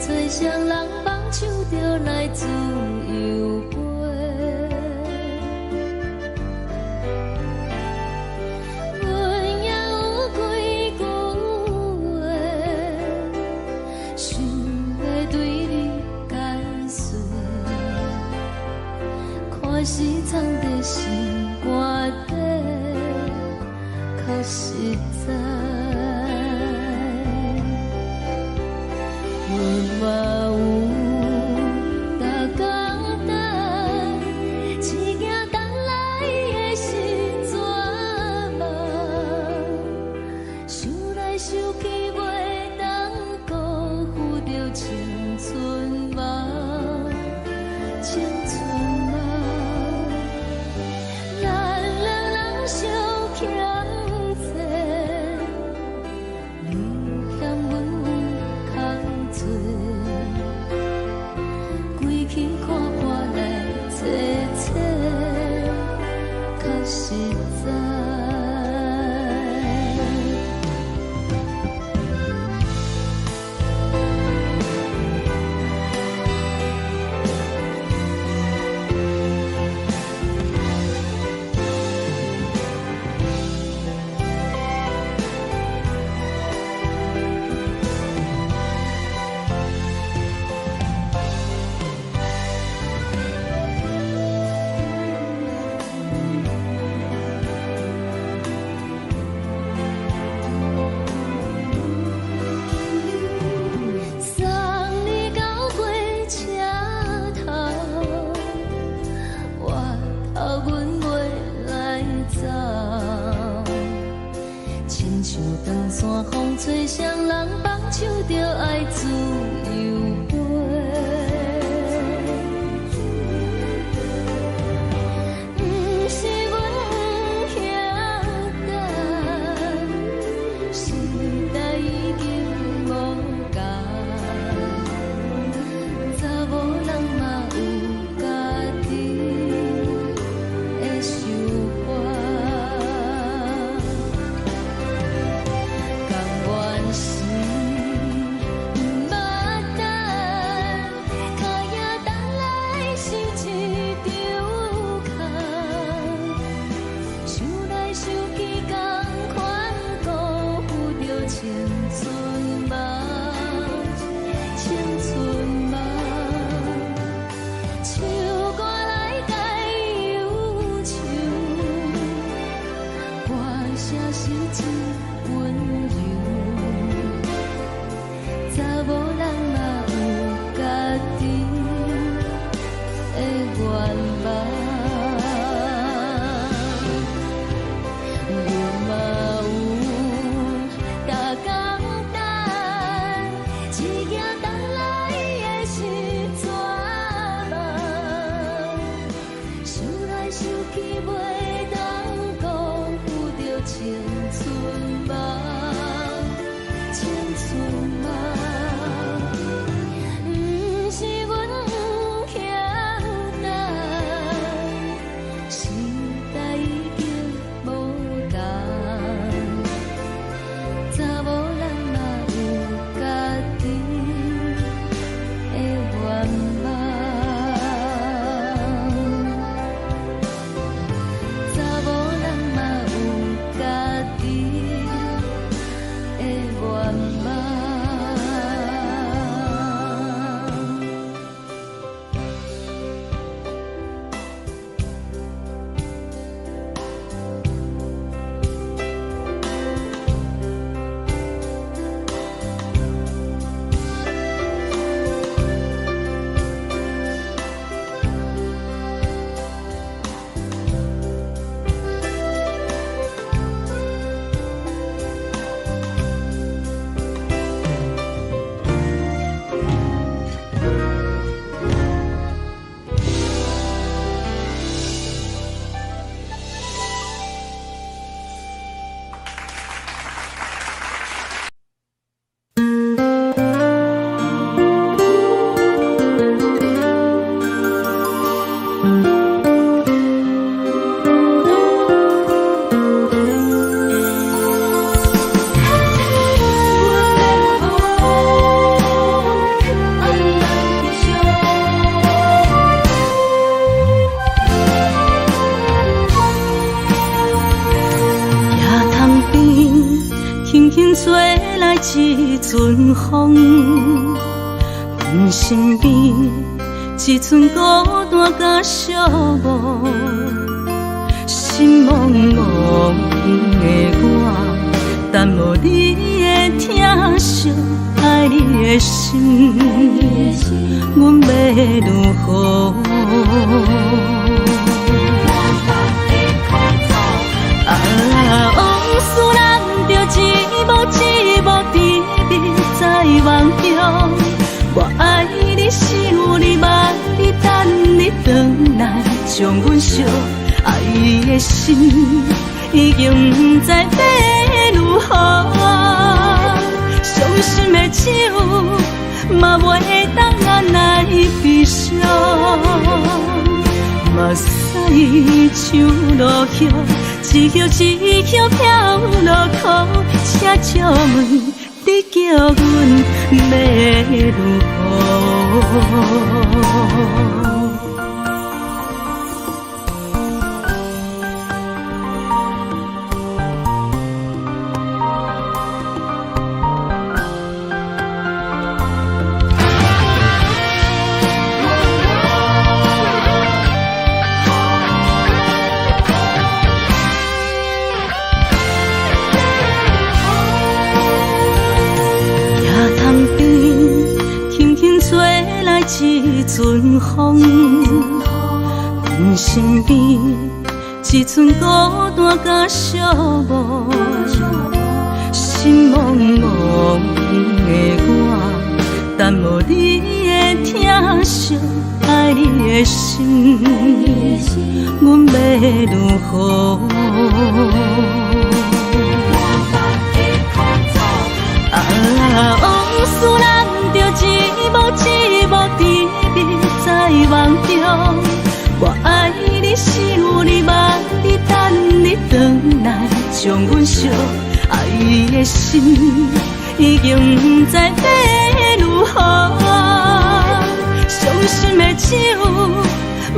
吹双人放手着来自由飞，阮也有几句话，想要对你解释，可是藏在心肝底，较实在。 嘛有逐工等，只惊等来的是绝望，想来想去袂当辜负着青春梦，青春梦，咱两人相欠债，你欠阮空做。 归去看看来坐坐，较实在。 长山风吹双人放手着爱自由飞，不是阮不晓等，时代已经无同，查某人嘛有家己的想法。 青春梦，青春梦，唱歌来解忧愁，歌声是真温柔，查某人嘛有家己的愿望。 想起袂当辜负着青春梦。轻轻吹来一阵风，阮身边一寸孤单甲寂寞，心茫茫的我，等无你的疼惜，爱你的心，阮要如何？往事人着一幕一幕甜蜜在梦中。我爱你，想你，望你，等你回来，将阮惜爱的心已经不知要如何。伤心的手嘛袂当按来悲伤，目屎像落叶。一叶一叶飘落雨，车照问你叫阮要如何？一阵风，阮身边一寸孤单甲寂寞，心茫茫的我，等无你的疼惜，爱你的心，阮要如何？往事人着一幕一幕甜蜜在梦中。我爱你，想你，望你，等你回来，将阮惜爱的心已经不知要如何。伤心的手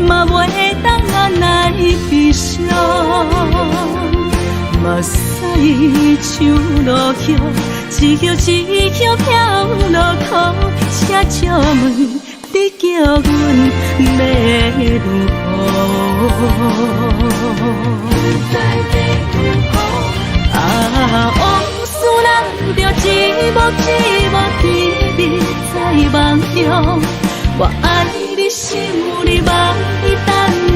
嘛袂当按来悲伤，目屎像落叶。一叶一叶飘落雨，车照问你叫阮要如何？往事人着一幕一幕甜蜜在梦中。我爱你，想你，望你，等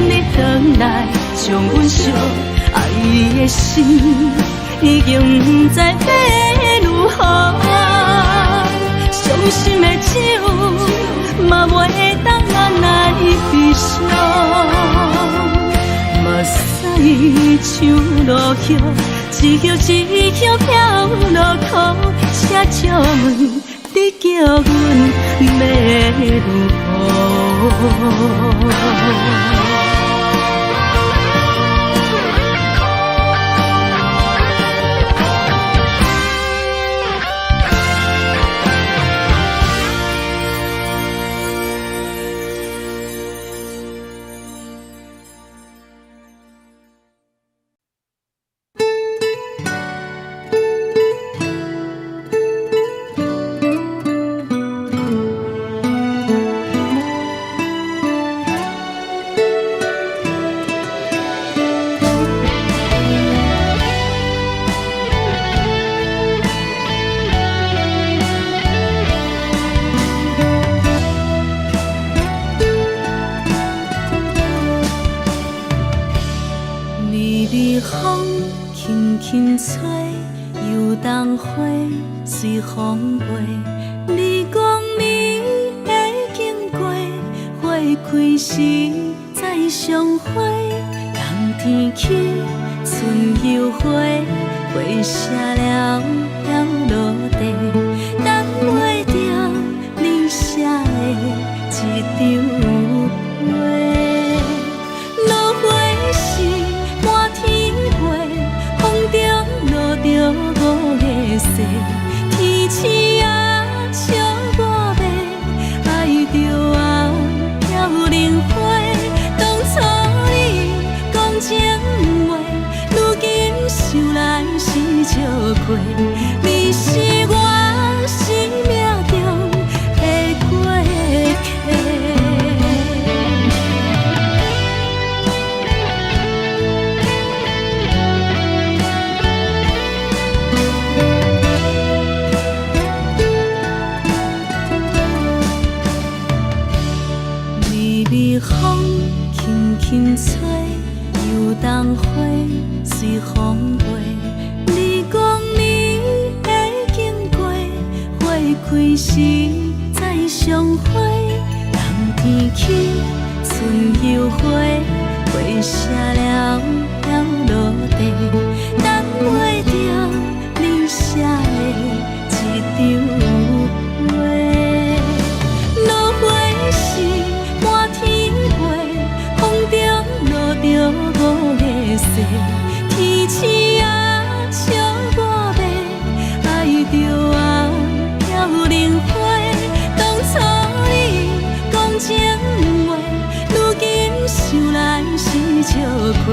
你回来，将阮惜爱的心已经不知要如何。伤心的手嘛袂当按来悲伤，目屎像落叶，一叶一叶飘落雨，车照问你叫阮要如何？随风飞，你讲你会经过，花开时再相会。冬天起，春又回，花谢了要落地，等袂着你写的一张画。落花时满天飞，风中落着五个色。天星啊，笑我白，爱着啊飘零花。当初你讲情话，如今想来是笑亏。开时再相会，人天起，春又花，花谢了要落地，等袂着你写的一张话。落花是满天花，风中落着五个色，天星啊笑我迷，爱着啊飘零花。当初你讲情话，如今想来是笑过，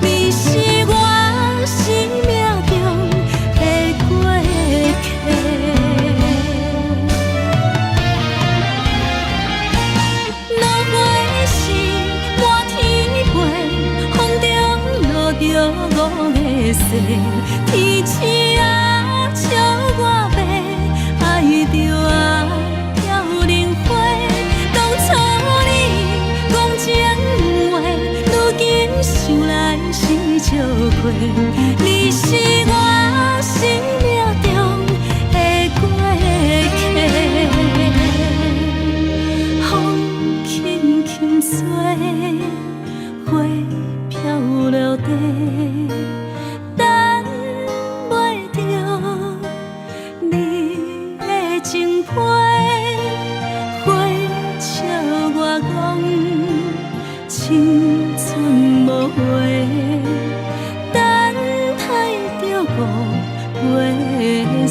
你是我生命中的过客。落花是满天花，风中落着五个色，天星啊笑我迷，爱着啊飘零花。当初你讲情话，如今想来是笑过，你是我生命中的过客。风轻轻吹，花飘落地，等袂着你的情批。花笑我讲青春无悔，等待着五月雪。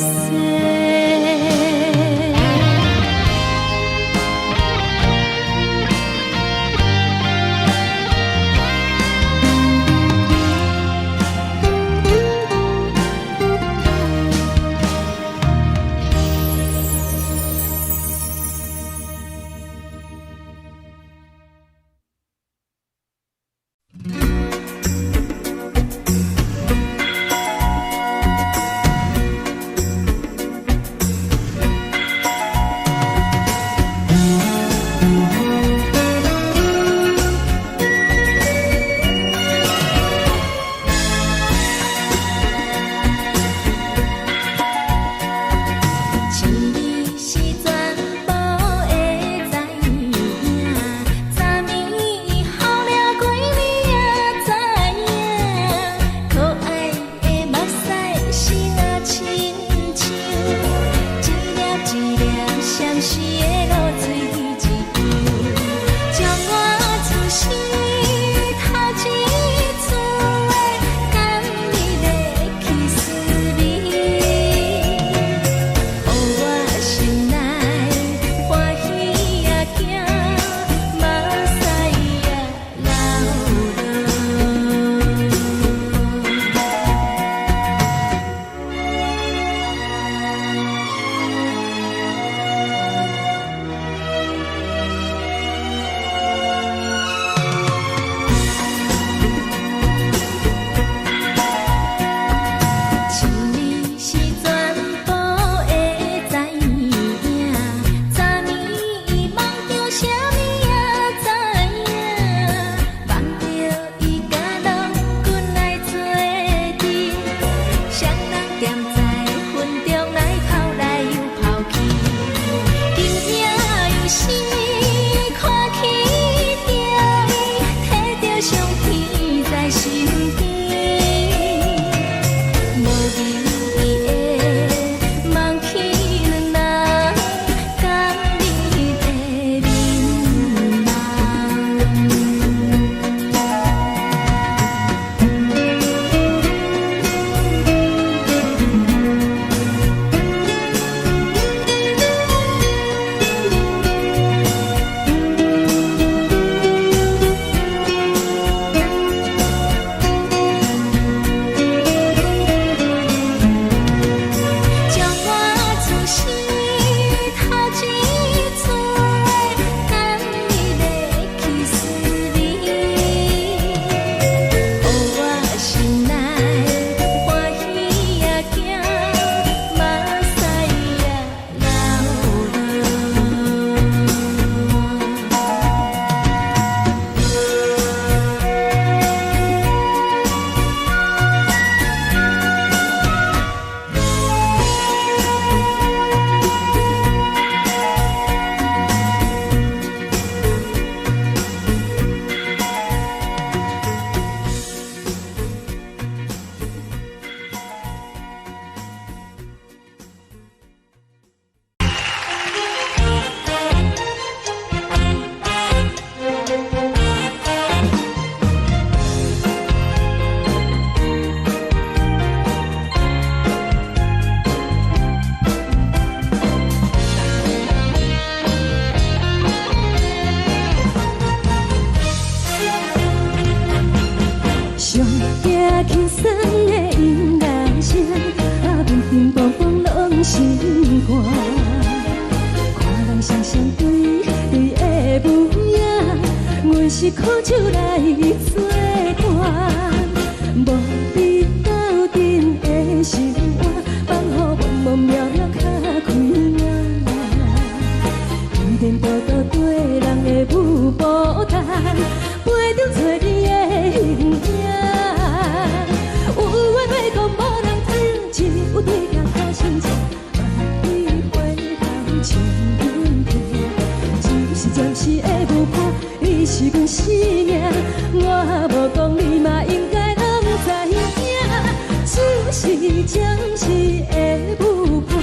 是暂时的舞伴，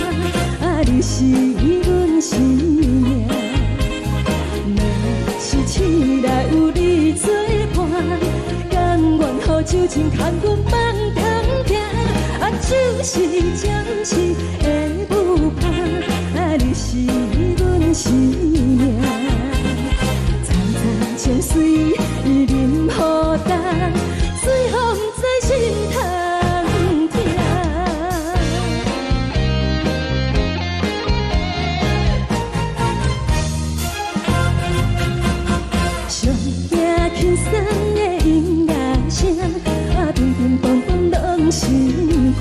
啊，你是阮生命。若是醒来有你作伴，甘愿予酒精牵阮放通行，啊，就是暂时的舞伴，啊，你是阮生命。层层情水任孤单，随风在心头听。上惊轻松的音乐声，啊，乒乒乓乓拢心肝。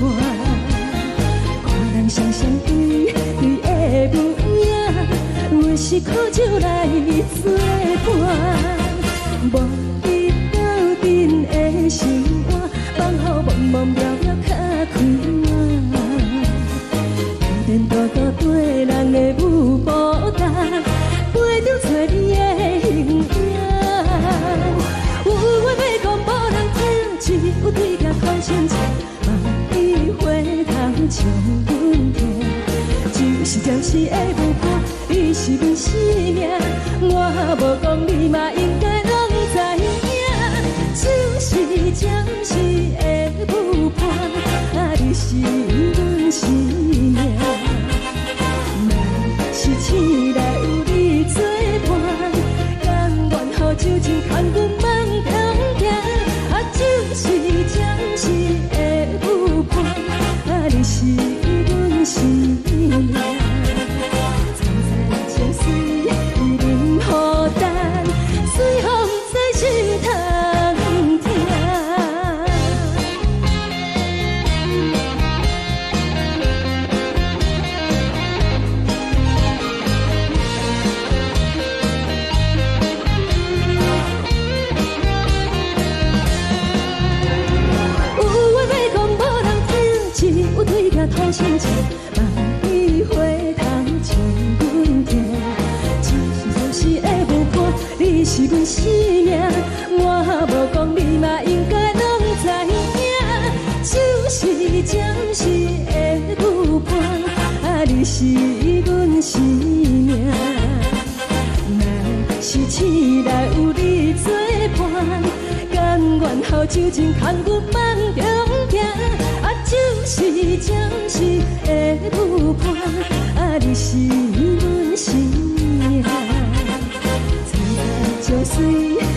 看人双双对对的模样，有时苦酒来作伴。无你斗阵的生活，放乎茫茫渺渺较快活。电电孤孤对人的舞步单，陪着找你的形影。有话要讲无人听，只有对镜头前唱，梦里回头唱阮听。就是暂时的舞伴，你是阮生命。我无讲你嘛应该拢知影，就是暂时的舞伴，啊，你是阮生命。若是醒来有你作伴，甘愿予酒精牵阮放通行，啊，就是暂时的舞伴，啊，你是阮生命。层层情水任孤单，随风在心头听。有话要讲无人听，只有对镜头前唱，梦里回头唱阮听。就是暂时的舞伴，你是阮生命。我无讲你嘛应该拢知影，就是暂时的舞伴，啊，你是阮生命。若是醒来有你作伴，甘愿予酒精牵阮放中行，啊，就是暂时的舞伴，啊，你是阮生命。层层情水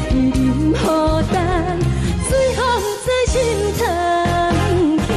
任孤单，随风在心头听。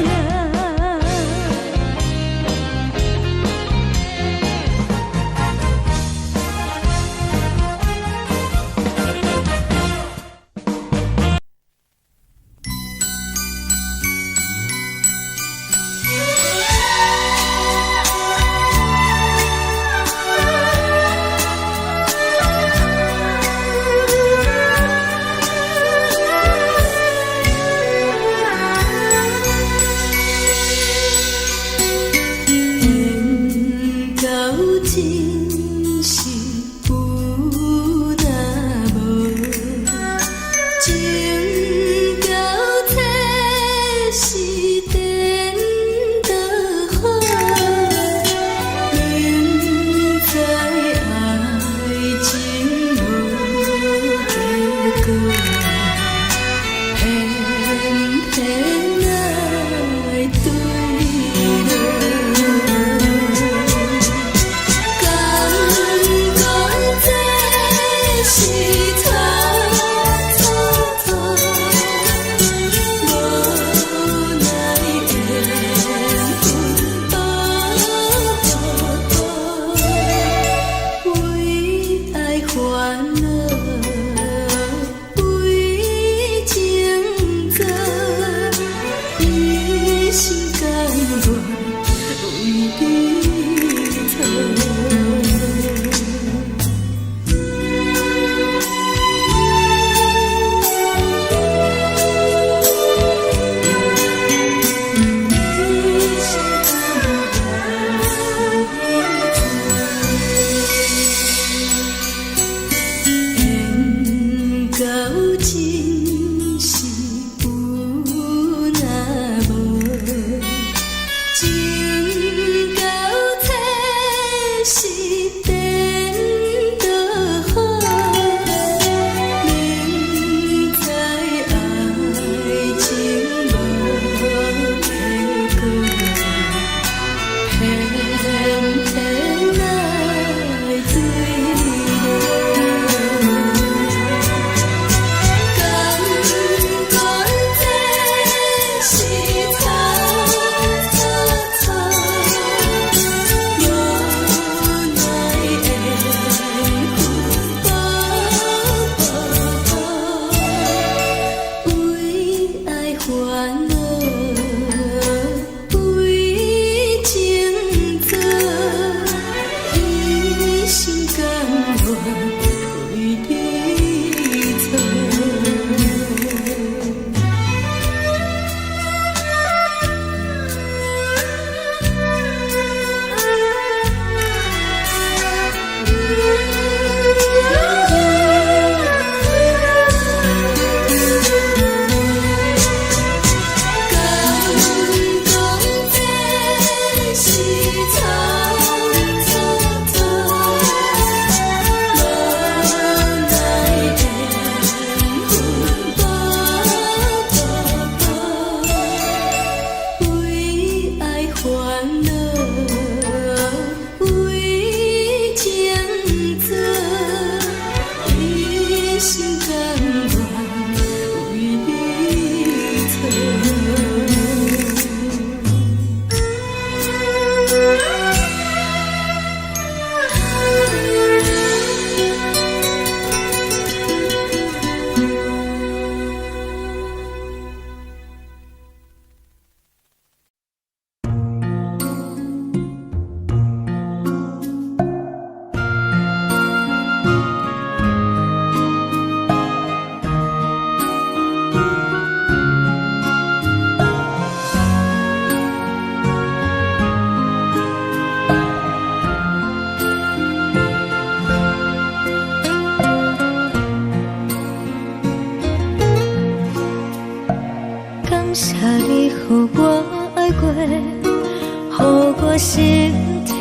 我心痛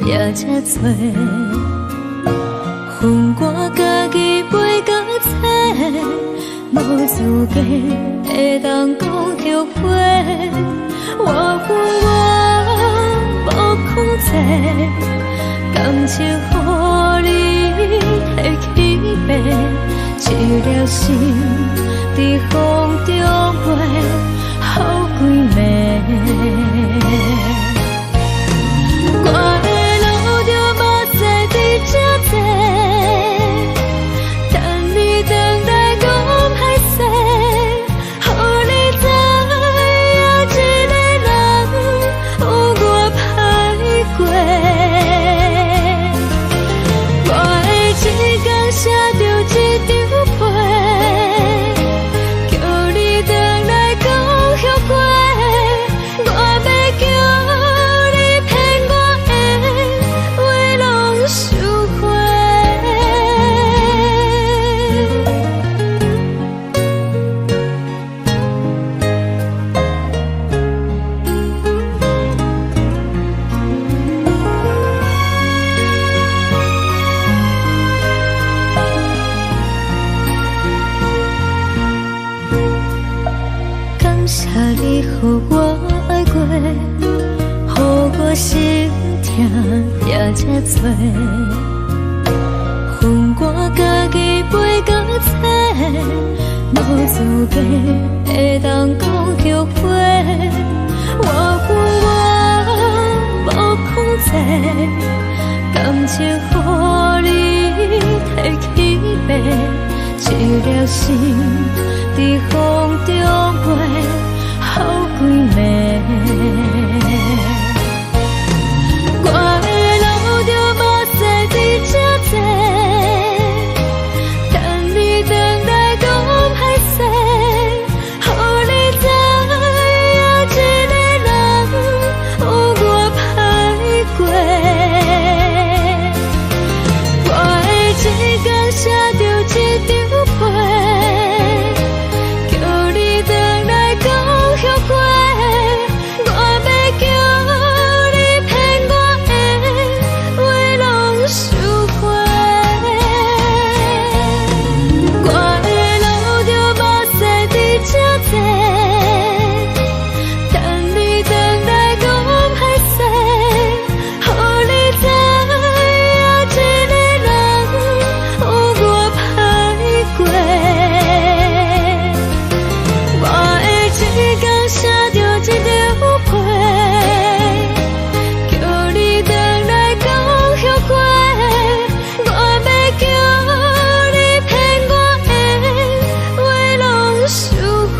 也这多，恨我家己袂到切，无资格会当讲后悔。我恨我无控制，感情予你会起飞，一粒心在风中飞，好几暝。我的路就目屎伫这多，等你等待讲歹势，予你知影一个人有我歹过。我的一天写着一张被，叫你回来讲后悔。我要叫你骗我的话拢收回。感谢你予我爱过，予我心痛也这多，恨我家己袂到切，无资格会当讲后悔。我恨我无控制，感情予你摕起飞，一粒心在风中飞，好几暝。我的路就目屎伫这多，等你等待讲歹势，予你知影一个人有我歹过。我的一天写着一张被，叫你回来讲后悔。我要叫你骗我的话拢收回。我的路就目屎伫这多，等你等待讲歹势，予你知影一个人有我歹过。我的一天写着一张被，叫你回来讲后悔。我要叫你骗我的话拢收回。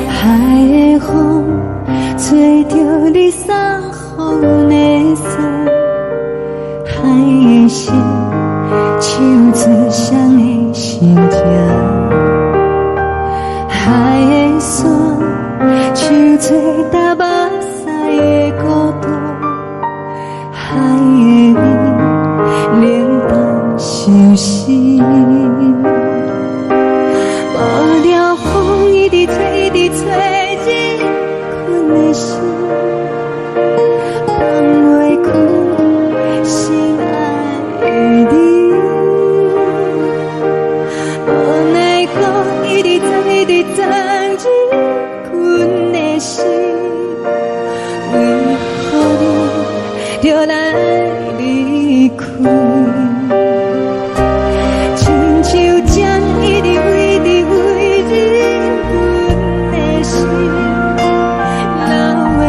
海的风吹着你送予的伞，海的心唱出双的心痛，海的山唱出搭目屎的孤独，海的你冷淡伤心。无聊风一直吹，一直吹，日困的心，放袂开心爱的你。无奈何一直藏，一直藏，日困的心，为何你就来离开？亲像针一直围，一直围，日困的心，流的泪。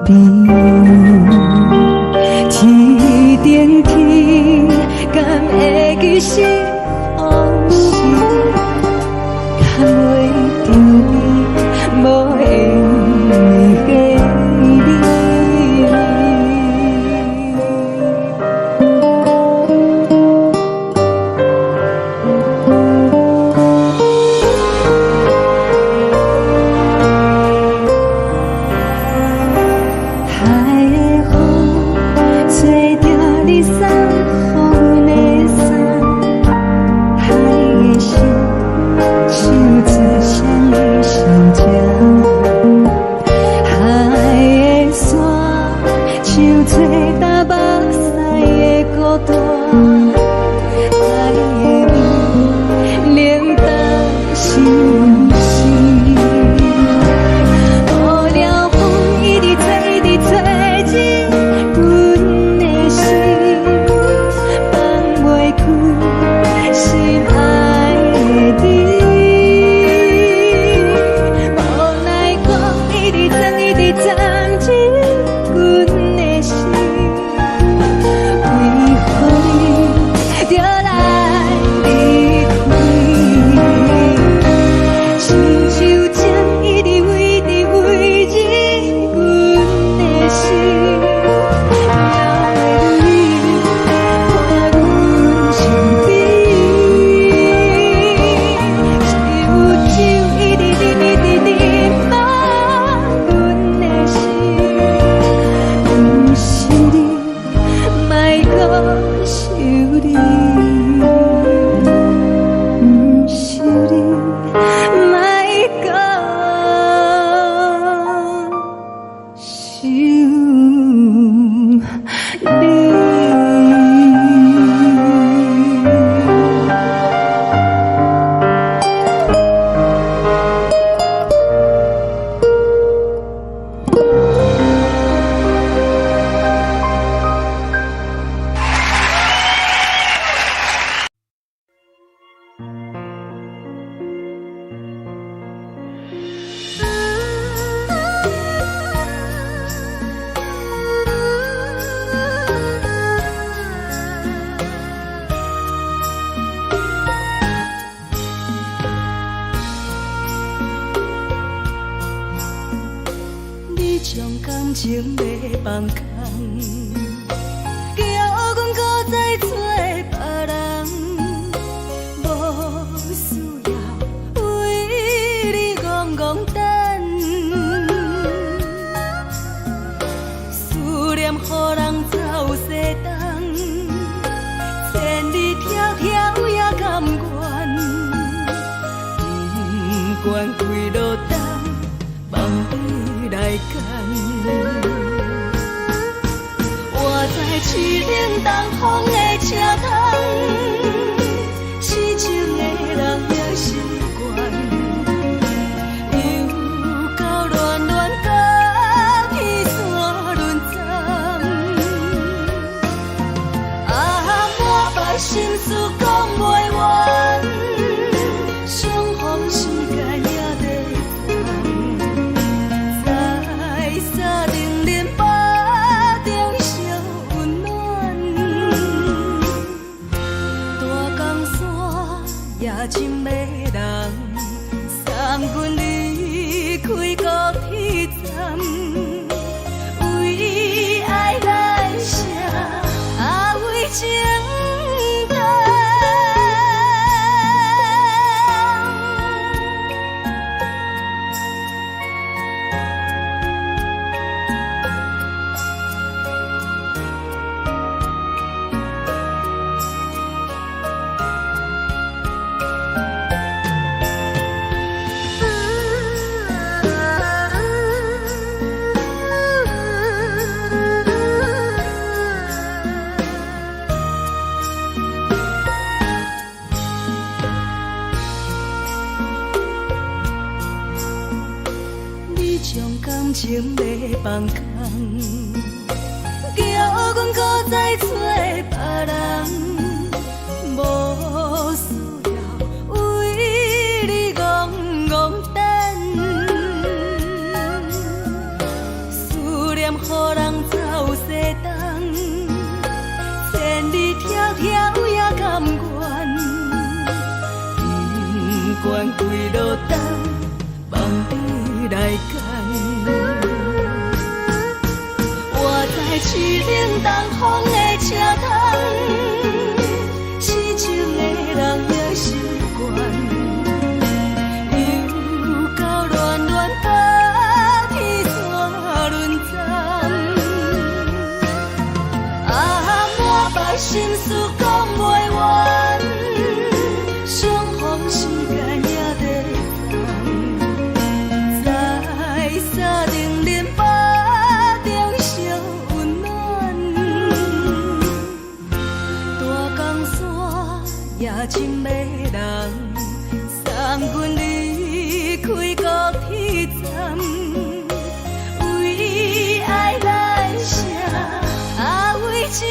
边，天顶天，敢会记是往事，敢袂着你无缘的你。情袂放空，叫阮搁再找别人，无需要为你戆戆等，思念予人走西东，千里迢迢也甘愿，不管开路灯，梦里来干。我在市顶东风的车窗，痴情的人也习惯，又到乱乱甲彼山论战。啊，满腹心事讲袂完，相逢时间也在等，在沙定林巴中相温暖。大江山夜深的人，送阮离开高铁站，为爱来写，为情。感情袂放空，叫阮搁再找别人，无需要为你戆戆等，思念予予人走西东，千里迢迢也甘愿，不管几路灯，望你来牵。我在市冷东风的车头，痴情的人也习惯。心事讲袂完，相逢时间也在等，在山顶林北中相温暖。大江山也真迷人，送阮离开高铁站，为爱来写，为情。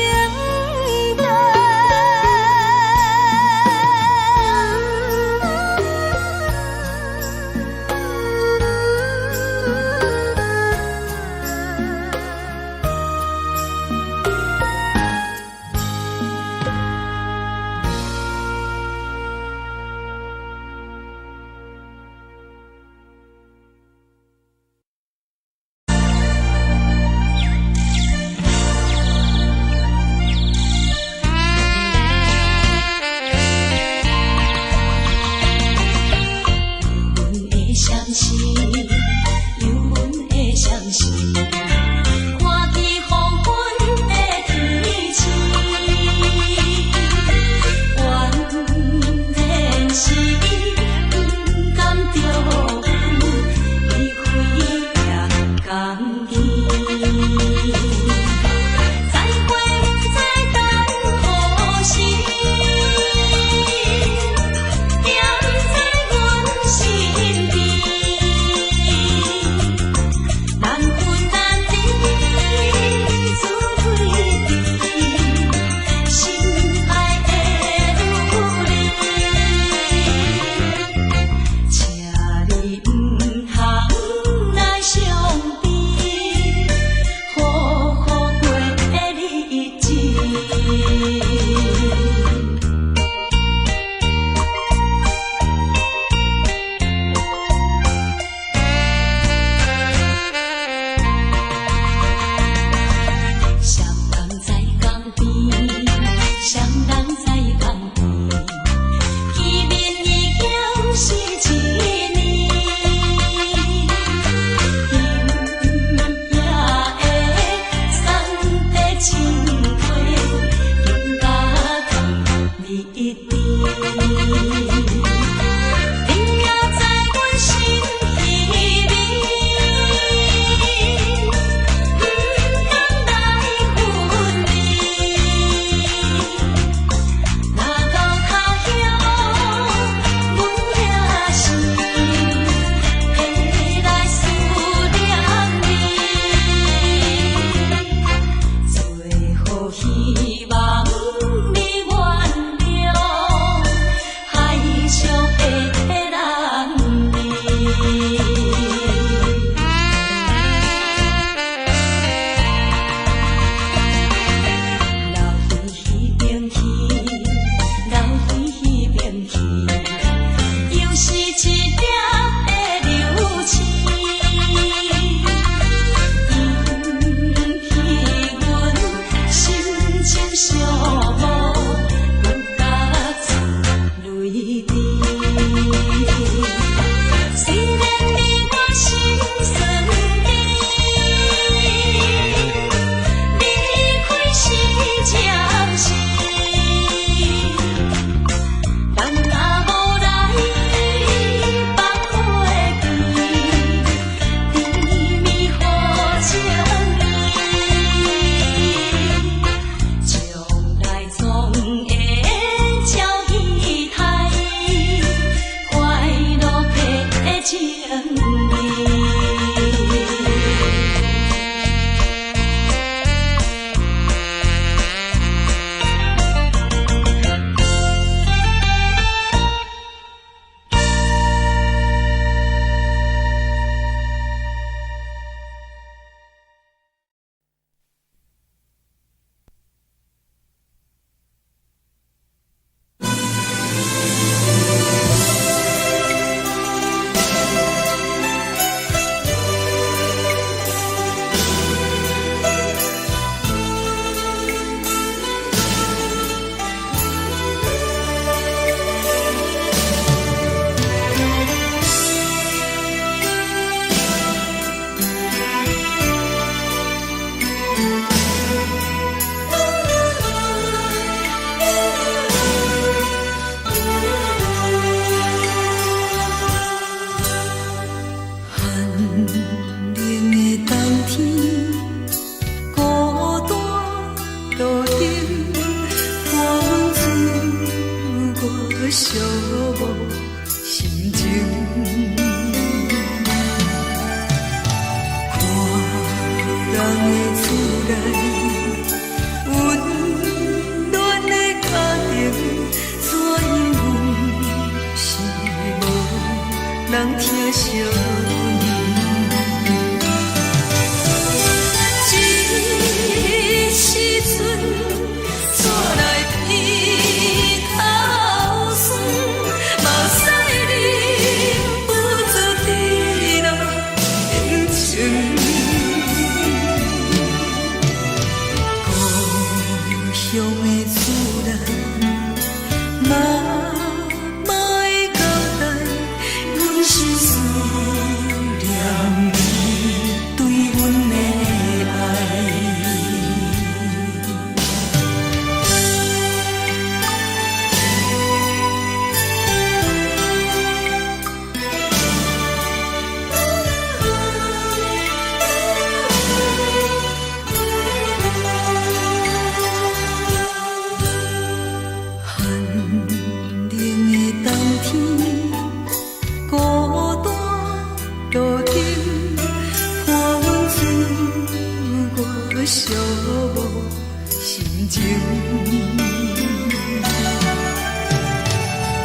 情。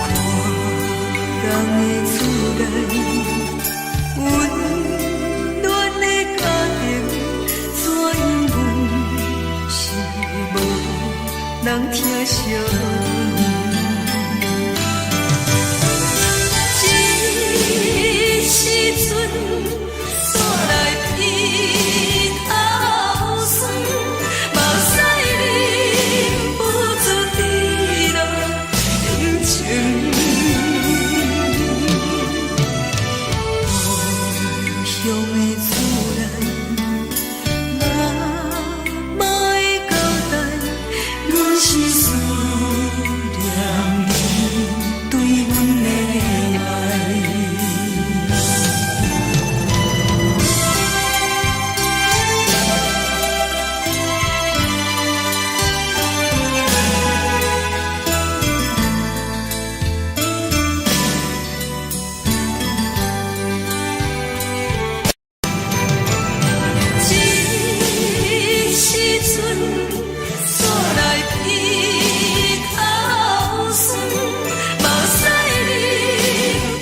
看人的厝内温暖的家庭，怎因阮是无人疼惜？时阵，煞来鼻头酸，目屎忍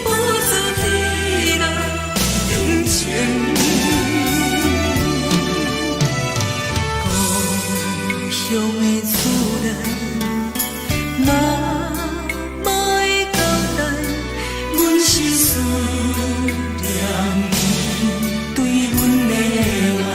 不住滴落眼睛。故乡的厝内，妈妈的交代，阮是思念你对阮的爱。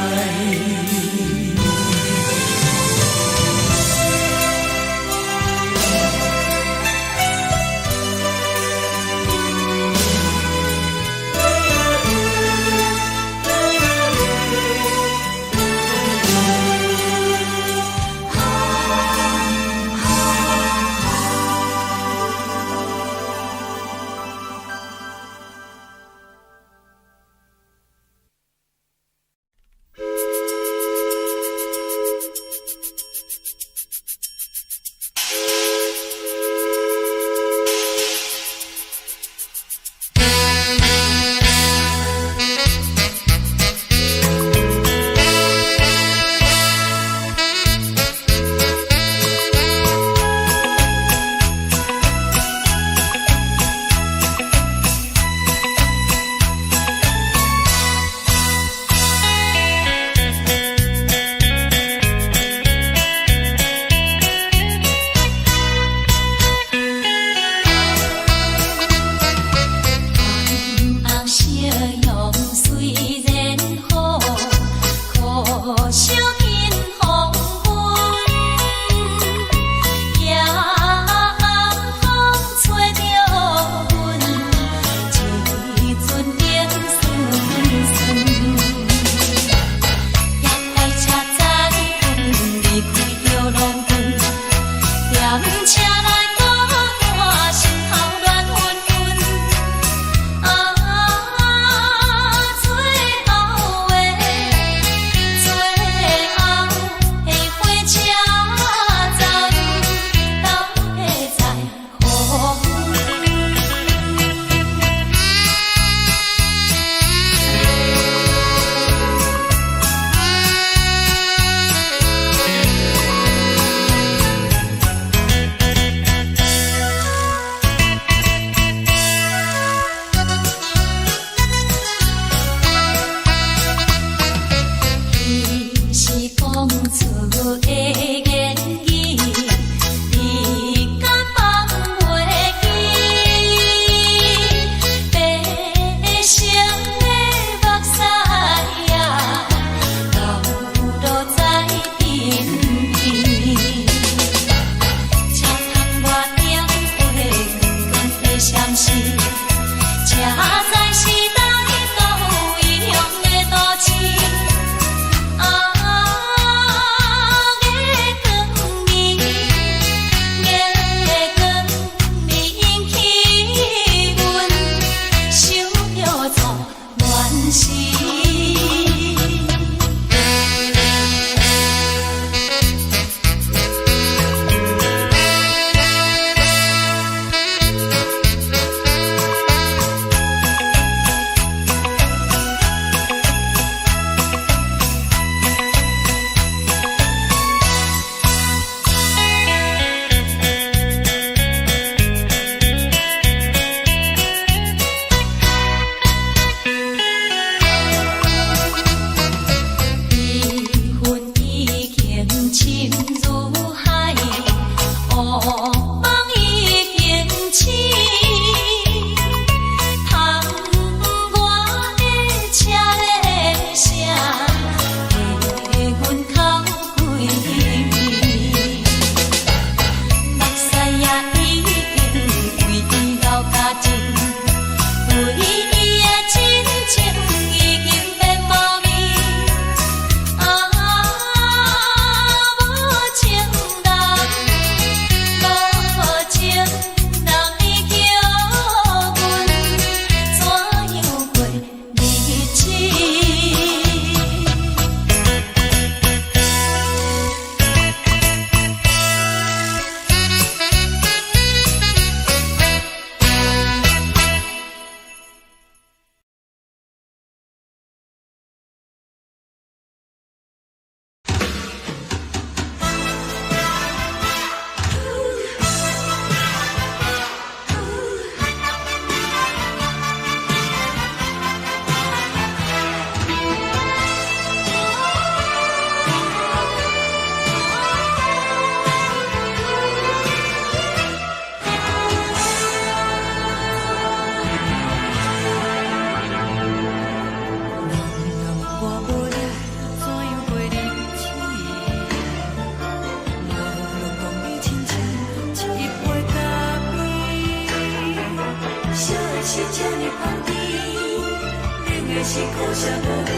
舍无你，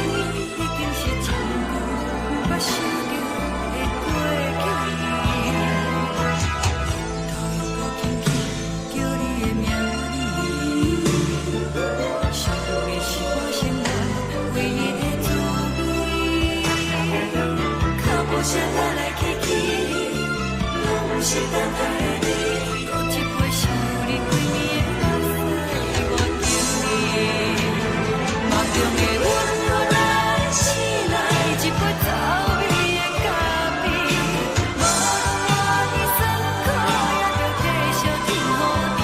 已经是真久无法想着的过去。头又搁轻轻叫你的名字，想的是我生活唯一的滋味。脚步声来来去去，拢是等待的你。搁一杯想你几暝的目屎，我求你。梦中的阮我来醒来，一杯走味的咖啡。无论我的酸苦，也着继续甜乎甜。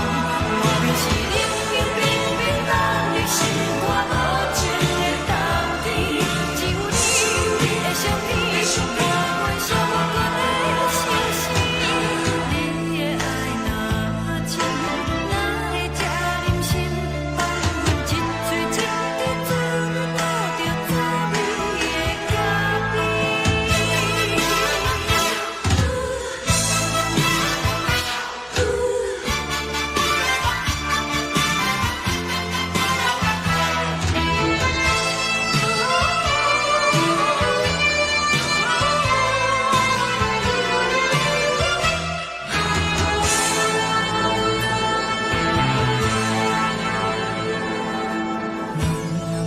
莫名是冷冰冰冰冷的心，我无情的冬天。只有你的相片，我阮寂寞过的心事。你的爱若真，哪会这忍心放阮一嘴情的滋味，倒着滋味的咖啡。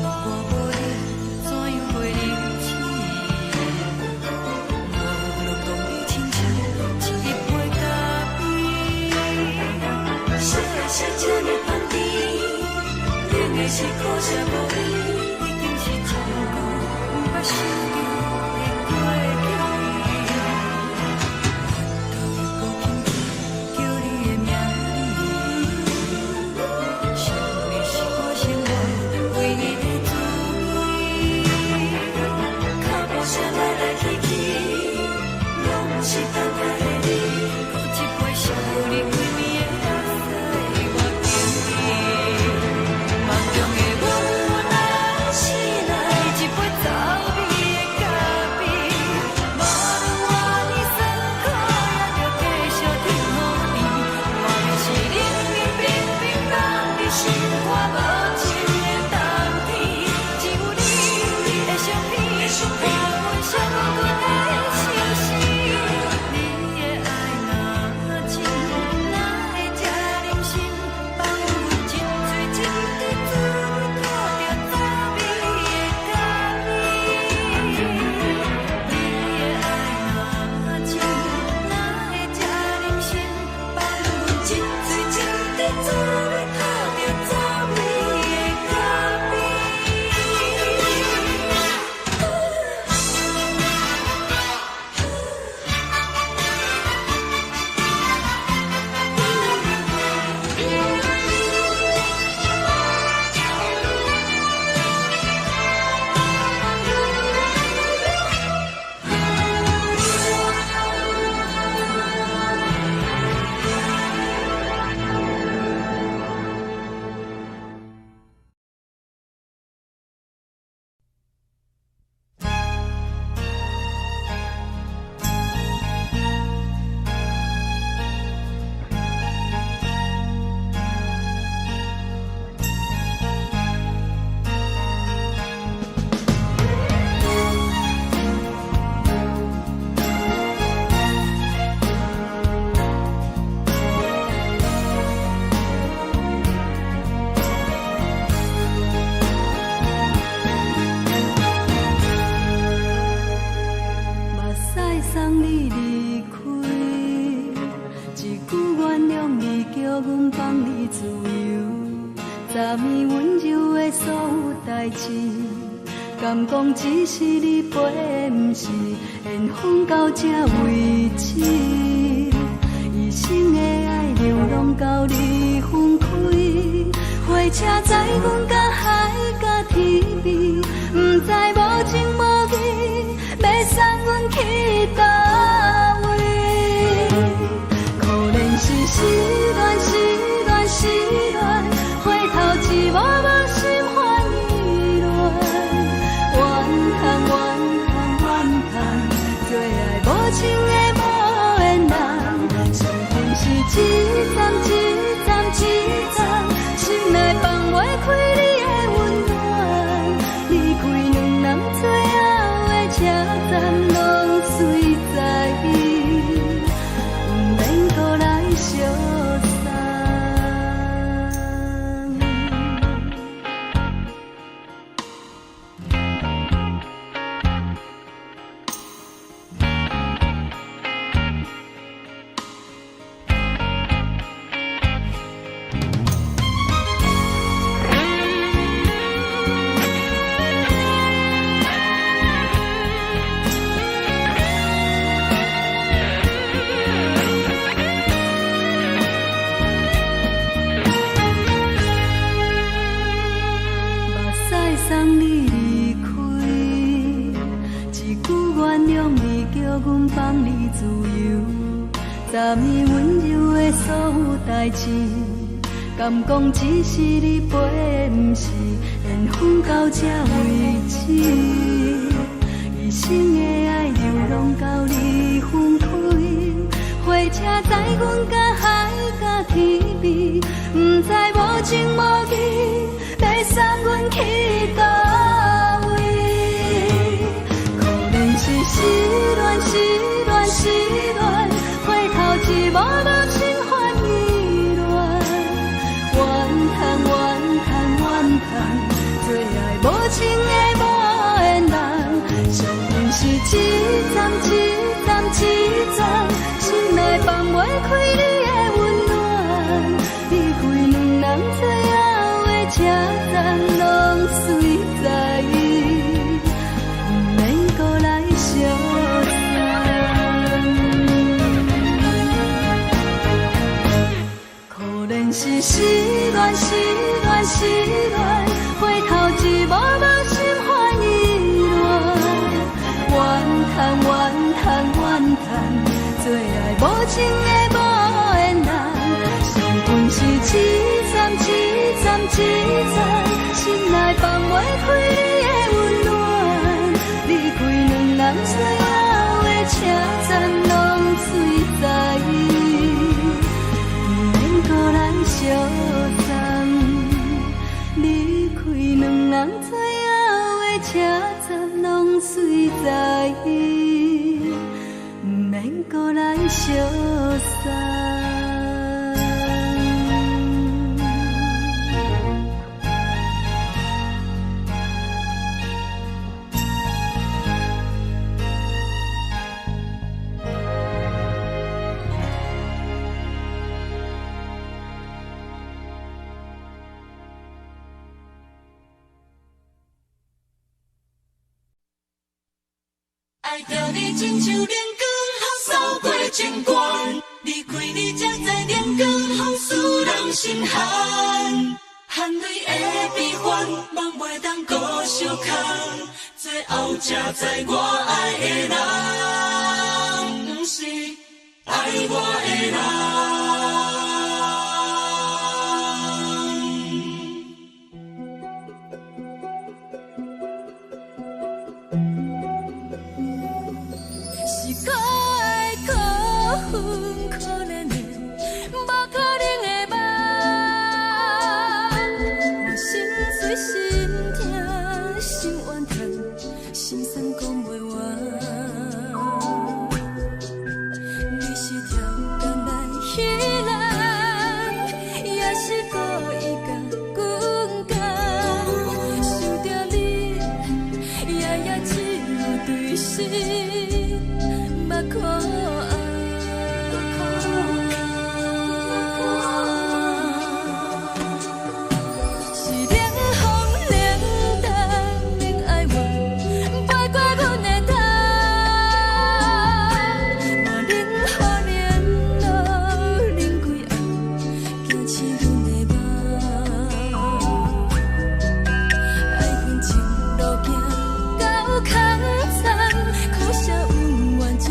我无你，怎样会忍气？无论讲你亲像一杯咖啡，烧的是这么香甜，冷的是苦涩无味，已经是真久无法想着的过去。头又搁轻轻叫你的名字，想的是我生活唯一的滋味。脚步声来来去去，拢是等待的你。搁一杯想你几暝的目屎，我求你。梦中的阮我来醒来，一杯走味的咖啡。无论我的酸苦，也着继续甜乎甜。莫名是冷冰冰冰冷的心，我无情的冬天。只有你的相片，我阮寂寞过的心事。你的爱若真，哪会这忍心放阮一嘴情的滋味，倒着滋味的咖啡。你的爱若真，哪会这忍心放阮一嘴情的滋味，倒着滋味的咖啡。目屎送你离开，一句原谅你，叫阮放你自由。昨暝温柔的所有代志，敢讲只是你陪，不是缘分到这为止。一生的爱流浪到你分开，火车载阮甲海甲天边，不知无情无义，要送阮去倒位？可能是失恋，失恋，失恋，回头一幕幕心烦意乱，怨叹，怨叹，怨叹，最爱无情的无缘人，生命是一站一站一站，心内放袂开你的温暖，你站拢随在伊，不免搁来相送。送你离开，一句原谅你，叫阮放你自由。昨暝温柔的所有代志，敢讲只是你陪，不是缘分到这为止。一生的爱流浪到你分开，火车载阮甲海甲天边，不知无情无义。要送阮去倒位？可能是失恋，失恋，失恋，回头一幕幕心烦意乱，怨叹，怨叹，怨叹，最爱无情的无缘人。上恨是一站一站一站，心内放袂开你的温暖，离开两人最后的车站拢随在伊，不免搁来相送。可能是失恋，失恋，失恋，回头一幕幕心烦意乱，怨叹，怨叹，怨叹，最爱无情的无缘人。上恨是一站一站一站，心内放袂开你的温暖，离开两人最后的车站拢随在伊，不免搁来相送。离开两人最后的车站拢随在伊，不免搁来相送。爱着你亲像连光风扫过情关，离开你才知连光风使人心寒。含泪的悲欢，望袂当搁相牵，最后才知我爱的人，不是爱我的人。苦涩温婉就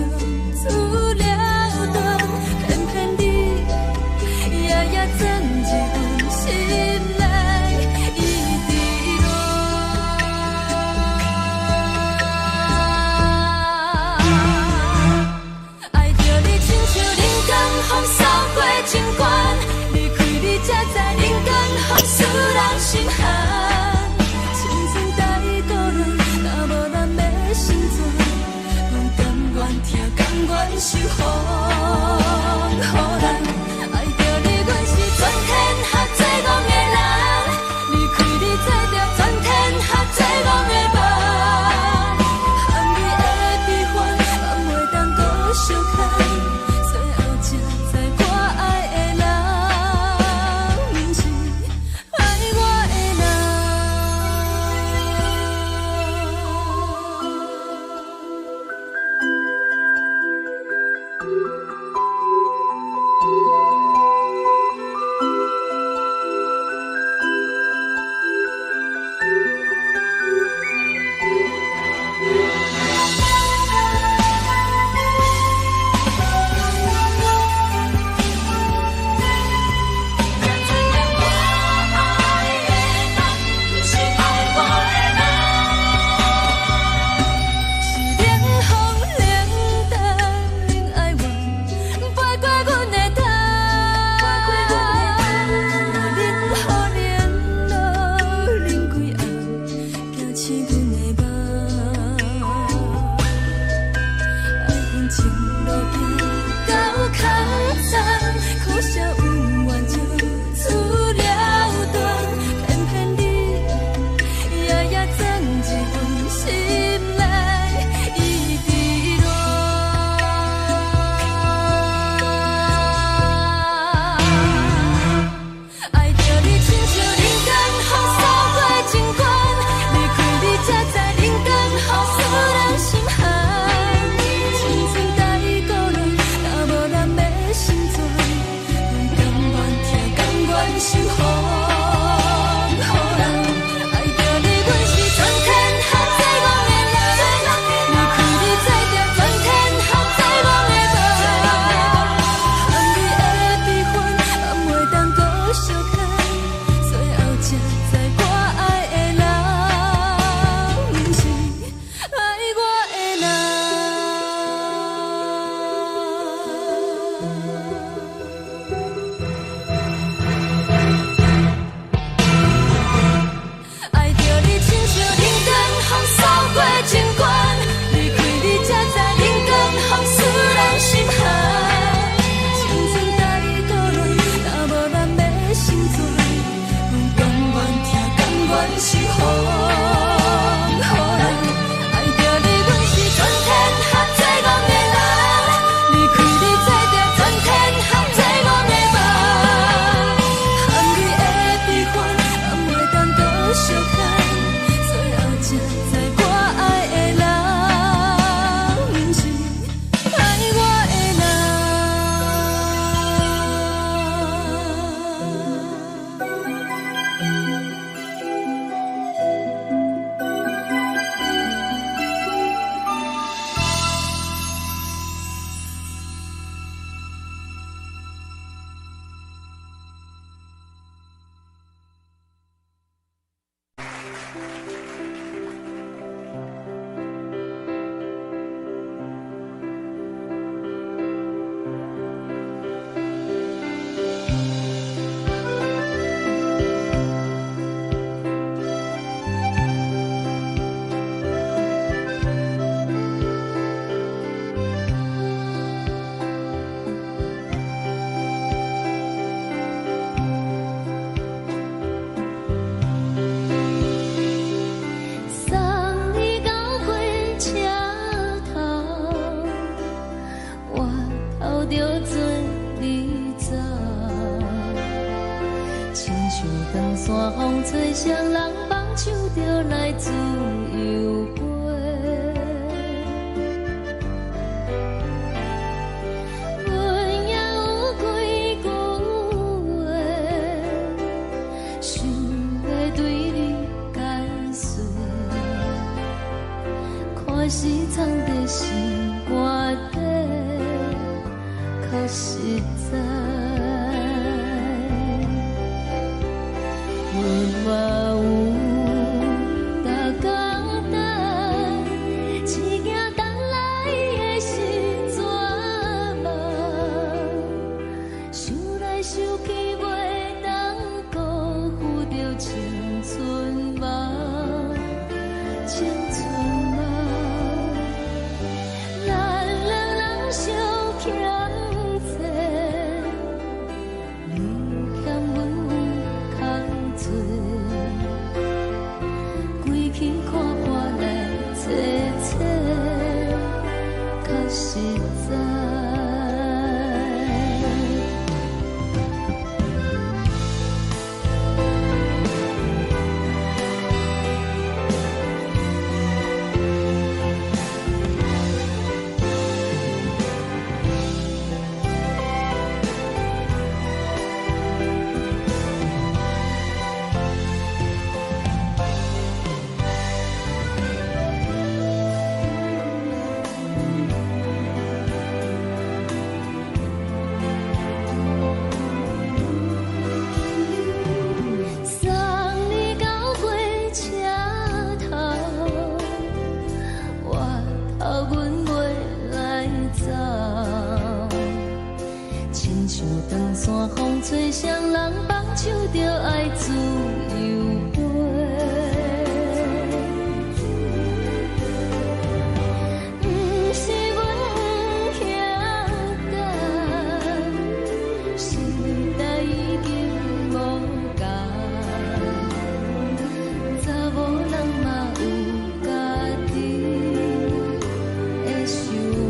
守护，予人爱着你，阮是全天下最戆的人。离开你，做着全天下最戆的梦。含你的悲欢，放袂当搁相牵。最后才知我爱的人，不是爱我的人。吹双人放手就来自由飞，阮也有几句话，想要对你解释，可是藏在心肝底，较实在。 嘛有大家实在。吹双人放手着爱自由飞，不是阮不晓等，时代已经无同，查某人嘛有家己的想法。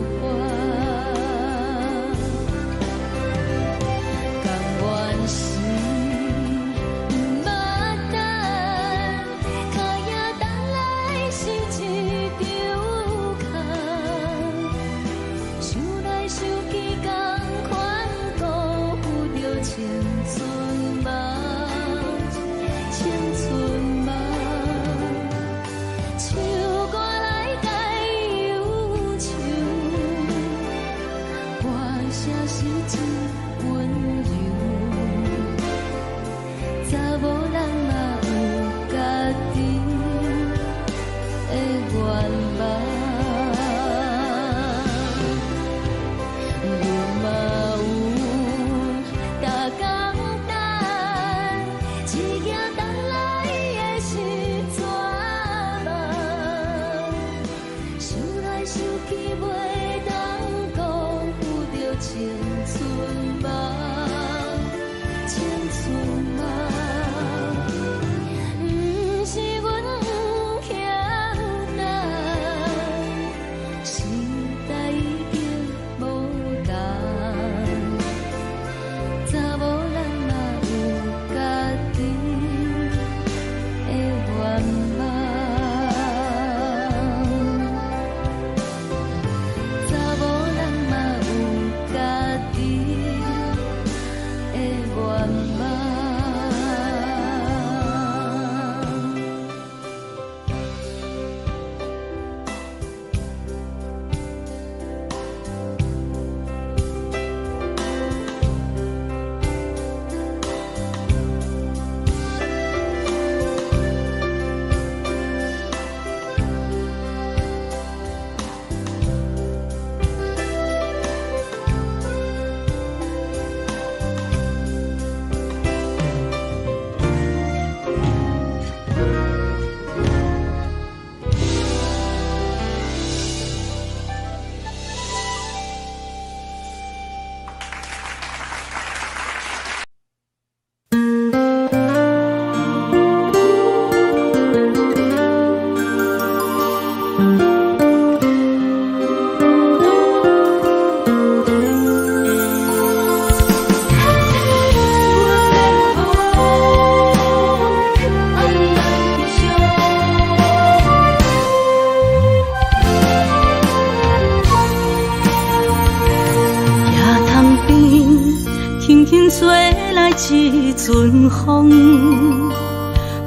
一阵风，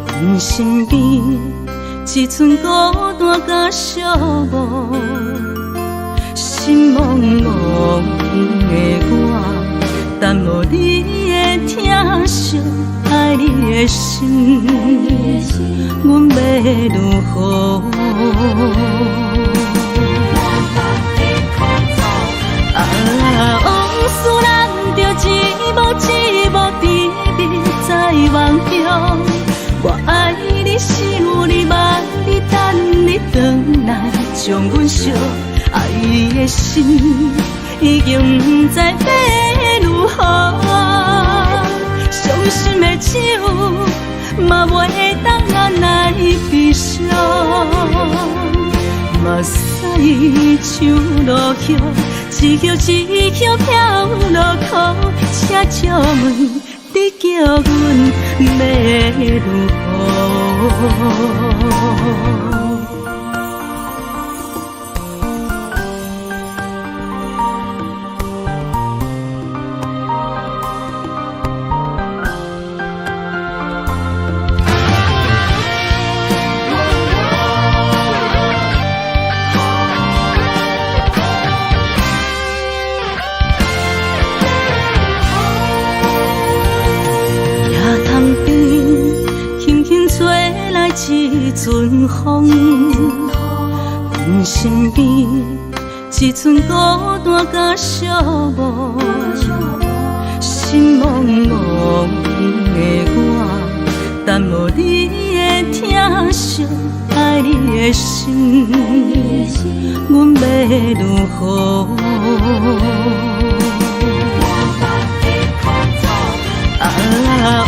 阮身边一寸孤单甲寂寞，心茫茫的我，等无你的疼惜，爱你的心，阮要如何？往事咱着一幕一幕甜蜜在梦中。我爱你，想你，望你，等你回来，将阮惜爱的心已经不知要如何。伤心的手嘛袂当来悲伤，嘛像落叶，一叶一叶飘落雨，车照问你叫阮要如何？一阵风，阮身边一阵孤单甲寂寞，心茫茫的我，等无你的疼惜，爱你的心，阮要如何？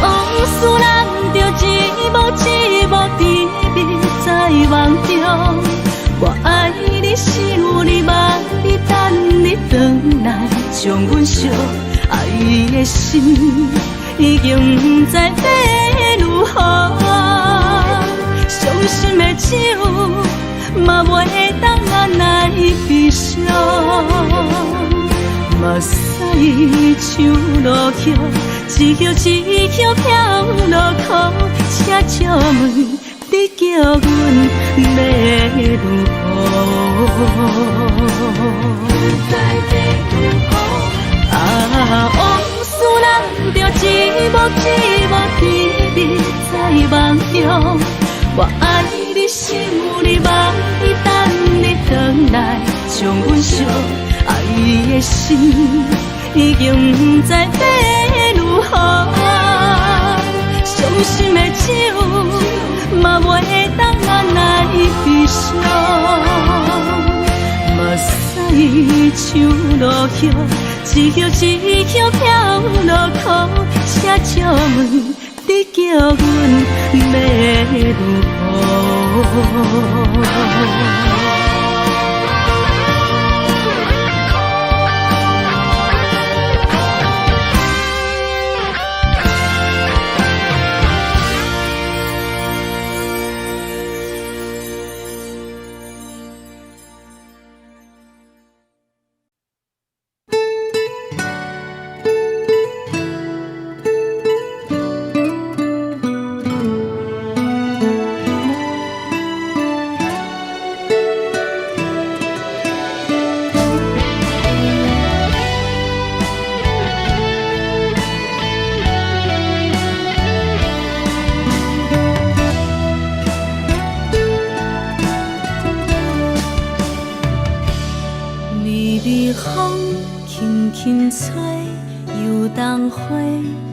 往事人着一幕一幕甜蜜在梦中，我爱你想你望你等你回来，将阮惜爱的心已经不知要如何。伤心的酒嘛袂当按来悲伤，目屎像落叶，一叶一叶飘落雨，车照问你叫阮要如何？往事人着一幕一幕甜蜜在梦中，我爱你想你望你等你回来，将阮惜爱的心已经不知要如何。伤心的酒嘛袂当按来悲伤，目屎像落叶，一叶一叶飘落雨，车照问你叫阮要如何？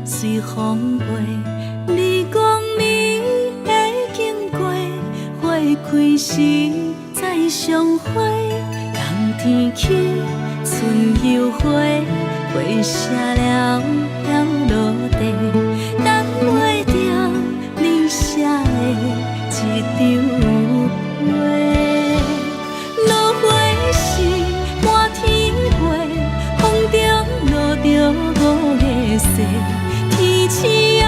随风飞，你讲你会经过，花开时再相会。冬天起，春又花，花谢了要落地，等袂着你写的一张画。落花时满天飞，风中落着五个色。天星啊，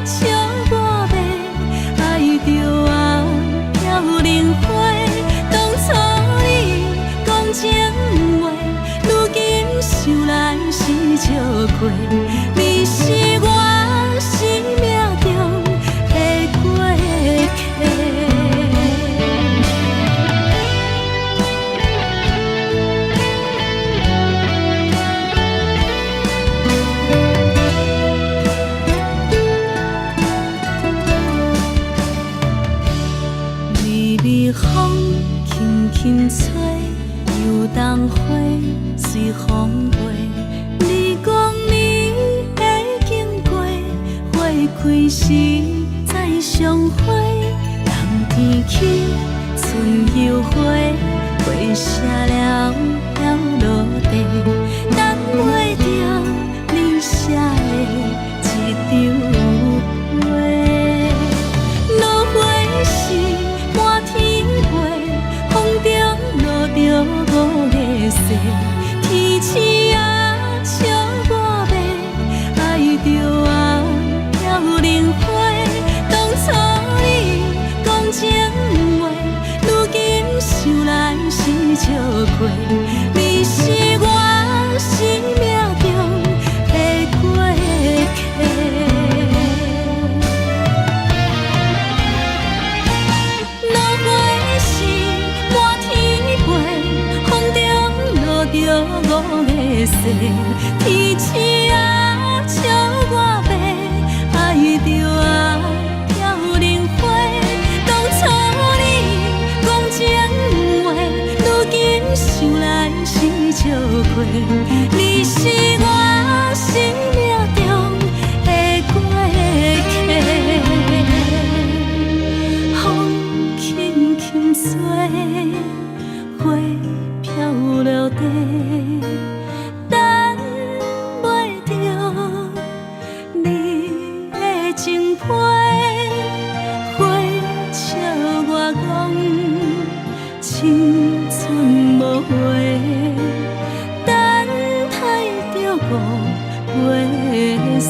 笑我迷，爱着啊，飘零花。当初你讲情话，如今想来是笑过。你是我生命中的过客。风轻轻吹，又当花随风飞。你讲你会经过，花开时再相会。冬天起，春又花，花谢了要落地，等袂着你写的一张画。落花时满天飞，风中落着天星啊笑我迷，爱着啊飘零花。当初你讲情话，如今想来是笑过。你是我生命中的过客。落花是满天飞，风中落着五个星。天星啊笑我迷，爱着啊飘零花。当初你讲情话，如今想来是笑过。你是我生命中的过客。风轻轻吹，花飘落地，等袂着你的情批。花笑我讲青春无悔，等待着五月雪。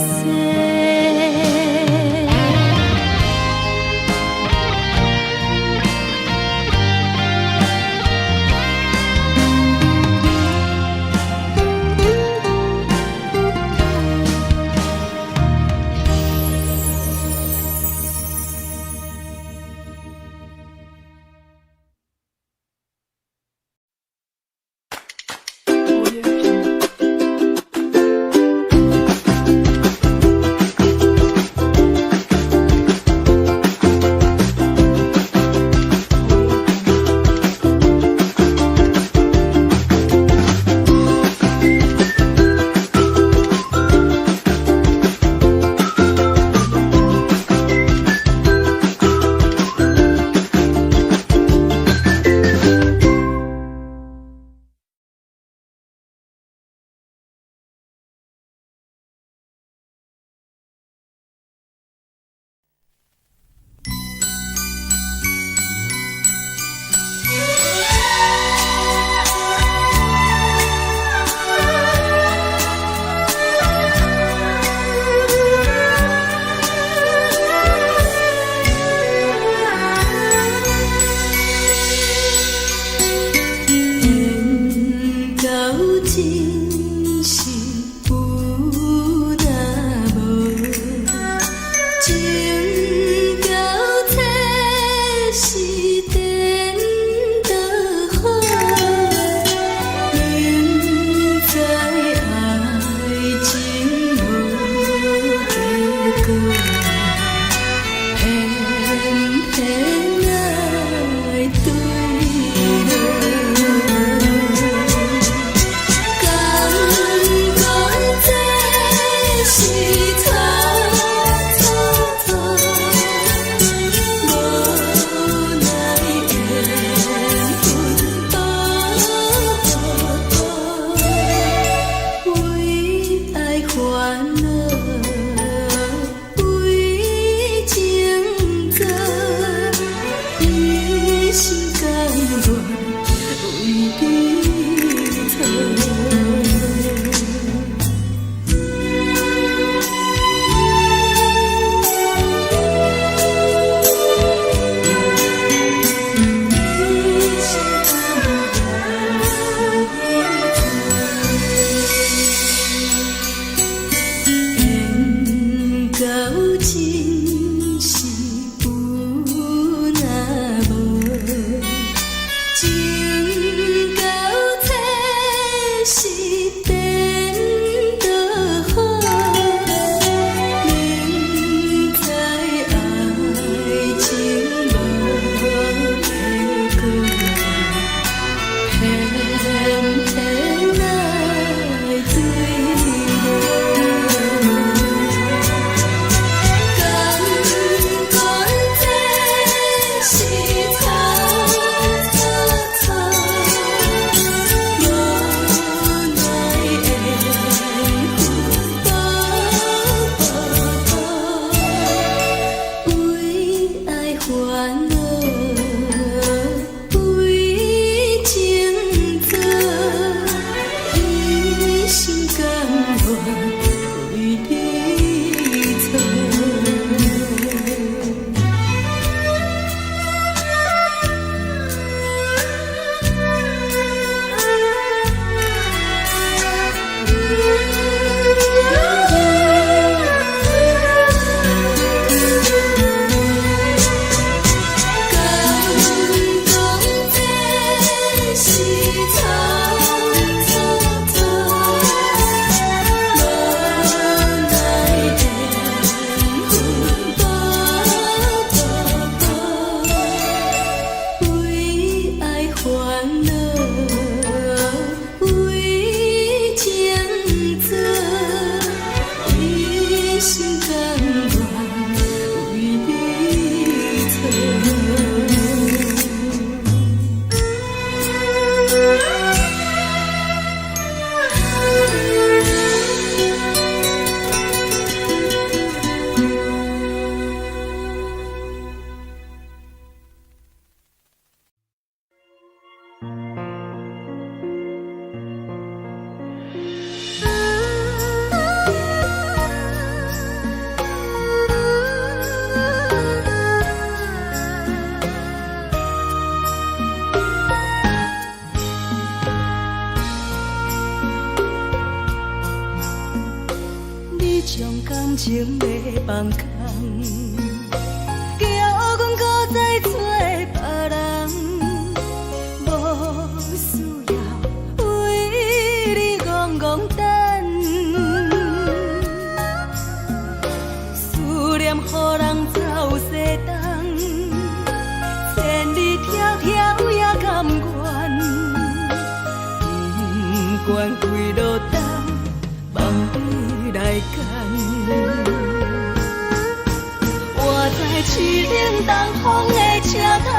感情要放空，叫阮搁再找别人，无需要为你戆戆等，思念予人走西东，千里迢迢也甘愿，不管几路灯，望你来赶。我在市顶东风的车窗，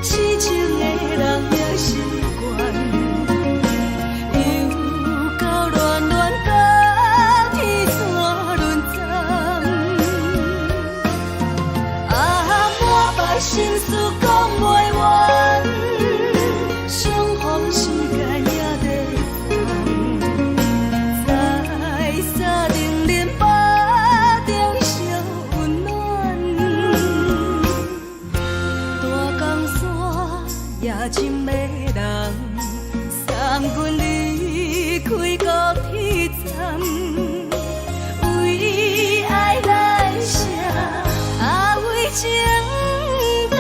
痴情的人也习惯，又到乱乱甲天山轮转。啊，满腹心事讲袂完，相逢时间也在等，在沙定林巴中烧温暖。大江山也深的人，送阮离开高铁站，为爱来写，为情等。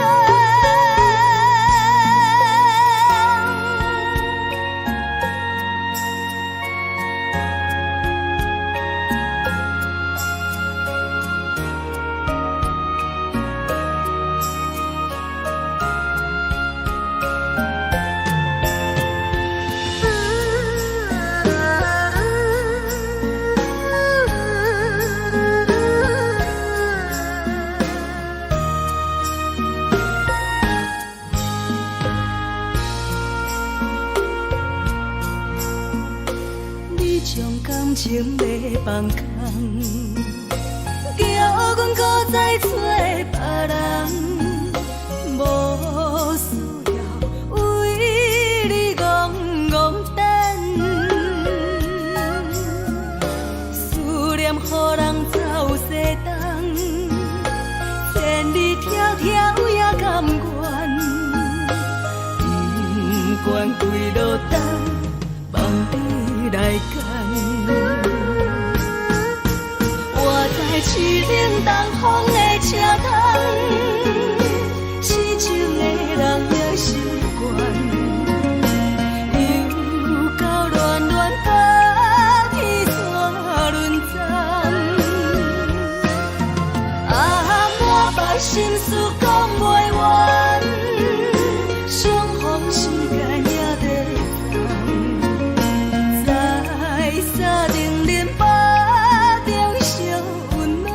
你将感情要放空，叫阮搁再找别人，无需要为你戆戆等，思念予人走西东，千里迢迢也甘愿，不管几路灯，望你来赶。我在市顶东风的车窗，痴情的人也习惯，又到乱乱甲天山轮转。啊，满腹心事讲袂完，相逢时间也在等，在沙定林巴中烧温暖。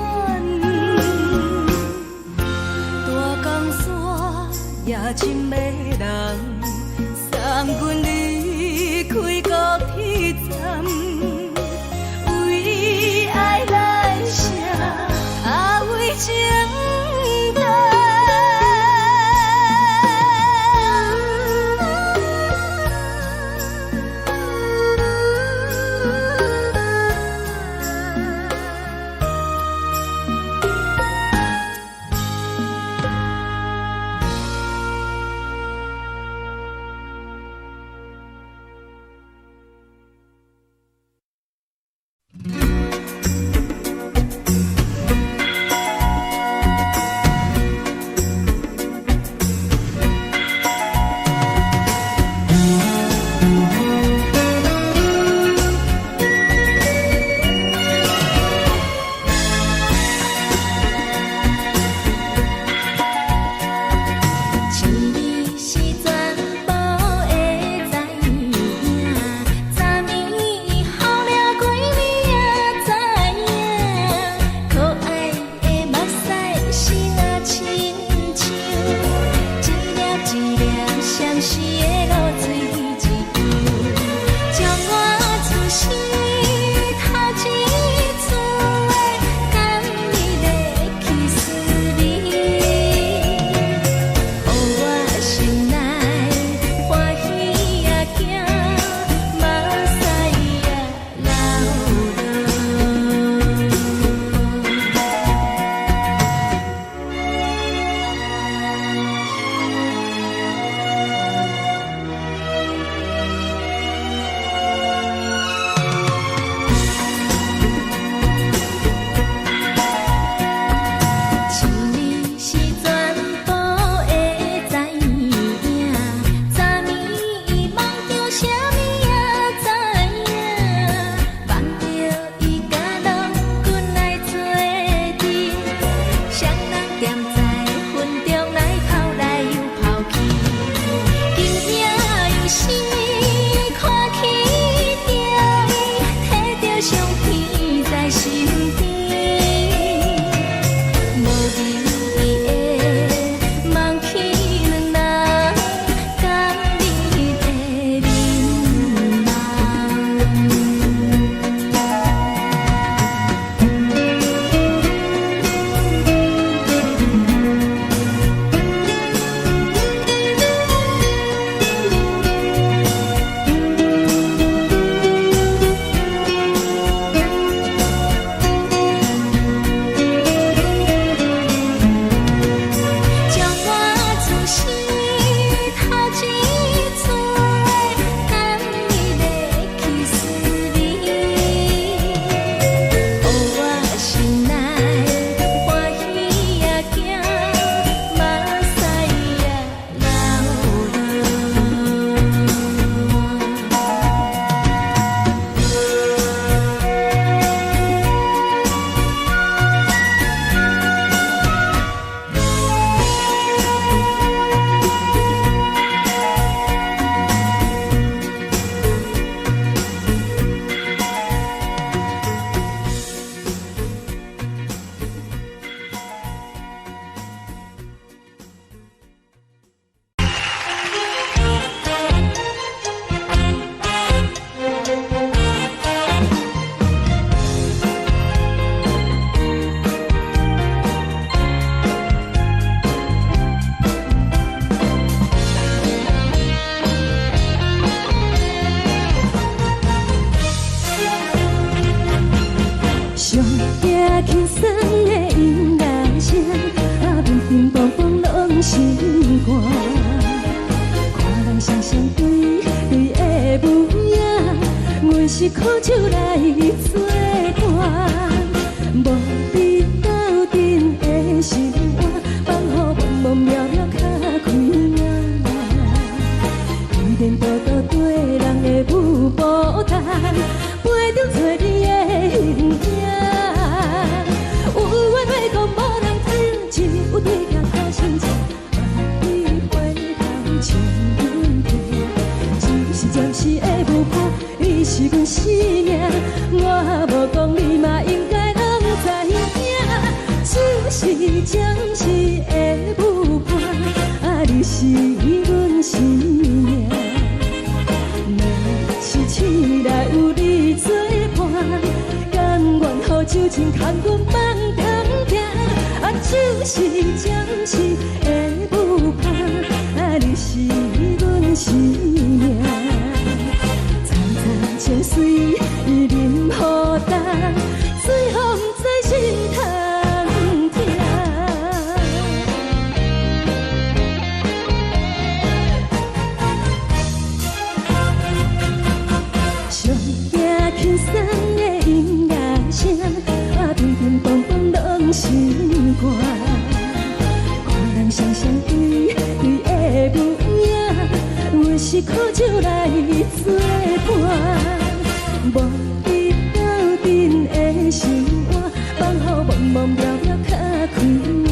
轻松的音乐声，平平淡淡拢心肝。看人双双对对的舞影，阮是苦酒来作伴。无伫斗阵的心肝，放予茫茫渺渺较开眼。一点多多对人的舞步弹，陪着做你的形影。有话要讲无人听，只有对镜头先唱，万里回头唱阮听。就是暂时的舞伴，你是阮生命，我无讲你嘛应该拢知影。就是暂时的舞伴，你是阮生命。若是醒来有你作伴，甘愿予酒精牵阮放通行。就是暂时的舞伴，你是阮生命。层层情水任雨淡，水风在心通听。上行轻松的音乐声，平平淡淡拢心肝。看人双双对对的舞影，阮是苦酒来作伴。无伫斗阵的心肝，放予茫茫渺渺较开眼。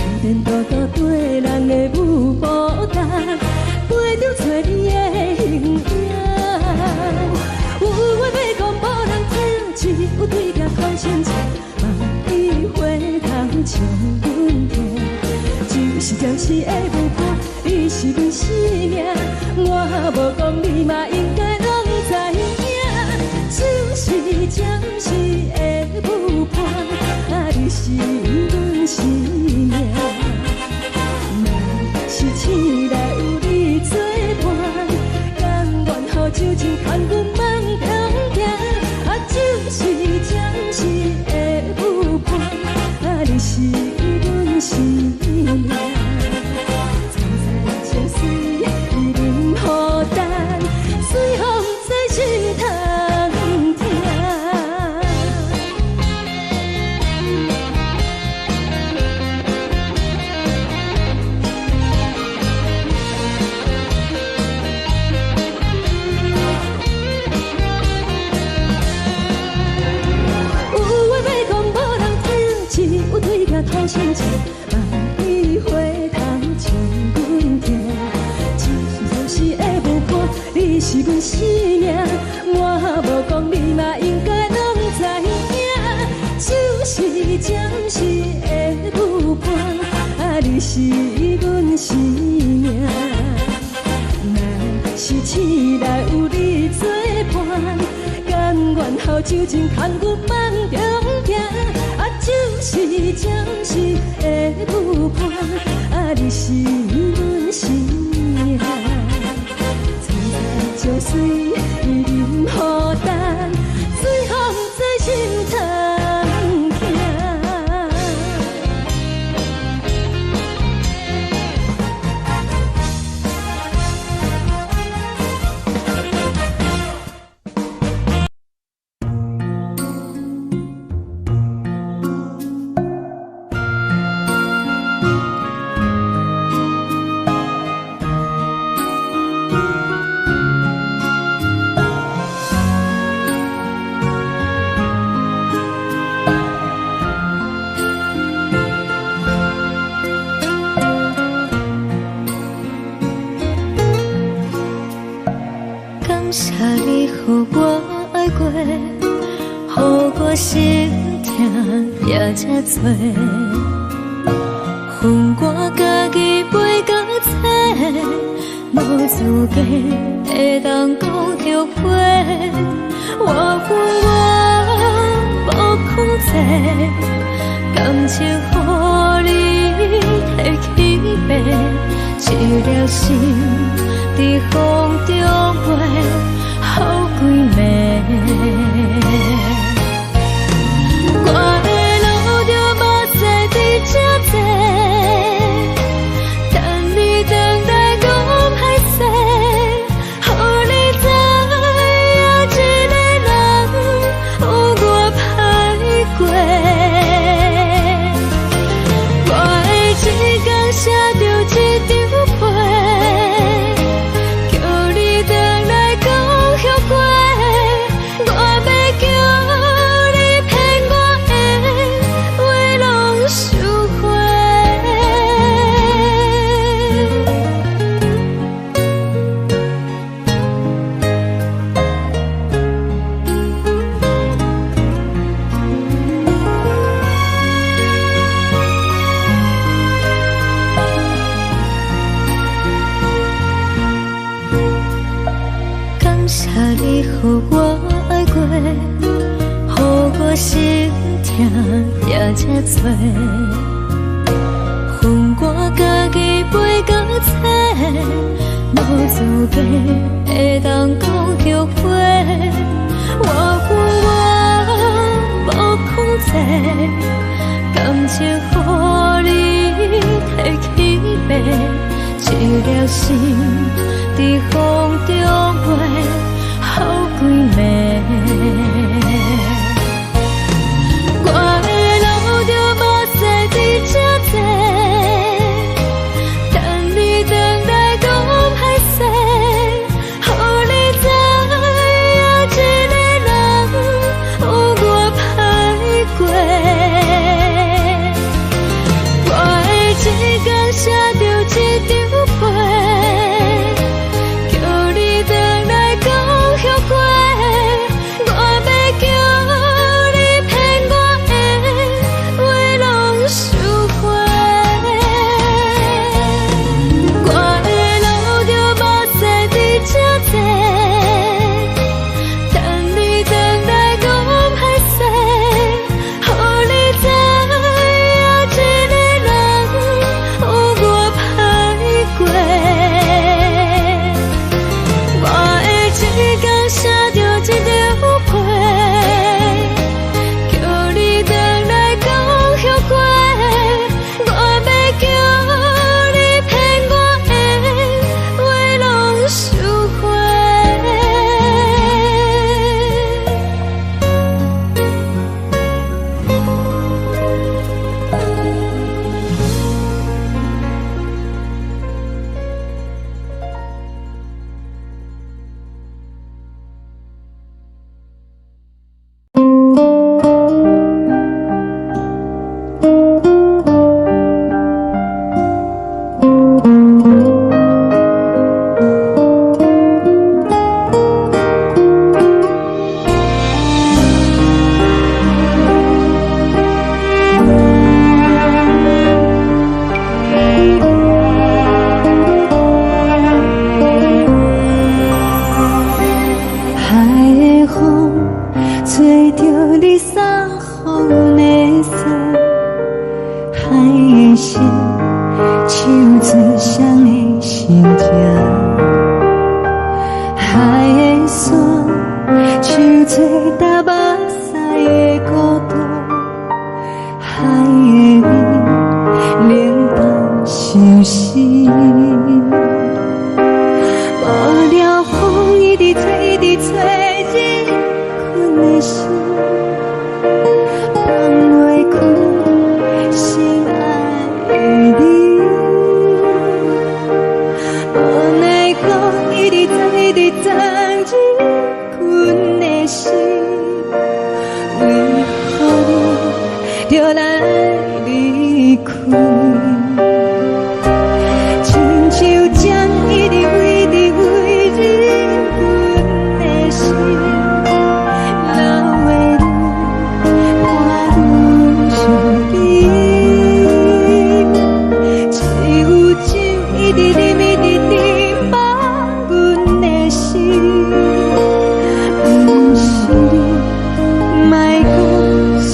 一点多多对人的舞步弹，陪着做你的形影。有话要讲无人听，只有对镜头先唱，万里回头唱阮听。就是暂时的舞伴，你是阮生命，我无讲你嘛应该拢知影。就是暂时的舞伴，你是阮生命。若是醒来有你作伴，甘愿予酒精牵阮放通行。就是暂时的舞伴，你是阮生命。层层情水任雨淡，水风在心通听。头先唱，万里回头唱阮听。就是暂时的舞伴，你是阮生命，我无讲你嘛应该拢知影。就是暂时的舞伴，你是阮生命。若是醒来有你作伴，甘愿予酒精牵阮放中行。就是暂时的舞伴，你是阮生命。层层情水任雨淡，水风在心通听。心痛也这多，恨我家己袂到切，无资格会当讲着话。我恨我无控制，感情予你摕去卖，一粒心伫风中飞，好几暝。你予我爱过，予我心痛也这多，分我家己飞到切，无滋味会当讲后悔。我无控制，感情予你提起飞，一粒心在风中飞，好几暝。我的路就无西伫这多，等你回来讲歹势，予你知影一个人有我歹过。我的一天写着一张被，叫你回来讲后悔。我要叫你骗我的话拢收回。我的路就无西伫这多，等你回来讲歹势，予你知影一个人有我歹过。我的一天写着一张被，叫你回来讲后悔。我要叫你骗我的话拢收回。海的风吹着你送风的伞，海的心手指双的心情，海的山手吹打目屎的孤独，海的味冷淡伤心。无聊风一直吹，一直吹，日困的心放袂开，心爱的你。无奈何一直等，一直等，日困的心，为何你就来离开？亲像将一直为你为日阮的心，流的泪汗愈伤悲，只有酒一直啉，一直啉饱阮的心，不是你，莫讲想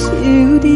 你。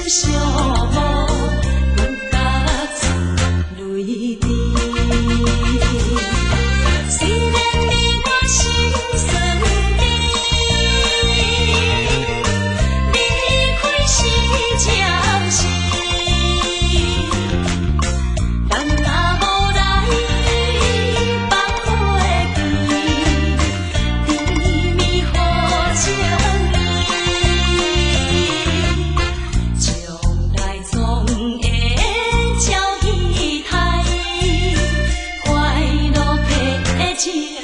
寂寞，阮甲泪滴。虽然你我心酸甜，离开是暂时，但若无来放花开，甜蜜好情意，将来总会照戏台，快乐的情意。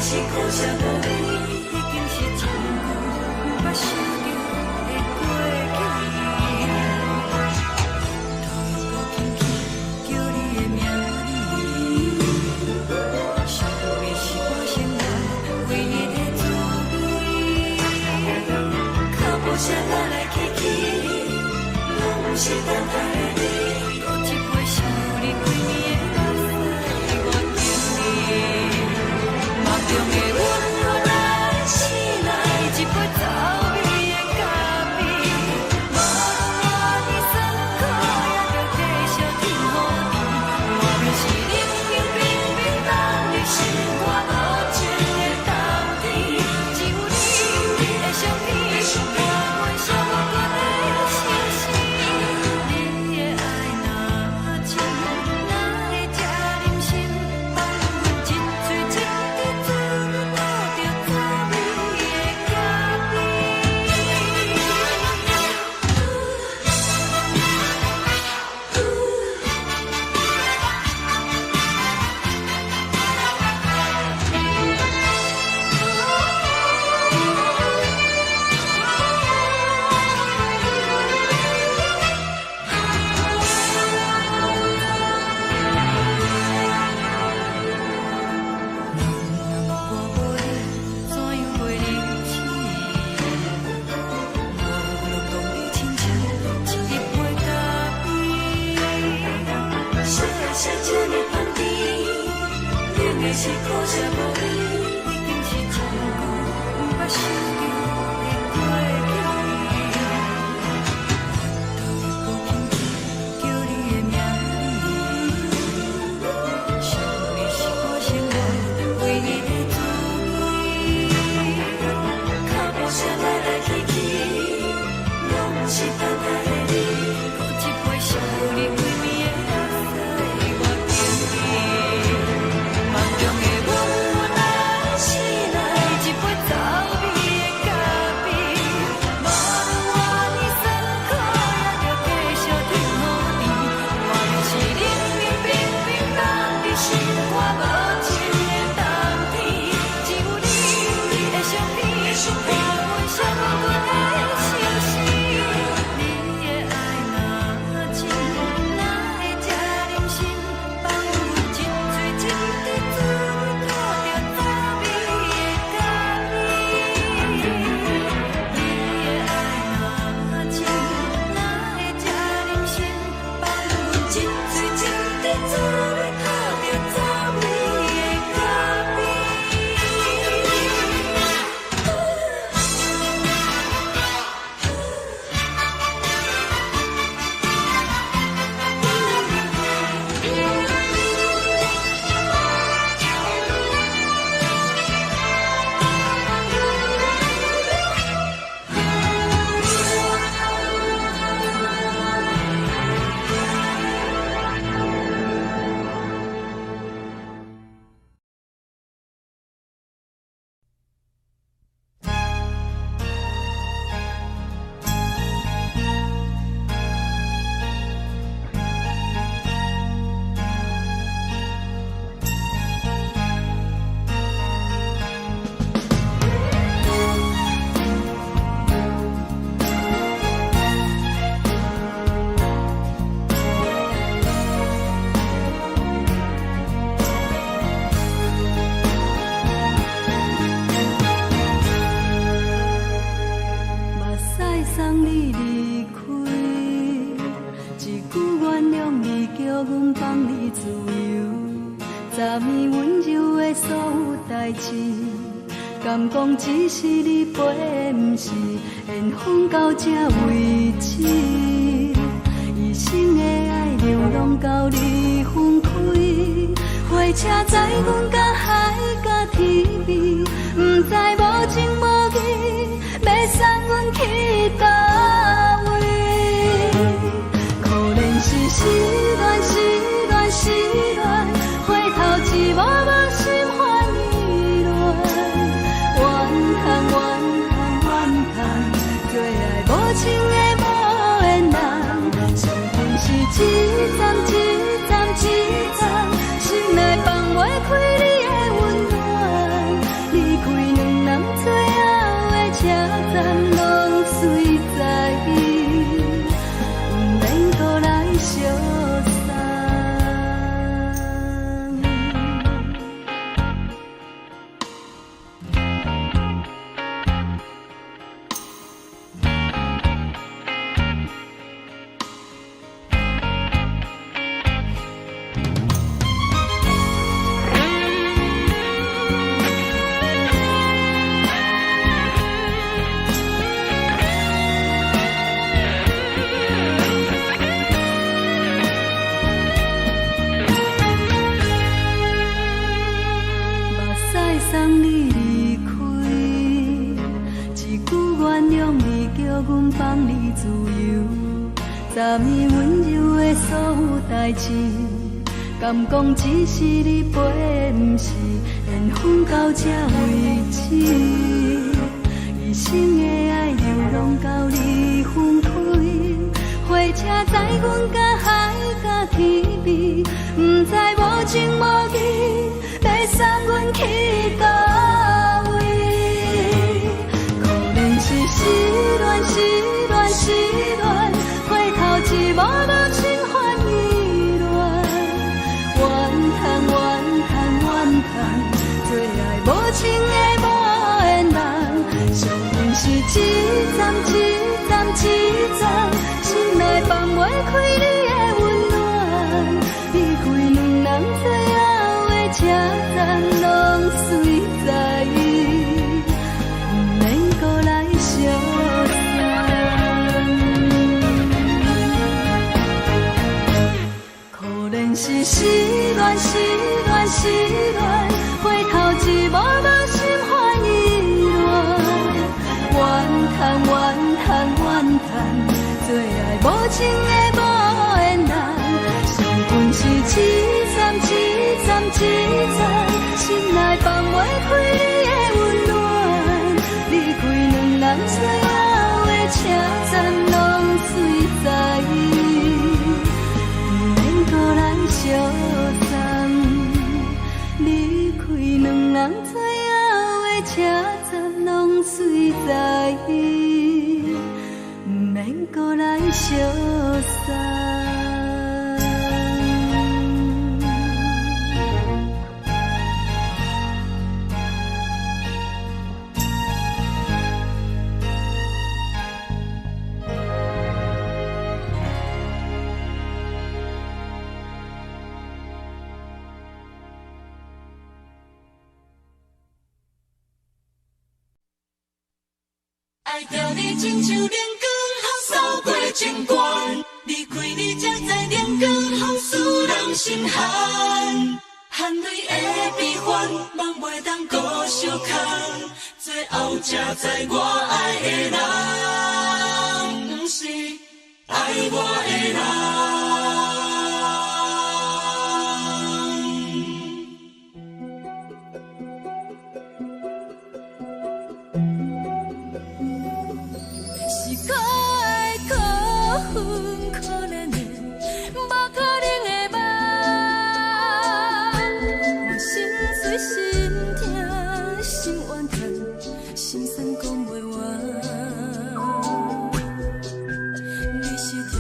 是苦涩无味，已经是一句无法想着的过去。头又轻轻叫你的名字，想的是我心内唯一的滋味。脚步声来来去去，拢不是等待的你。我一杯想你几年的目屎，我等你。梦中的阮落来醒来，一杯走味的咖啡，无论你酸苦，也着继续甜予你。我便是冷冷冰冰等你心肝无情的冬天，只有你会想起我阮相关的心事，你的爱。是苦涩无味，已经是一句有法想着的过去。头一步轻轻叫你的名字，想你是我生活唯一的滋味。脚步声来来去去，拢是等待的你，搁一杯烧你归暝的水，我敬你。梦中的阮来是来一杯走味的咖啡，无论我呢酸苦，也着继续甜予你。我就是冷冷冰冰放伫心肝无情的冬天，只有你的相片，陪阮相阮的相思。你的爱若真，哪会这忍心放阮一醉一滴滋味，吐着走味的咖啡？你的爱若真，哪会这忍心放阮一醉一滴滋味，吐着走味的咖啡？目屎送你离开，一句原谅你，叫阮放你自由。昨暝温柔的所有代志，敢讲只是你陪，不是缘分到这为止。一生的爱流浪到你分开，火车载阮甲海甲天边，不知无情无义，要送阮去倒位？可能是失恋，失恋，失恋，回头一幕幕心烦意乱，怨叹，怨叹，怨叹，最爱无情的无缘人，上天是一站一站一站，心内放袂开你的温暖，离开两人最后的车站，拢随在伊，不免搁来相送。目屎送你离开，一句原谅你，叫阮放你自由。昨暝温柔的所有代志，敢讲只是你陪，不是缘分到这为止。一生的爱流浪到你分开，火车载阮甲海甲天边，不知无情无义，要送阮去倒位？可能是失恋，失恋，失恋，回头一幕幕心烦意乱，怨叹，怨叹，怨叹，最爱无情的无缘人，上天是一站一站一站，心内放袂开你的温暖，离开两人最后的车站。赞拢随在，不免搁来相送。可怜是失恋，失恋，失恋，回头一幕幕心烦意乱，怨叹，怨叹，怨叹，最爱无情的无缘人。上恨是凄惨，凄惨，凄惨，心内放袂开你的温暖。离开两人最后的车站，拢随在，不免搁来相送。离开两人最后的车站，拢随在，不免搁来相送。爱着你，亲像连光风扫过情关，离开你才知连光风使人心寒。含泪的悲欢，望袂当搁相牵，最后才知我爱的人，不是爱我的人。你是条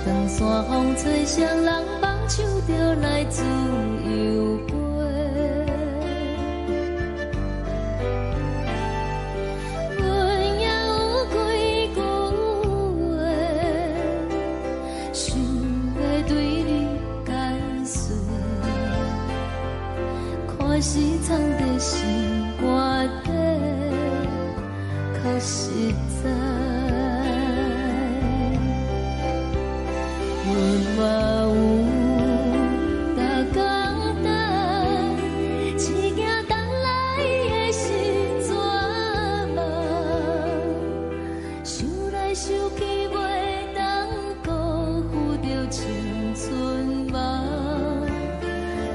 长线风吹双人放手就来自由飞。阮也有几句话，想要对你解释，可是藏在心肝底，较实在。阮嘛有逐工等，只惊等来的时阵梦，想来想去袂当辜负着青春梦，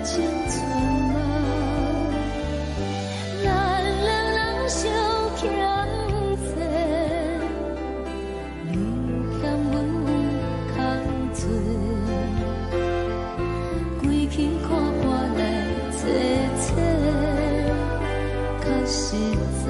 青春梦。咱两人相欠债，你欠阮空做，归去看破来坐坐，较实在。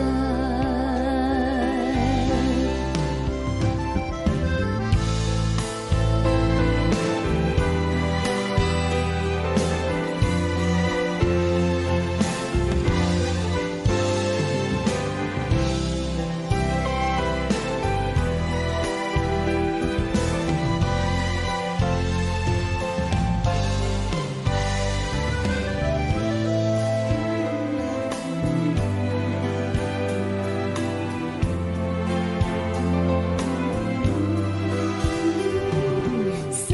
送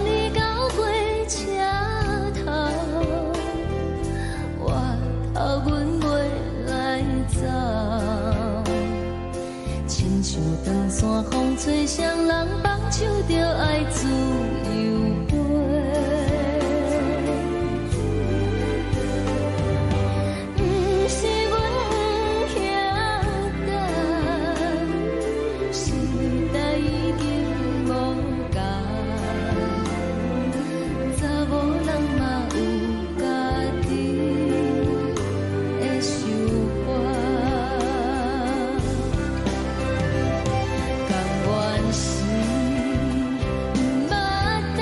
你到火车头，我头阮袂来走，亲像长线风吹双人放手就爱自由飞。不是阮不晓等，时代已经无共，查某人嘛有家己的想法，甘愿是不捌等。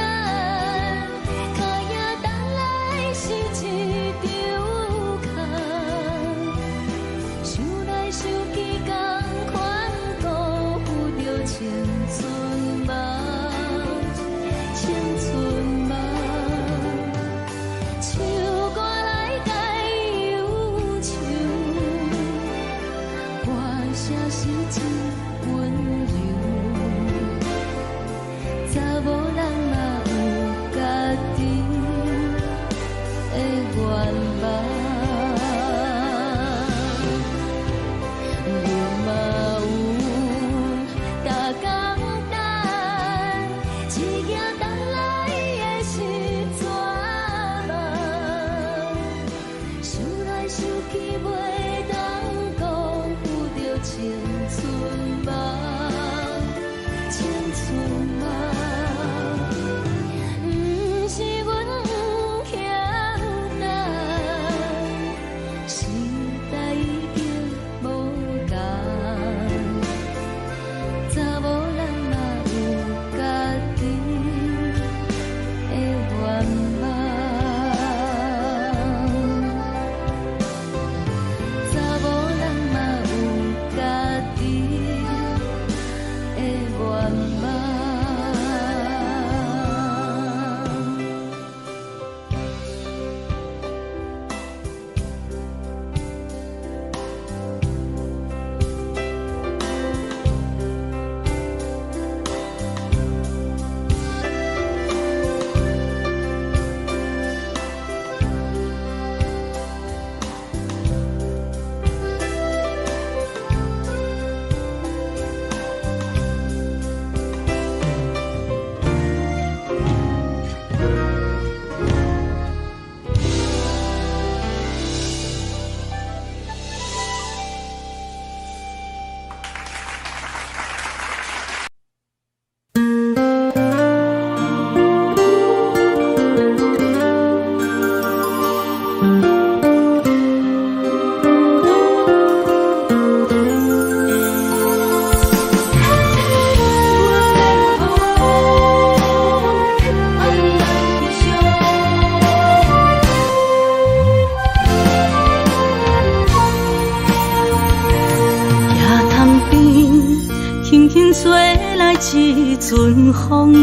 轻轻吹来一阵风，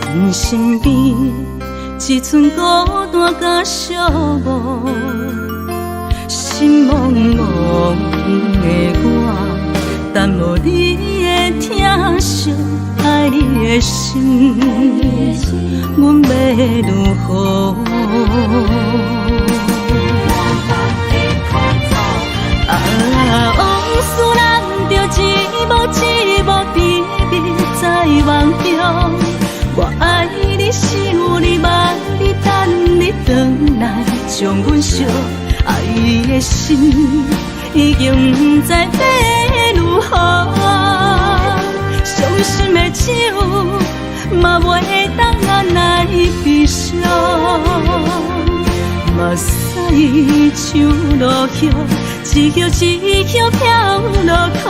阮身边一寸孤单甲寂寞，心茫茫的我，等无你的疼惜，爱你的心，阮要如何？往事人着一幕一幕甜蜜在梦中，我爱你想你望你等你回来，将阮惜爱的心已经不知要如何，伤心的手嘛袂当按来悲伤，目屎像落叶。一叶一叶飘落土，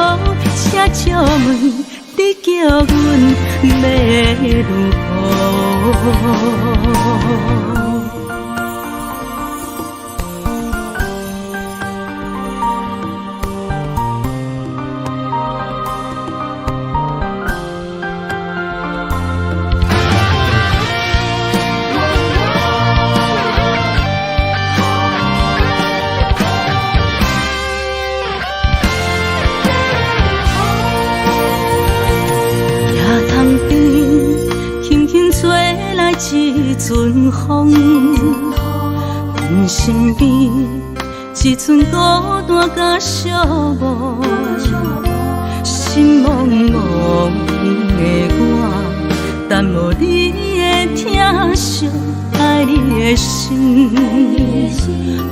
车借问你叫阮要如何？一阵风，阮身边一寸孤单甲寂寞，心茫茫的我，等无你的疼惜，爱你的心，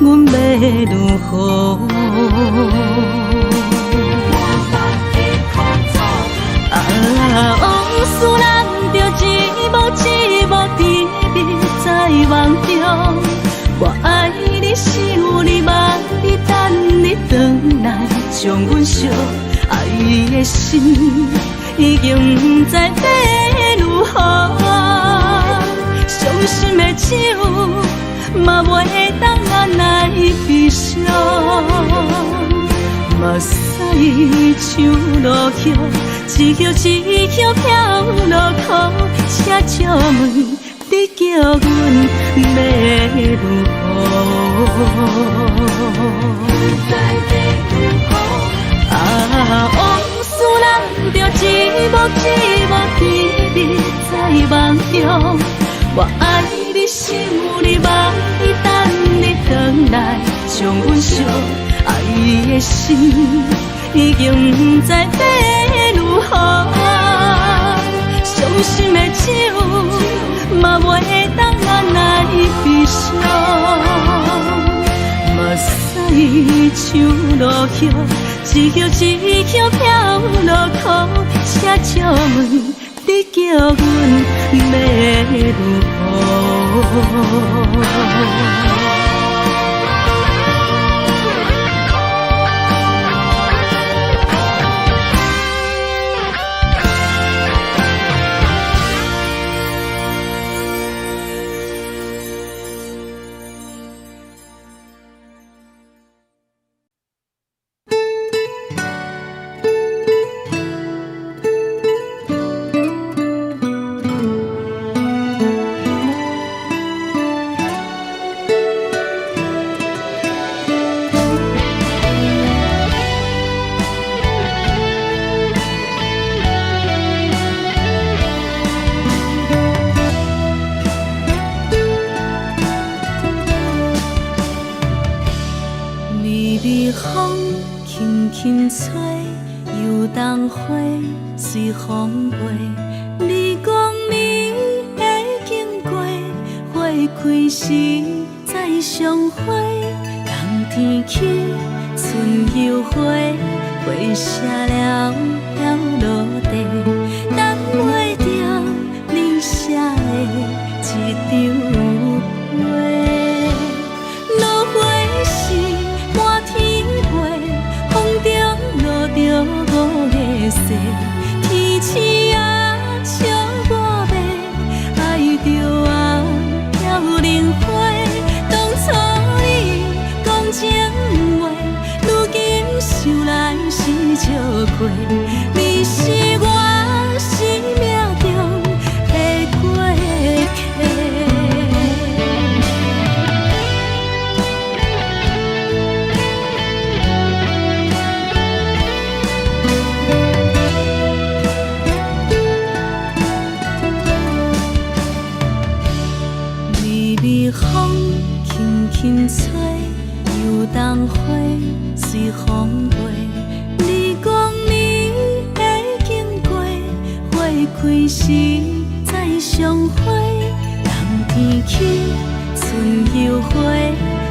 阮要如何？往事人着一幕一幕甜蜜在梦中，我爱你想你望你等你回来，将阮惜爱的心已经不知要如何，伤心的手嘛袂当按来悲伤，目屎像落叶。一叶一叶飘落土，车借问你叫阮要如何？往事人着一幕一幕甜蜜在梦中，我爱你想你望你等你回来，将阮惜爱的心已经不知要如何，伤心的手嘛袂当按来悲伤，目屎像落叶，一叶一叶飘落土，车借问你叫阮要如何？随风飞，你讲你会经过，花开时再相会。冬天起，春又花，花谢了要落地，等袂着你写的一张画。落花时满天飞，风中落着五个色。天星啊，笑我迷，爱着啊飘零花。当初你讲情话，如今想来是笑亏。开时再相会，人天起，春又花，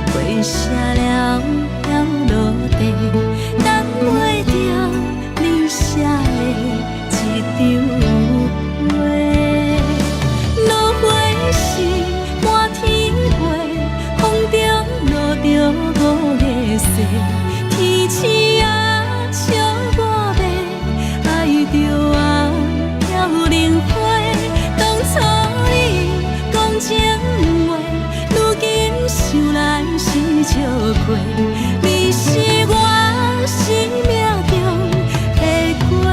花谢了飘落地，等袂着你写的一张话。落花是满天飞，风中落着五个色，天星啊笑我迷，爱着我飘零花。当初你讲情话，如今想来是笑过，你是我生命中的过客。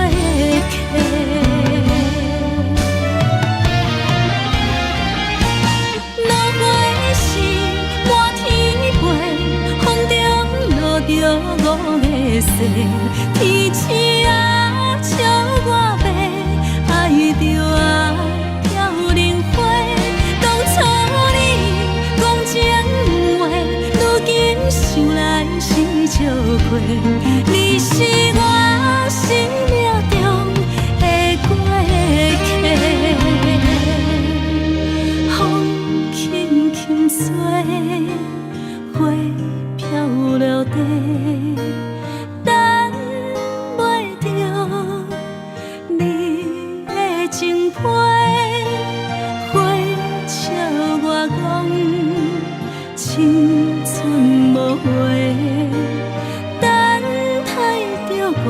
落花是满天飞，风中落着五个色，天星啊笑我迷，爱着我飘零花。当初你讲情话，如今想来是笑过，你是我生命中的过客。风轻轻吹，花飘落地，等袂着你的情批。花笑我讲青春无悔，等待着五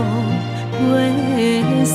月雪。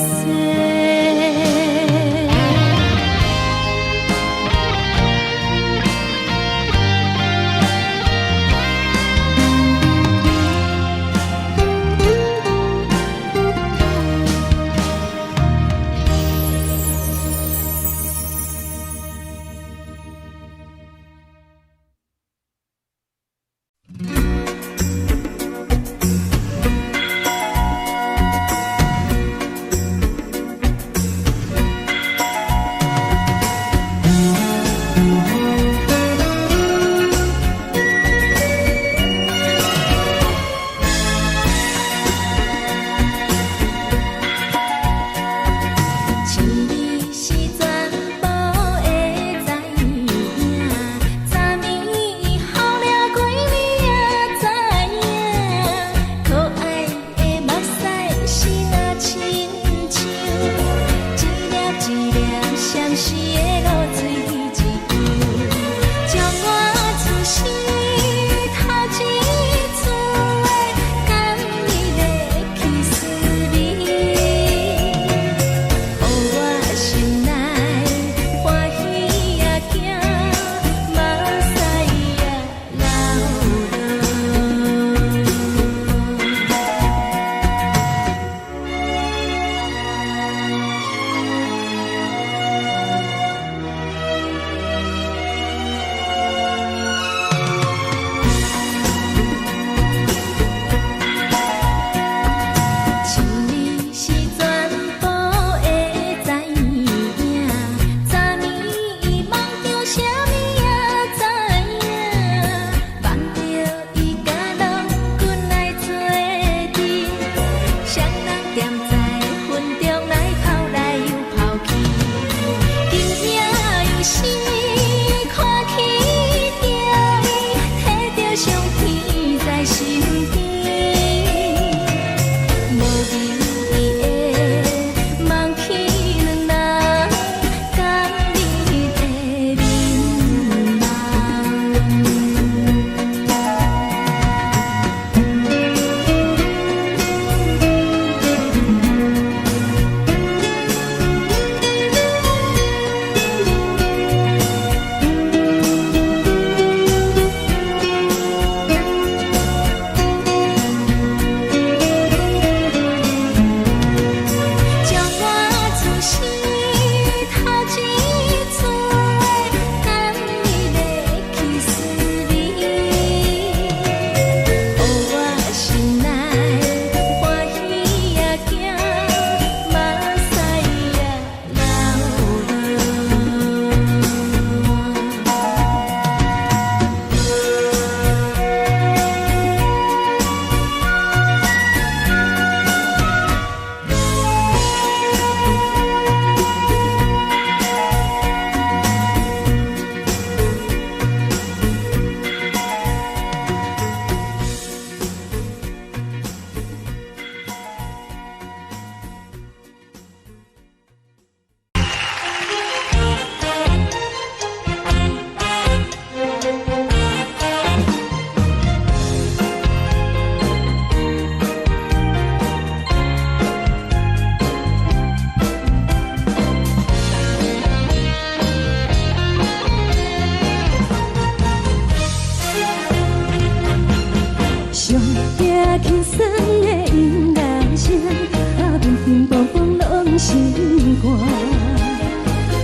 冰冰风风拢心肝。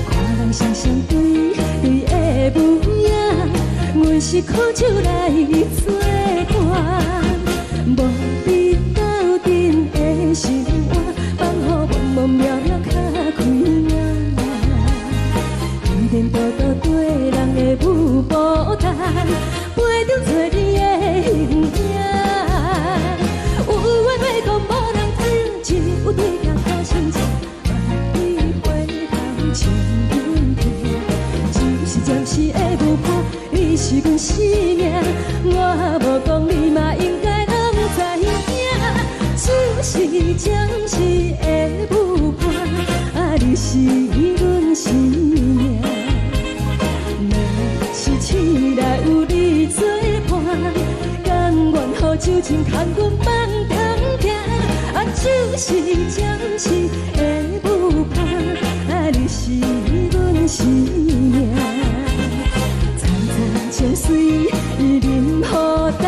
看人双双对对的模样，阮是苦酒来作伴。无你斗阵的心肝，放予茫茫渺渺较开眼。天天道道对人的舞步弹，陪着做你的形影。有话要讲无人听，只有对镜头心情，万里回头像阮听。就是暂时的舞伴，你是阮生命，我无讲你嘛应该拢知影。就是暂时的舞伴，你是阮生命。若是醒来有你作伴，甘愿予酒精牵阮放通行。就是暂时的舞伴，你是阮生命。层层情水任予淡，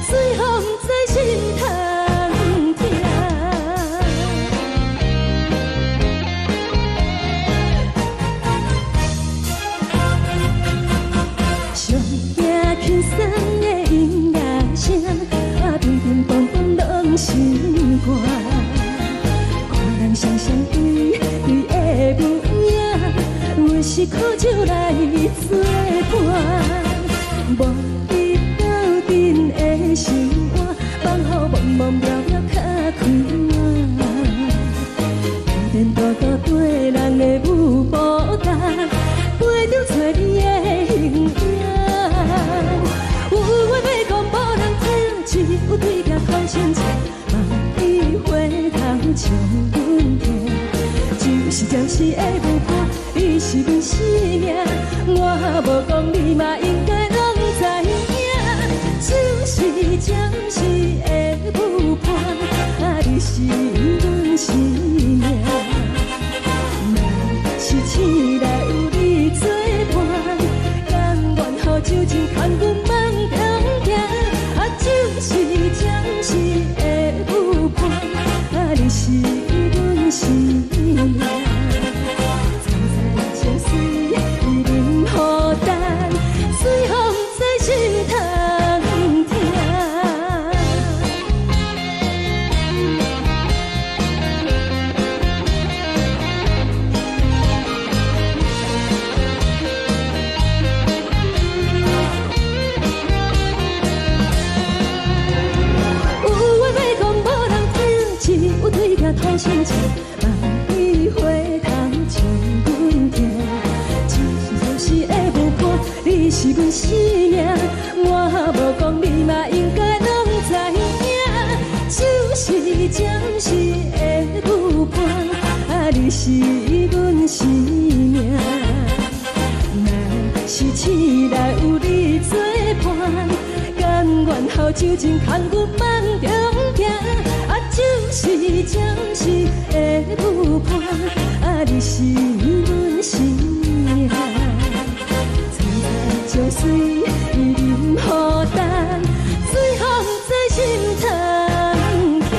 随风在心头听。上惊轻松的音乐声，乒乒乓乓拢心肝。看人双双对对的模样，阮是苦酒来作伴。无你斗阵的心肝，放予茫茫渺渺较开眼。天天道道对人的舞步弹，陪着做你的形影。有话要讲无人听，只有对镜头心情，万里回头像阮听。就是暂时的舞伴，你是阮生命，我无讲你嘛应该拢知影。就是暂时的舞伴，你是阮生命。若是醒来有你作伴，甘愿予酒精牵阮放通行。就是暂时的舞伴，你是阮生命。层层情水任予淡，随风在心头听。有话要讲无人听，只有对镜头心情，万里回头像阮听。就是暂时的舞伴，你是阮生命，我无讲你嘛应该拢知影。就是暂时的舞伴，你是阮生命。若是醒来有你作伴，甘愿予酒精牵阮放中行。就是暂时的舞伴，你是阮生命。层层情水任予淡，随风在心头听。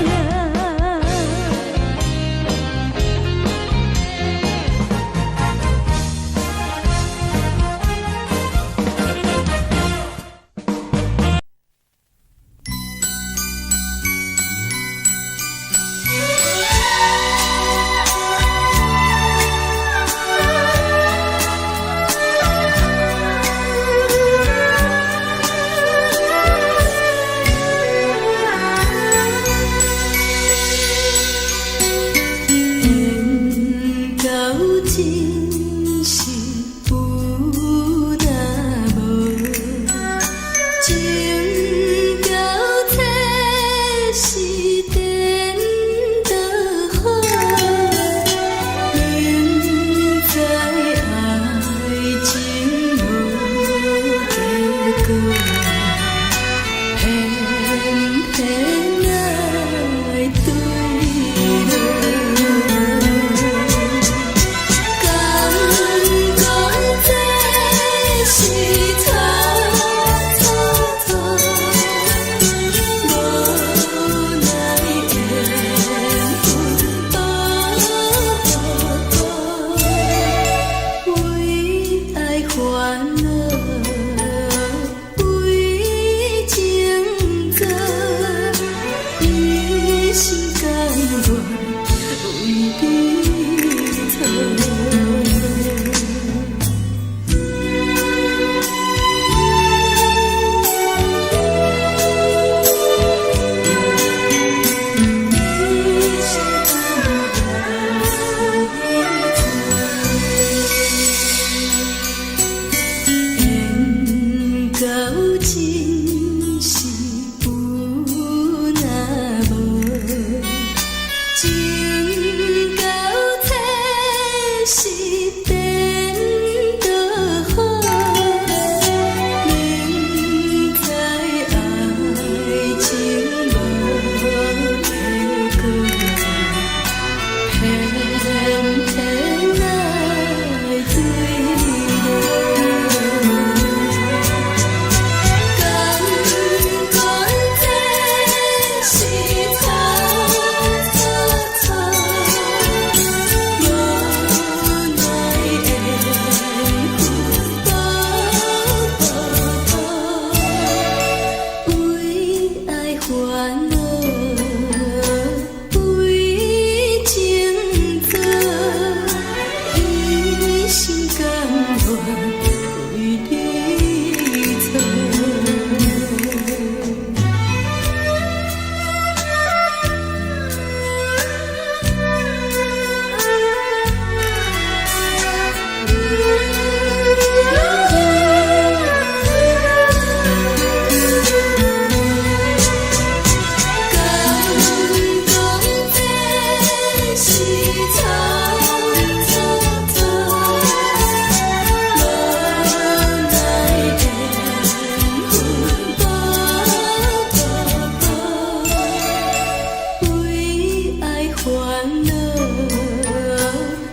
恼，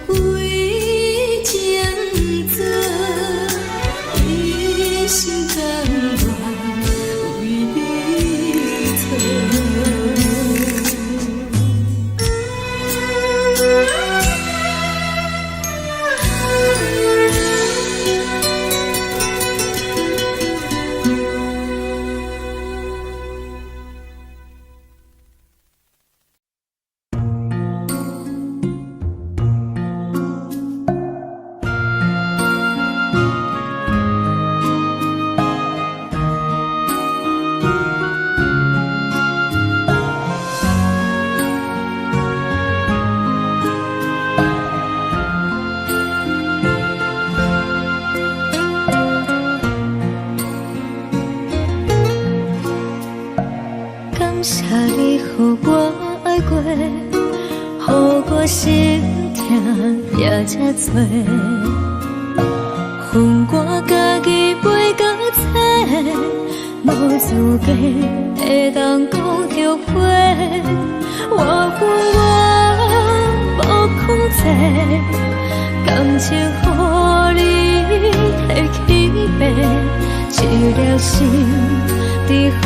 为情做，一心甘愿为你错。感谢你，予我爱过，予我心痛也这多。恨我家己袂到切，无资格会当讲后悔。我恨我无控制，感情予你摕去卖，一粒心在风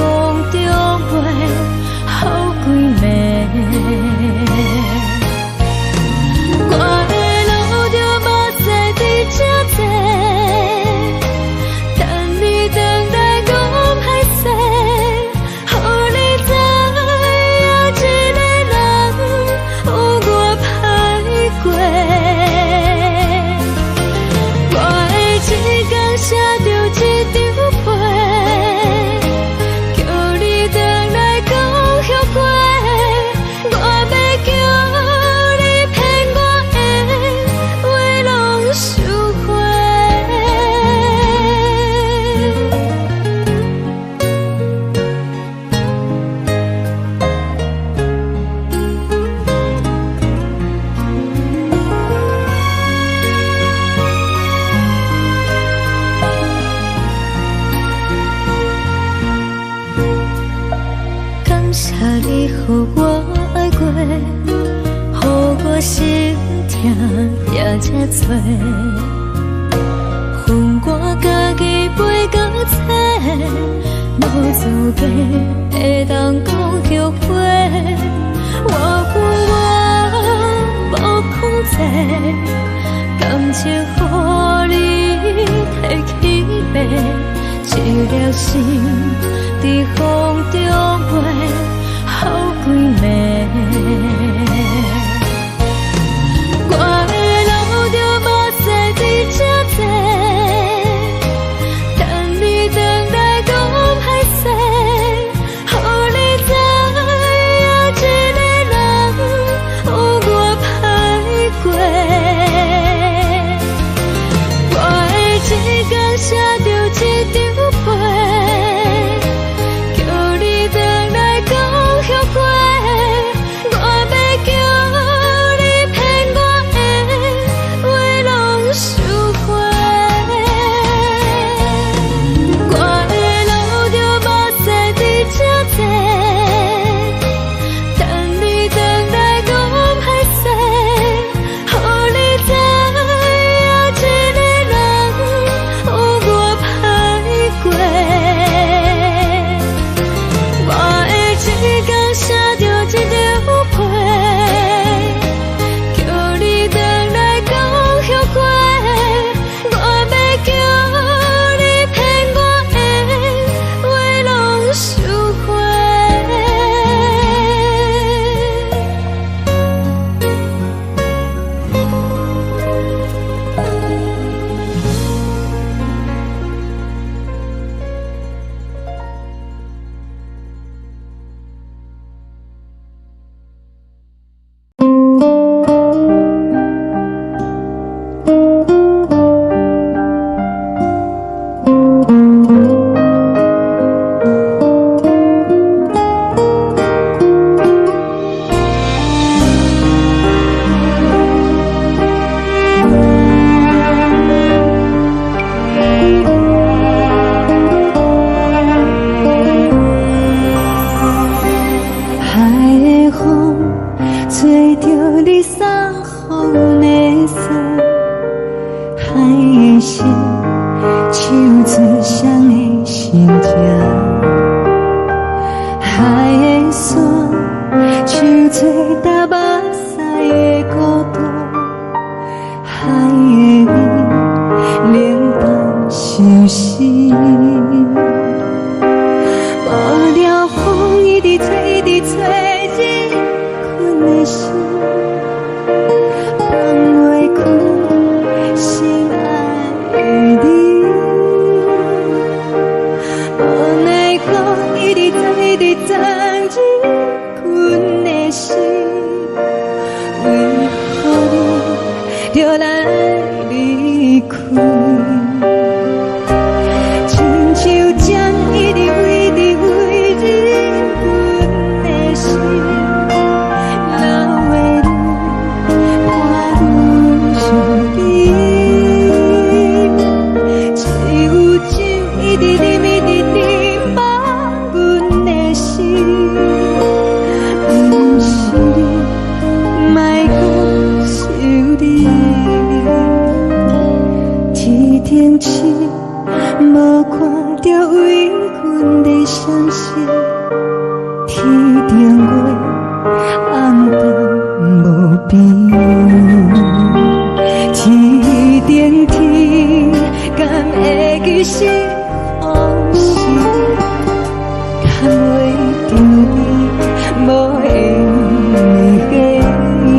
中飞，好几暝。我的路就目屎在这多，等你回来讲歹势，予你知影一个人有我歹过。我会一天写着一张被，叫你回来讲后悔。我要叫你骗我的话拢收回。感谢你，予我爱过，予我心痛也这多。恨我家己袂到切，无资格会当讲后悔。我恨我无控制，感情予你摕去卖，一粒心在风中飞，好几暝。我的路就目屎在这多，等你回来讲歹势，予你知影一个人有我歹过。我会一天写着一张被，叫你回来讲后悔。的山，海的心，手做双的心情。海的山，手做搭目屎的孤单。海的味，冷淡伤心。无聊风一直吹，一直吹，日困的心。就来离开，亲像针一直围着围着阮的心，流的泪伴阮伤悲，只有酒一直啉一直啉饱阮的心，不是你，莫讲想你。天气无看到为阮的伤心，天顶月暗淡无边，天顶天敢会记是往事，敢袂着你无缘的你。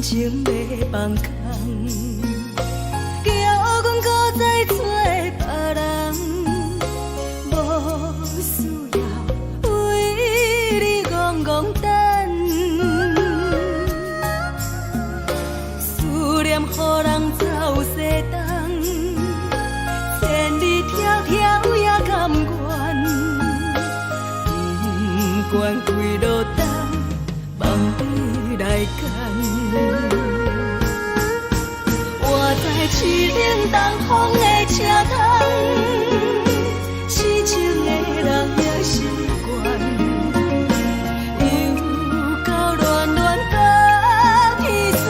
情要放空，叫阮搁再找别人，无需要为你戆戆等。思念予人走西东，千里迢迢也甘愿，不管开路灯，梦你来干。我在凄冷东风的车窗，痴情的人也习惯，又到乱乱甲天线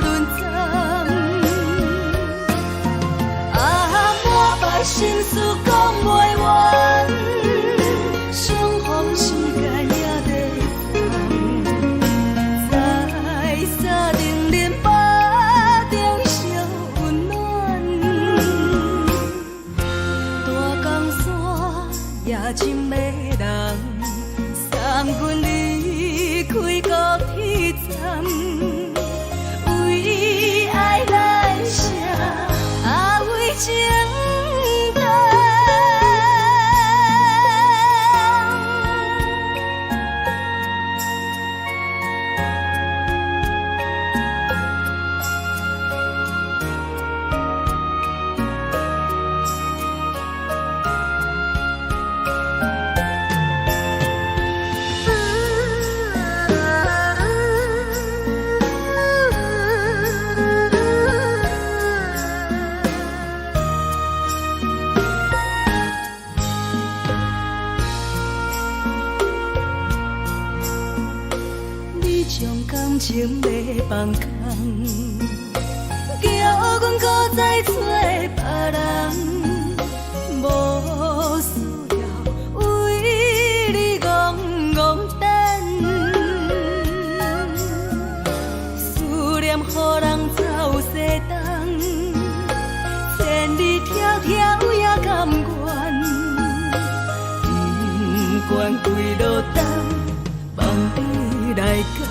轮转。情要放空，叫阮搁再找别人，无需要为你戆戆等，思念予人走西东，千里迢迢也甘愿，不管几路灯，梦伊来干。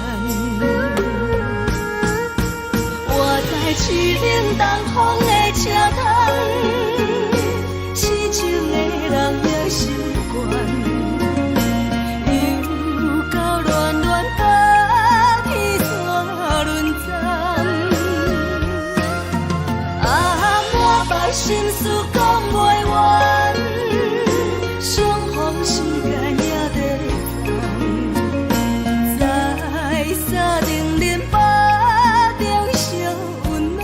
我在市冷东风的车头，痴情的人也心倦，又到乱乱把天线轮转。啊，满腹心事讲袂完，相逢时间也在等，在沙定林巴中相温暖。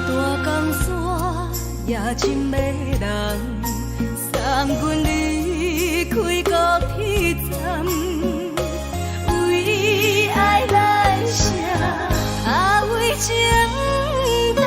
大江山夜深的人，送阮离开高铁站，为爱来写，为情等。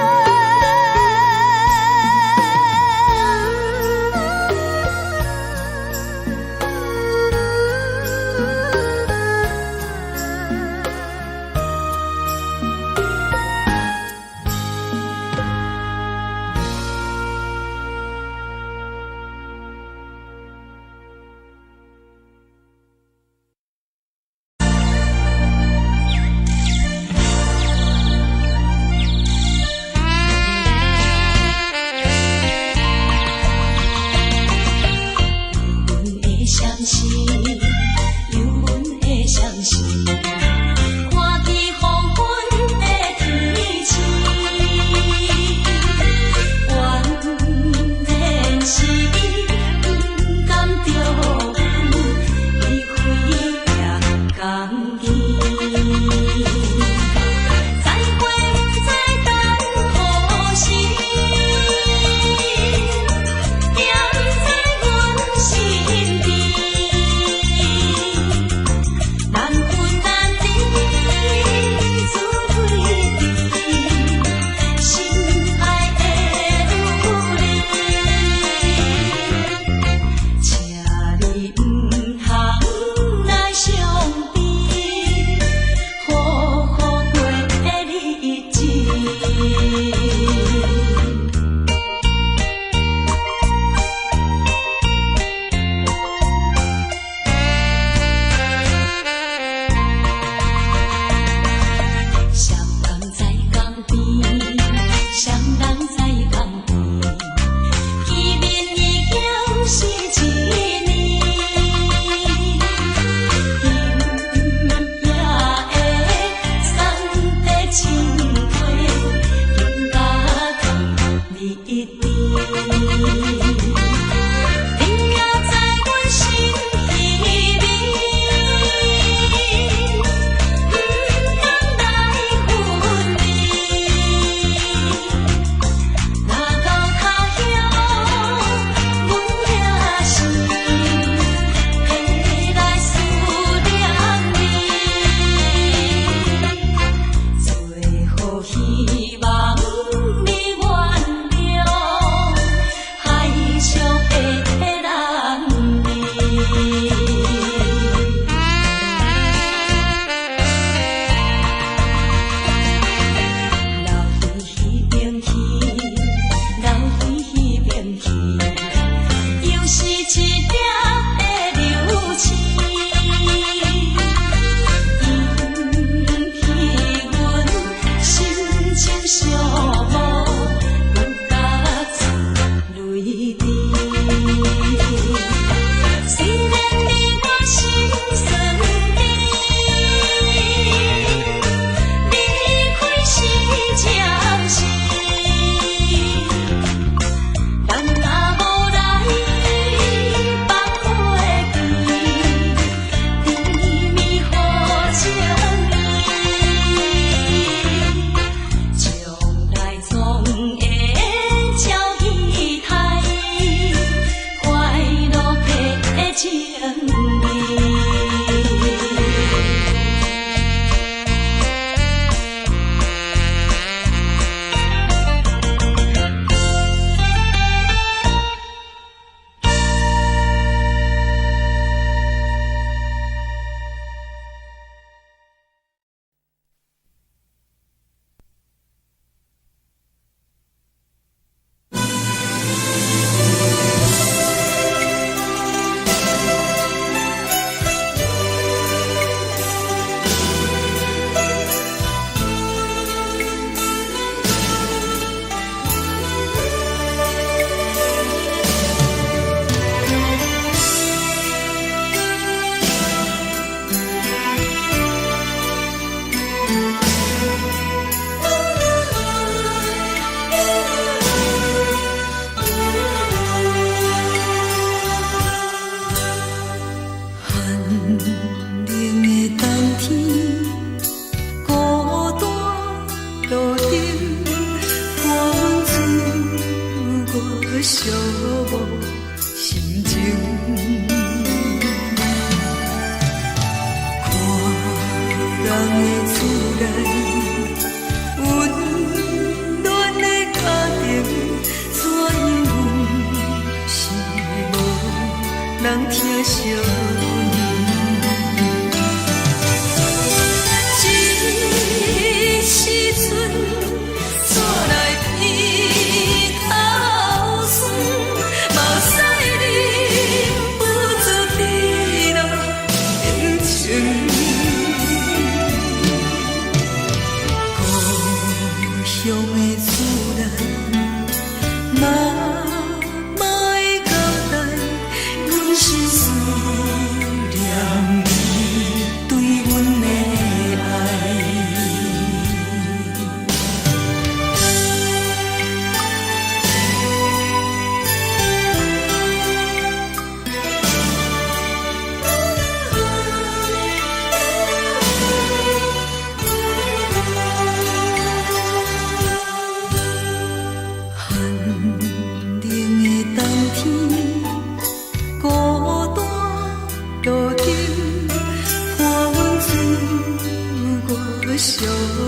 寂无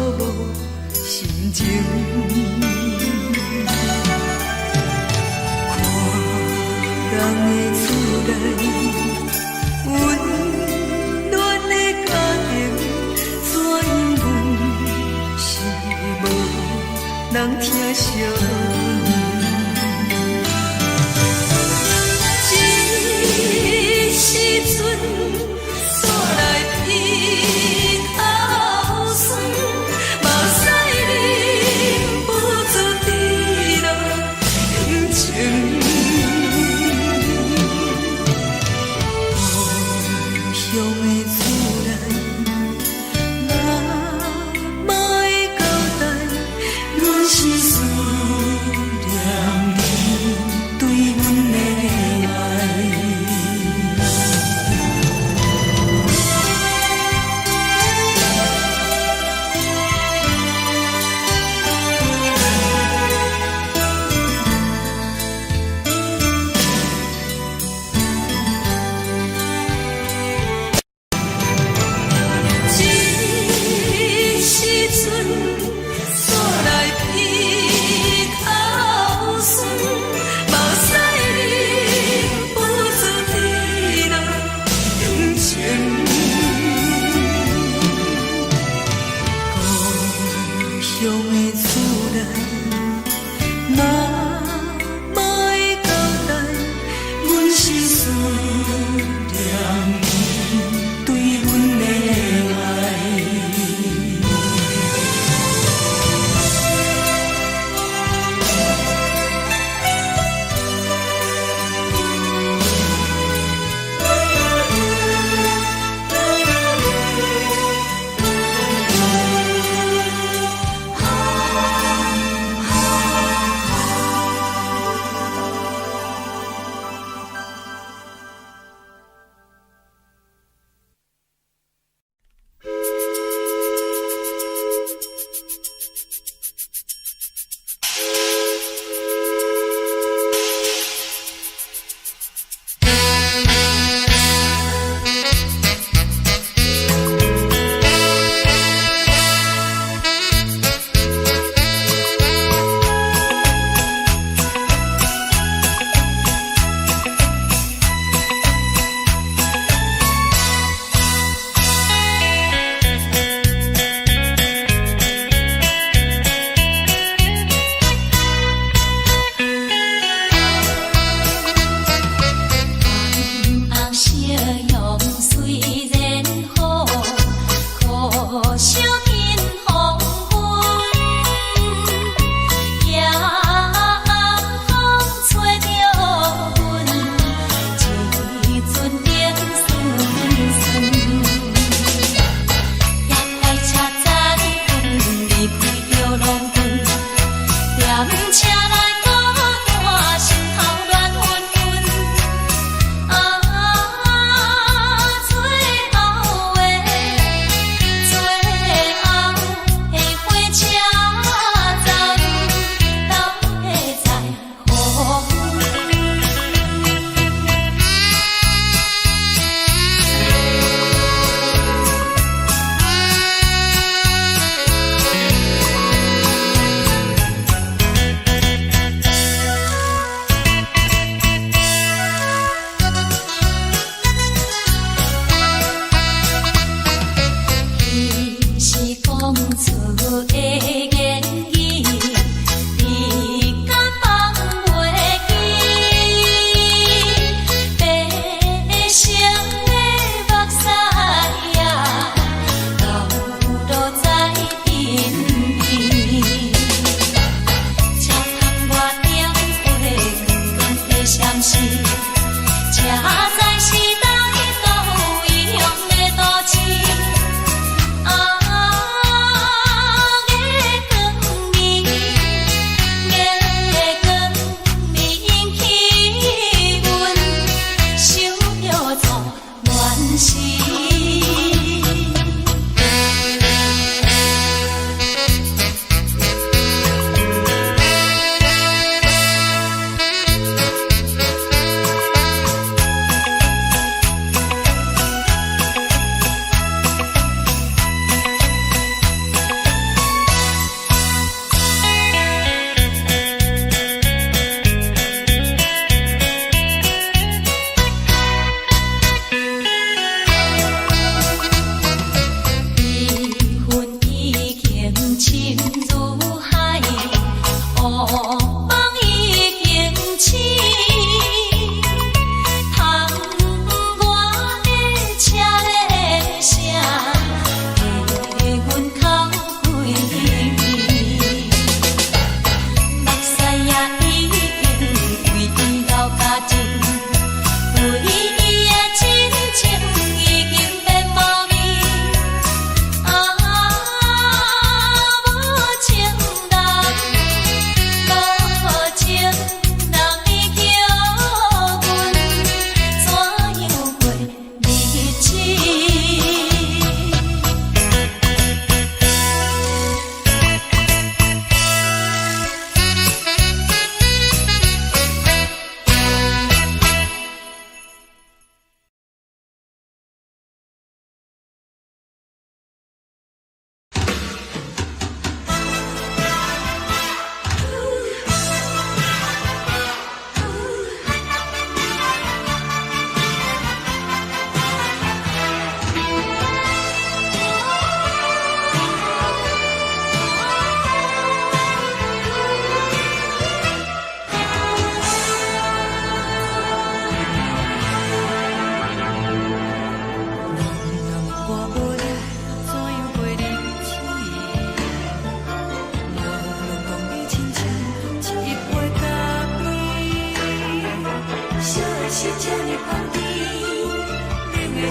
心情。看人的厝内温暖的家庭，怎因阮是无人疼惜？时阵，煞来鼻口酸，目屎忍不住滴落眼睛。故乡的厝内，哪会交代？阮是思念你对阮的爱。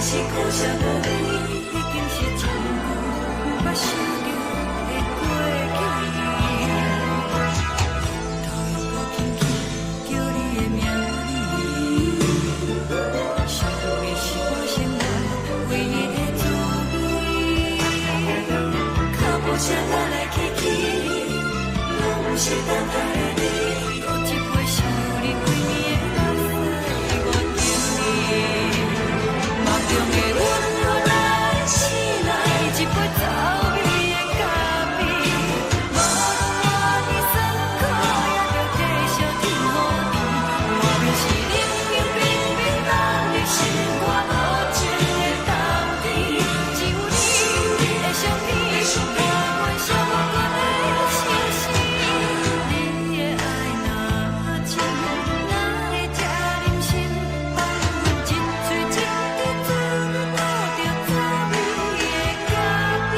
是苦涩无味，已经是真久无法想着的过去。头又搁轻轻叫你的名字，想的是我生活唯一的滋味。脚步声来来去去，拢不是等待的你。搁一杯想你几年的目屎，我敬你。梦中的阮原来醒来，一杯走味的咖啡。无论我的酸苦，也着继续甜乎甜。外面是冷冷冰冰冷的心，我无情的冬天。只有你的相片，我阮寂寞过的心事。你的爱若真，哪会这忍心？放阮一嘴一滴滋味，讨着滋味的咖啡。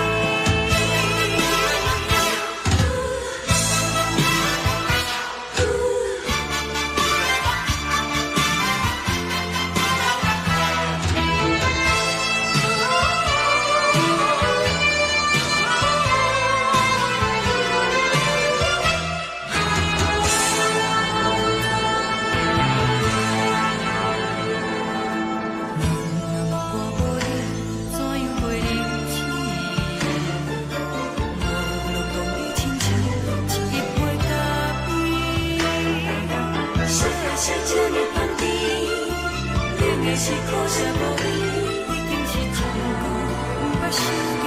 我无你，怎样袂忍起？无路讲你亲像一杯咖啡，小的是这呢香甜，冷的是苦涩无味，已经是真久无法想着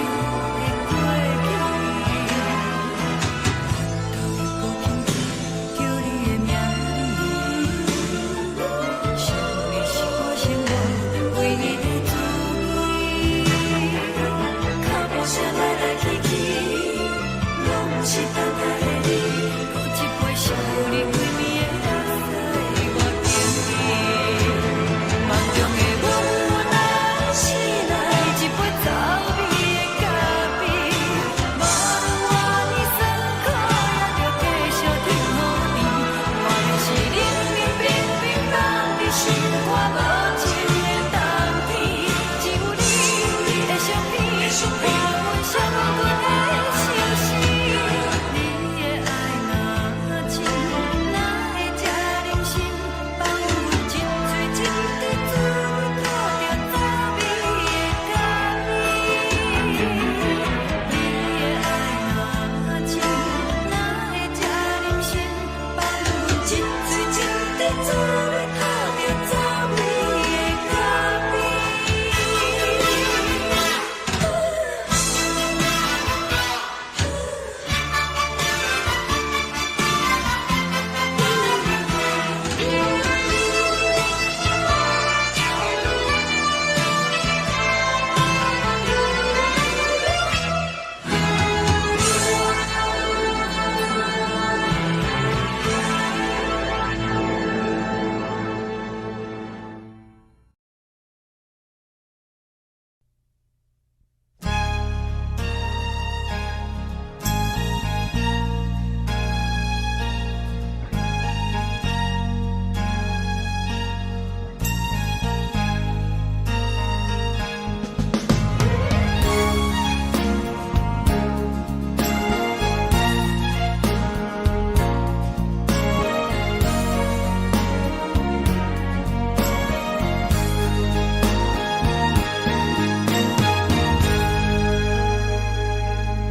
的过去。头又搁轻轻叫你的名字，想的是我生活唯一的滋味。脚步声来来去去，拢不是等待的你。搁一杯想你几暝的目屎，我敬你。梦中的阮原来醒来，一杯走味的咖啡。无论我的酸苦，也着继续甜乎甜。外面是冷冷冰冰冷的心，我无情的冬天。只有你的相片，我阮寂寞过的心事。你的爱若真，哪会这忍心？放阮一嘴一滴滋味，讨着滋味的咖啡。你的爱若真，哪会这忍心？放阮一嘴一滴滋味，讨着滋味的咖啡。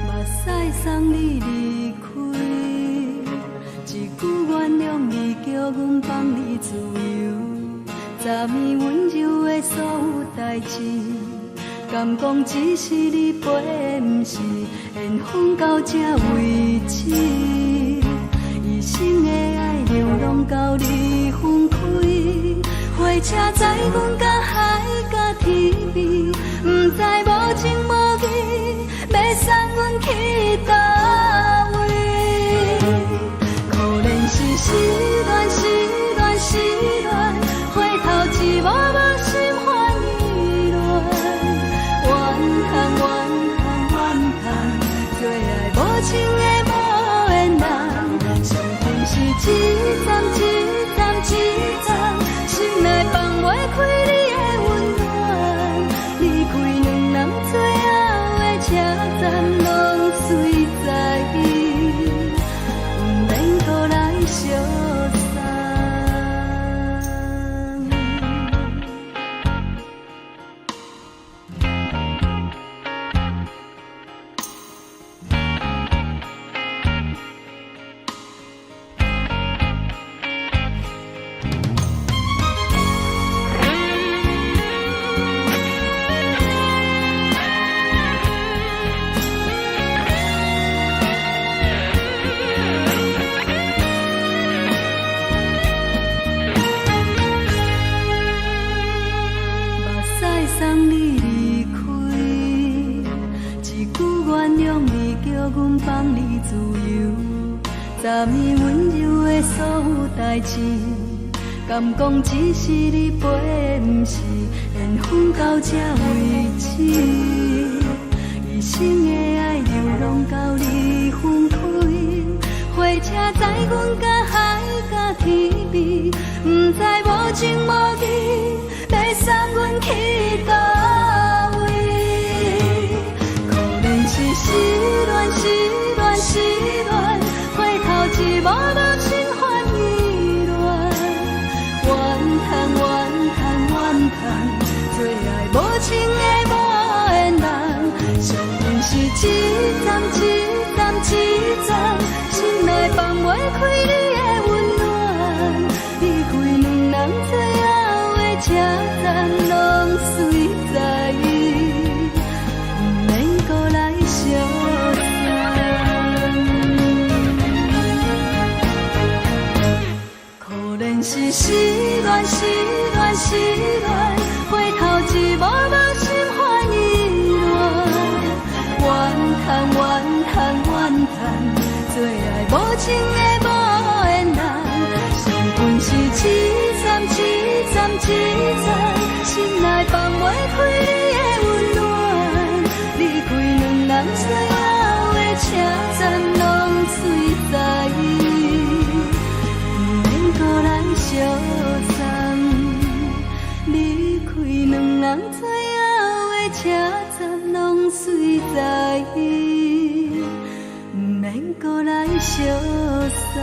目屎送你离开，一句原谅你，叫阮放你自由。昨暝温柔的所有代志，敢讲只是你陪，不是缘分到这为止。一生的爱流浪到你分开，火车载阮到海甲天边，不知无情无义，要送阮去倒位？可怜是失恋，失恋，失恋，回头一幕幕心烦意乱，怨叹，怨叹，怨叹，最爱无情的无缘人，上天是一站一站一站，心内放袂开你的温暖，随在意，不免搁来相送。送你离开，一句原谅你，叫阮放你自由。昨暝温柔的所有代志，敢讲只是你陪，不是缘分到这为止。一生的爱流浪到你分开，火车载阮甲海甲天边，不知无情无义。要送阮去叨位？可能是失恋，失恋，失恋，回头一幕幕心烦意乱，怨叹，怨叹，怨叹，最爱无情的无缘人。上阮是一站一站一站，心内放袂开你的温暖，离开两人最后的车站拢随在意，不免搁来相送。可能是失恋，失恋，失恋，回头一幕幕心烦意乱，怨叹，怨叹，怨叹，最爱无情的无缘人。上阮是一站一站一站，心内放袂开你的温暖，离开两人最后的车站拢随在意，不免搁来相送。离开两人最后的车站拢随在意，不免搁来相送。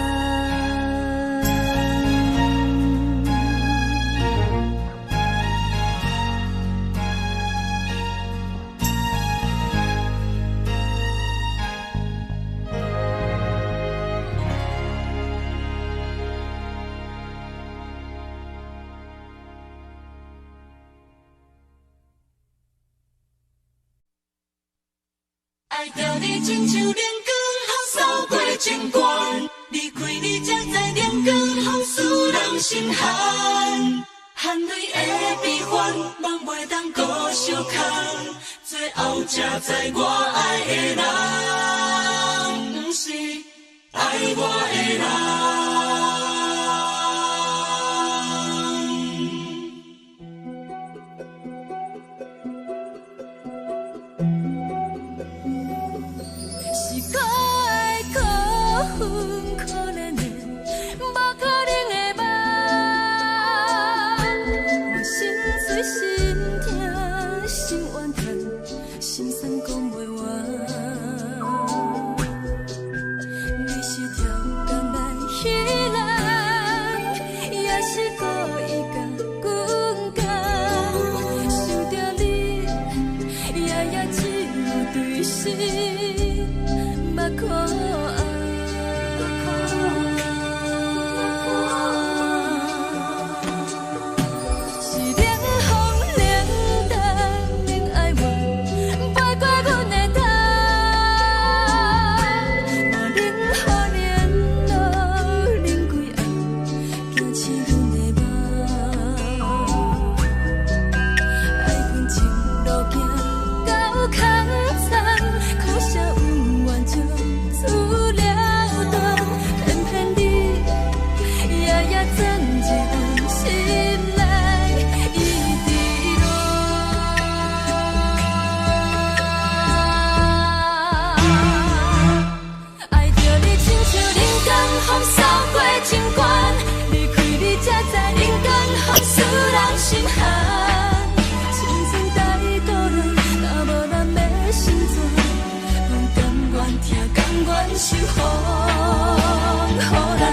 爱着你亲像连光风扫过情关，离开你才知连光风使人心寒。含泪的悲欢，望袂当搁相牵，最后才知我爱的人，不是爱我的人。到空残，苦涩温婉将守护，予人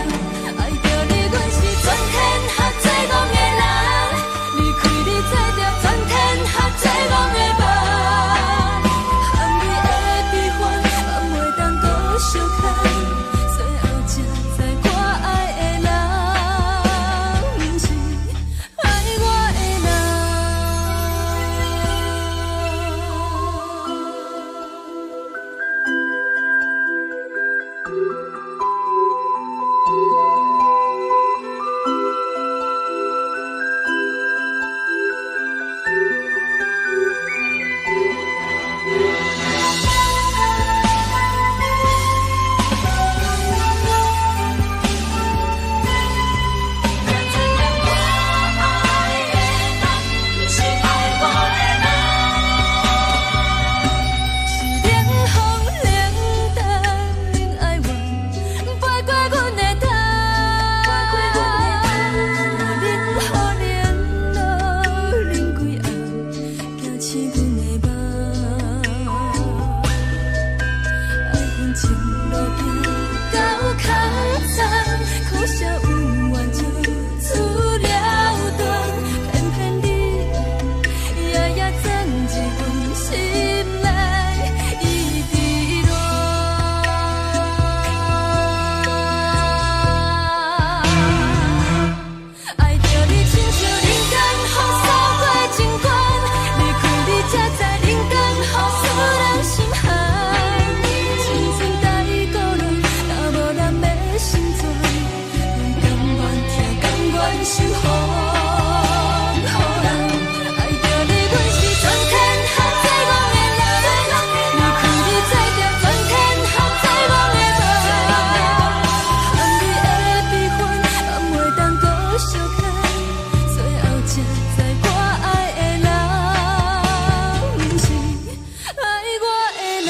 爱着你，阮是全天下最戆的人。离开你，做着全天下最戆的梦。含你的悲欢，也袂当搁相牵。最后才知我爱的人，不是爱我的人。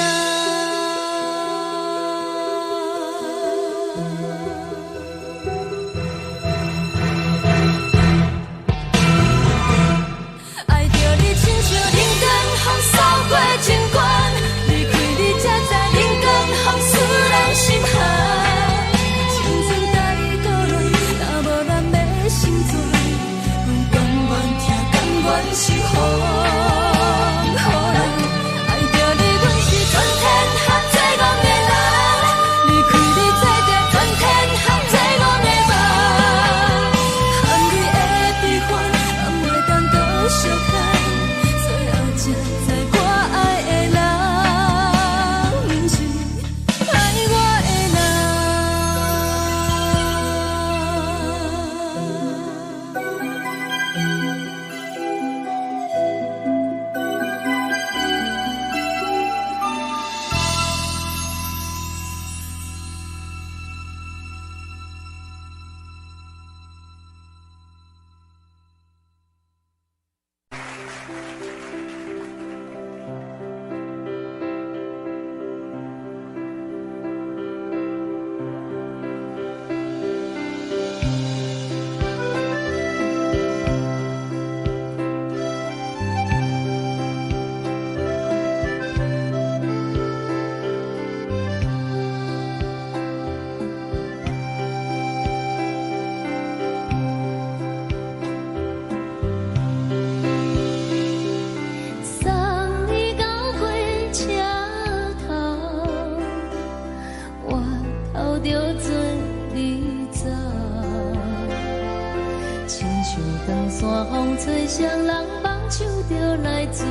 山风吹双人梦手着来自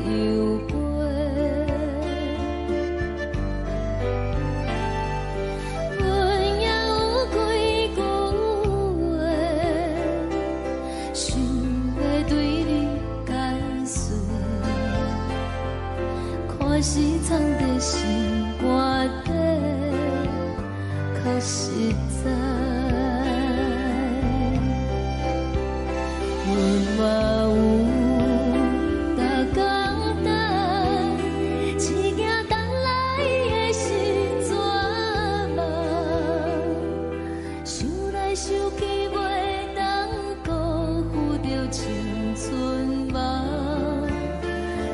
由飞。阮也有几句话，想要对你解释，可是藏在心肝底，较实在。 阮嘛有逐工等，只惊等来的是绝望，想来想去袂当辜负着青春梦，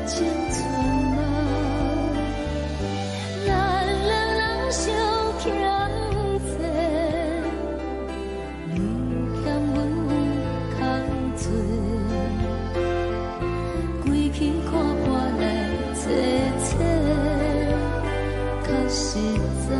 青春梦，咱两人相。在。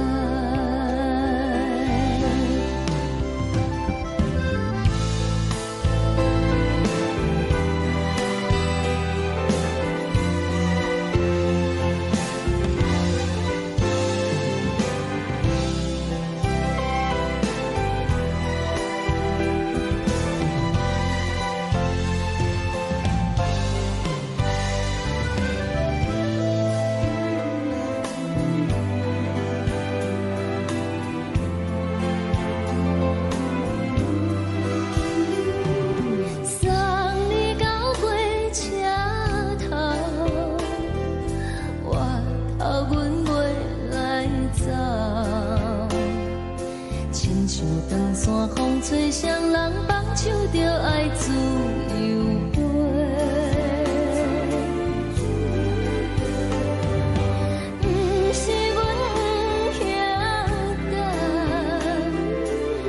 吹双人放手着爱自由飞，不是阮不晓得，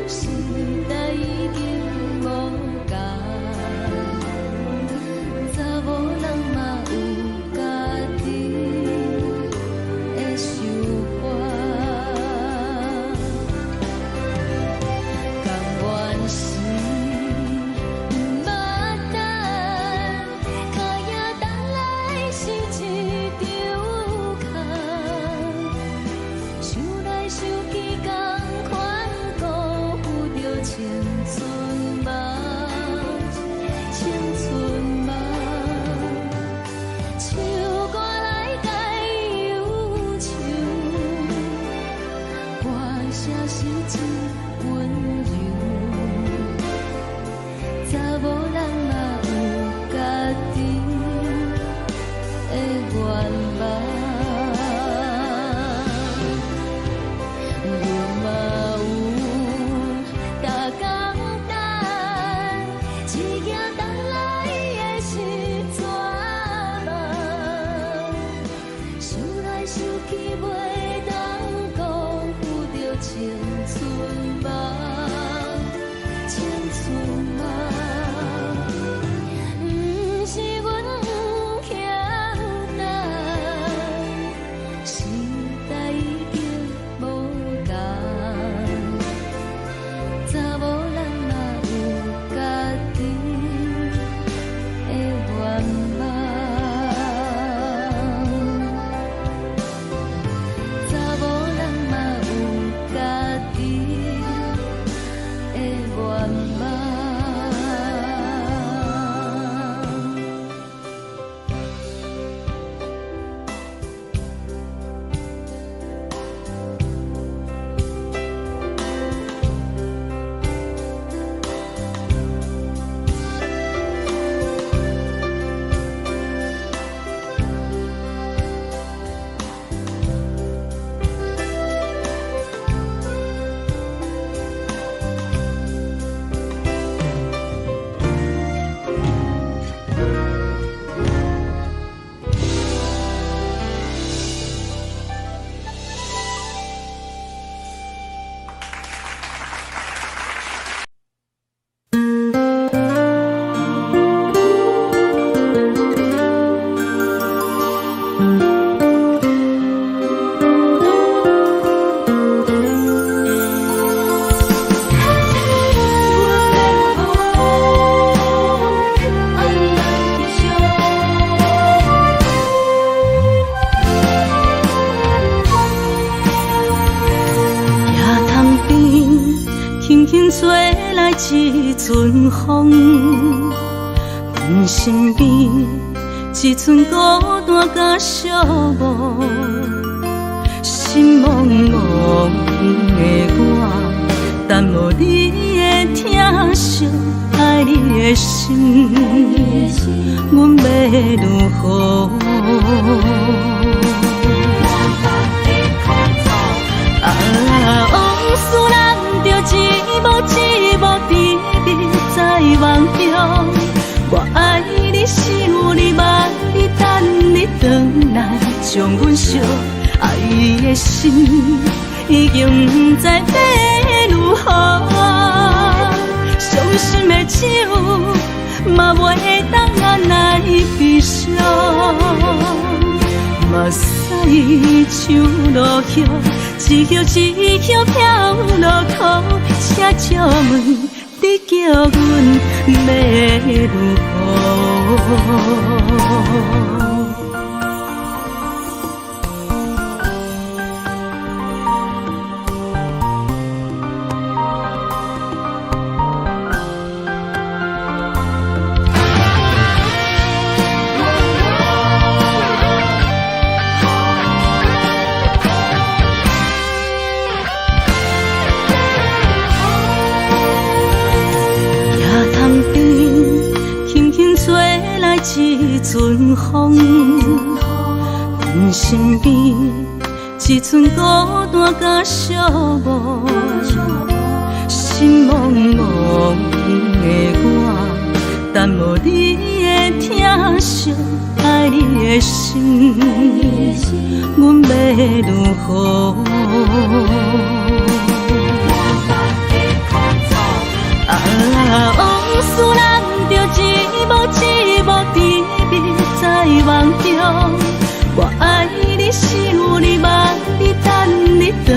时代已经无同，查某人嘛有家己的想法。一阵风，阮身边一寸孤单甲寂寞，心茫茫的我，等无你的疼惜，爱你的心，阮要如何？往事人着一幕一幕甜蜜在梦中，我爱你想你望你等你回来，将阮惜爱的心已经不知要如何，伤心的手嘛袂当按来悲伤。嘛驶像落叶，一叶一叶飘落土，车借问你叫阮要如何？一阵风，阮身边一阵孤单甲寂寞，心茫茫的我，等无你的疼惜，爱你的心，阮要如何？往事人着一幕一幕甜蜜在梦中，我爱你想你望你等你回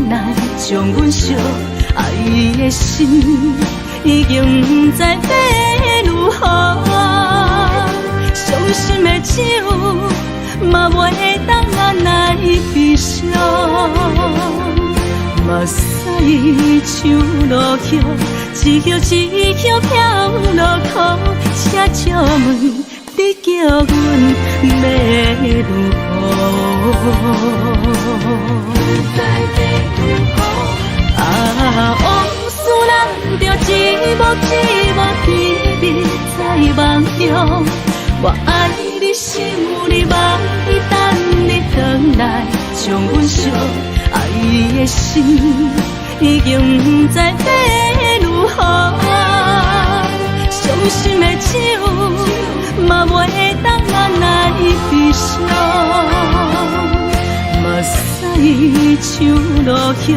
来，将阮惜爱的心已经不知要如何。伤心的手嘛袂当按来悲伤，嘛驶像落叶，一叶一叶飘落土，车借问你叫阮要如何？往事人着一幕一幕甜蜜在梦中，我爱你想你望你等你回来，将阮惜爱的心已经不知要如何。伤心的手嘛袂当按来悲伤，嘛驶像落叶，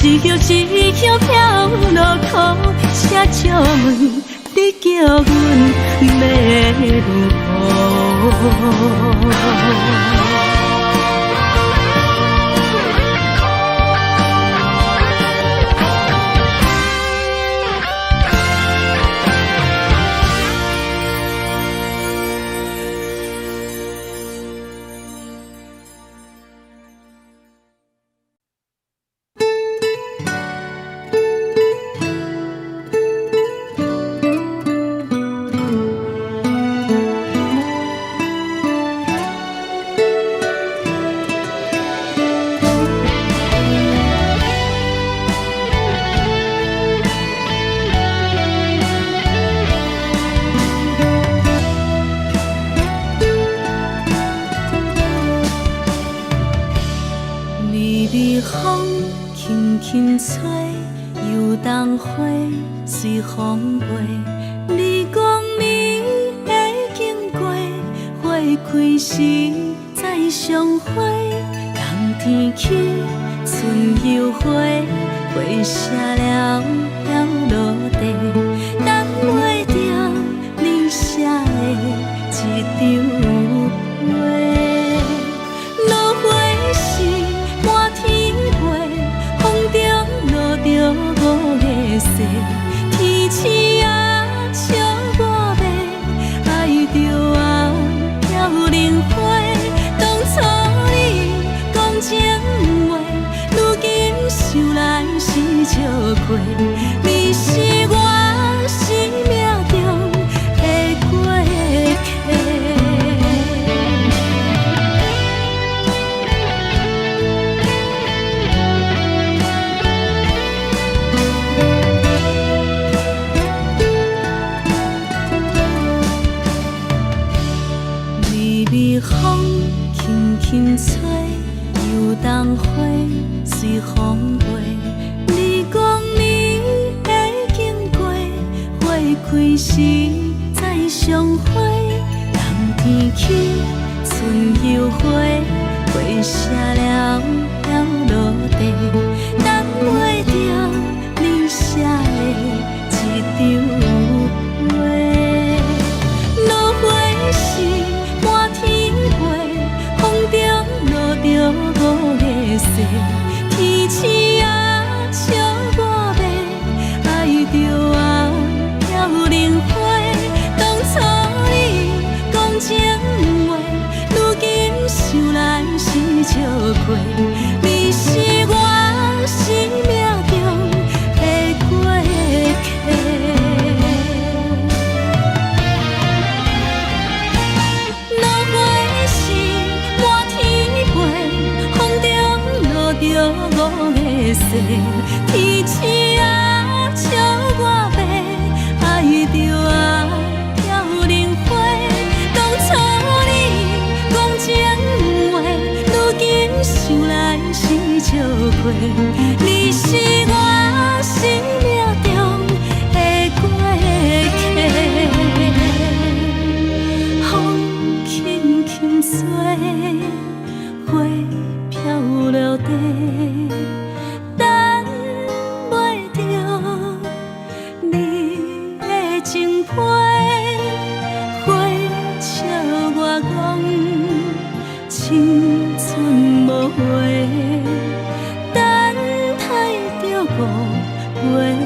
一叶一叶飘落土，车借问你叫阮要如何？风轻轻吹，游动花随风飞。你讲暝会经过，花开时再相会。冬天起，春又花，花谢了落地，等袂着你写的一张画。落花时满天飞，风中落着五个色，天星啊笑我迷，爱着啊飘零花。当初你讲情话，如今想来是笑亏。你是我生命中的过客。微微风轻轻吹，游动花随风飞。你讲暝会经过，花开时再相会。冬天起，春又花，花谢了落地，等袂着你写的一张画。落花时满天飞，风中痴啊，笑我袂爱着啊，飘零花。当初你讲情话，如今想来是笑过。你是我生命中的过客。落花是满天飞，风中落着五个星。天星啊，笑我袂爱着啊，飘零花。当初你讲情话，如今想来是笑过。你是我生命中的过客。风轻轻吹，花飘落地，等袂着你的情批。花笑我讲青春无悔，等待着误会。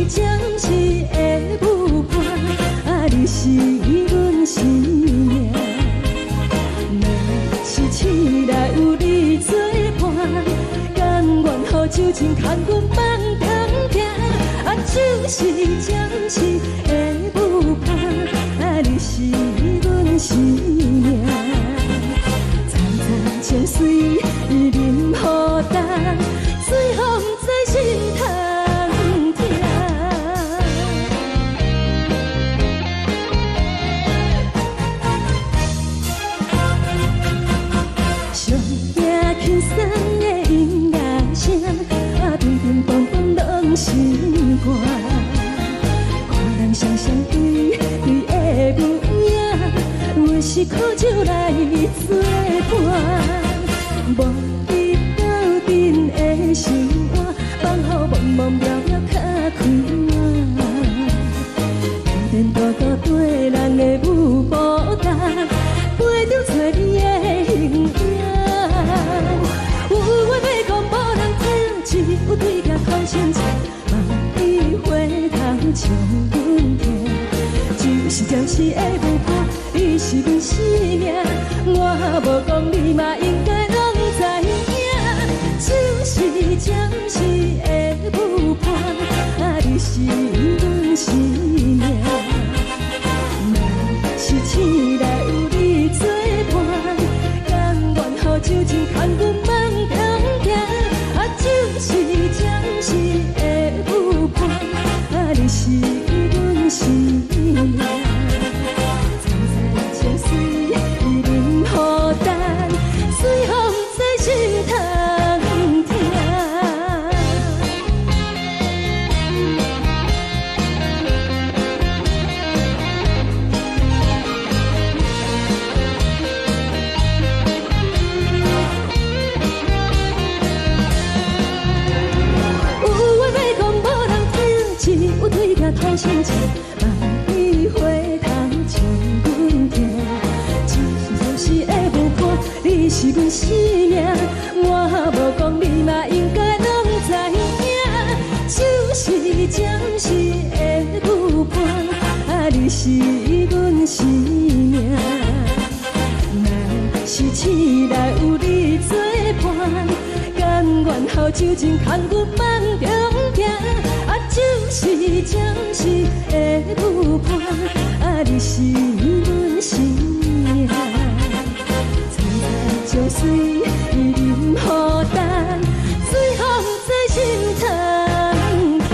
暂时的舞伴，啊，你是阮生命。若是醒来有你作伴，甘愿予酒精牵阮放通行，啊，就是暂时的舞伴，啊，你是阮生命。层层情水任雨淡，随风在心头。心肝，看人双双对对的模样，我是苦酒来作伴。无你斗阵的心肝，放予茫茫渺渺较开满。孤单独孤对人的舞步单，陪着找你的形影。有话要讲无人听，只有对甲头前唱。唱阮听，就是暂时的舞伴，你是阮生命。我无讲，你嘛应该拢知影，就是暂时的舞伴，啊，你是阮生命。若是醒来有你作伴，甘愿予酒精牵阮放通行，啊，就是暂时的舞伴。你是阮生命，层层情水任雨淡，随风在心头听。有话要讲无人听，只有对甲头前唱，万里花香唱阮听。就是暂时的舞伴，你是阮生命。我无讲，你嘛应该拢知影，就是暂时的舞伴，啊，你是阮生命。若是醒来有你作伴，甘愿予酒精牵阮放中行，啊，就是暂时的舞伴，啊，你是阮生命。层层情水任雨淡，随风在心头听。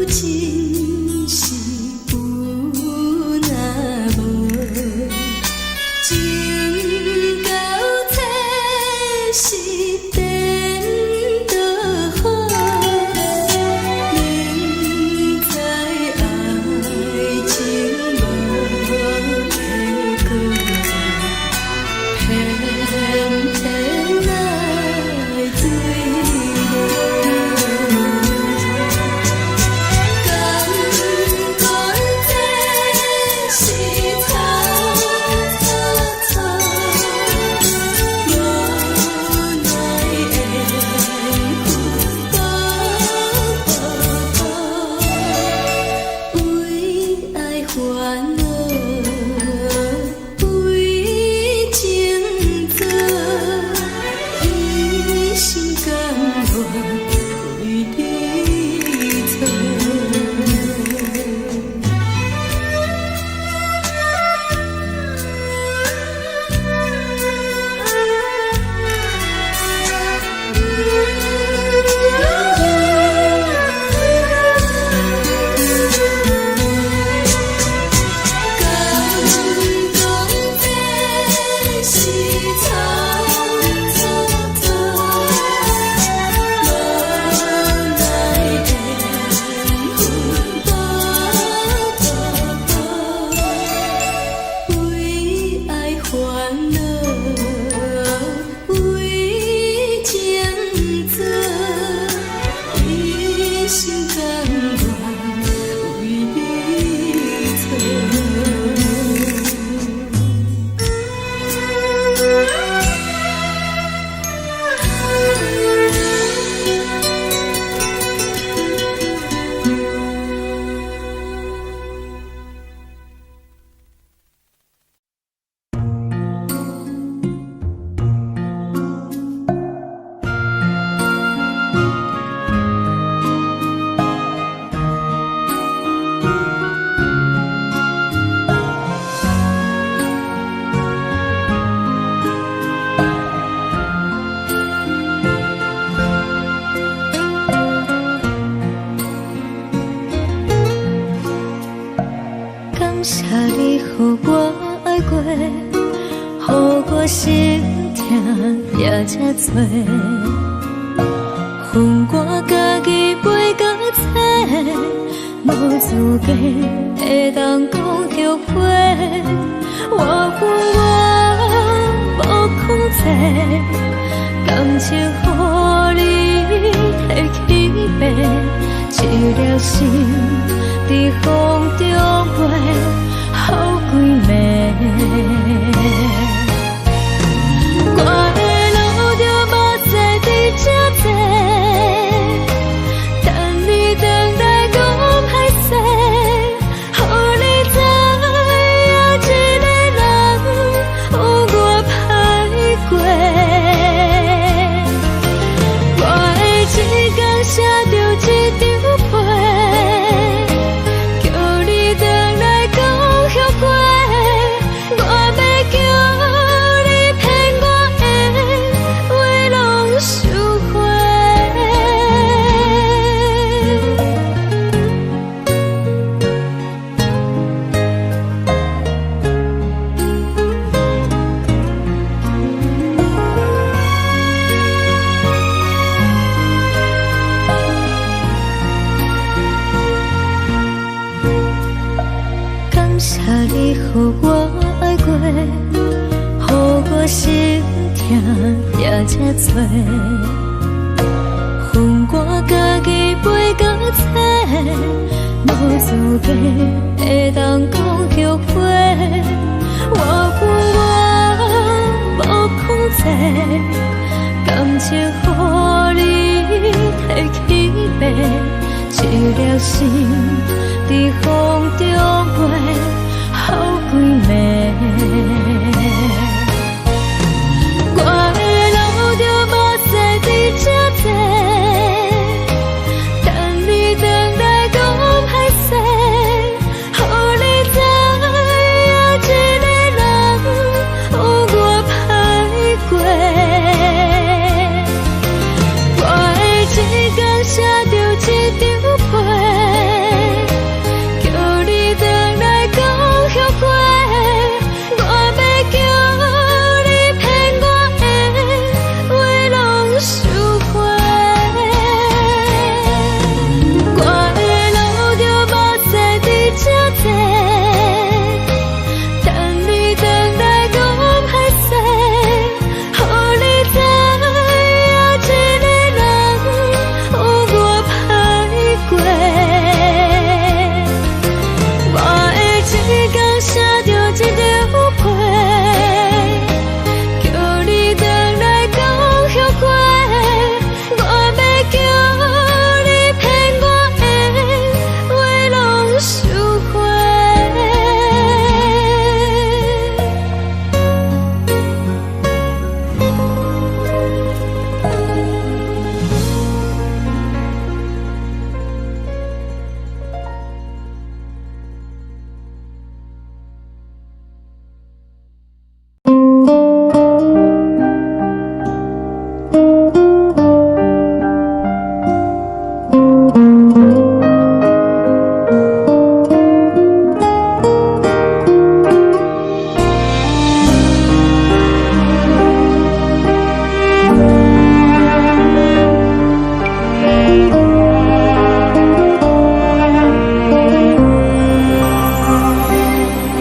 真是有那无。我心痛也这多，恨我家己袂到切，无资格会当讲后悔。我恨我无控制，感情予你提起白，一粒心在风中飞，好几暝。我的路就目屎伫这多，等你回来讲歹势，予你知影一个人有我歹过。我的一天写着一张被，叫你回来讲后悔。我要叫你骗我的话拢收回。感谢你，予我爱过，予我心痛也这多，恨我家己袂到切，无资格会当讲后悔。我恨我无控制，感情予你提起白，一粒心在风中飞，好几暝。我的路就目屎伫这多，等你回来讲歹势，予你知影一个人有我歹过。我的一天写着一张被，叫你回来讲后悔。我要叫你骗我的话拢收回。我的路就目屎伫这多，等你回来讲歹势，予你知影一个人有我歹过。我的一天写着一张被，叫你回来讲后悔。我要叫你骗我的话拢收回。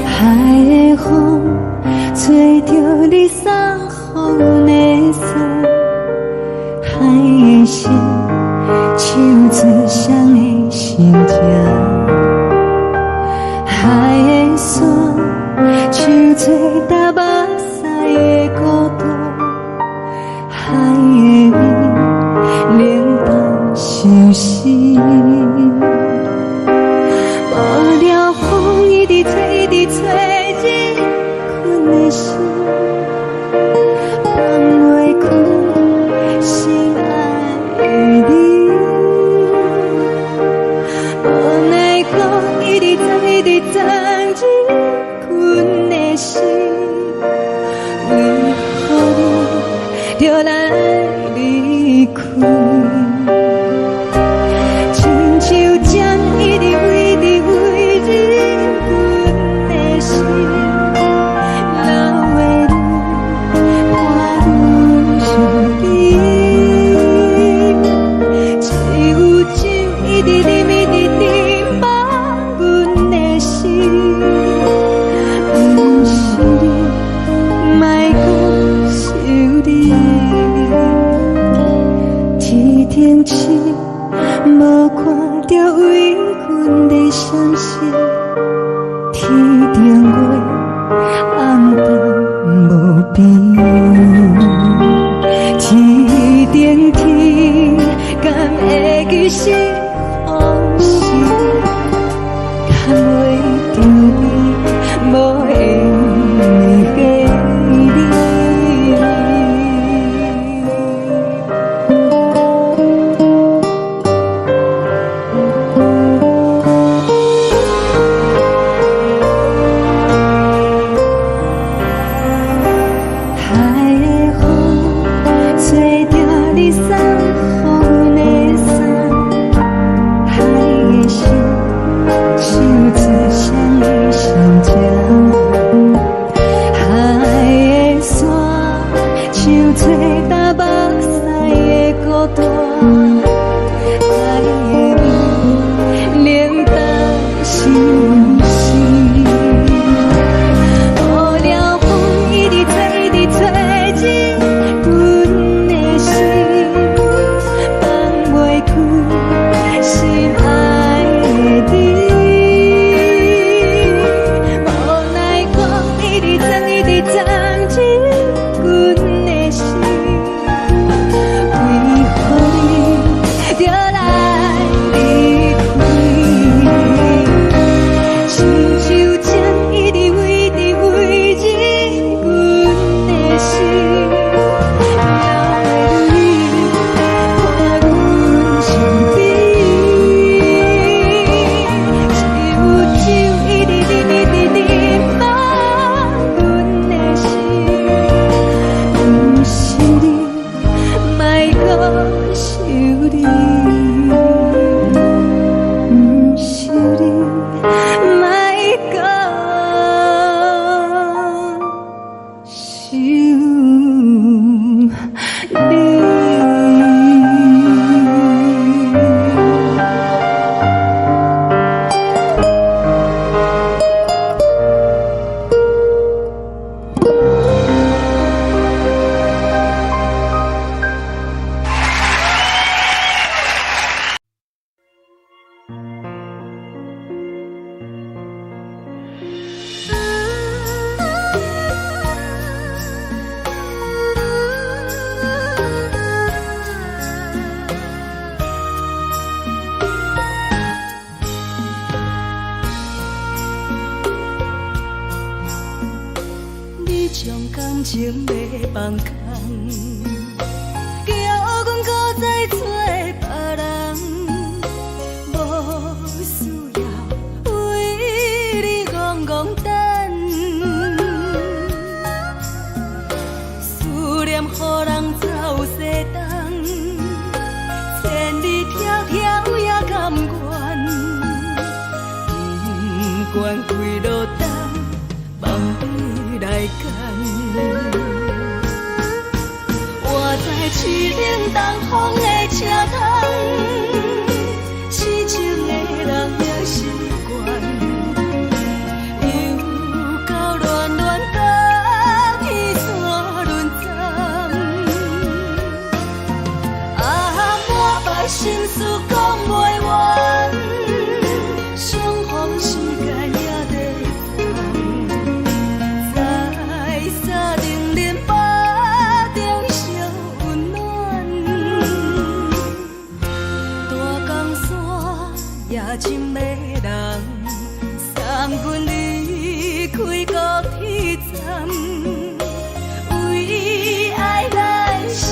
海的风吹着你送予的伞，海的心手指双的心痛，海的山手做搭目屎的孤独，海的味冷淡伤心。无聊风一直吹，一直吹，日困的心放袂开，心爱的你。无奈何一直藏，一直藏，日困的心，为何你就来离开？亲像针一直围，一直围，日困的心，流的泪。将感情要放空，叫阮搁再找别人，无需要为你戆戆等，思念予人走西东，千里迢迢也甘愿，不管几路灯，望你来牵。我在市顶东风的车窗，痴情的人也习惯，又到乱乱甲彼山论站。啊，满腹心事讲袂完，相逢时间也在等，在沙丁林巴中烧温暖，大江山也真迷人，送阮离开高铁站，为爱来写，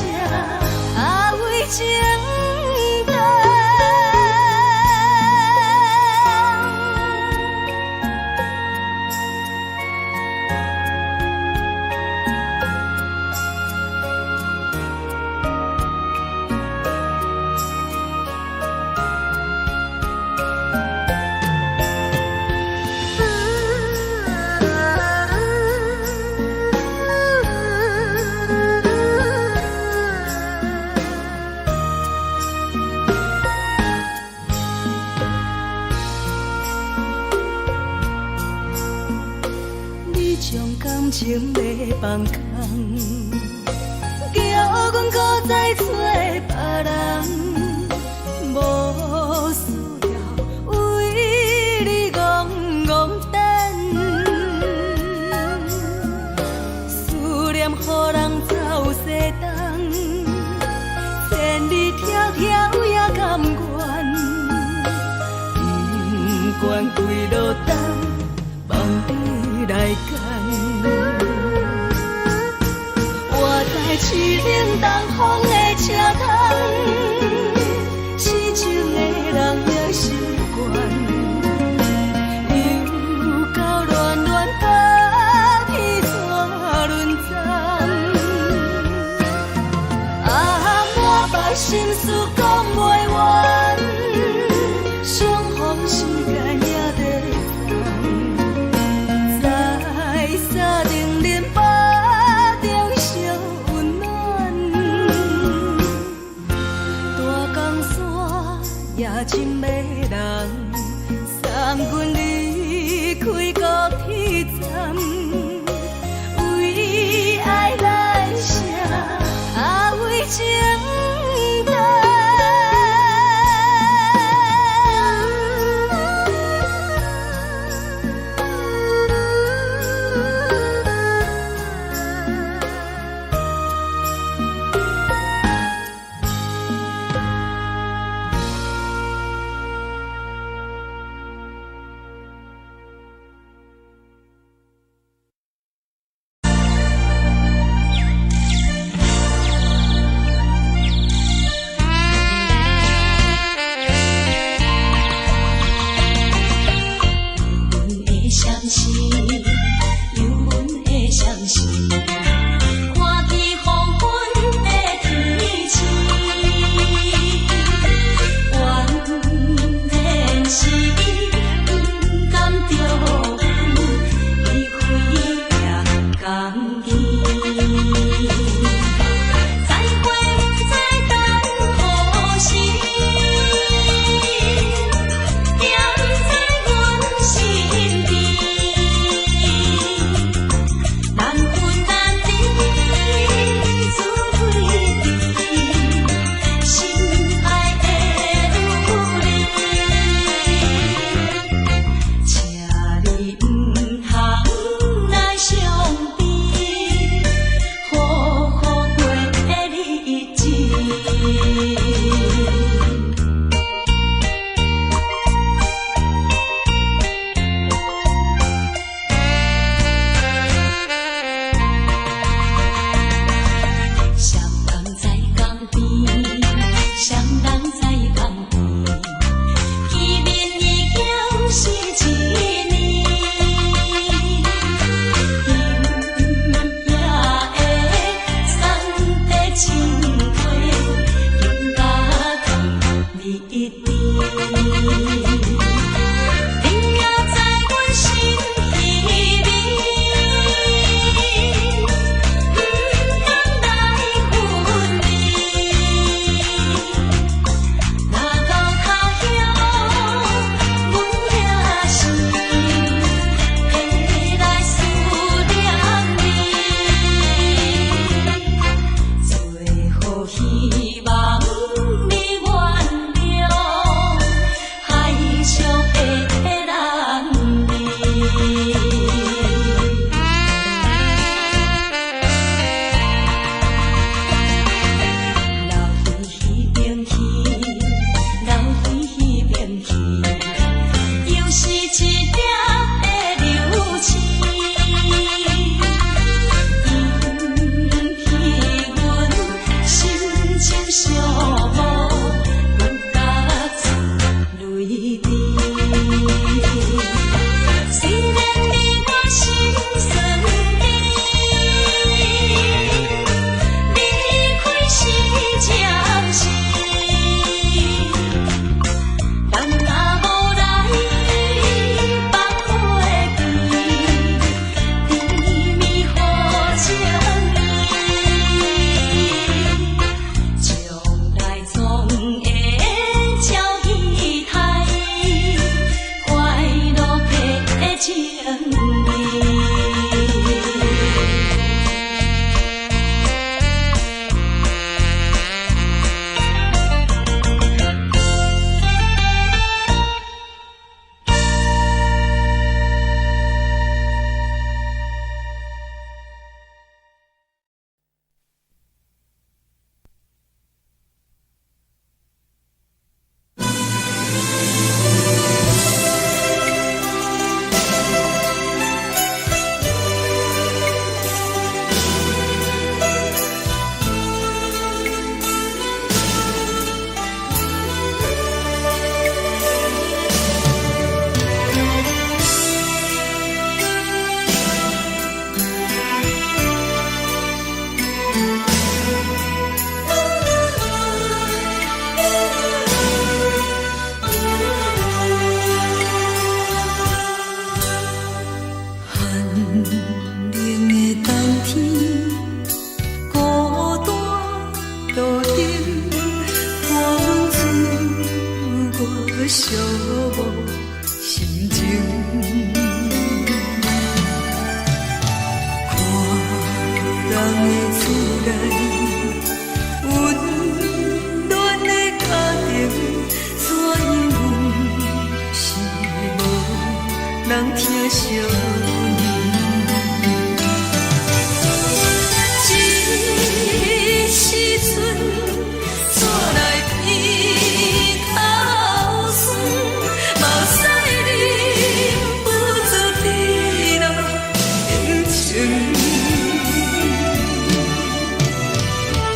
为情等。你将感情要放空，叫阮搁再找别人，无需要为你戆戆等，思念予人走西东，千里迢迢也甘愿，不管几路灯，望你来牵。我在市顶东风的车窗，痴情的人也习惯，又到乱乱甲彼山论站。啊，满腹心事讲袂完，相逢时间也在等，在沙丁林巴中烧温暖，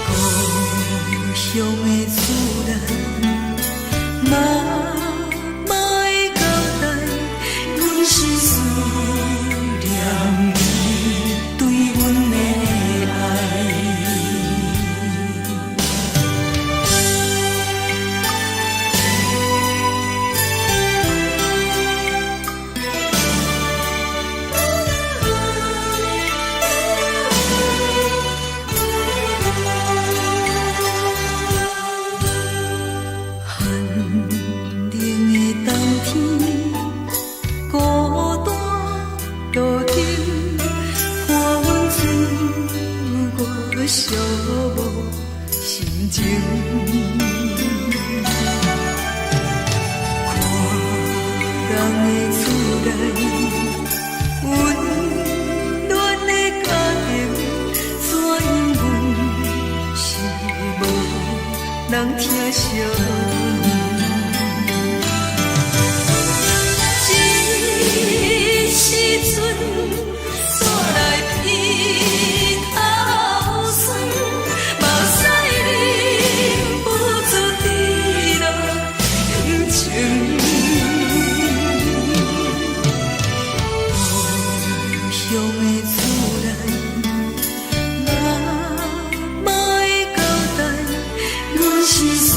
故乡的厝内，妈妈的交代，阮是思念你对阮的爱。寂寞心情，看人的厝内温暖的家庭，怎因阮是无人疼惜阮？这时阵煞来鼻头酸，目屎忍不住滴落眼睛。故乡的厝内，妈妈的交代，阮是思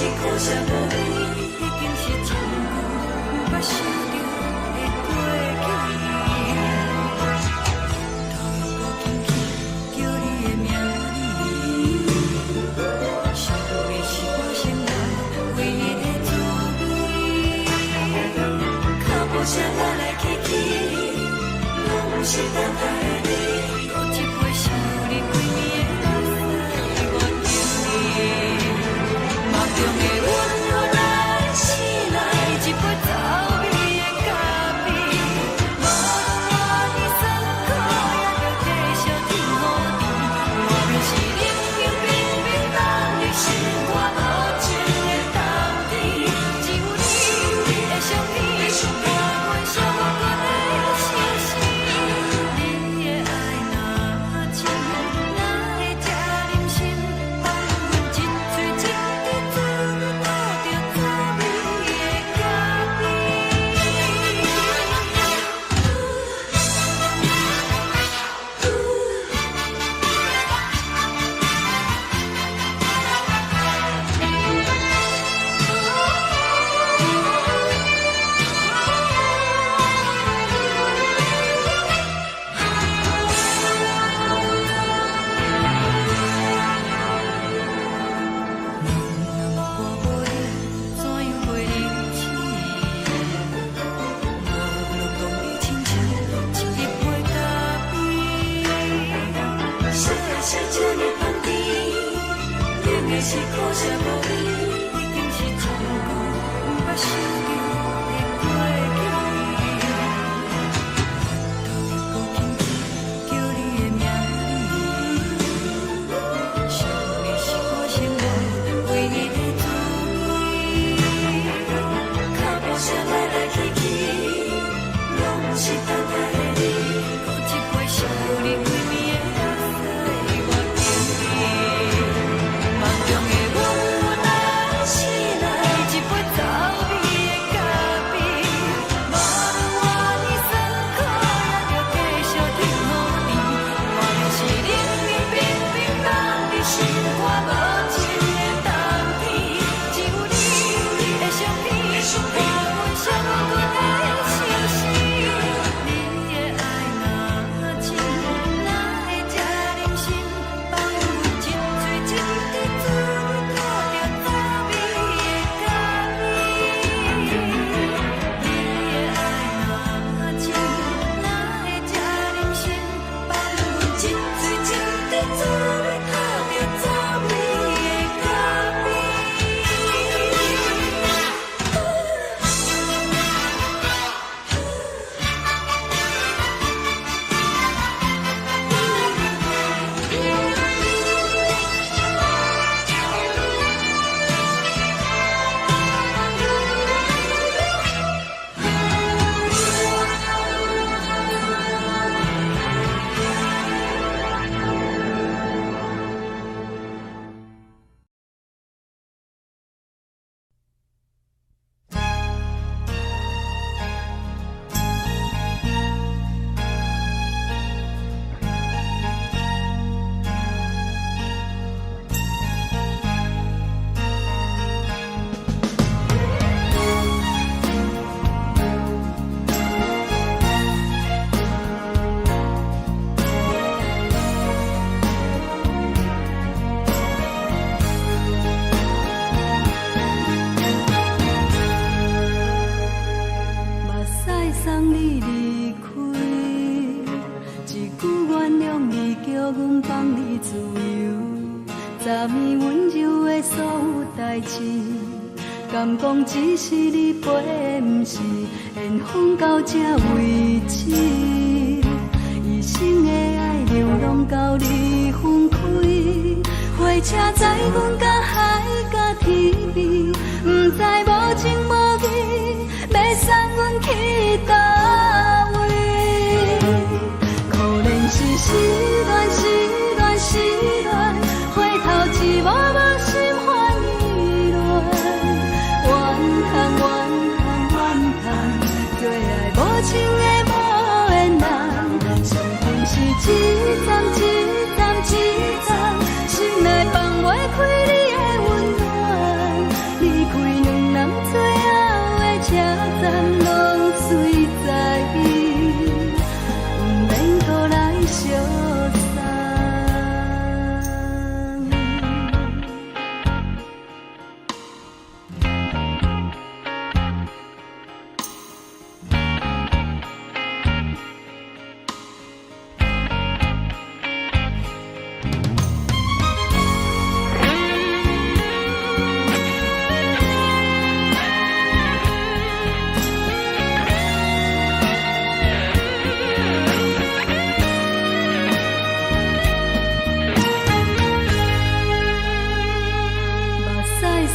是苦涩无味，已经是一句无法想着的过去。头又无紧去叫你的名字，想的是我生活唯一的滋味。脚步声来来去去，拢不是等待的你。搁一杯想你几年的目屎，我着你。梦中的阮我来醒来，一杯走味的咖啡，无论我的酸苦，也着继续甜予你。我就是冷冷冰冰当你心肝无情的冬天，只有你会想你，我阮伤过的心事。你的爱若真，哪会这忍心放阮一嘴一滴滋味，倒着滋味的咖是苦涩无味，已经是一句无法想着的过去。头又无紧去叫你的名字，想你是我生活唯一的滋味。脚步声来来去去，拢不是等待的你。搁一杯想你几暝的目屎，我着你。梦中的阮我来醒来，一杯走味的咖啡，无论我的酸苦，也着继续甜予你。我就是冷冷冰冰放你心肝无情的冬天，只有你会想你，我阮伤过的心事。你的爱若真，哪会这忍心放阮一嘴一滴滋味，倒着滋味的咖啡。你的爱若真，哪会这忍心放阮一嘴一滴滋味，倒着滋味的咖啡。目屎送你离开，一句原谅你，叫阮放你自由。昨暝温柔的所有代志，敢讲只是你陪，不是缘分到这为止。一生的爱流浪到你分开，火车载阮甲海甲天边，不知无情无义，要送阮去倒位？可能是失恋，失恋，失恋，回头一幕幕心烦意乱，怨叹，怨叹，怨叹，最爱无情的无缘人，上天是一站一站一站，心内放袂开你的温暖。站拢随在伊，不免搁来相送。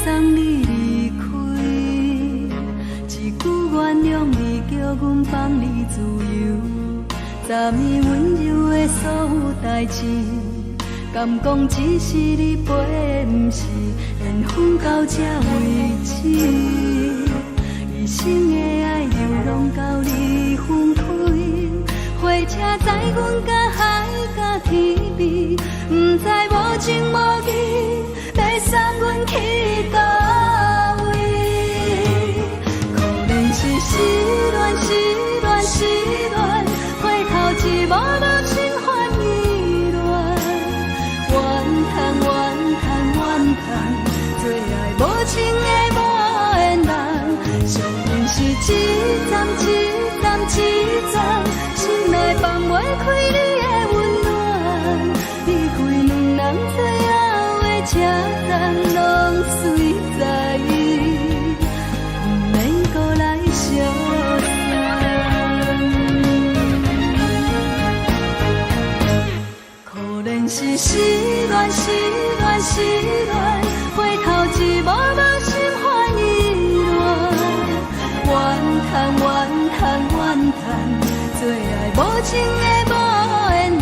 送你离开，一句原谅你，叫阮放你自由。昨暝温柔的所有代志，敢讲只是你陪，不是缘分到这为止。一生的爱又拢到你分开，火车载阮甲海甲天边，不知无情无义。要送阮去倒位？可能是失恋，失恋，失恋，回头一幕幕心烦意乱，怨叹，怨叹，怨叹，最爱无情的无缘人。上运是一站，一站，一站，心内放袂开你的温暖，离开两人最后的车站拢随在伊，不免搁来相送。可能是失恋，失恋，失恋，回头一幕幕心烦意乱，怨叹，怨叹，怨叹，最爱无情的无缘人。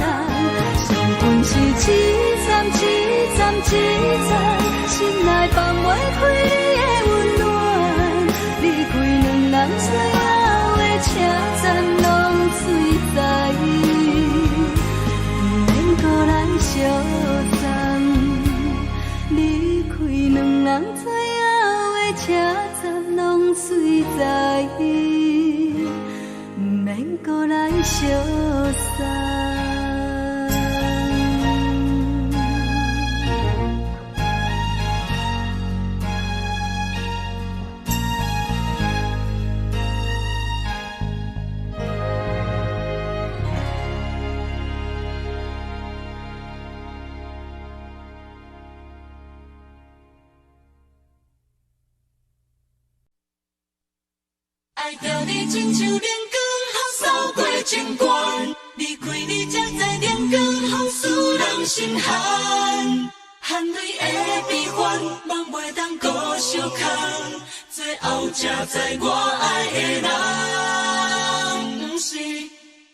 上运是一站，一站，一站，心内放袂开你的温暖，离开两人最后的车站拢随在伊，不免搁来相送。离开两人最后的车站拢随在伊，不免搁来相送。爱着你亲像连光风扫过情关，离开你才知连光风使人心寒。含泪的悲欢，望袂当搁相牵，最后才知我爱的人，不是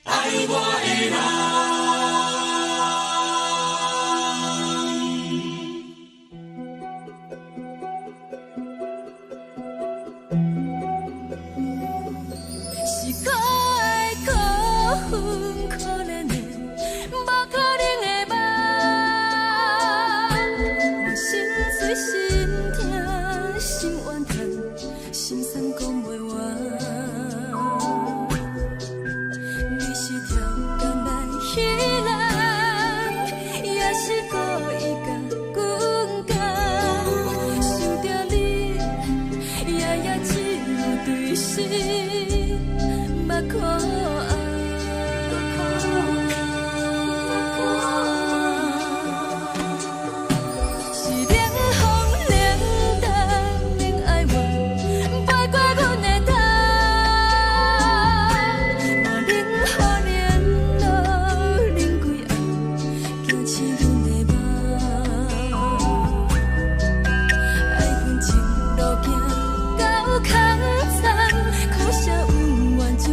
爱我的人。空残，可惜有缘就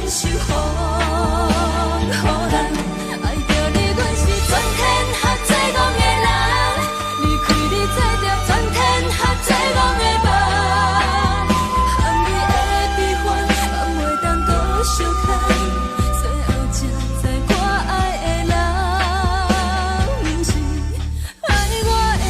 守护，予人爱着你，阮是全天下最戆的人。离开你，做着全天下最戆的梦。含你的悲欢，放袂当搁相牵。最后才知我爱的人，不是爱我的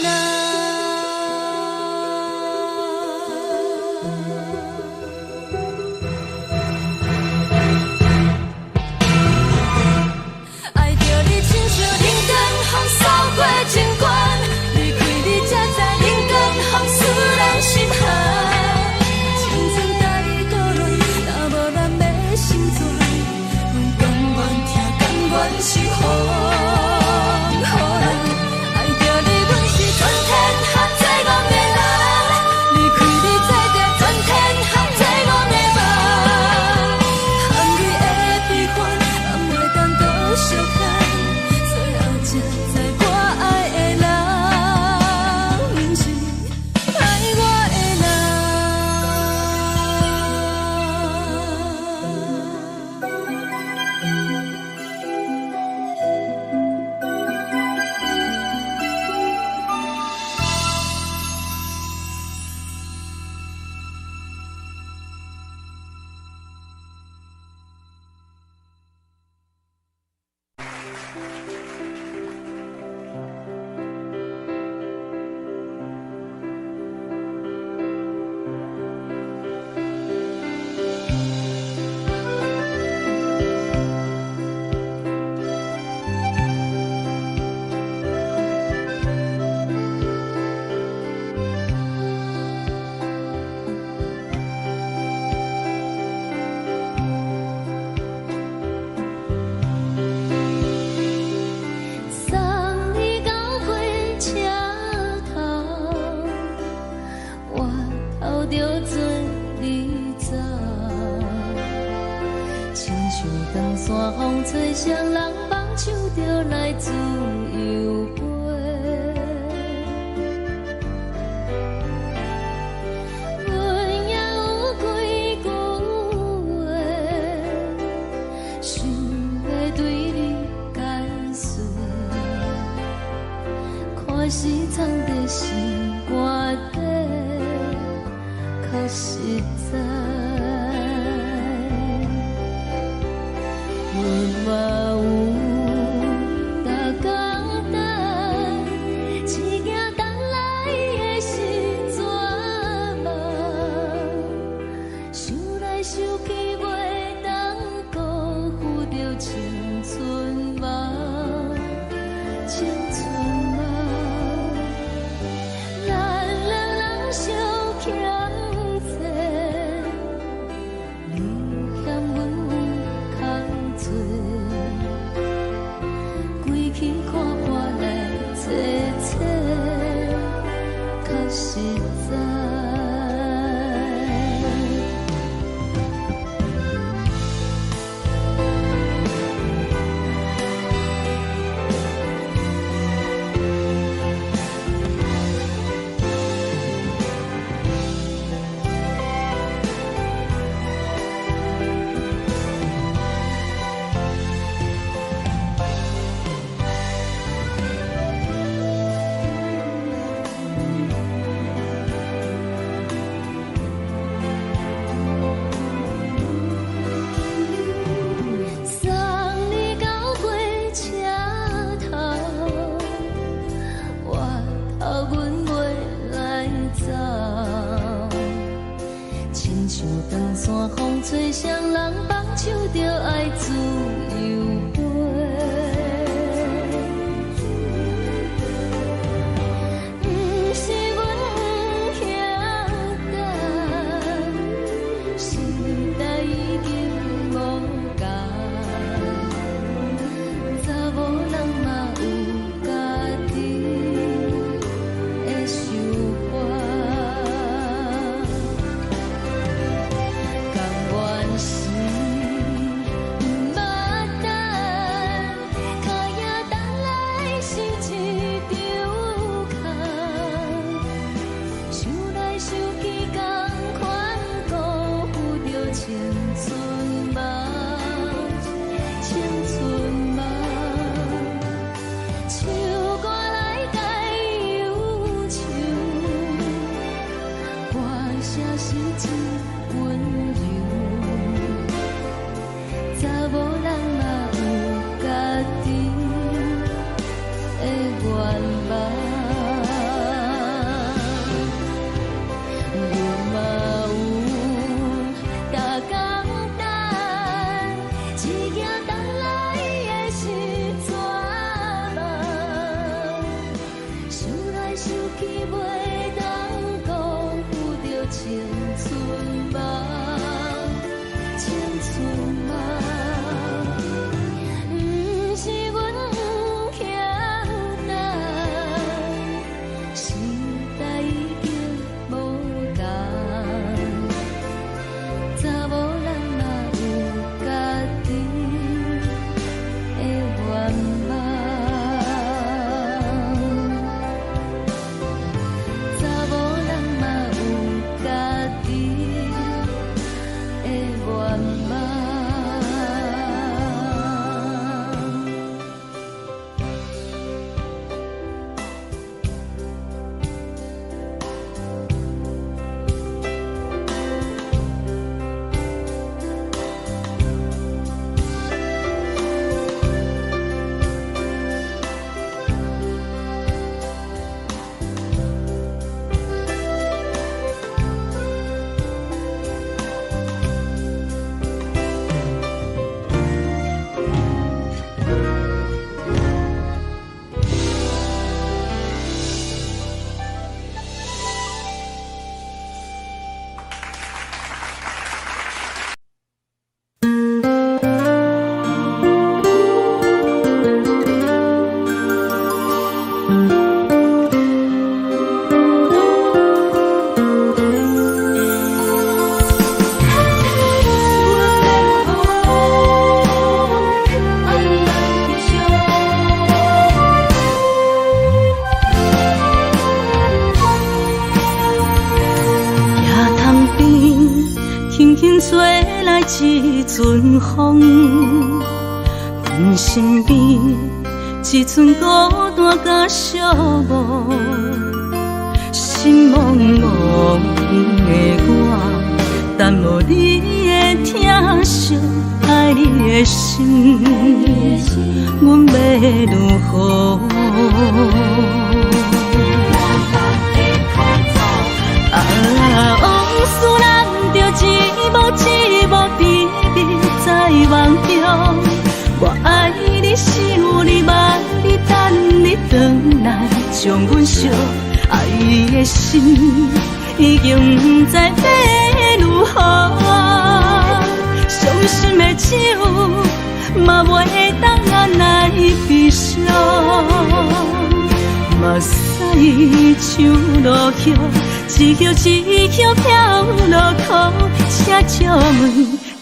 人。山风吹双人梦，唱着来自由飞。阮也有几句话，想要对你解释，可是藏在心肝底，较实在。 阮嘛有逐工等，一件等来的是绝望，想来想去袂当辜负着青春梦，青春梦，咱两人相。啊，阮袂来走。亲像长线风吹双人放手着爱自由飞。不是阮不晓得，时代已经无同，查某人嘛有家己的想法。甘愿是不捌等，脚也等来是一场空。想来想去，同款辜负着青春梦，青春梦。唱歌来解忧愁，歌声是一温柔。查某人嘛有家己的愿望。阮嘛有大工等，一件等来的是绝望。想来想去，袂当辜负着青春梦，青春梦。不是阮不晓得，时代已经无同，查某人嘛有家己的愿望。查某人嘛有家己的愿望。吹来一阵风，阮身边一寸孤单甲寂寞，心茫茫的我，等无你的疼惜，爱你的心，阮要如何？往事人着一幕甜蜜在梦中，我爱你想你望你等你回来，将阮惜爱的心已经不知要如何，伤心的手嘛袂当按来悲伤，目屎像落雨。一叶一叶飘落雨，请借问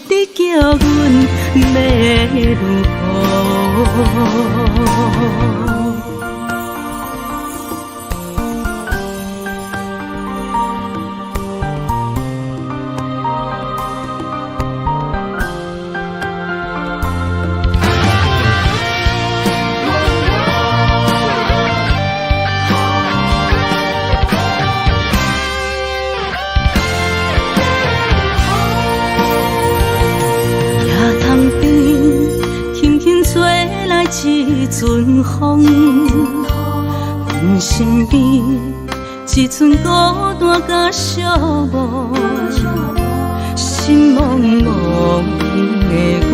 你叫阮要如何？一阵风，身边，只剩孤单甲寂寞，心茫茫的我，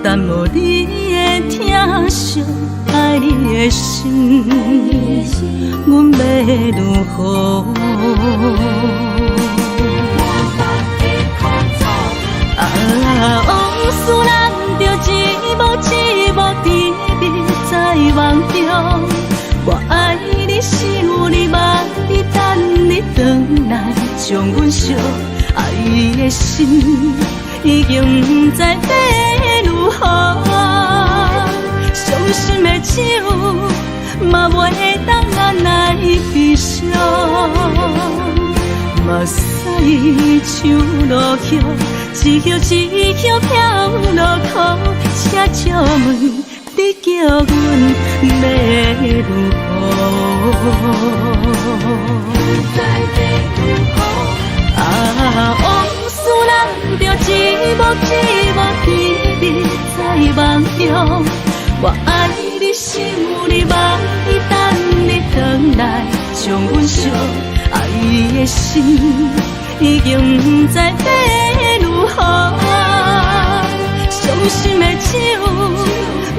等无你的疼惜，爱你的心，阮要如何？往事难着一幕一幕甜蜜在梦中，我爱你想你望你等你回来，将阮惜爱的心已经不知要如何，伤心的手嘛袂当按来悲伤。目屎像落雨，一叶一叶飘落雨，请借问你叫阮要如何？往事难着一幕一幕甜蜜在梦中，我爱你想你望你等你回来，将阮惜爱的心已经不知要如何，伤心的手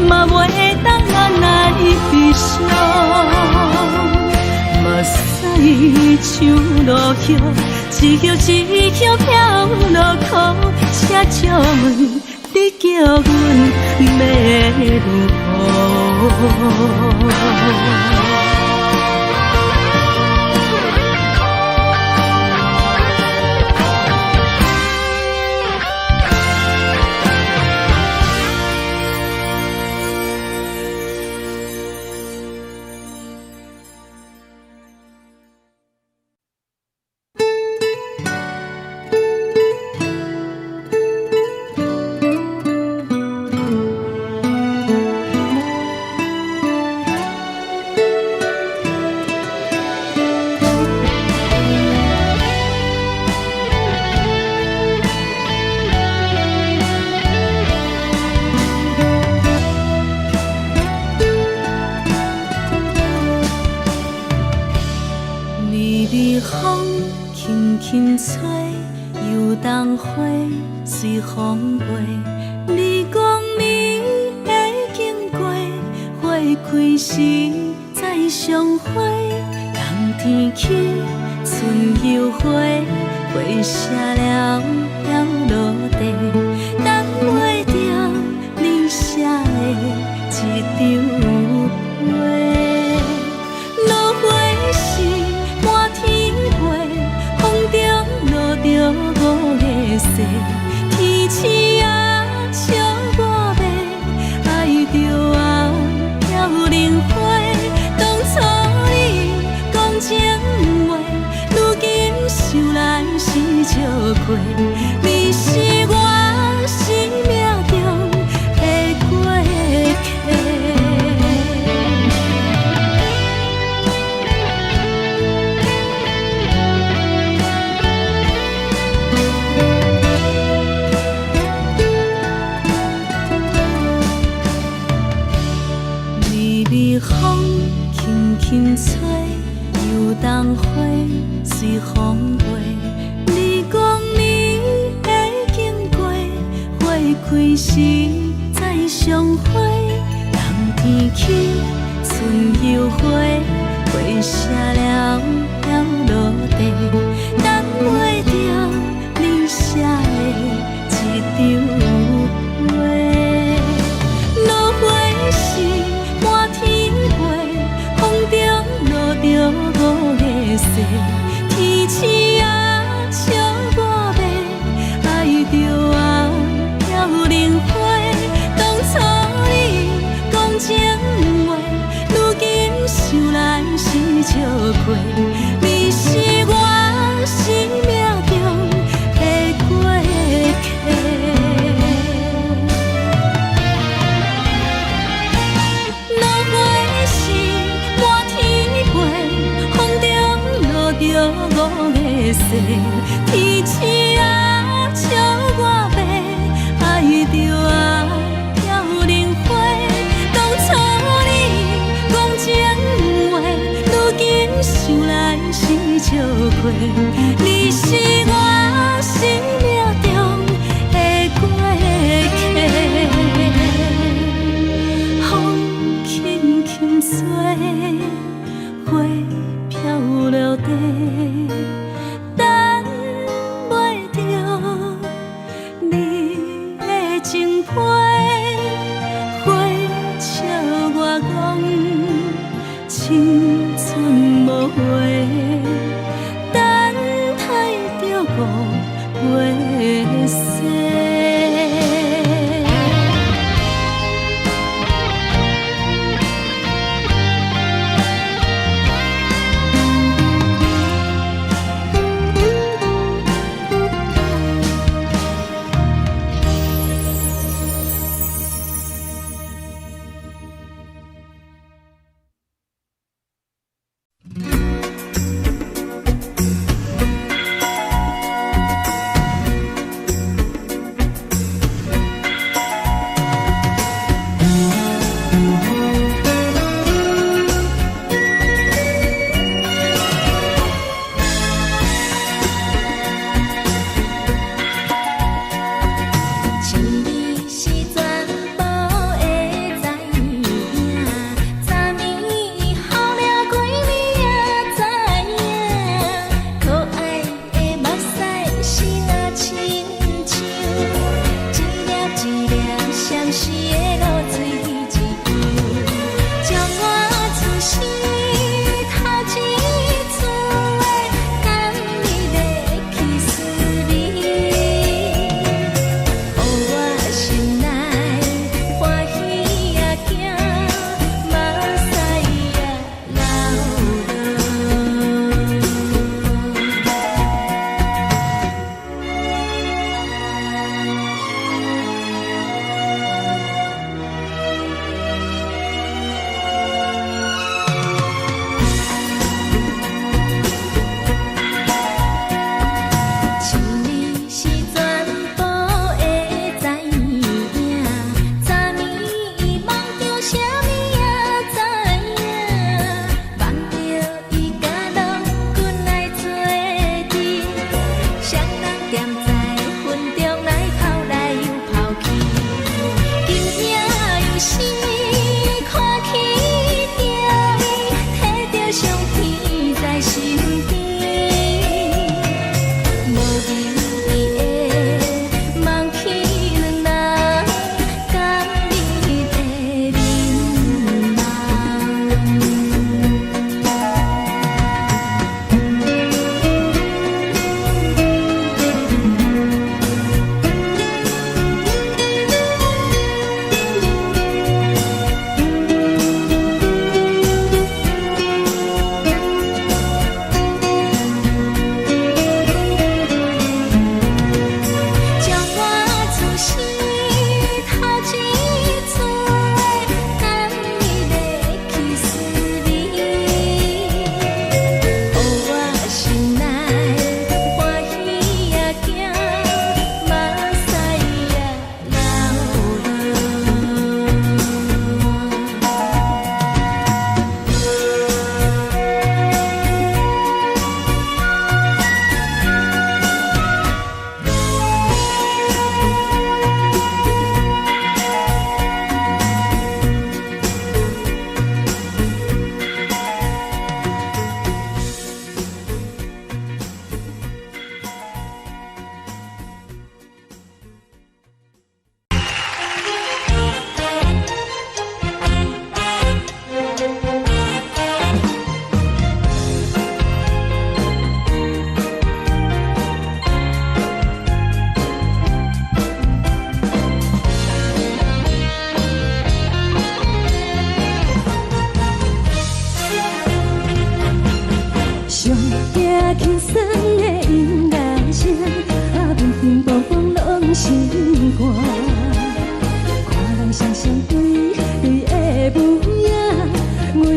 嘛袂当按来悲伤，目屎像落雨，一叶一叶飘落雨，请借问你叫阮要如何？风轻轻吹，游动花随风飞。你讲暝会经过，花开时再相会。冬天起，春又花，花谢了要落地，等袂着你写的一张画。落花时满天飞，风中落着五个色，天星啊笑我迷，爱着啊飘零花。当初你讲情话，如今想来是笑过，你是我生命中的过客。微微风轻轻吹，游动花随风飞。你讲暝会经过，花开时再相会。冬天起，春又花，花谢了要落地，等袂着你写的一张画。落花时满天飞，风中落着五个色，天星啊笑我迷，爱着啊飘零花。当初你讲情话，如今想来是笑过，你是我生命中的过客。落花时满天飞，风中落着五个色，天星啊笑我迷，爱着啊飘零花。当初你讲情话，如想来是笑过，你是我生命中的过客。风轻轻吹，花飘落地，等袂着你的情批。花笑我讲，青春无悔，等待着五月雪。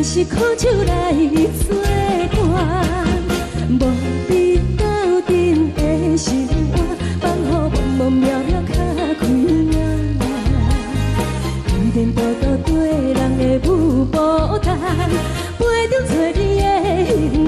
是苦酒来作伴，无你斗阵的心肝，放予茫茫渺渺较开眼。颠颠倒倒对人的舞步弹，陪着找你的。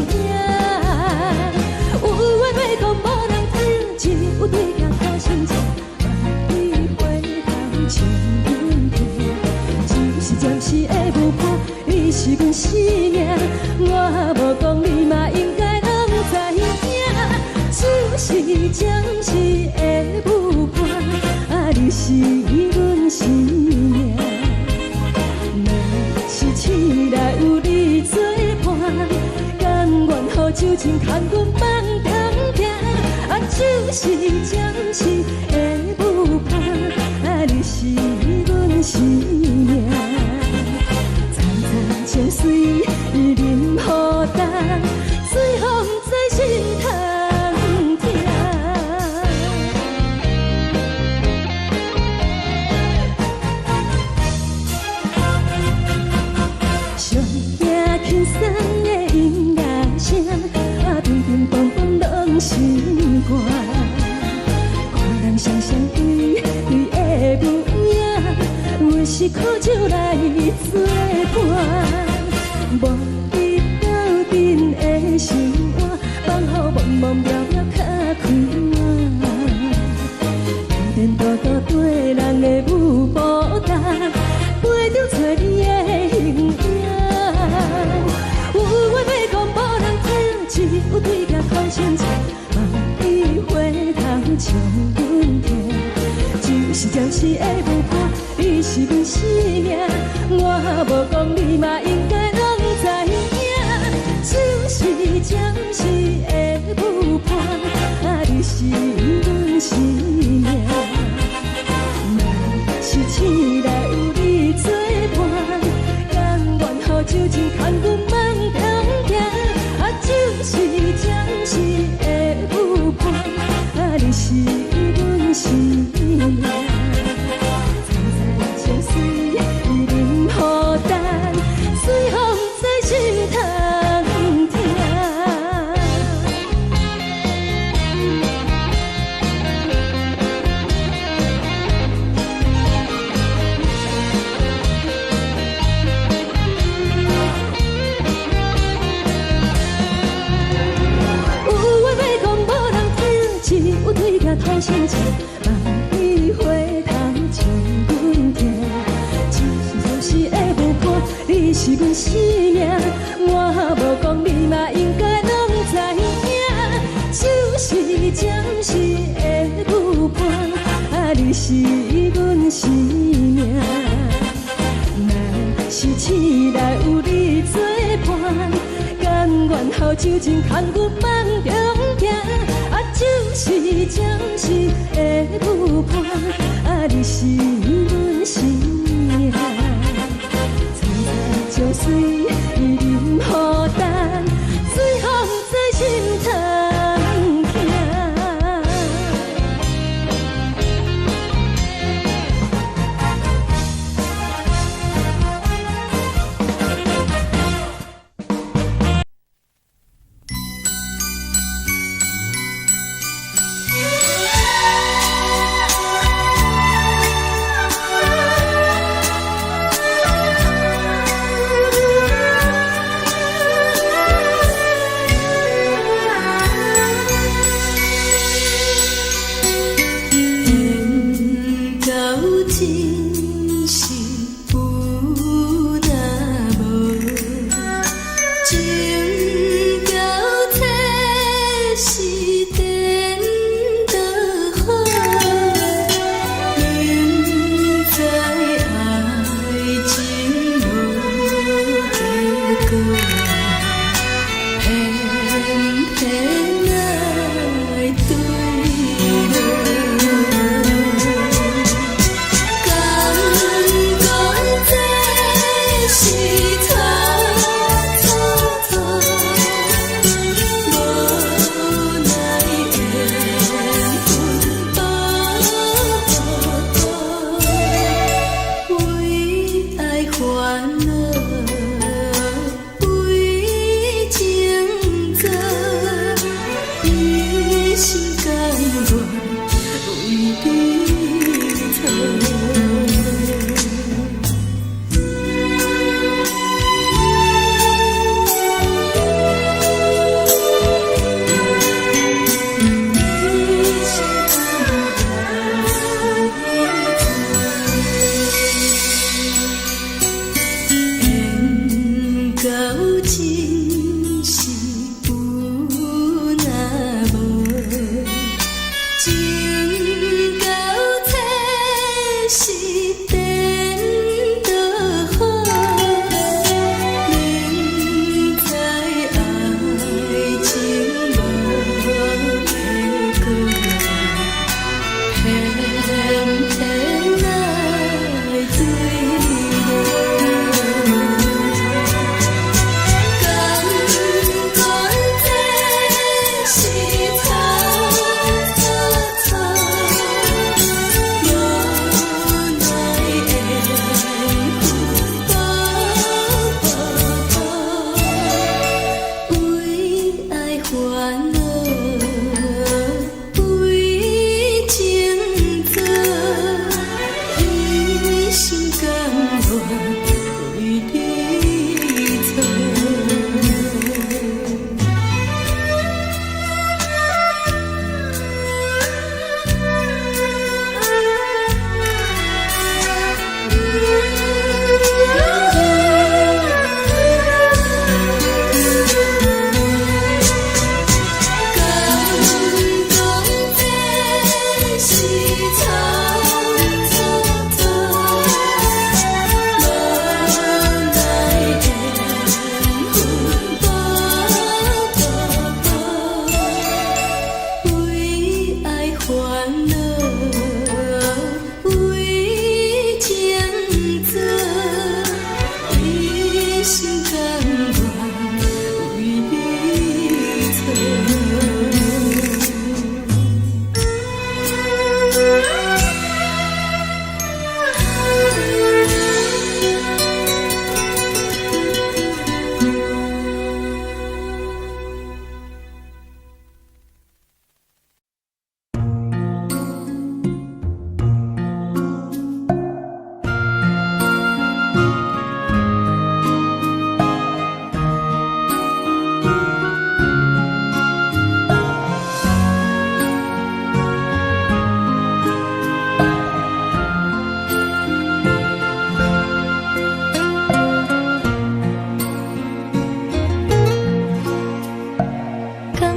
酒精牵阮梦中行，啊，就是暂时的舞伴，啊，你是阮生命。层层情水任孤单，随风在心通听。上惊轻松的音乐声，啊，乒乒乓乓拢心肝。看人双双对对的模样，阮是苦酒来作伴。无你斗阵的心肝，放乎茫茫渺渺较开满。颠颠倒倒对人的舞步单，陪着找你的形影。有话要讲无人听，只有对镜头前唱，梦里花香将阮听。就是暂时的舞伴，你是阮生命。我无讲你嘛应该拢知影，就是暂时的舞伴，啊，你是阮生命。若是醒来有你作伴，甘愿予酒精牵阮梦中行，啊，就是暂时的舞伴，啊，你是阮生命。层层情水任孤单，随风在心通听。有话要讲无人听，只有对镜头前唱，梦里花香将阮听。就是的舞伴，你是阮生命。我无讲你嘛应该拢知影，就是暂时的舞伴，啊，你是阮生命。若是醒来有你作伴，甘愿予酒精牵阮梦中行，啊，就是暂时的舞伴，啊，你是阮生命。层层情水任孤单，随风在心通听。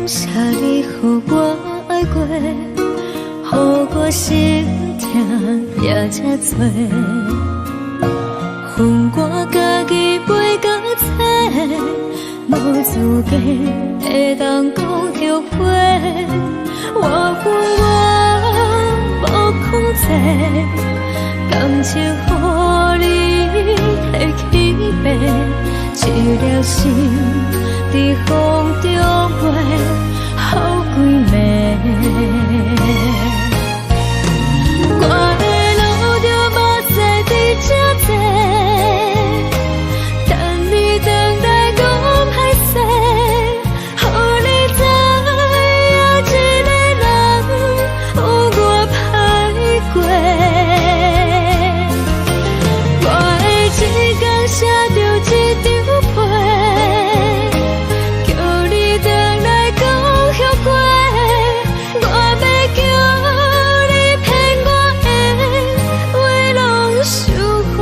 谢你，予我爱过，予我心痛也这多。恨我家己袂到切，无资格会当讲后悔。我恨我无控制，感情予你提起白，一粒心在风中飞，好几暝。我的路就无西伫这多，等你等待讲歹势，予你知影一个人有我歹过。我的一天写着一张被，叫你回来讲后悔。我要叫你骗我的话拢收回。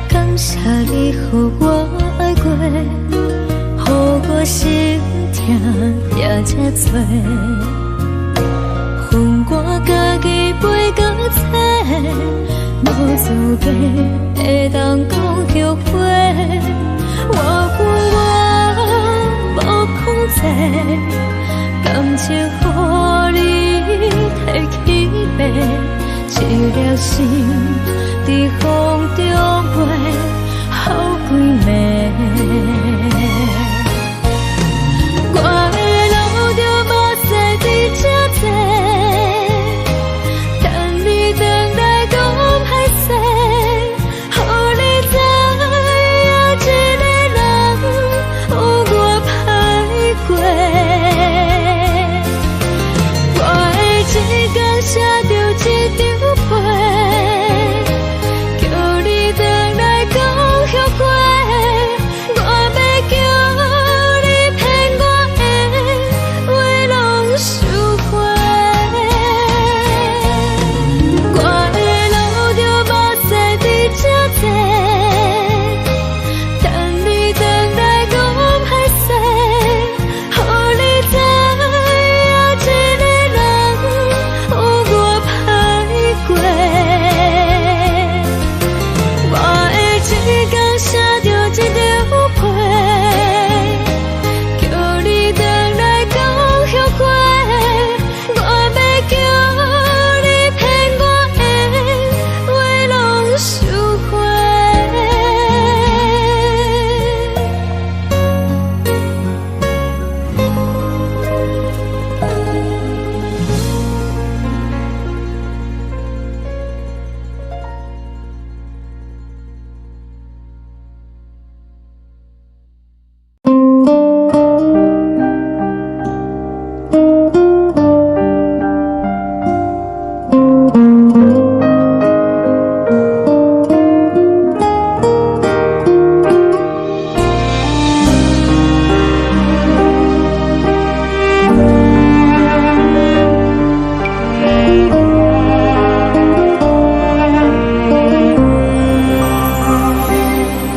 感谢你，予我爱过，予我心痛也这多。恨我家己袂到切，无资格会当讲后悔。我恨我无控制，感情予你提起白，一粒心在风中飞，好几暝。我的路就无西伫这多，等你等待讲歹势，予你知影一个人有我歹过。我的一天写着一张被，叫你回来讲后悔。我要叫你骗我的话拢收回。我的路就无西伫这多，等你等待讲歹势，予你知影一个人有我歹过。我的一天写着一张被，叫你回来讲后悔。我要叫你骗我的话拢收回。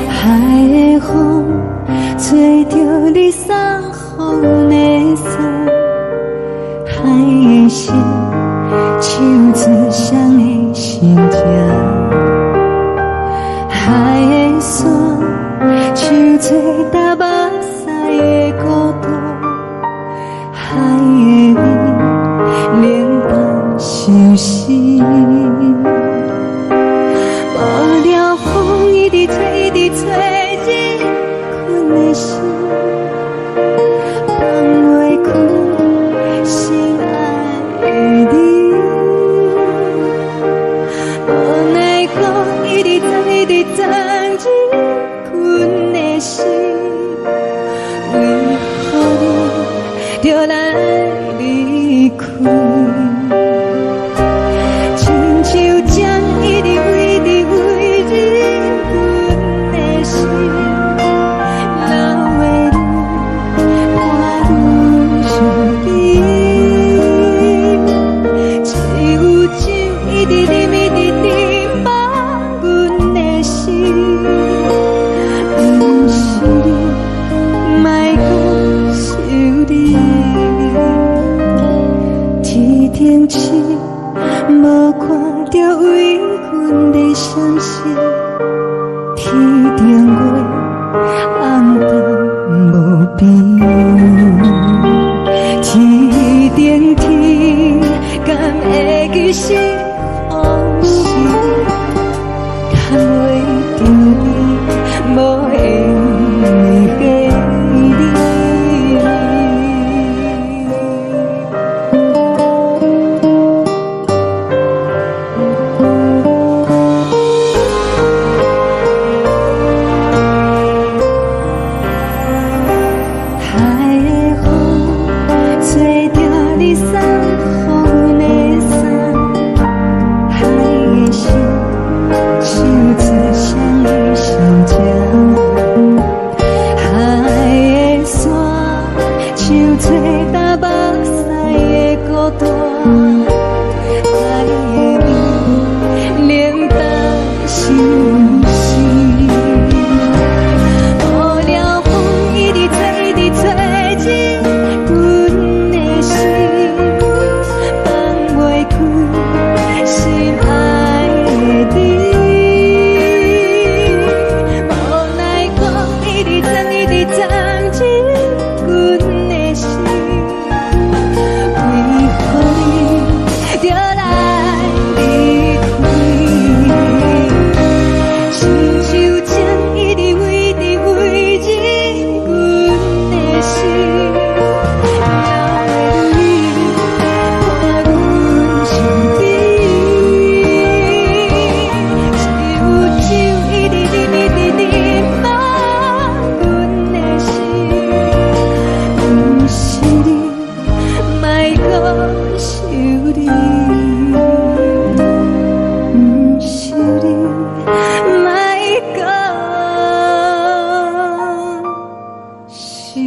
海的风吹着你送风的伞，海的心手指双的心痛，海的山手吹打目屎的孤独，海的你冷淡伤心。无聊风一直吹，一直吹，日困的心放袂开，心爱你。无奈讲一直等，一直等，日困的心，为何你就来离开？亲像将一直为日困。你是往事，叹为着你无缘给你。海的风吹着你送风的伞，海的心唱出双语相正，海的山唱出打目屎的孤单，海的味冷淡心事。无聊风一直吹，一直吹进阮的心，放袂开心爱的你。无奈我一直钻，一直钻进阮的心，为何你就来离开？心就这一直围着围着阮的心，也为你看阮伤悲，是有酒一直啉一直啉满阮的心，不是你，莫搁想你，不是你，莫搁想你。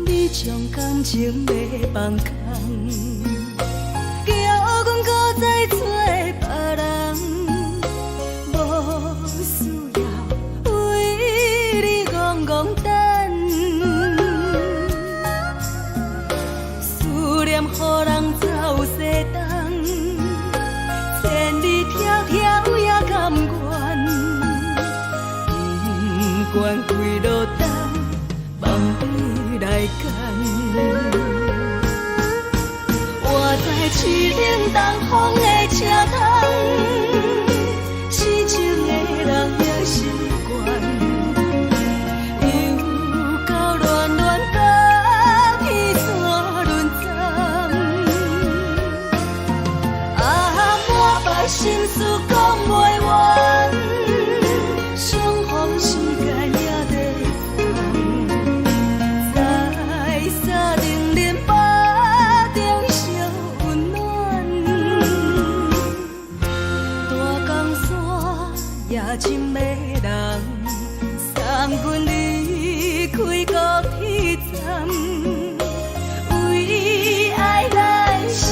你将感情要放空，叫阮搁再找别人，无需要为你戆戆等，思念予人走西东，千里迢迢也甘愿，不管几路灯。放你来干，我在市顶东风的车窗，痴情的人也习惯，又到乱乱甲天山轮站，满腹心事讲袂完，相逢时间也在。深的人送阮离开高铁站，为爱来写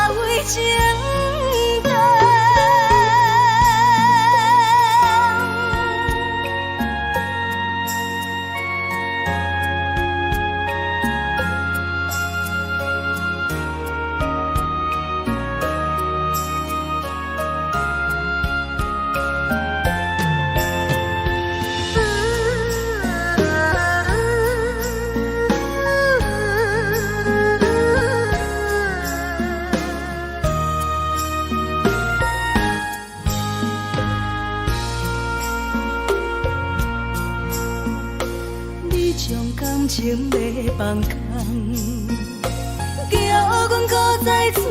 为情长。感情要放空，叫阮搁再找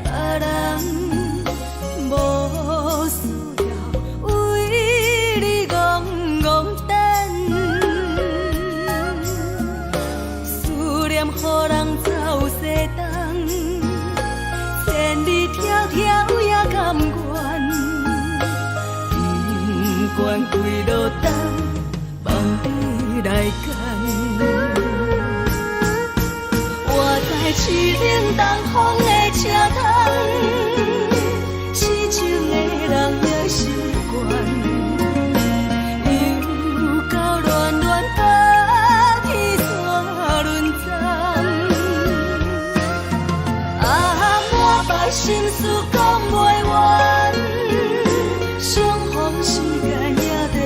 别人，无需要为你戆戆等，思念予人走西东，千里迢迢也甘愿。是冷东风的车窗，痴情的人也心悬，又到恋恋把天山轮转。满腹心事讲袂完，相逢时间也在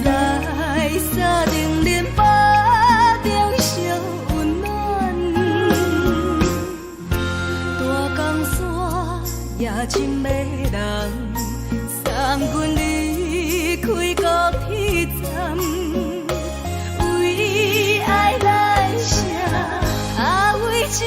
等，在沙定林巴中相温暖。大江山也深的人，送阮离开高铁站，为爱来写，为情。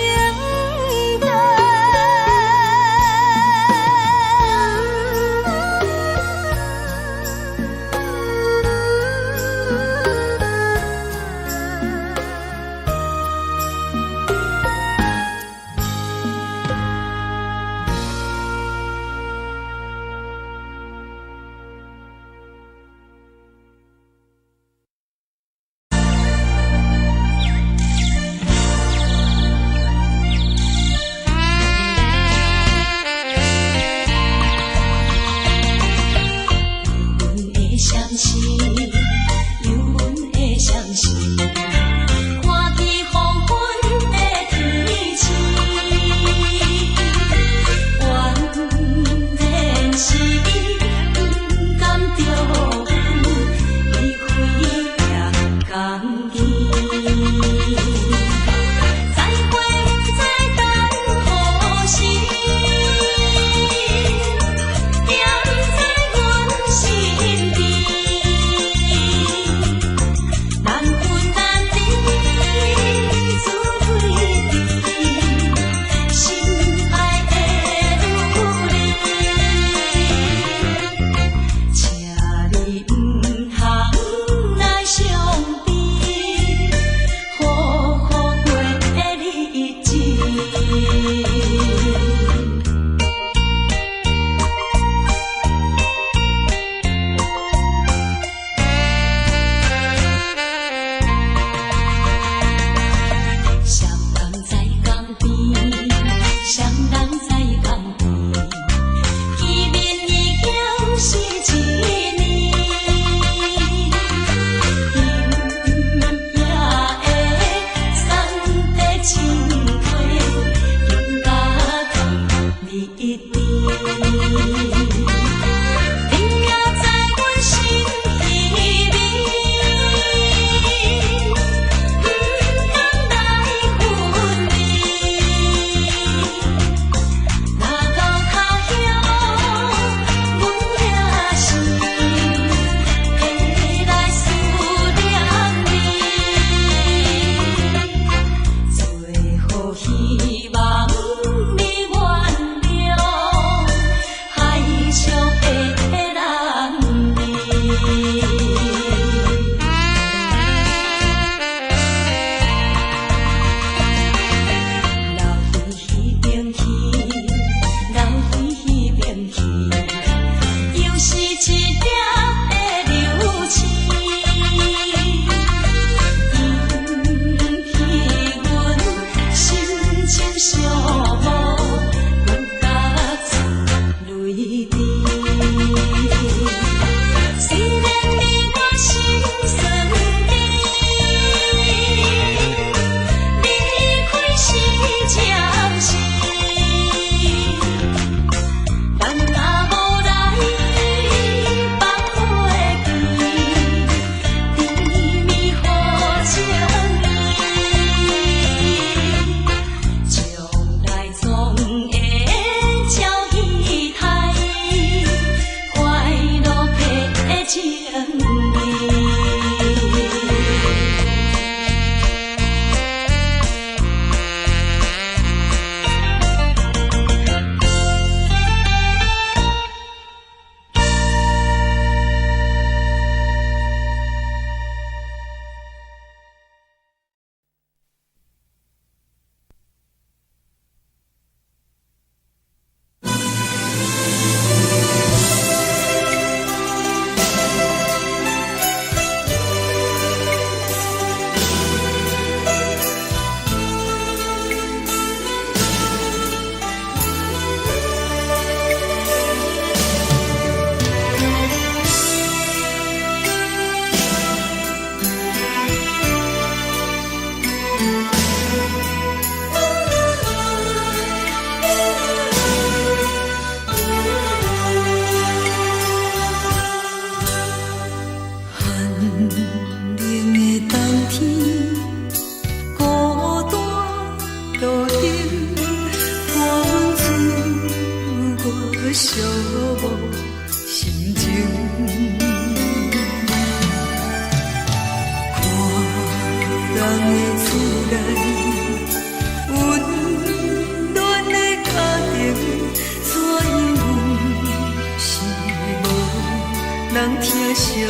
人疼惜你。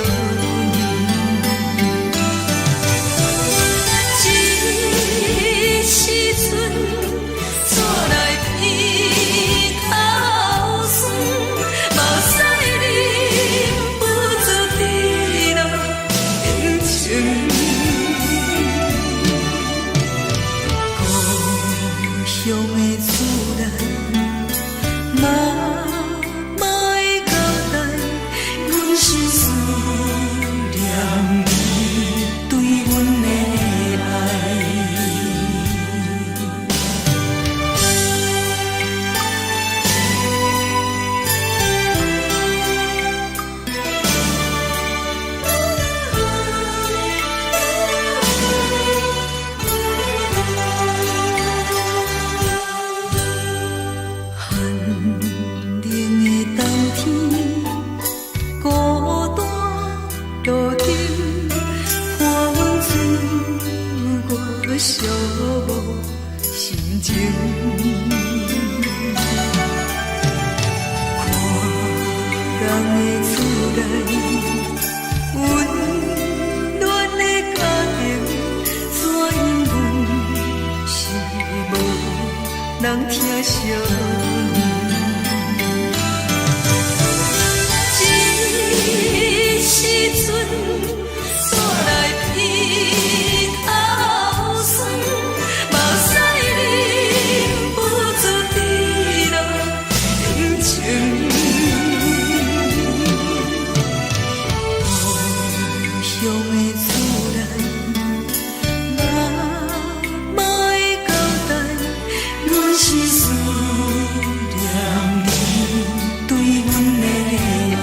这时阵怎来鼻头酸，目屎忍不住滴落眼睛。故乡的厝内，妈妈的交代，阮是思念你对阮的爱。寒冷的冬天，孤单路顶，看阮自我寂寞心情。看人的厝内，温暖的家庭，怎因阮是无人疼惜你？这时阵怎来鼻头酸，目屎忍不住滴落眼睛。故乡的厝内，妈妈的交代，阮是思念你对阮的爱。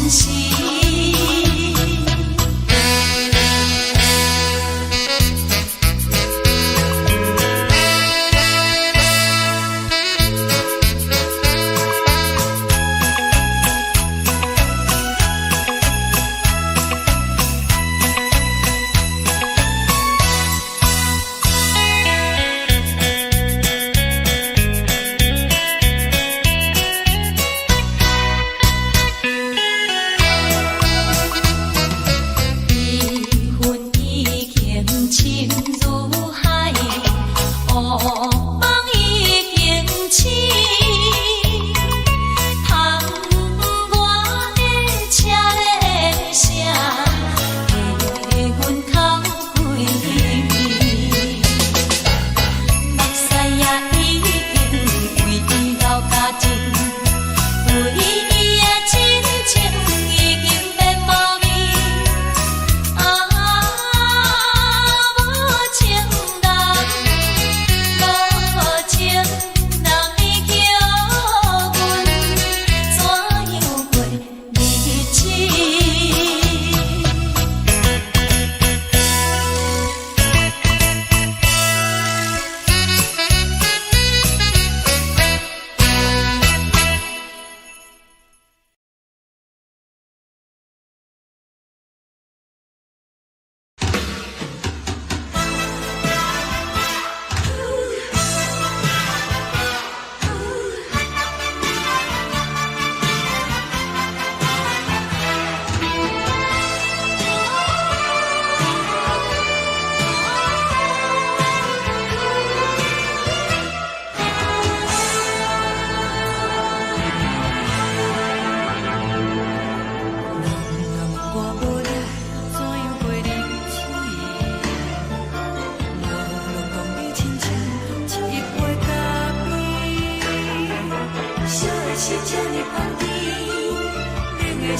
时。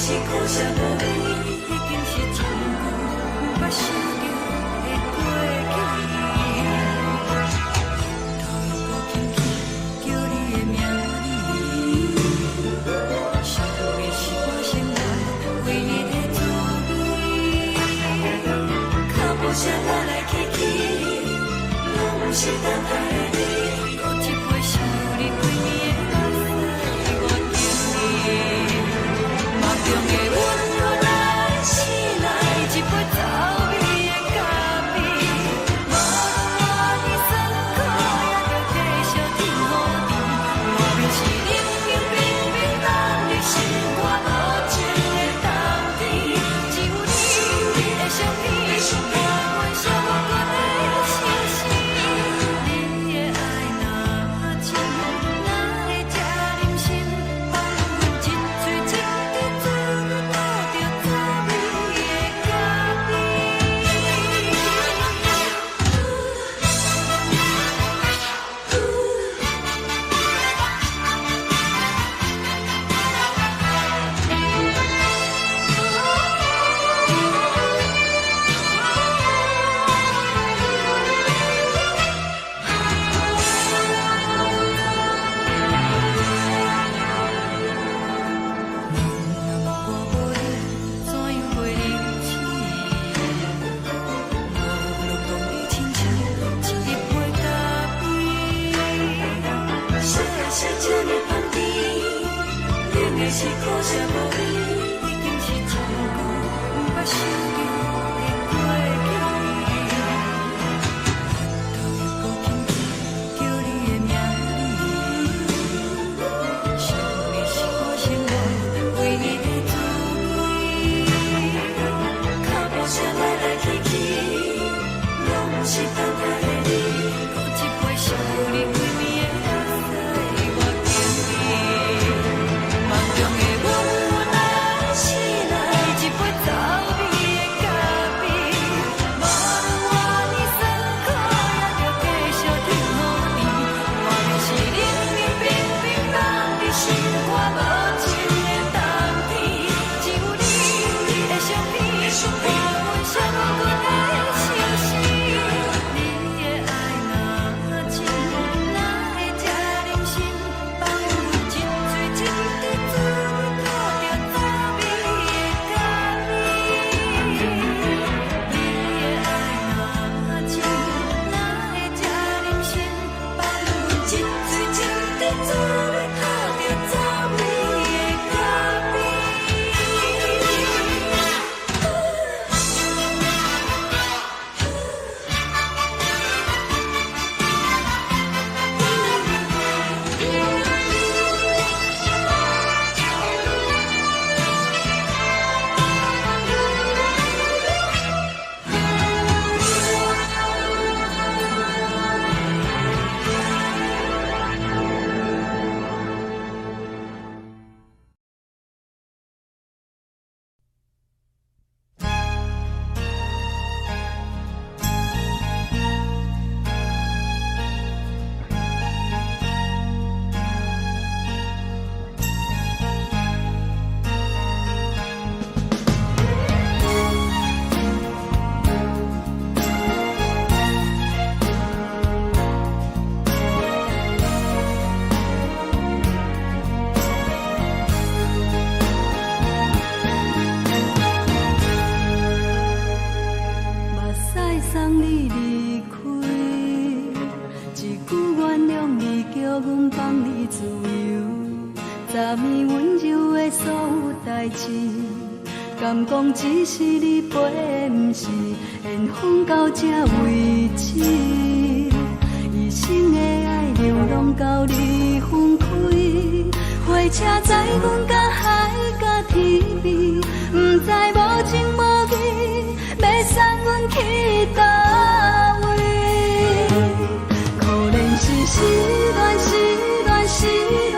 是苦涩无味，已经是一句无法想着的过去。头又搁轻轻叫你的名字，想的是我生活唯一的滋味。脚步声来来去去，拢不是等待的你，搁一杯想你几年的目屎，我等你。梦中的阮我来醒来，一杯草味的咖啡，无论我的酸苦，也着继续甜予甜。无论是冷冷冰冰冷的心，我无情的冬天，只有你的相片，换阮寂寞的心事。你的爱若真，哪会这忍心放阮一嘴一滴水，倒着滋味的咖啡。我无你，怎样袂忍心？无论讲你亲像一杯咖啡，烧的是这呢香甜，冷的是苦涩无味，已经是一句无法想着的过去。头又搁轻轻叫你的名字，想的是我生活唯一的滋味。脚步声来来去去，拢不是等待的你，搁一杯想你几暝的目屎，我等你。梦中的阮有代志，敢讲只是你陪，不是缘分到这为止。一生的爱流浪到你分开，火车载阮甲海甲天边，不知无情无义，要送阮去倒位？可怜是失恋，失恋，失恋，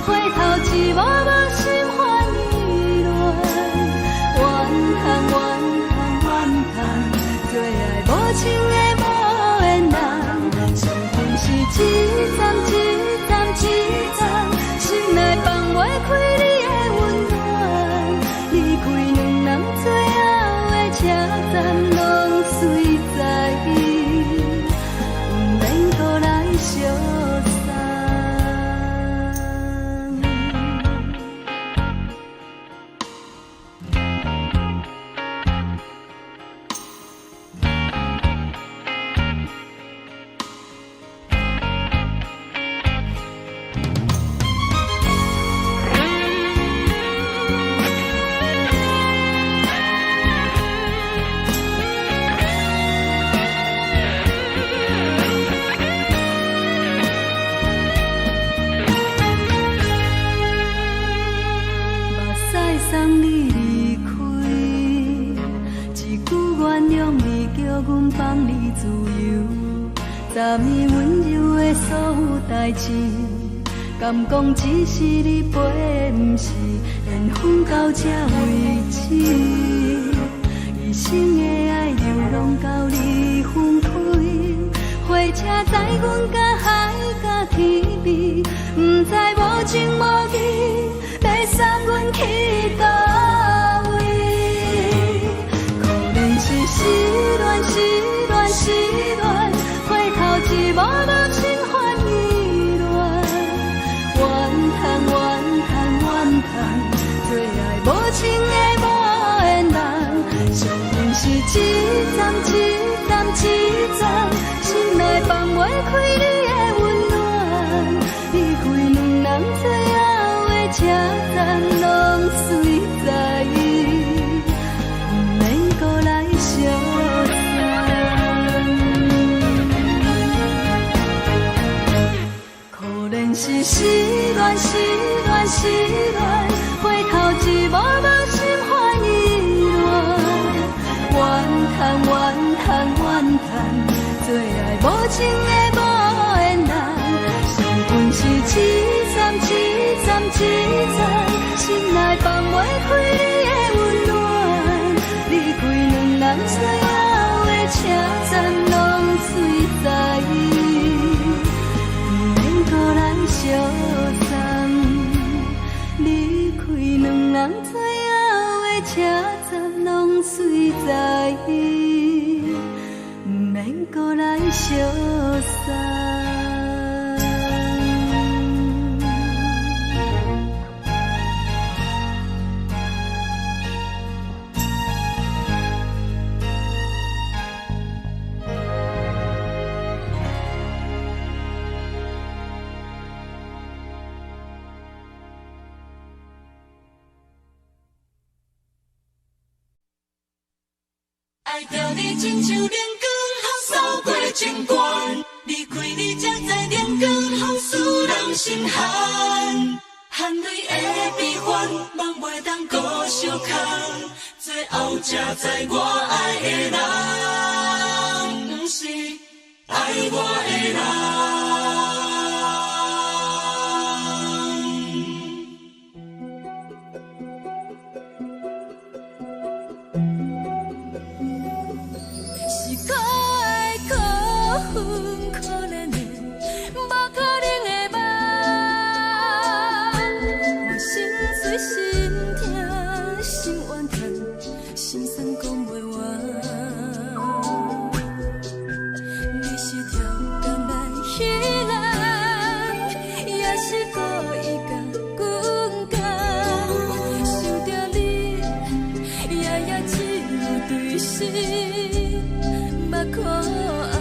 回头一幕幕心烦意乱，怨叹，怨叹，怨叹，最爱无情的无缘人，伤痕是一站一站一站，心内放袂开你的温暖，离开两人最后的车站，拢随在伊，不免搁来相送。送你离开，一句原谅你，叫阮放你自由。昨暝温柔的所有代志，敢讲只是你陪，不是缘分到这为止。一生的爱流浪到你分开，火车载阮甲海甲天边，不知无情无义，要送阮去倒位？可怜是失恋，失恋，失恋，回头一幕幕心烦意乱，怨叹，怨叹，怨叹，最爱无情的无缘人，伤痕是一站一站一站，心内放袂开你的温暖，离开两人最后的车站，拢随在伊，不免搁来相送。可怜是失恋，失恋，失恋，回头一幕幕心烦意乱，怨叹，怨叹，怨叹，最爱无情的无缘人，伤痕是一站一站一站，心内放袂开你的温暖，离开两人最后的车站，拢随在伊，不免搁来相送。离开两人最后的车站，拢随在伊，不免搁来相送。爱着你亲像阳光风扫过情关，离开你才知阳光风使人心寒。含泪的悲欢，望袂当搁相牵，最后才知我爱的人，不是爱我的人。目看爱，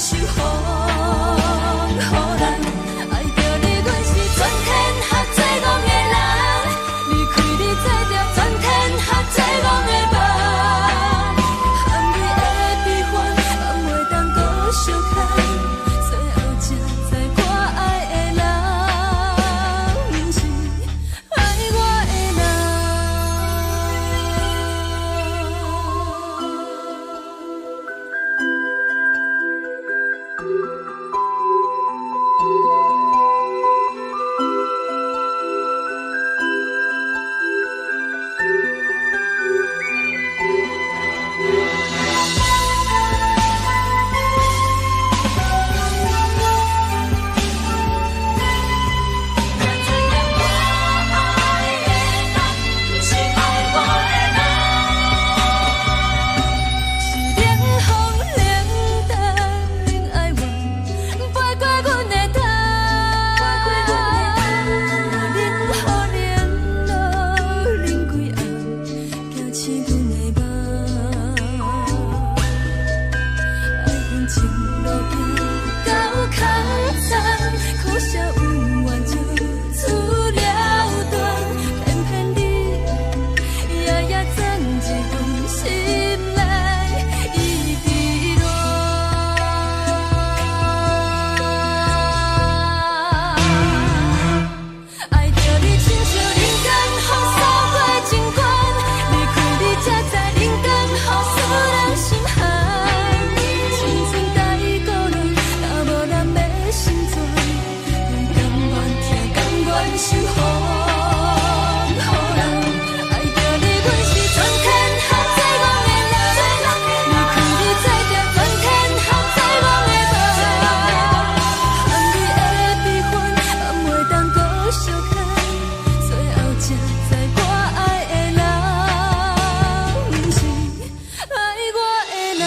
守护，予人爱着你，阮是全天下最戆的人。离开你，做着全天下最戆的梦。含泪的悲欢，放袂当搁相牵。最后才知我爱的人，不是爱我的人。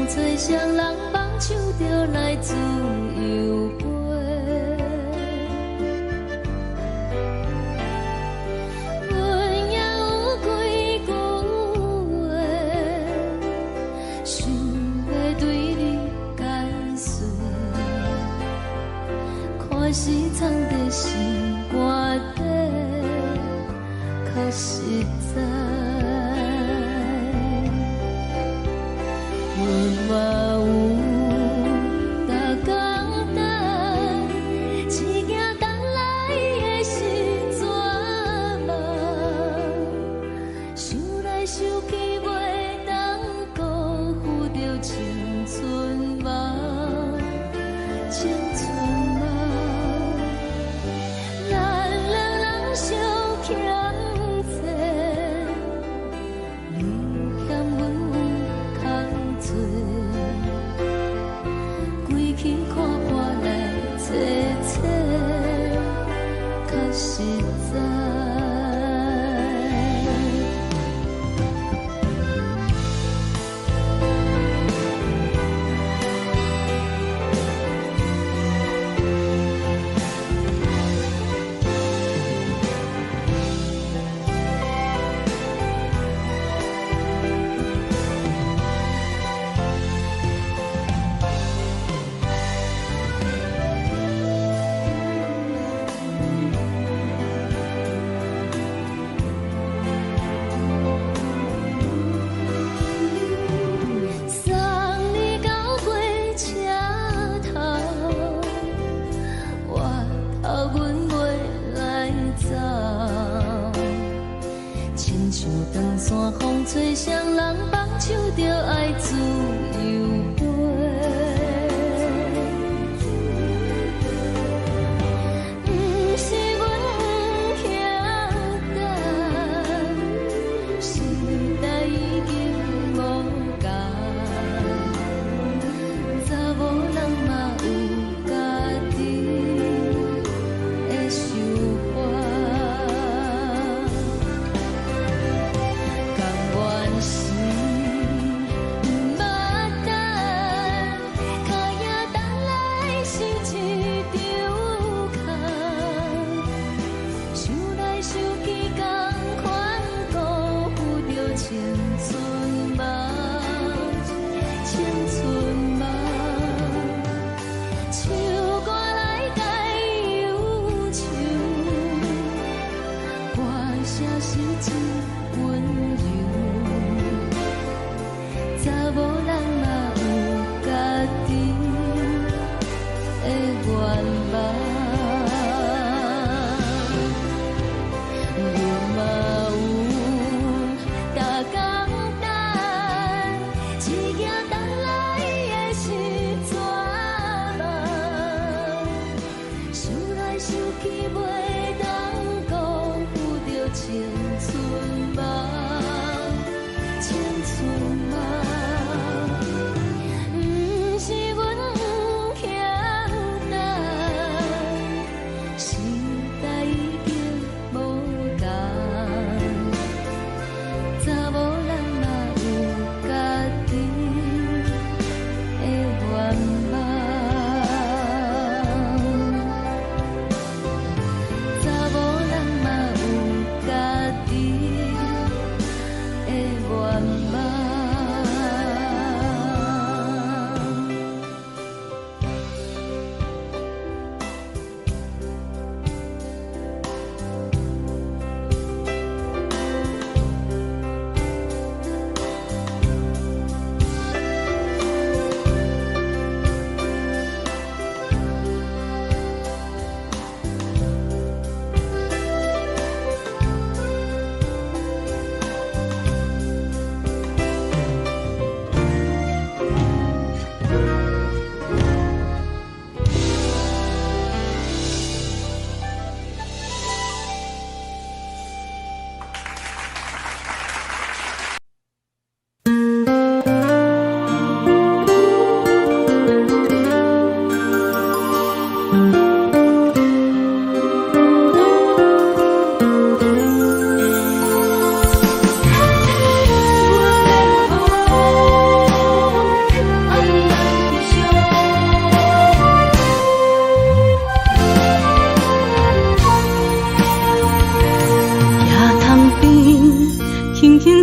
吹双人梦唱着来自由飞，阮也有几句话，想要对你解释，可是藏在心肝底，较实在。 我有逐工等，只惊等来的是绝望，想来想去袂当辜负着青春梦，青春梦，咱两人相。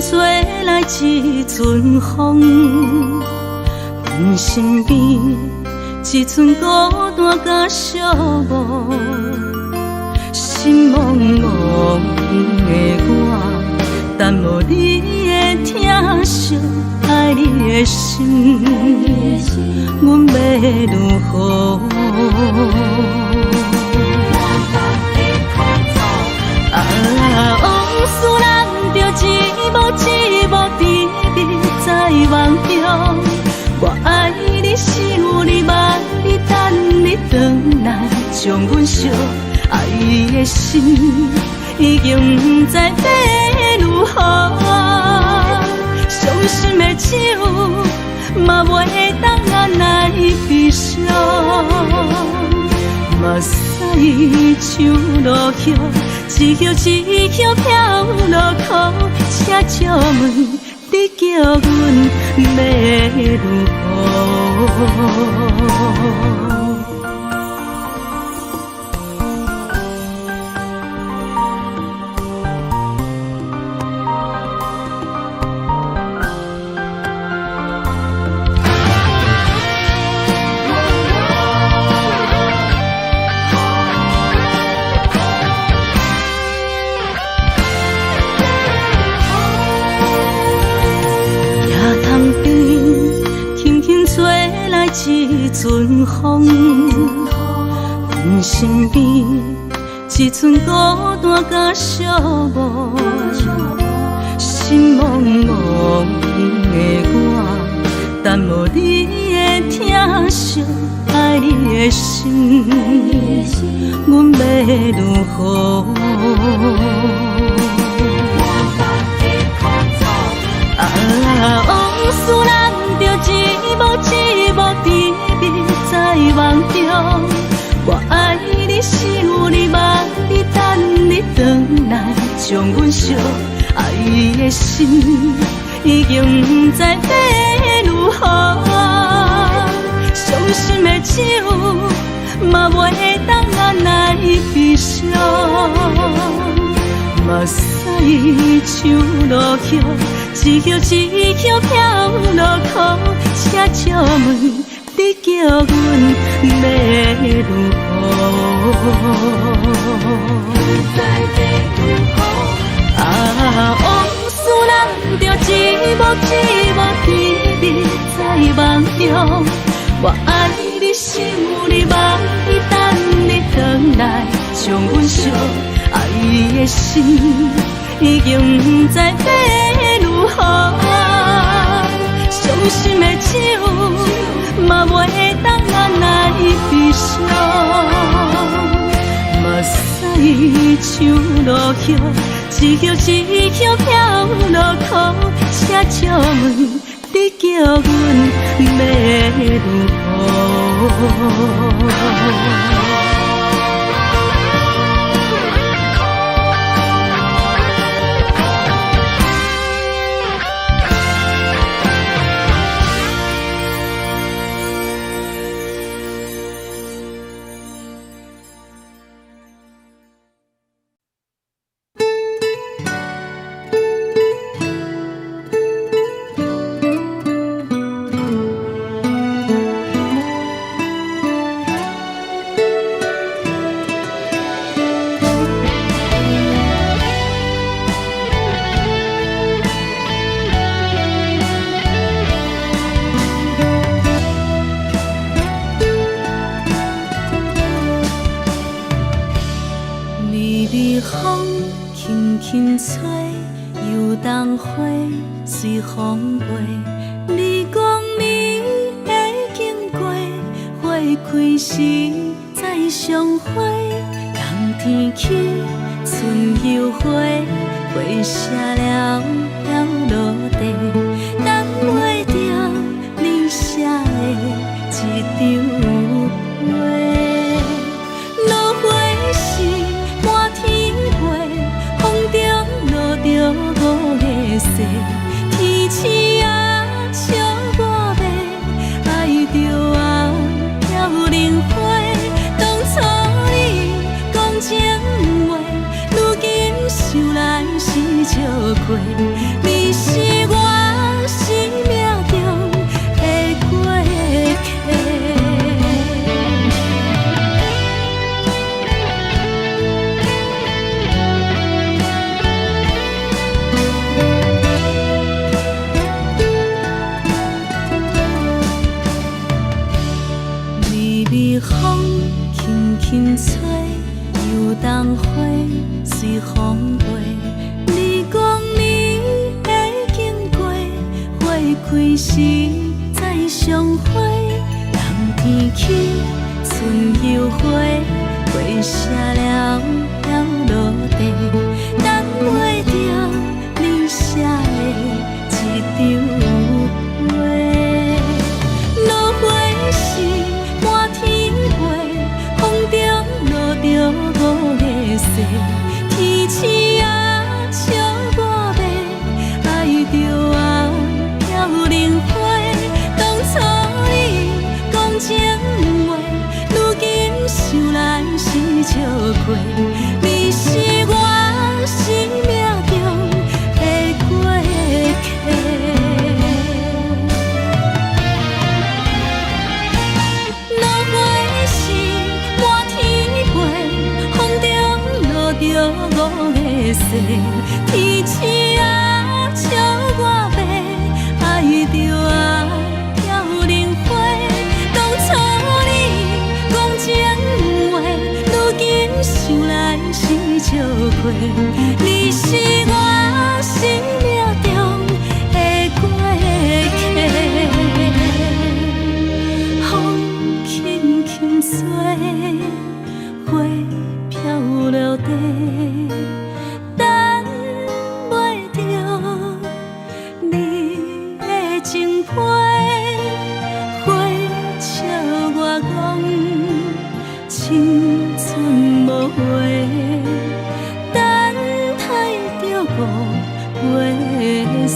吹来一阵风，阮身边一寸孤单甲寂寞，心茫茫的我，等无你的疼惜，爱你的心，阮要如何？往事人着一幕一幕甜蜜在梦中，我爱你是有你望你等你回来，将阮惜爱的心已经不知要如何，伤心的手嘛袂当按来悲伤。目屎像落叶，一叶一叶飘落雨，车照问你叫阮要如何？一阵风，阮身边一寸孤单甲寂寞，心茫茫的我，等无你的疼惜，爱你的心，阮要如何？往事人着一幕一幕甜蜜在梦中，我爱你是有你望你等你回来，将阮惜爱的心已经不知要如何，伤心的手嘛袂当按来悲伤，目屎像落叶，一叶一叶飘落雨，车照问你叫阮要如何？往事人着一幕一幕甜蜜在梦中，我爱你是有你望你等你回来，将阮惜爱的心已经不知要如何，伤心的手嘛袂当按来悲伤，目屎像落叶，一叶一叶飘落雨，车照问你叫阮要如何？随风飞，你光暝会经过，花开时再相会。冬天起，春又花，花谢了落地，等袂着你写的一张画。落花时满天飞，风中落着五个色。天星啊，笑我迷，爱着红飘零花。当初你讲情话，如今想来是笑亏。你是风轻轻吹，游东花随风飞。日光暝会经过，花开时再相会。人天起，春又花，花谢了了落地，等袂着你写的一张画。落花时满天飞，风中落着五个色。天星啊，笑我迷，爱着啊飘零花。当初你讲情话，如今想来是笑过。你是我生命中的过客。落花时满天飞，风中落着五个色。天星啊，笑我迷，爱着啊飘零花。当初你讲情话，如今想来是笑过。你是我生命中的过客。风轻轻吹，花飘落地，等袂着你的情批。花笑我讲青春无悔，等待着五月雪。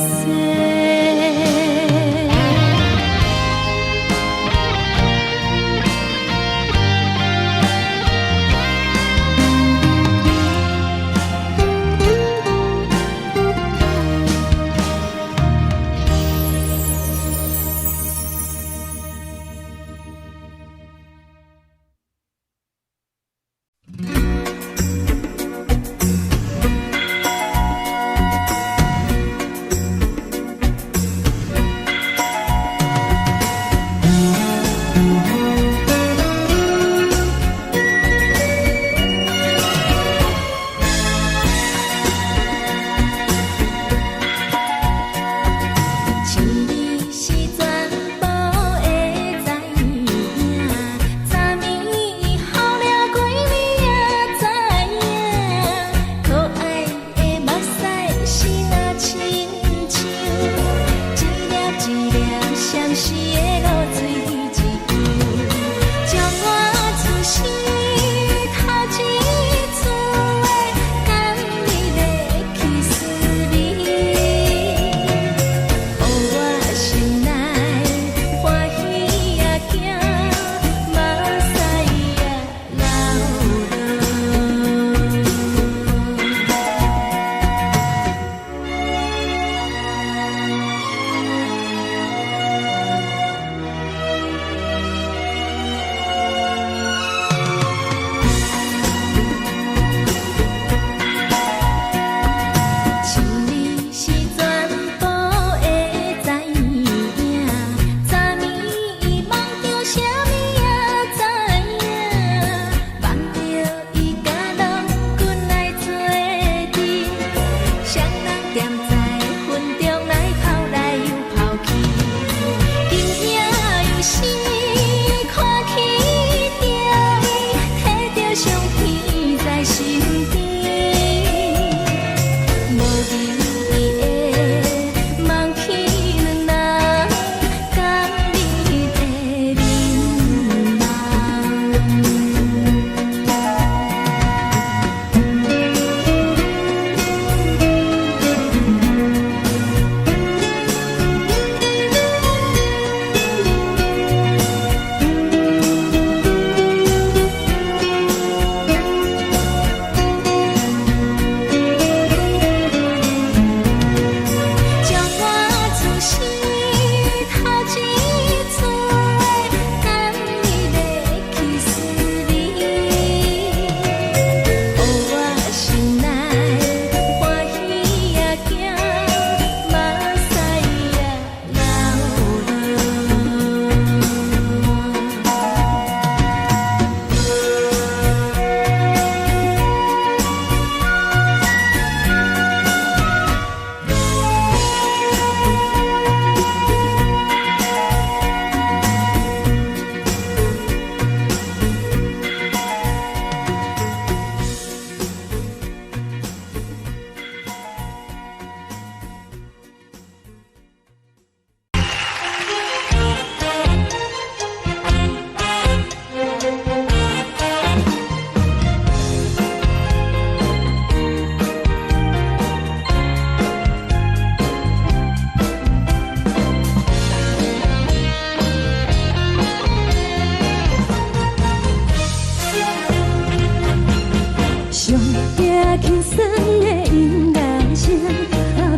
轻松的音乐声，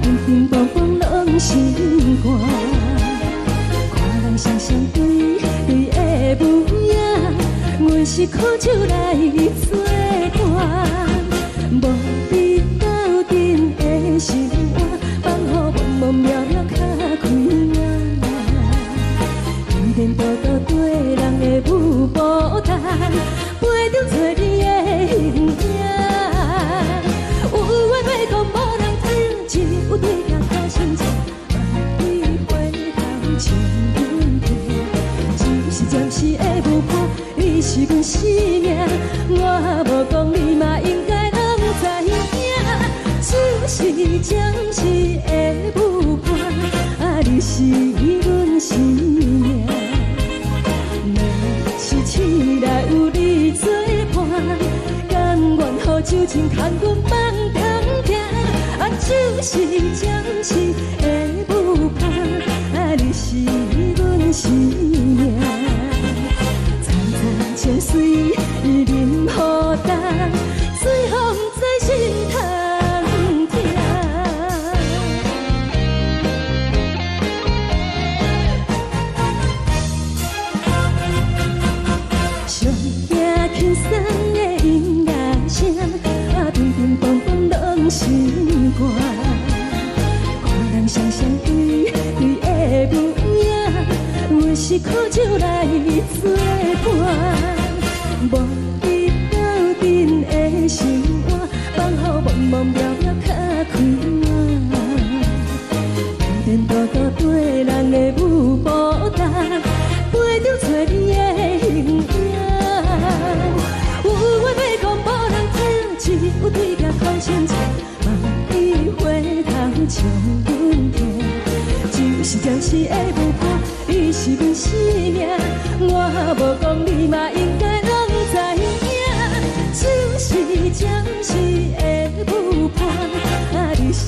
平平淡淡拢心肝。看人双双对对的舞影，阮是苦酒来作伴。无你斗阵的心肝，放予茫茫渺渺较开眼。一点多多对人的舞步弹，陪着做你的形影。有话要讲无人听，只有对镜头心情，万里回头像阮听。就是暂时的舞伴，你是阮生命，我无讲你嘛应该拢知影。就是暂时的舞伴，你是阮生命。是醒来有你作伴，甘愿予酒精牵阮放通行。就是暂时的舞伴，你是阮生命。层层情水任何担，水风在心通听。上行轻松的音乐声，平平淡淡拢心肝。看人双双对对的舞影，阮是苦酒来作伴。无你斗阵的心肝，放予茫茫渺渺较开眼。一点多多对人的舞步弹，陪着做你的形影。有话要讲无人听，只有对镜头心情，万里回头像阮听。就是暂时的舞伴，你是阮生命，我无讲你嘛应该拢知影。就是暂时的舞伴，你是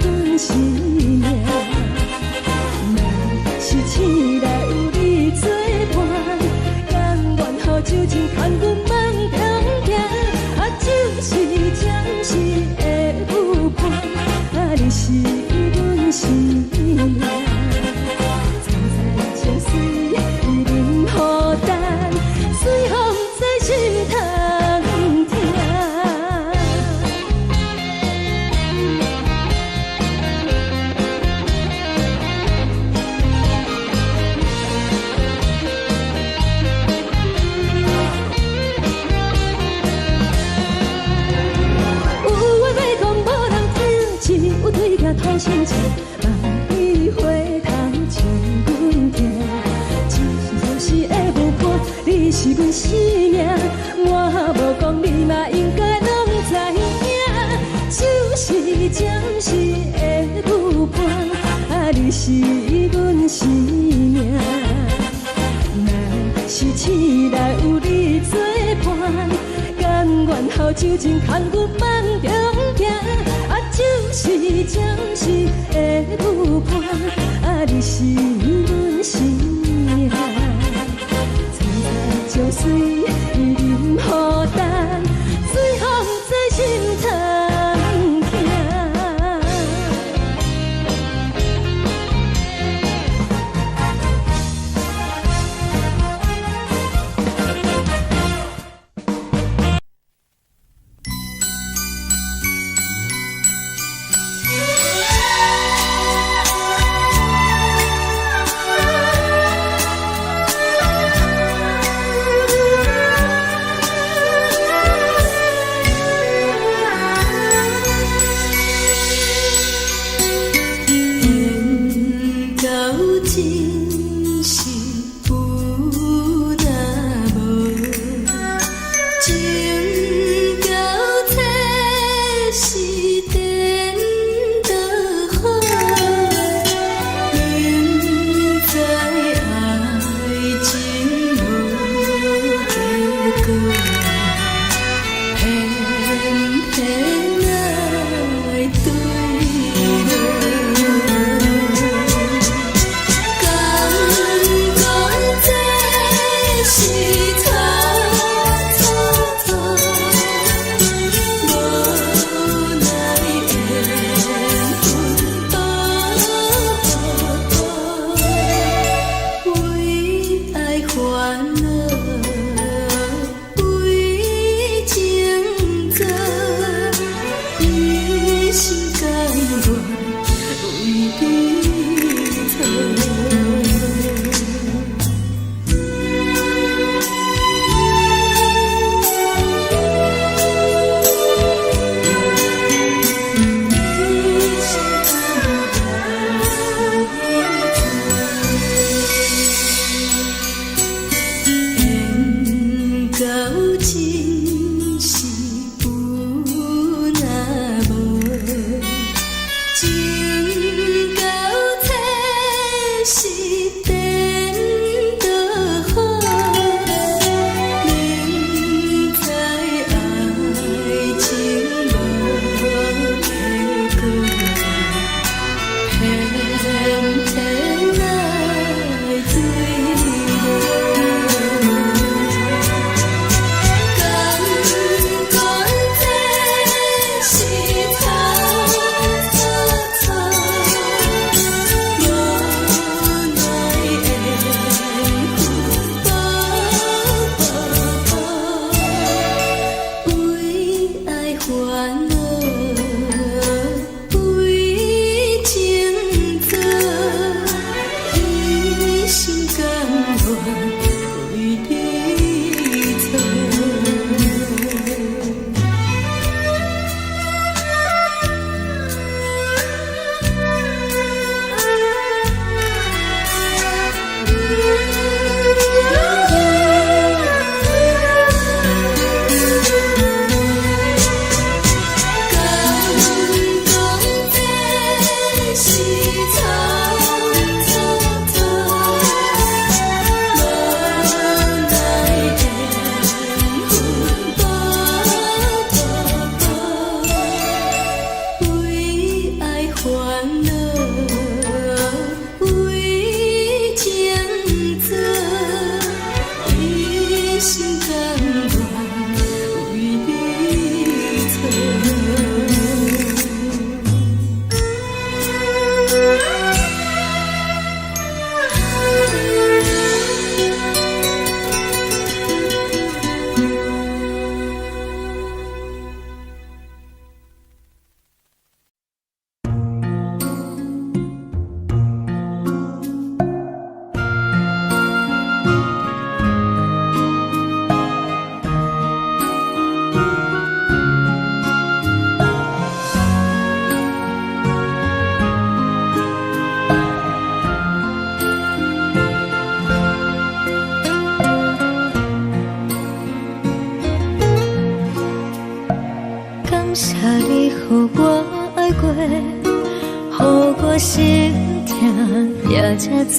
阮生命。若是醒来有你作伴，甘愿予酒精牵阮放通行。就是暂时的舞伴，你是阮生命。层层情水任何担，随风在心通听。有对镜头心情，万里回头像阮听。就是的舞伴，你是阮生命，我无讲你嘛应该拢知影。就是暂时的舞伴，你是阮生命。若是醒来有你作伴，甘愿予酒精牵阮放中行。就是暂时的舞伴，你是阮生命。层层情水任何担，随风在心通听。一心甘愿为你错。感谢你，予我爱过，予我心痛也这多。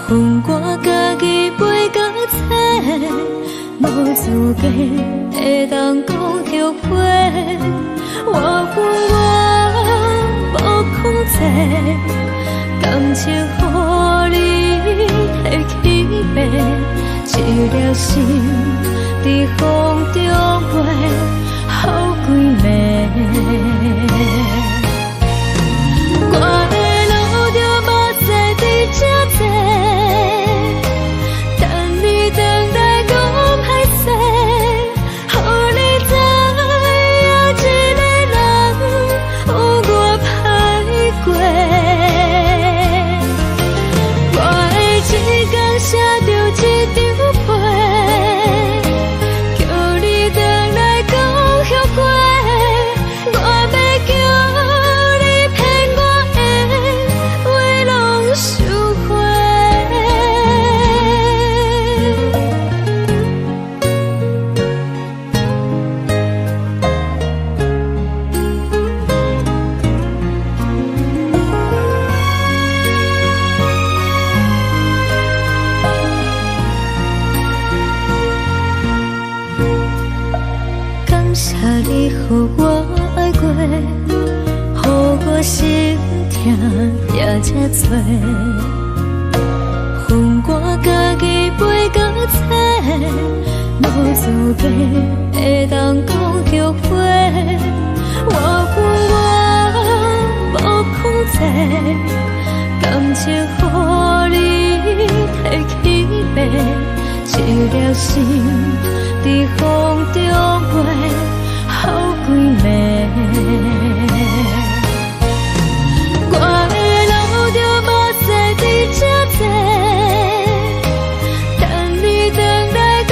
恨我家己袂到切，无资格会当讲后悔。我恨我无控制，感情予你摕去卖，一粒心在风中飞，好几暝。我的路着目屎在这多，等你回来讲歹势，予你知影一个人有我歹过。我的一天写着一张被，叫你回来讲后悔。我要叫你骗我的话拢收回。感谢你，予我爱过，予我心痛也这多。恨我家己袂到切，无资格会当讲后悔。我恨我无控制，感情予你摕去卖，一粒心在风中飞，好几暝。我的路着目屎在这多，等你回来讲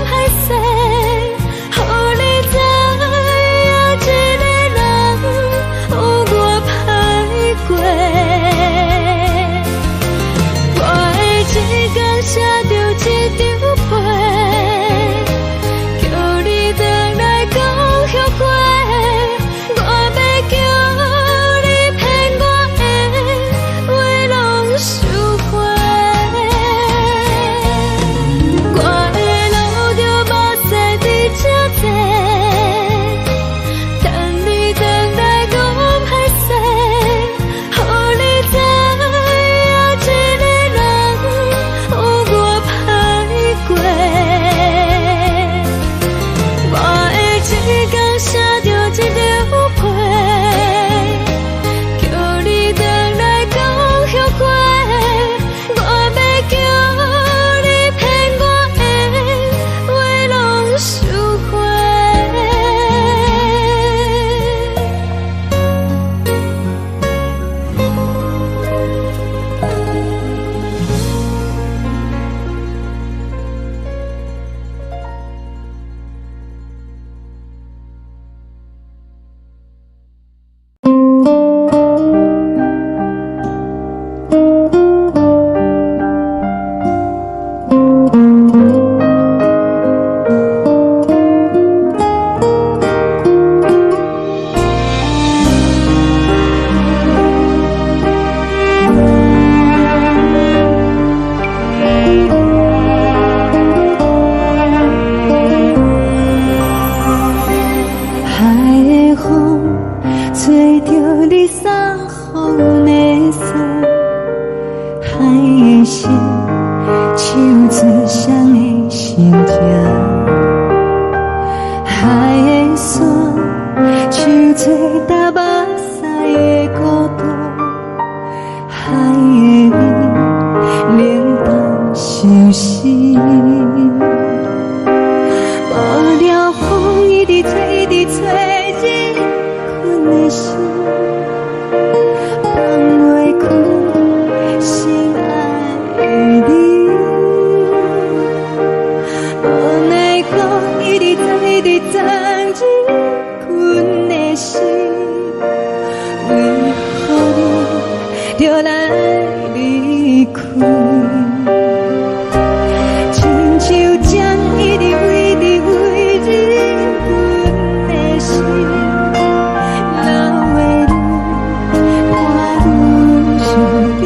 歹势，予你知影一个人有我歹过。我的一天写着一张被，叫你回来讲后悔。成正。海的山，像做搭目屎的孤独，海的味，冷淡相思。无聊风一直吹，一直吹，日困的心，放袂开心爱的你。无奈讲一直藏，一直藏，日困的心，为何你就来离开？亲像江一直飞，一直飞，日困的心，流的泪，我愈想你，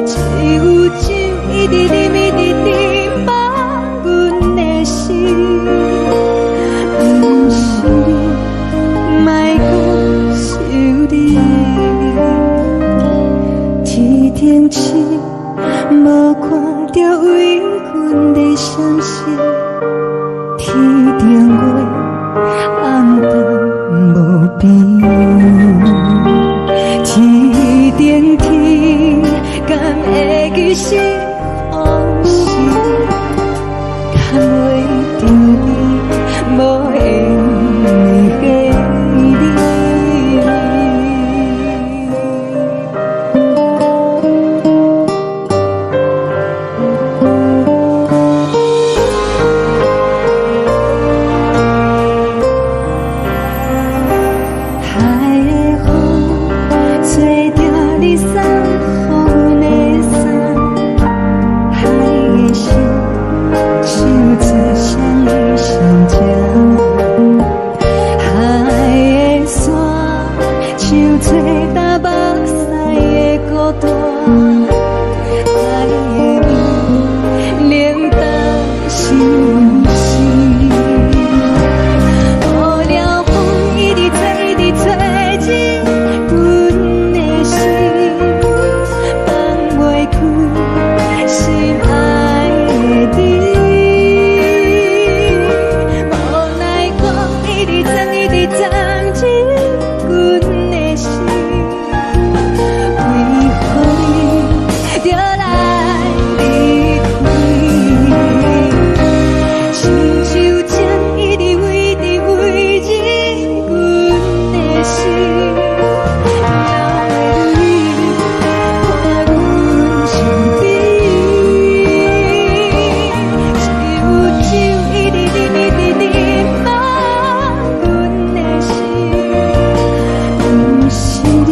只有酒一直啉，一直啉，放阮的心，不是你，莫搁想你。天顶星，无看到为阮的相识，天顶月，暗淡无边。天顶天，敢会记是往事？敢袂着你，无缘的你。海的风，吹着你送予阮的衫，海的心，像做相依相正。海的山，像做搭目屎的孤单，海的味，冷淡相思。无聊风一直吹，一直吹，日阮的心，放袂开心爱的你。无奈讲一直藏，一直藏，日阮的心，为何你就来离开？亲像江一直飞，一直飞，日阮的心，流的泪，看阮伤悲。只有酒一直啉，一直啉，放阮的心，不是你，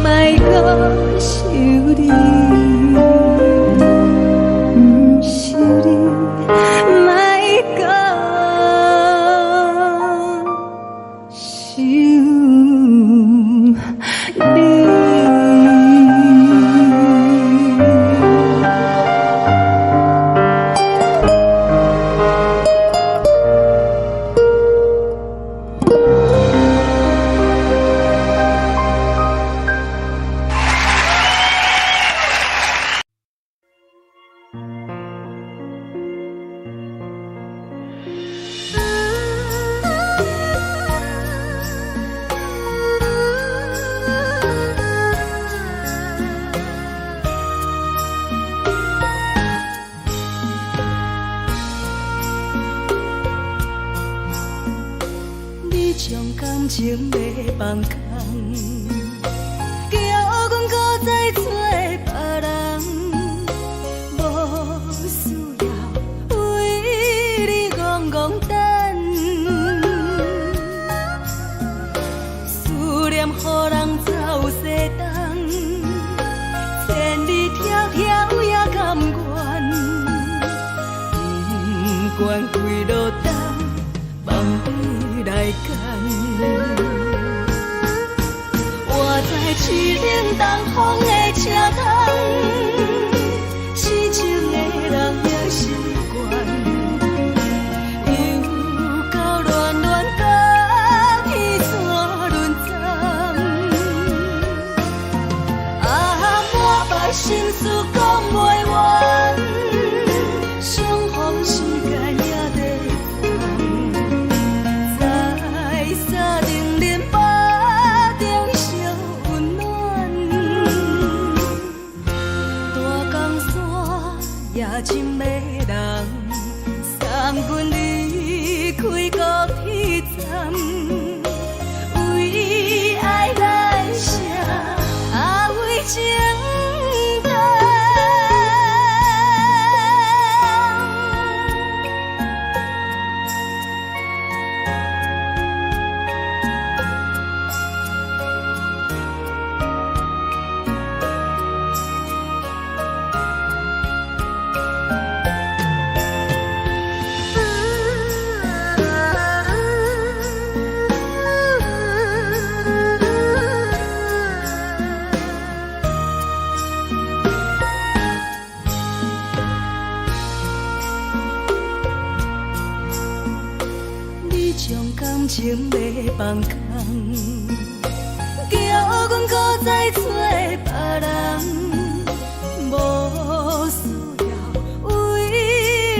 莫搁想你，不是你，莫搁想你。你将感情卖放空，叫阮搁再找别人，无需要为你戆戆等，思念予人走西东，千里迢迢也甘愿，不管几路灯，梦伊来干。我在凄冷东风的车窗，痴情的人也习惯，又到乱乱甲彼山论丛。啊，满腹心事讲袂完。夜深的人，送阮离开高铁站，为爱来写，为情重。感情要放空，叫阮搁再找别人，无需要为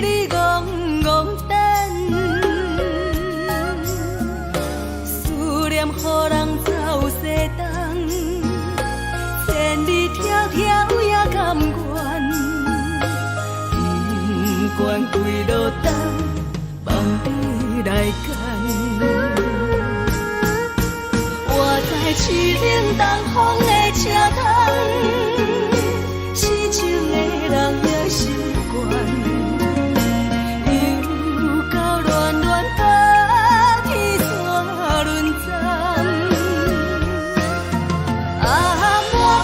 你戆戆等。思念予人走西东，千里迢迢也甘愿，不管几路灯，放你来干。我在市冷东风的车窗，痴情的人也习惯，又到乱乱把天线轮转。满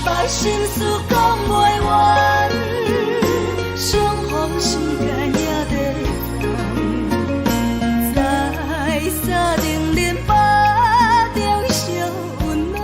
腹心事讲袂完，相逢时间也在等，在沙定连巴中烧温暖。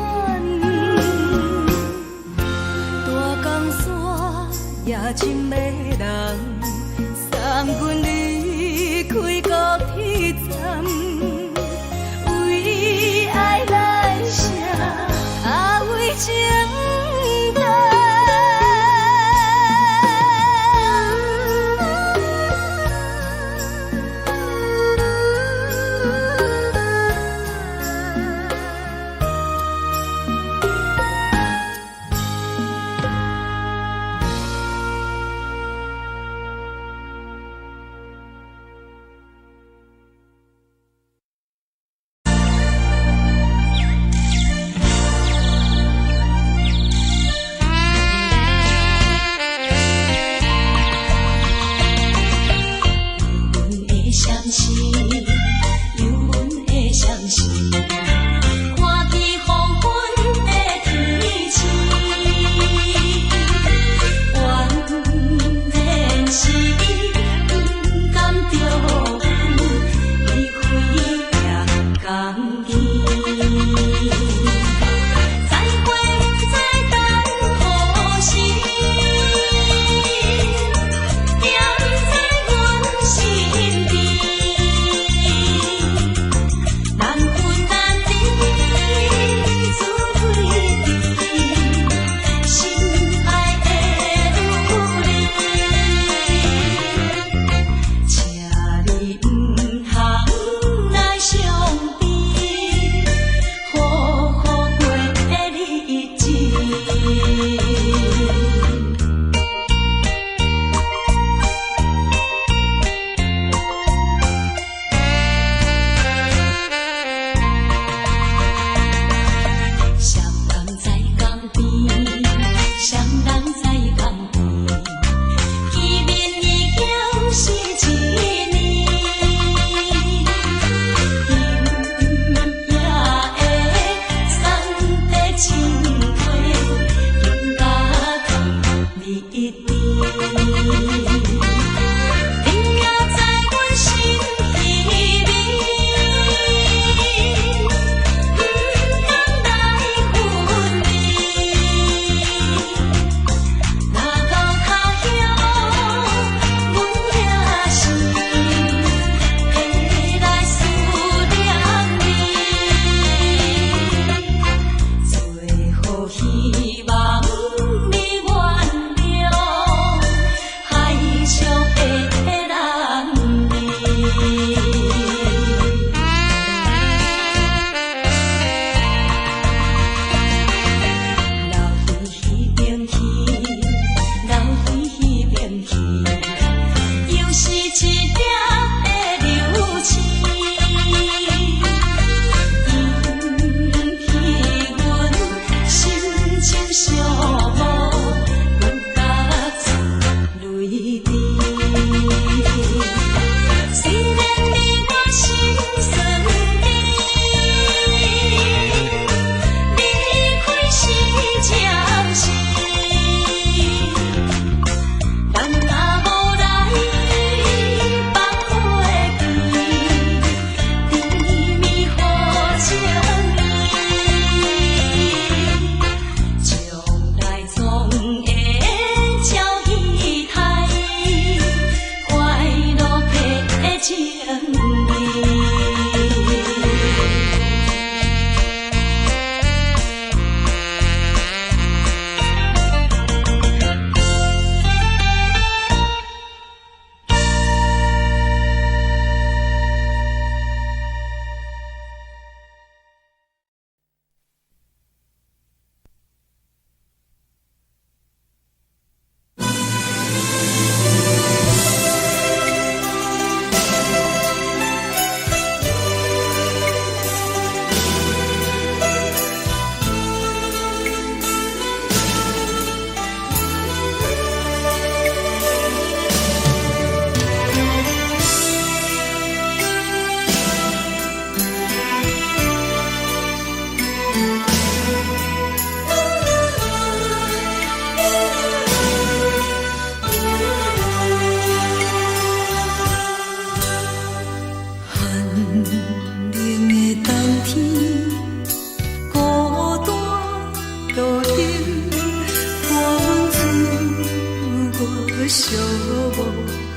无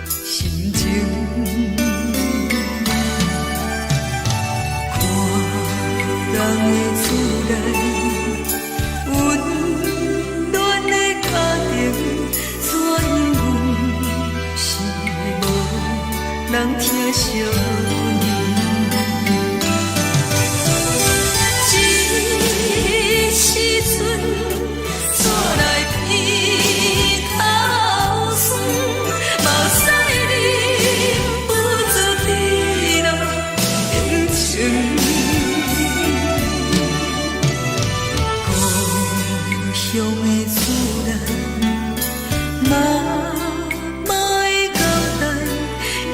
心情。看人的厝内温暖的家庭，怎因阮是无人疼惜你？这时阵怎来鼻头酸？目屎忍不住滴落眼睛。故乡的厝内，妈妈的交代，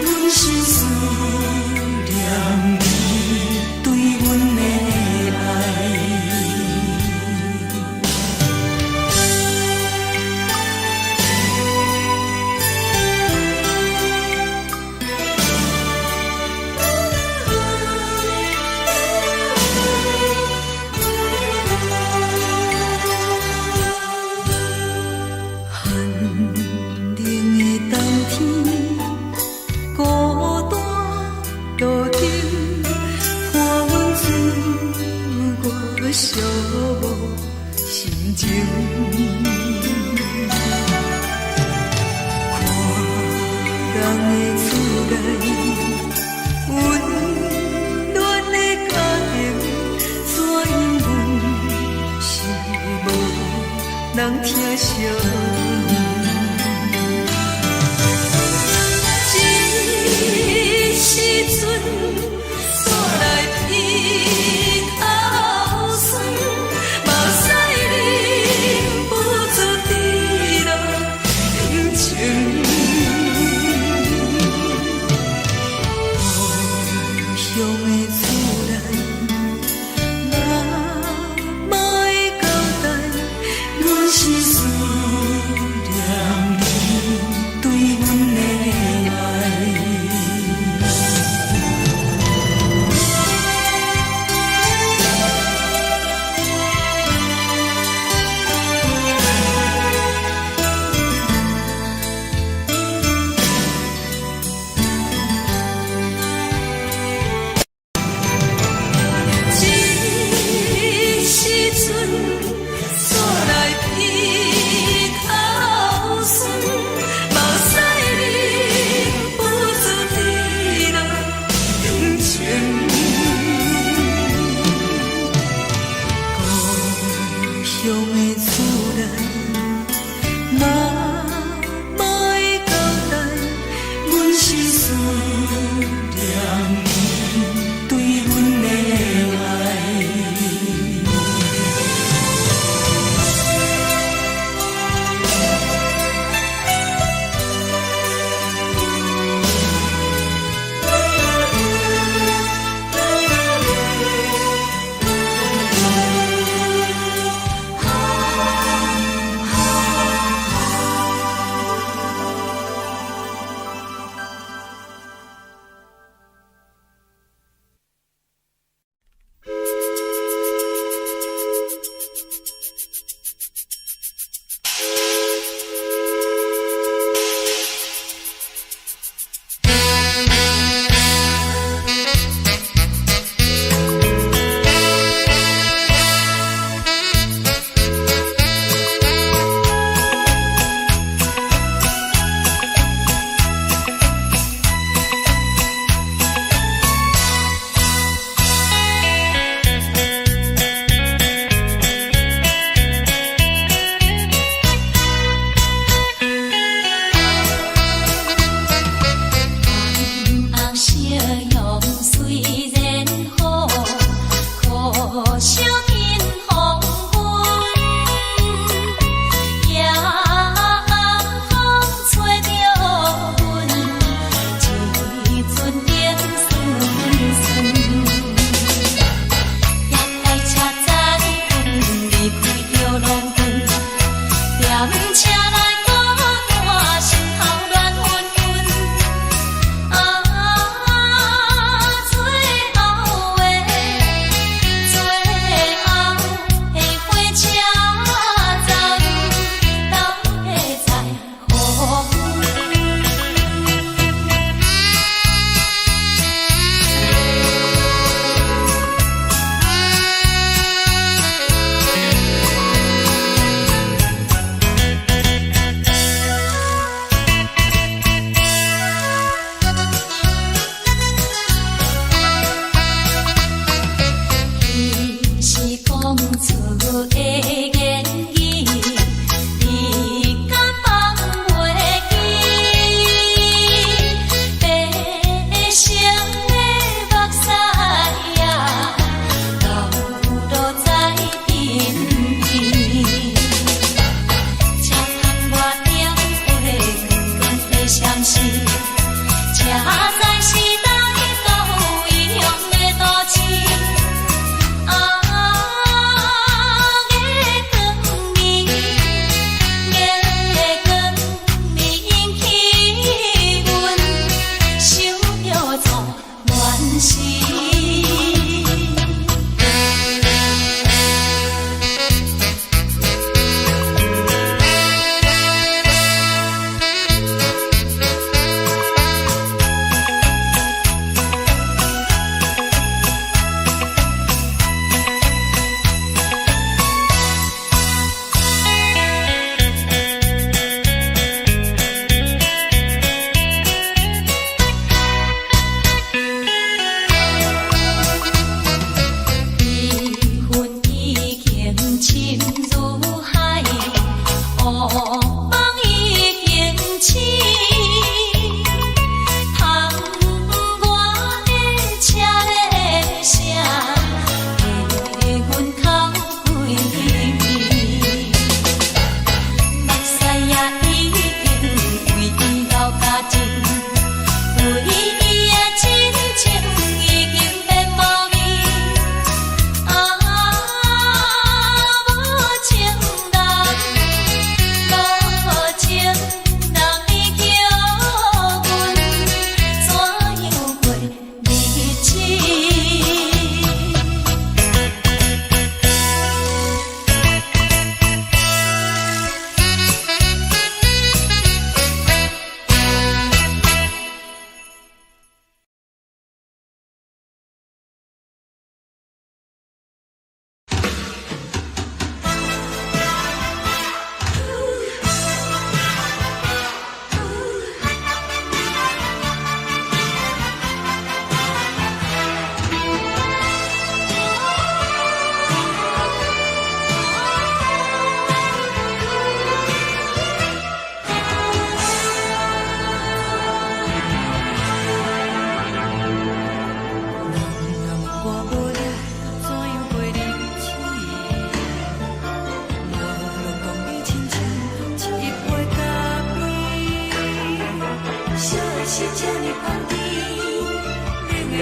阮是思念你对阮的爱。寒冷的冬天，孤单路顶，看阮自我寂无心情。看人的厝内温暖的家庭，怎因阮是无人疼惜你？这时阵怎来鼻头酸？目屎忍不住滴落眼睛。故乡的厝内，妈妈的交代，阮是思相思，车载时代都有异乡的都市。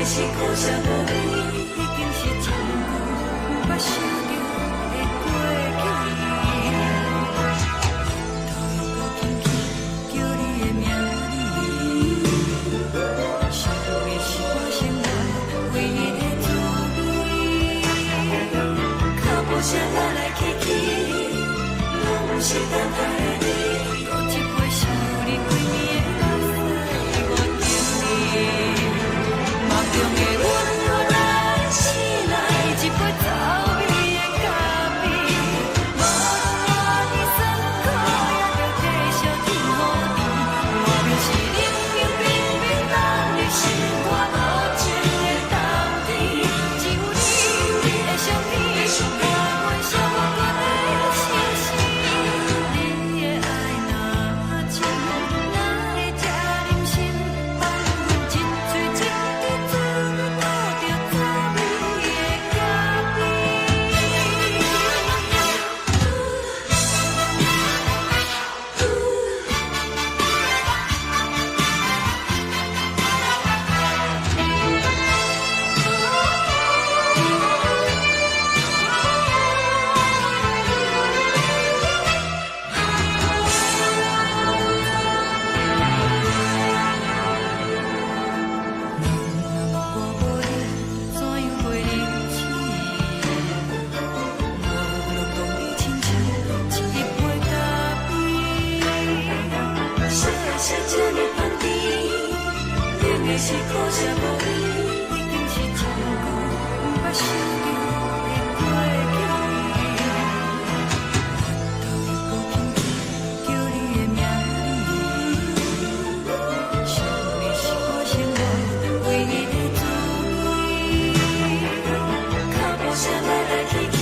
是苦涩无味，已经是一句无法想着的过去。头又轻轻叫你的名字，想的是我生活唯一的滋味。脚步声来来去去，拢不是等待的你。搁一杯想你几年的目屎，我等你。梦中的阮我来醒来，一杯走味的咖啡，无论你酸苦，也着继续甜予甜。无论是冷冷冰冰，咱的心肝无情的冬天，只有你会想你，我阮寂寞的心事。你的爱若真，哪会这忍心放阮一嘴一滴水，倒着滋味的咖啡。我无你，怎样袂忍心？无论讲你亲像一杯咖啡，烧的是这呢香甜，冷的是苦涩无味，已经是一句无法想着的过去。头又轻轻叫你的名字，想你是我生活唯一的滋味。脚步声来来去去，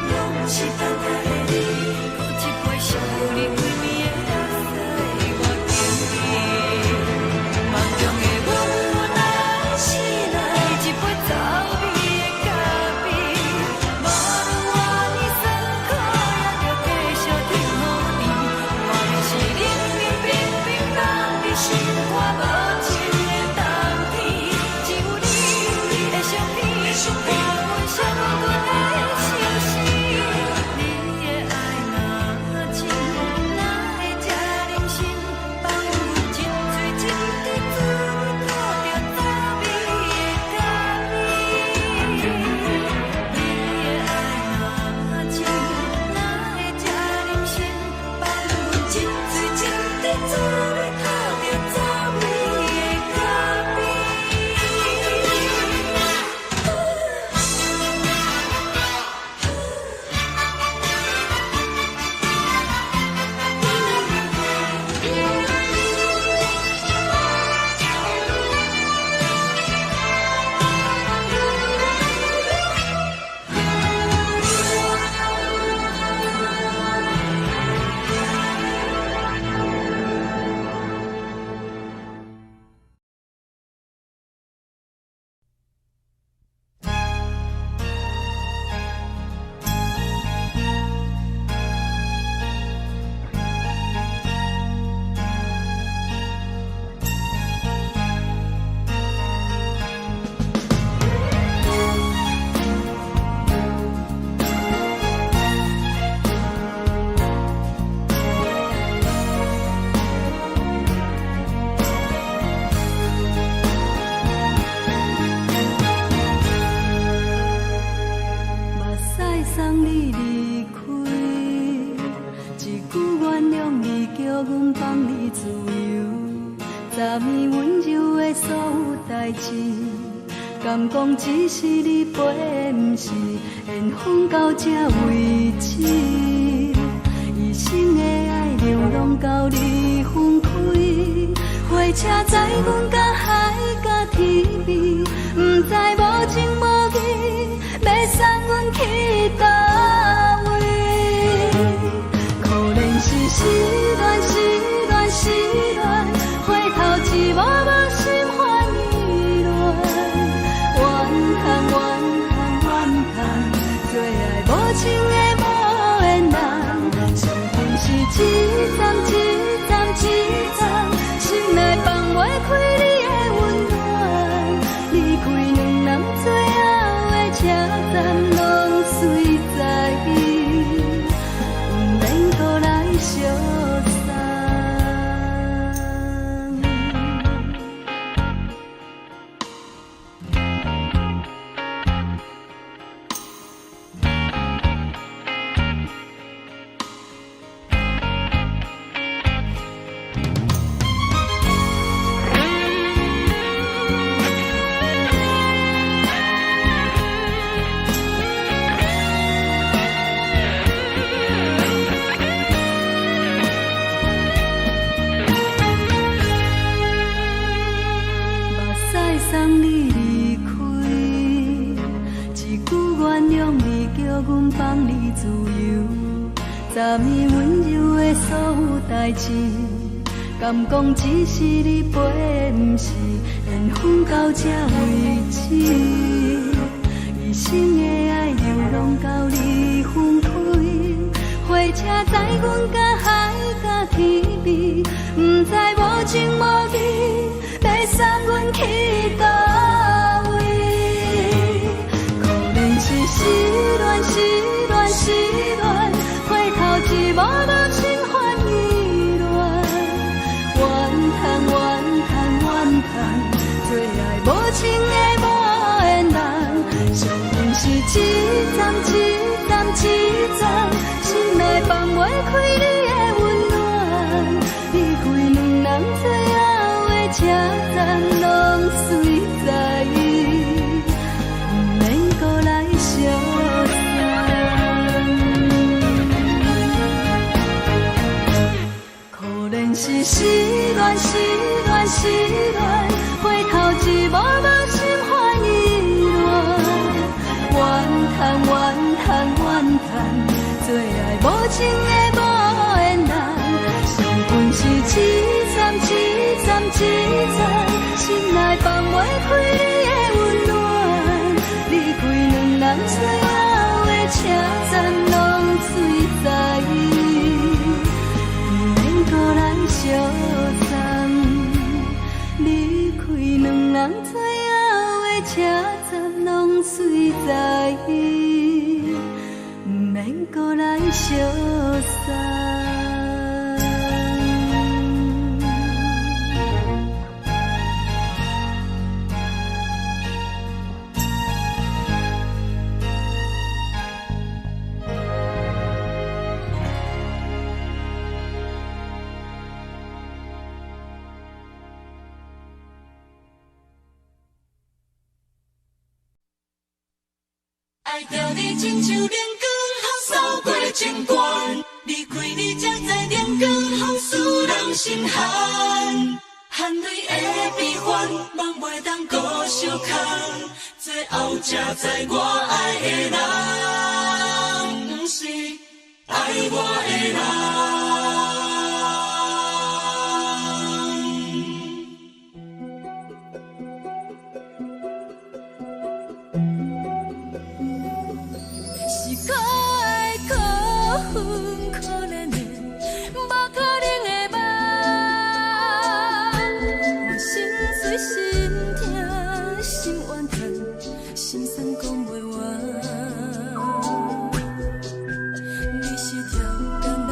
拢不是等待的你。搁一杯想你几暝的目屎，我等你。梦中的阮我来醒来，一杯走味的咖昨暝温柔的所有代志，敢讲只是你陪，不是缘分到这为止。一生的爱流浪到你分开，火车载阮甲海甲天边，不知无情无义，要送阮去倒位？可怜是失恋，失恋，失恋，回头一幕幕心烦意乱，怨叹，怨叹，怨叹，最爱无情的无缘人，伤痕是一站一站一站，心内放袂开你的温暖，离开两人最后的车站，拢随在不免搁来相送。送你离开，一句原谅你，叫阮放你自由。昨暝温柔的所有代志，敢讲只是你陪，不是缘分到这为止。一生的爱流浪到你分开，火车载阮甲海甲天边，不知无情无义，要送阮去倒位？可怜是失恋，失恋，失恋，回头一幕幕心烦意乱，怨叹，怨叹，怨叹，最爱无情的无缘人，伤痕是一站一站一站，心内放袂开你的温暖，离开两人最后的车站，拢随在不免搁来相送。可怜是失恋，失恋，失恋，回头一幕幕心烦意乱，怨叹，怨叹，怨叹，最爱无情的无缘人，伤痕是一站一站一站，心内放袂开你的温暖，离开两人最后的车站，拢随在不免搁来相送。离开两人最后的车站，拢随在不免搁来相送。爱着你亲像阳光扫过情关，离开你才知阳光风使人心寒。含泪的悲欢，望袂当搁相牵，最后才知我爱的人，不是爱我的人。你是条人来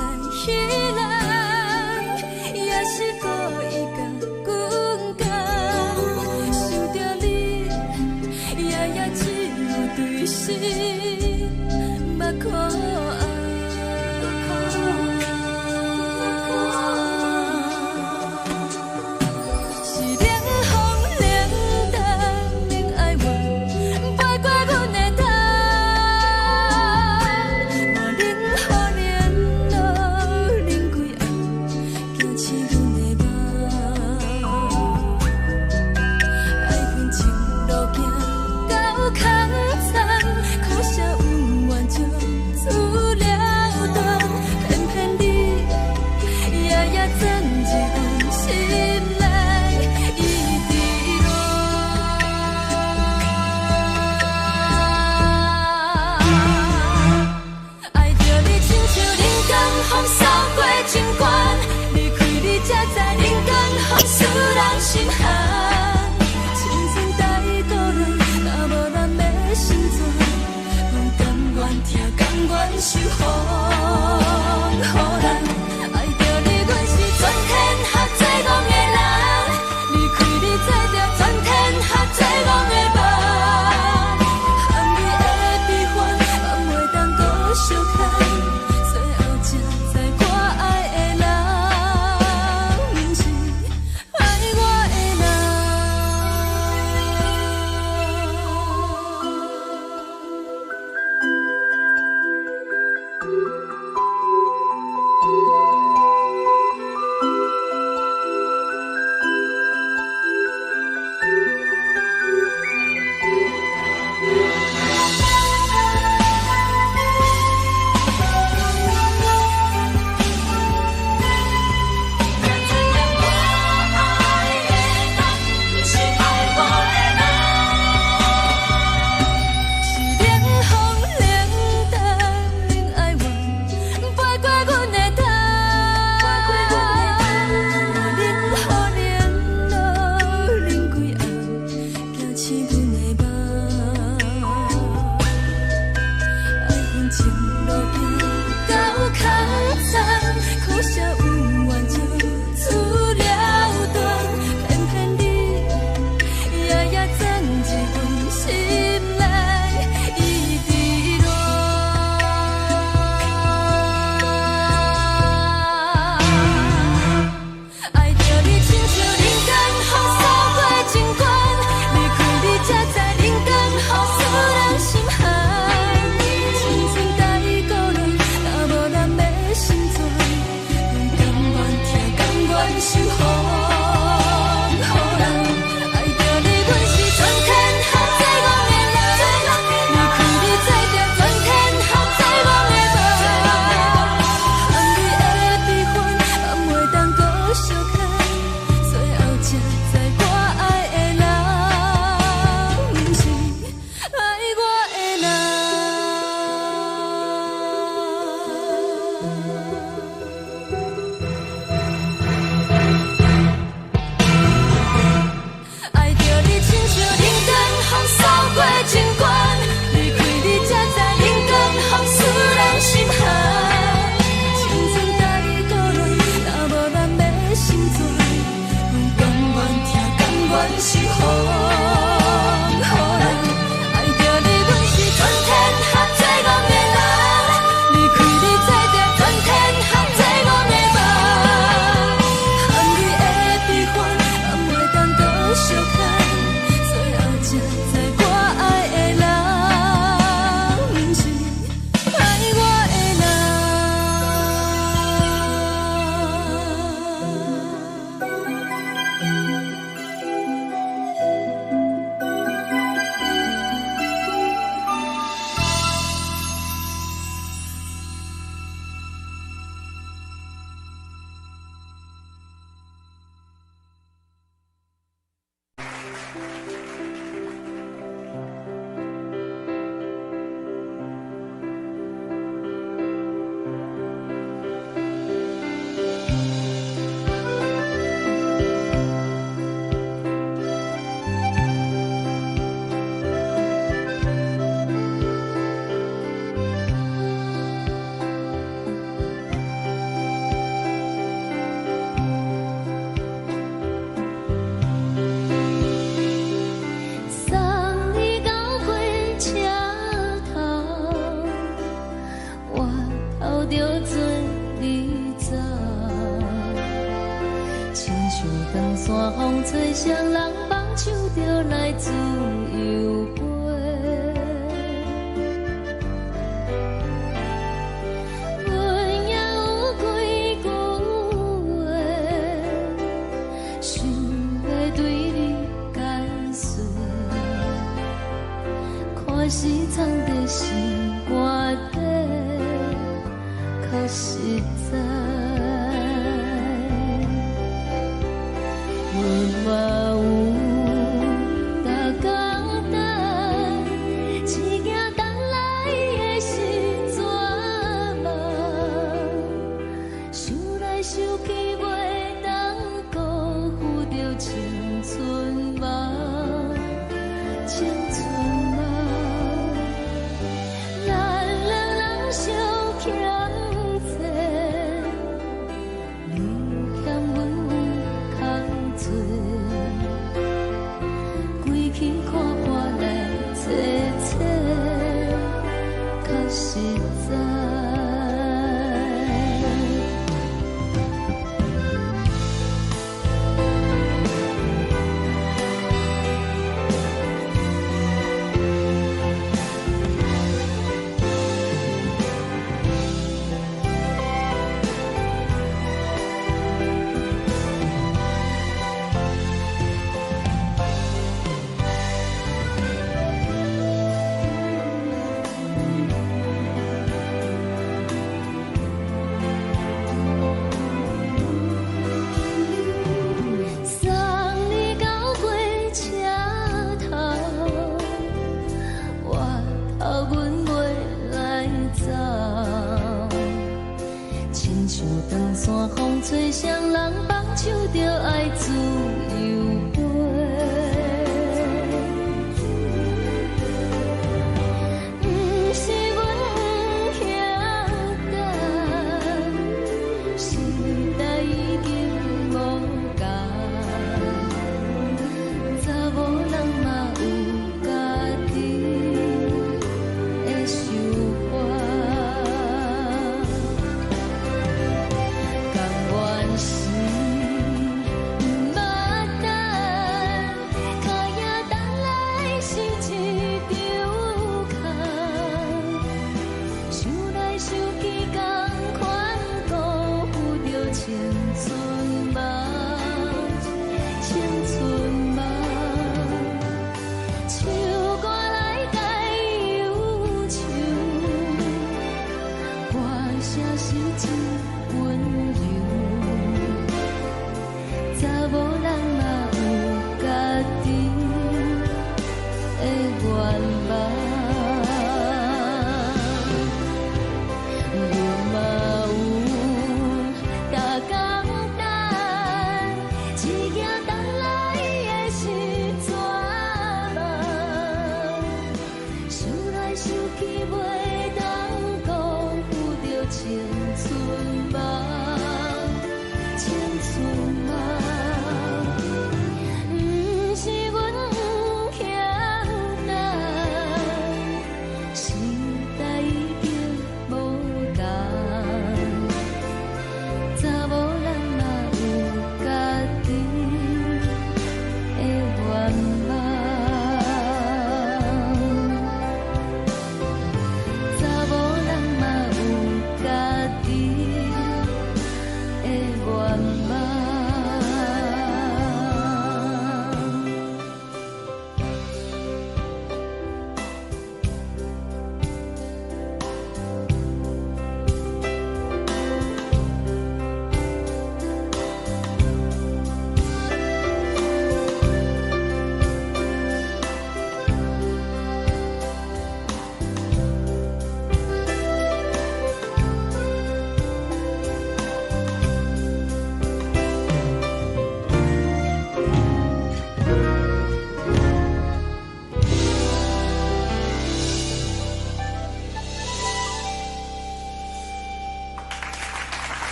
人心寒。青春待孤单，若无咱要成全，阮甘愿听，甘愿受风雨人。爱着你，阮是全天下最戆的人，离开你做着全天下最戆的梦。含你的悲欢，放袂当搁相牵，最后才知我爱的人，不是爱我的吹双人放手就来自由飞，阮也有几句话，想要对你解释，可是藏在心肝底，较实在。 嘛有大简单，一件等来的时阵嘛，想来想去袂当辜负着情实在。吹双人放手着爱自由飞，不是阮不晓得，时代已经无同，查某人嘛有家己的想法。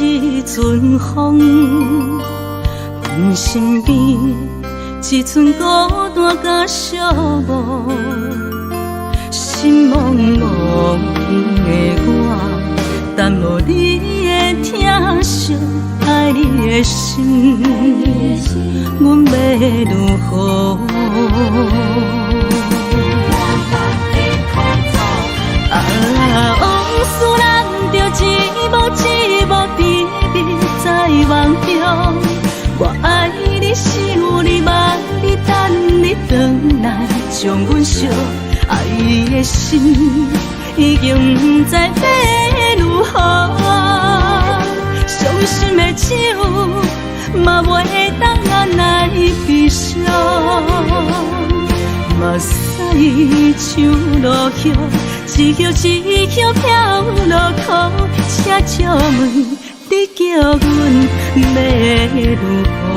一阵风，阮身边一寸孤单甲寂寞，心茫茫的我，等无你的疼惜，爱你的心，阮要如何？往事咱着一幕一幕甜蜜在梦中。我爱你是有你望你等你回来，将阮惜爱的心已经不知要如何。伤心的手嘛袂当按来悲伤。嘛驶像落叶，一叶一叶飘落雨，车照问你叫阮要如何？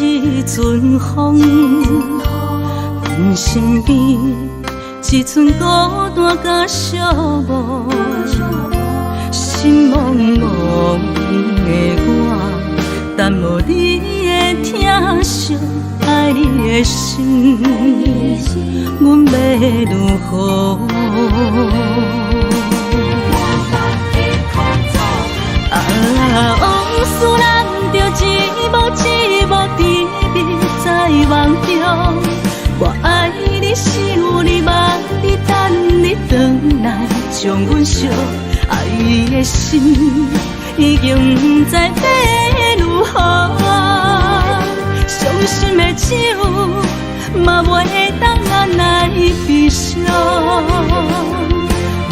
一阵风，阮身边一阵孤单甲寂寞，心茫茫的我，等无你的疼惜，爱你的心，阮要如何？往事人着一幕一幕甜蜜在梦中，我爱你想你望你等你回来，将阮惜爱的心已经不知要如何。伤心的手嘛袂当按来悲伤，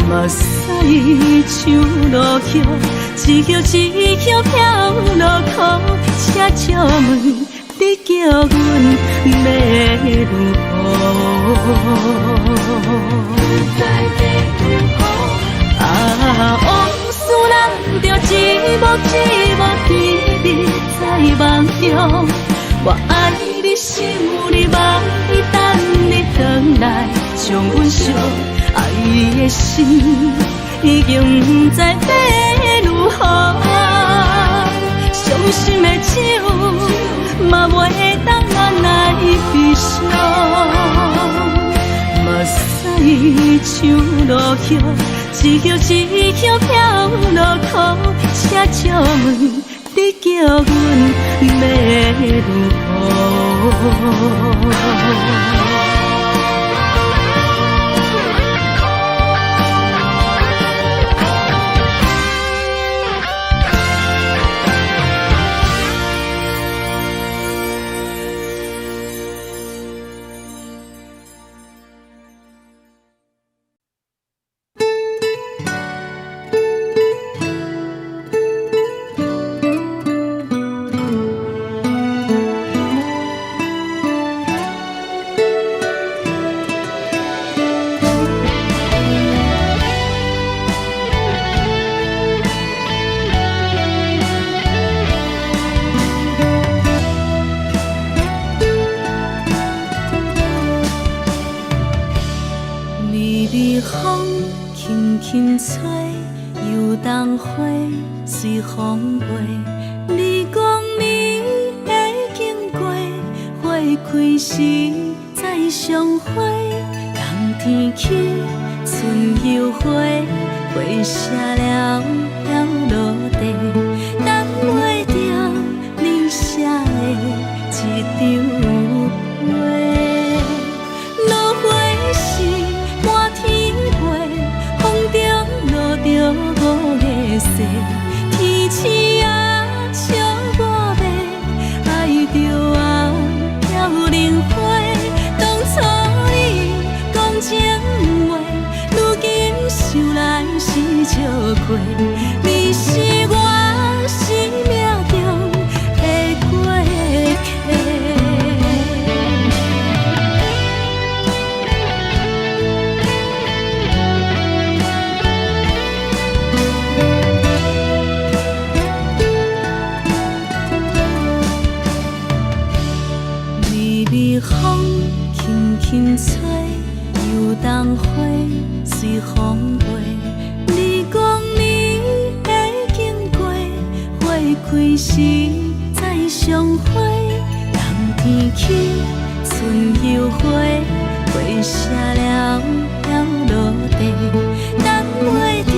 嘛驶像落叶，一叶一叶飘落雨，车照问你叫阮要如何？往事人着一幕一幕甜蜜在梦中，我爱你想你望你等你回来，将阮惜爱的心已经不知要如何。伤心的手嘛袂当按来悲伤，嘛驶像落叶，一叶一叶飘落雨，车照问你叫阮要如何？风轻轻吹，游动花随风飞。你讲你会经过，花开时再相会。冬天起，春又花，花谢了落地，等袂着你写的一张画。落花时满天飞，风中落着五个色，天星啊笑我迷，爱着啊飘零花。当初你讲情话，如今想来是笑过。你是我生命中的过客。微微风轻轻吹，游动花随风飞。你讲你会经过，花开时再相会。冬天起，春又花，花谢了落地，等袂着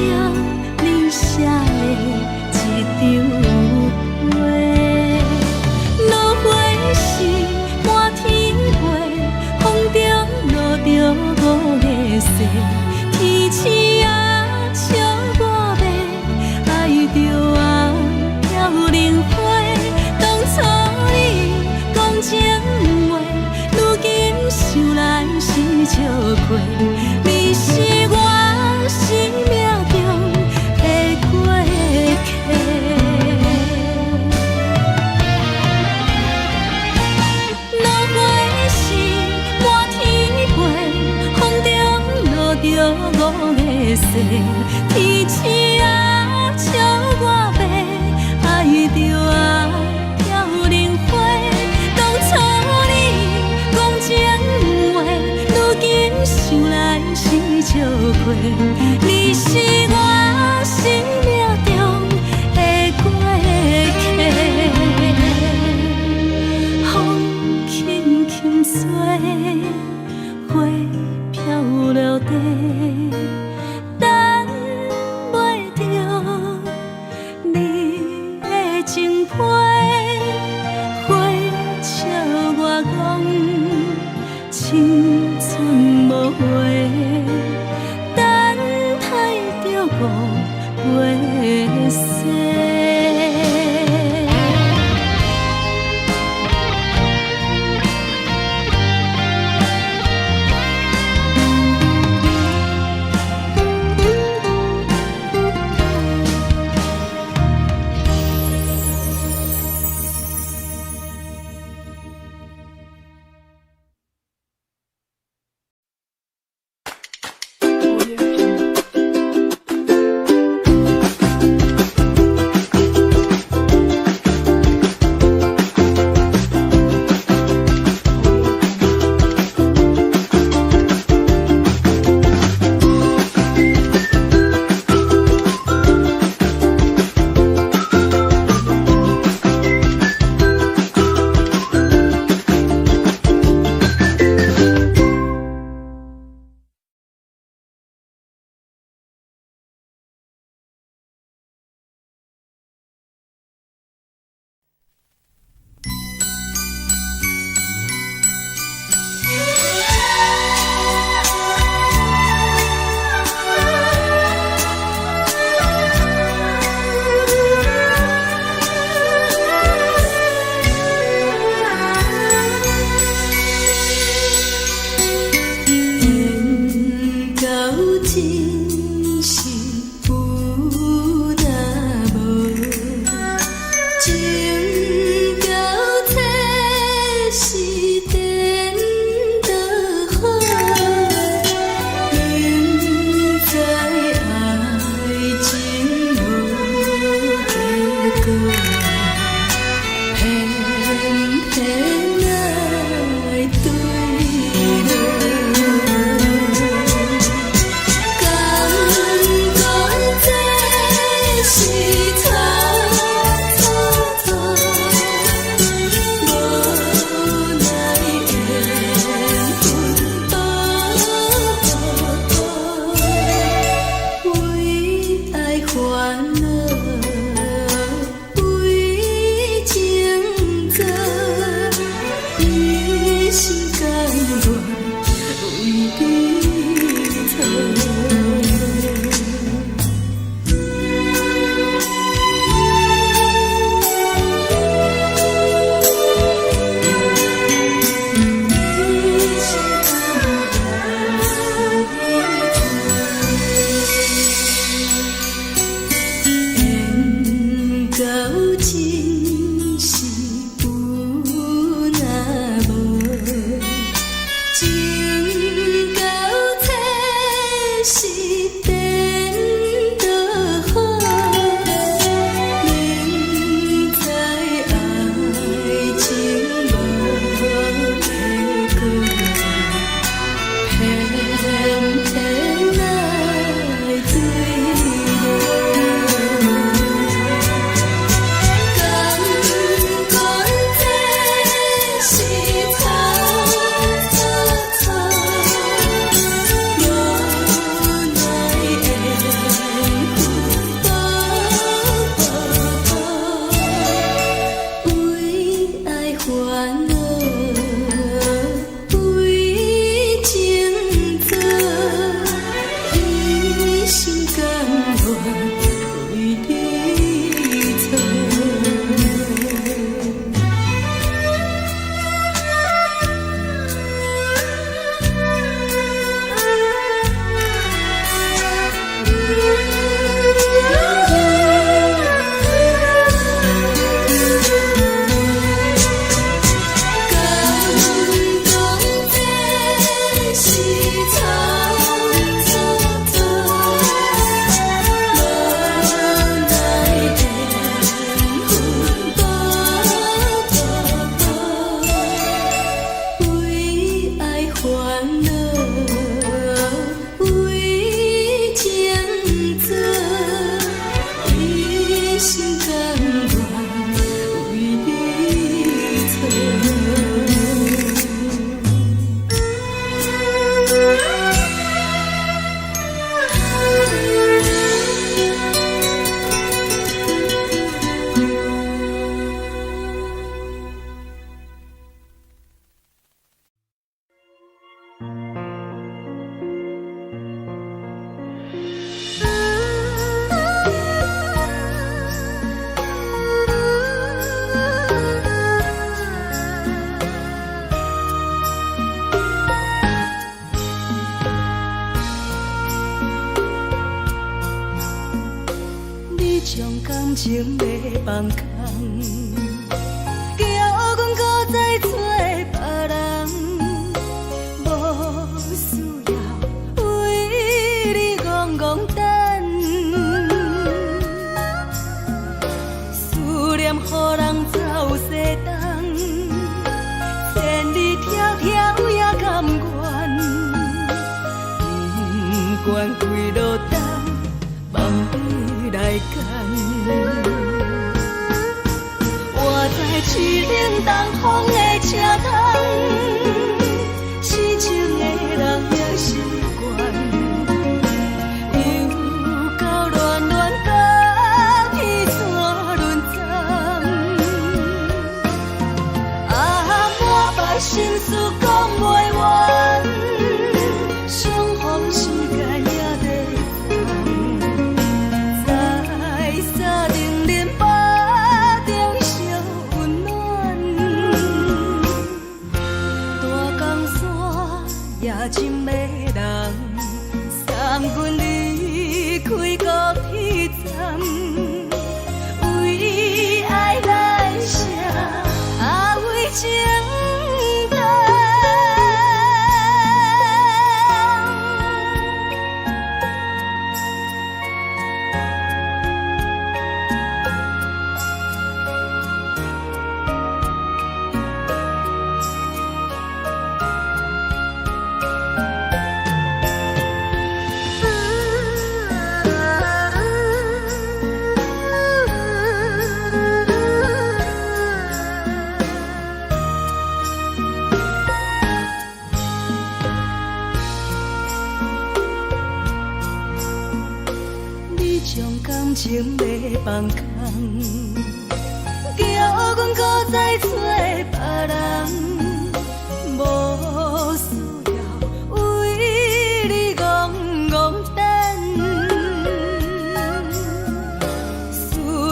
你写的一张画。落花时满天飞，风中过，你是我生命中的过客。落花是满天飞，风中落着五个星，天星啊笑我白，爱着啊飘零花。当初你讲情话，如今想来是笑过，你是我生命中的过客。风轻轻吹，花飘落地，等袂着你的情批。花笑我讲，青春无话，等情要放空，叫阮搁再找别人，无需要为你戆戆等，思念予人走西东，千里迢迢也甘愿，不管几路灯，梦里来干。我在市顶东风的车窗，痴情的人也习惯，又到乱乱甲彼山论丛。啊，满腹心事讲袂完，相逢时间也在等，在沙丁林巴中烧温暖。大江山夜深的人，送阮离开高铁站，为爱来写，为情等。你将感情要放空，叫阮搁再找别人，无需要为你戆戆等，思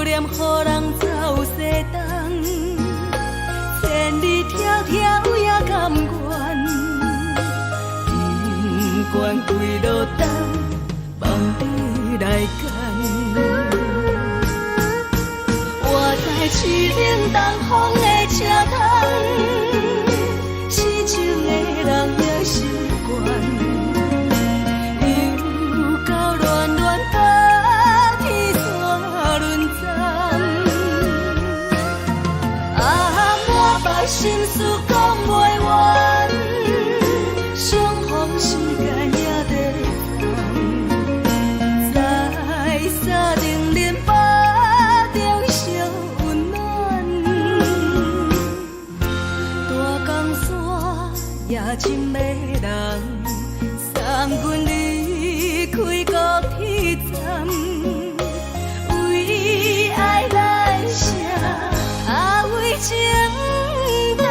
念予人走西东，千里迢迢也甘愿，不管几路灯，梦里来干。我在市顶东风的车窗，痴情的人也习惯，又到乱乱甲彼山论丛。啊，满腹心事讲袂完，相逢时间也在等，在沙丁林巴中烧温暖。大江山夜深的人，送阮离开高铁站，为爱来写，为情等。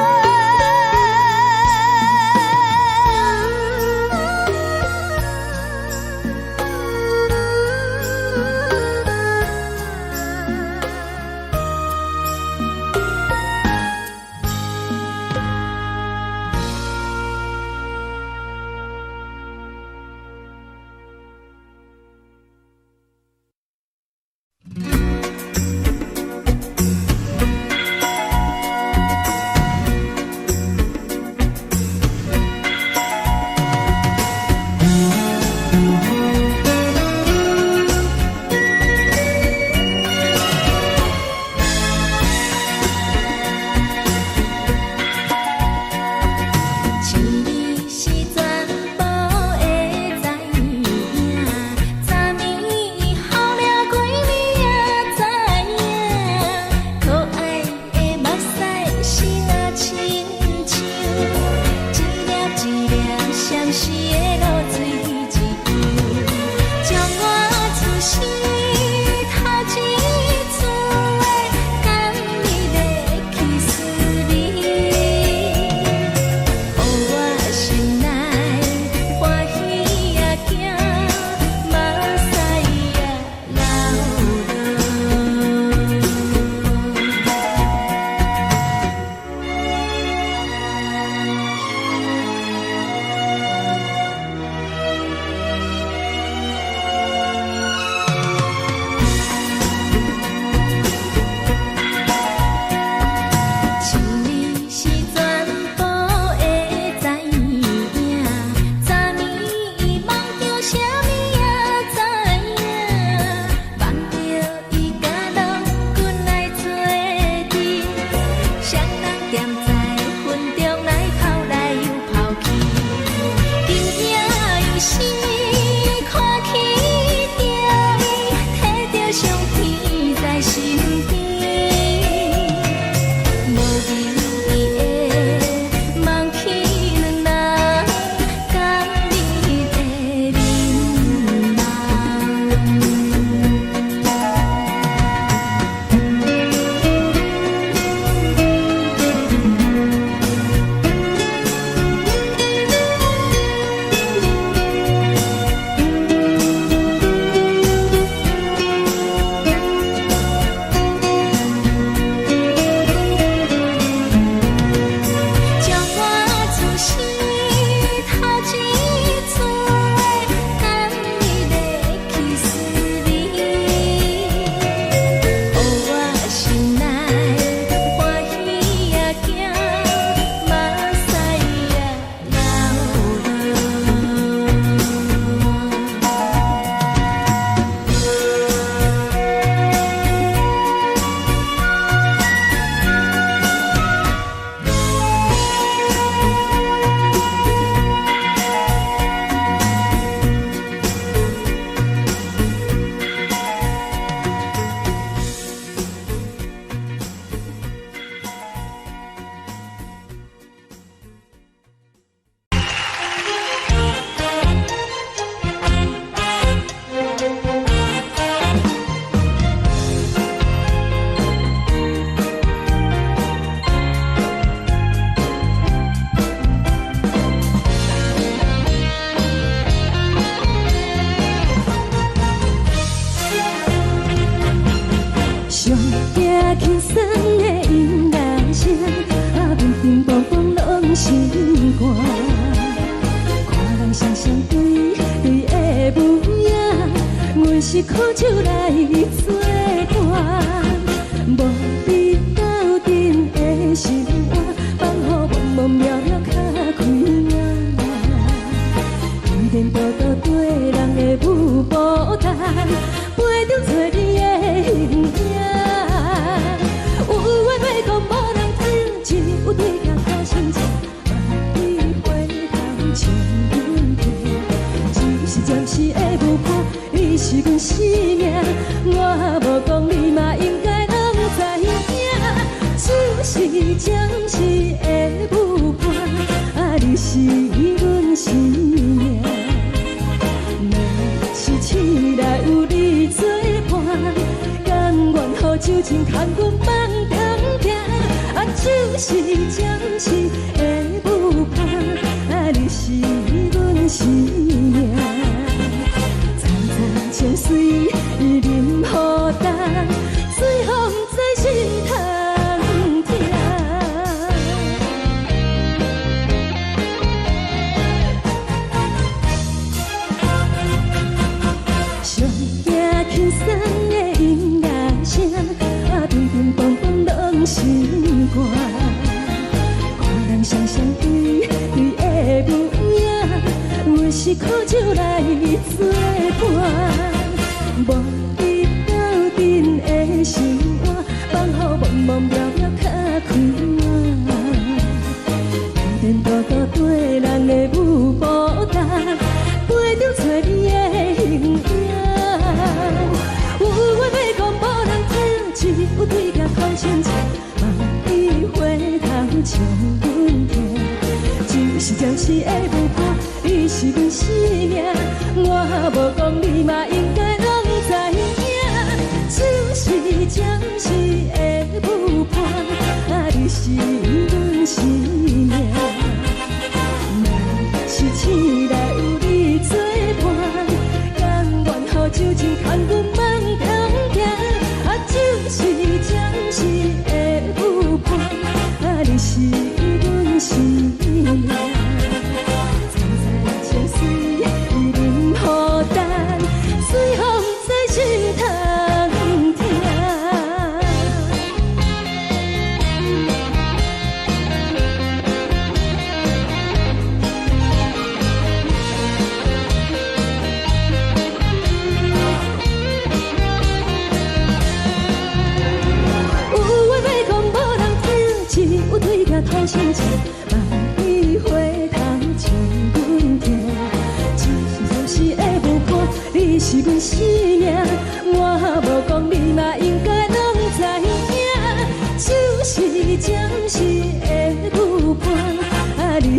将是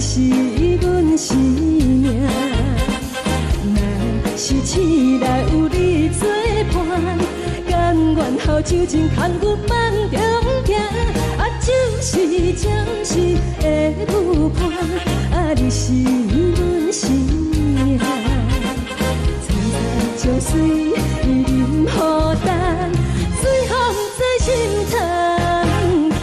是阮生命。若是醒来有你作伴，甘愿好像真牵阮梦中行，啊，就是暂时的舞伴，啊，你是阮生命。青山将水伊淋予干，水风在心肠行。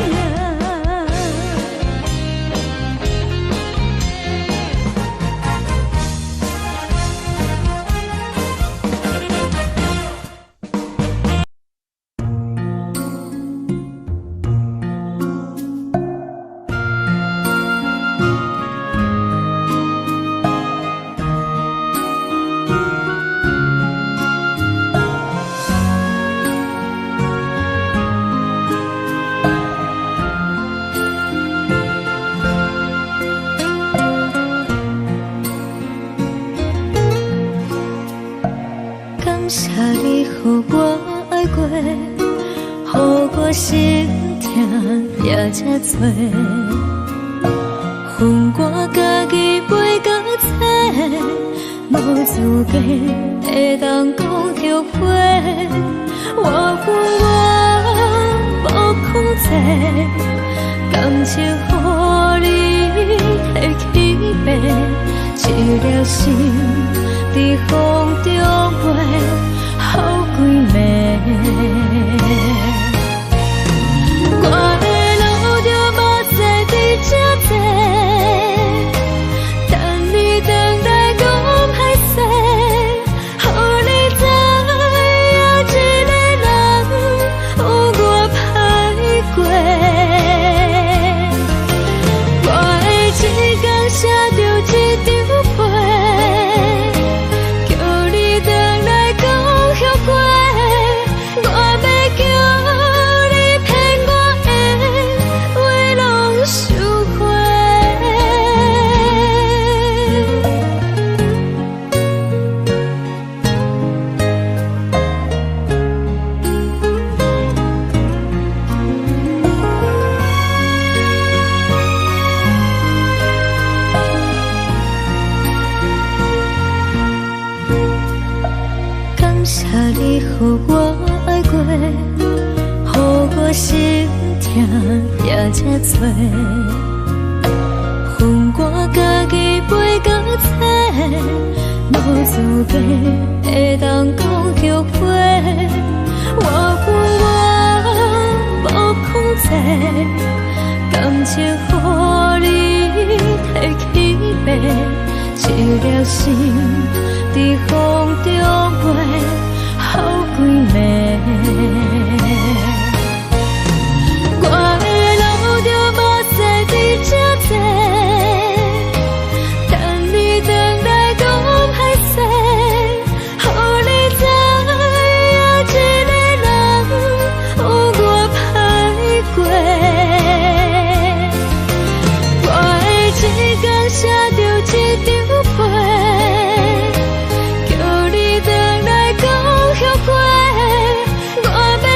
谢你，予我爱过，予我心痛也这多，恨我家己袂到切，无资格会当讲着话，我无控制，感情予你提起白，一粒心在风中飞。好几暝，我的路就无再伫这坐，等你回来讲歹势，予你知影一个人有我歹过，我的一天写着一张被，叫你回来讲。我要叫你骗我的话拢收回。感谢你，予我爱过，予我心痛也这多，恨我家己袂到切，无资格会当讲着话，我无控制，感情予你提起白，一粒心在风中飞。好几暝，我的路就无再伫这坐，等你回来讲歹势，予你知影一个人有我歹过，我的一天写着一张被。叫你回来讲。我要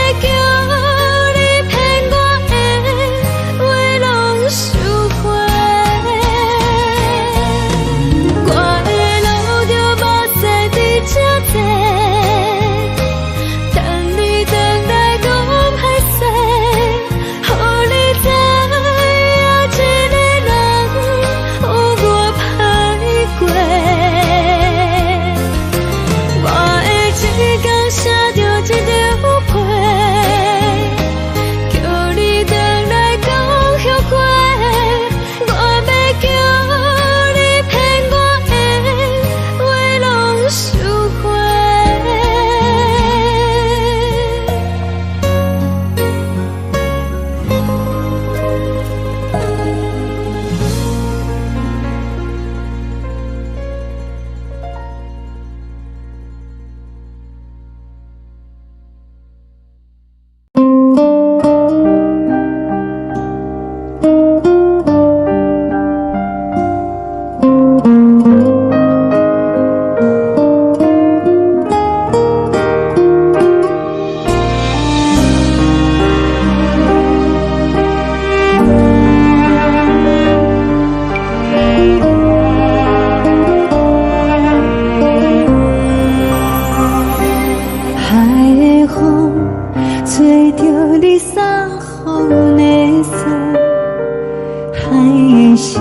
的心，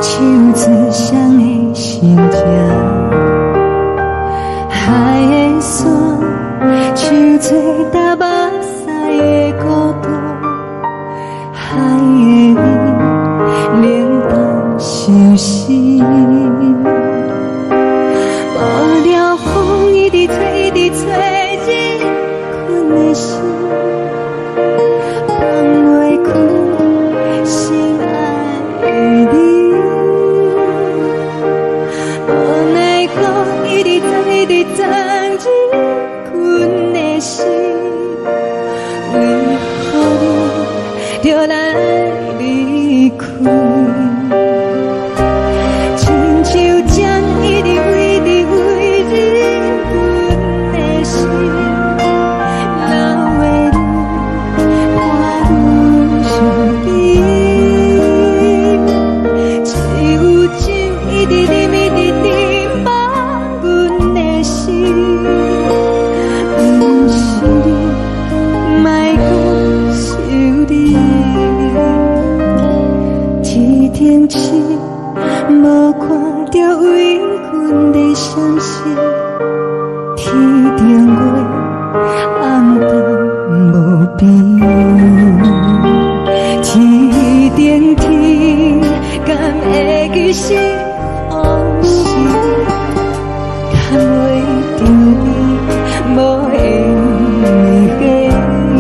手指双的心情，海的山，像做搭目屎的孤独，海的味，冷淡伤心。无聊风一直吹，一直吹，日困的心，放袂开心爱的你。无奈何一直等，一直等，日困的心，为何你就来离开？亲像针一直为，一直为日阮的心，流的泪伴阮伤悲。只有酒一直啉，一直啉，放阮的心，不是你，莫搁想你。天顶星，无看到为阮的闪烁，天顶月，暗淡无边。天顶天，敢会记是往事？敢袂着你，无会记你。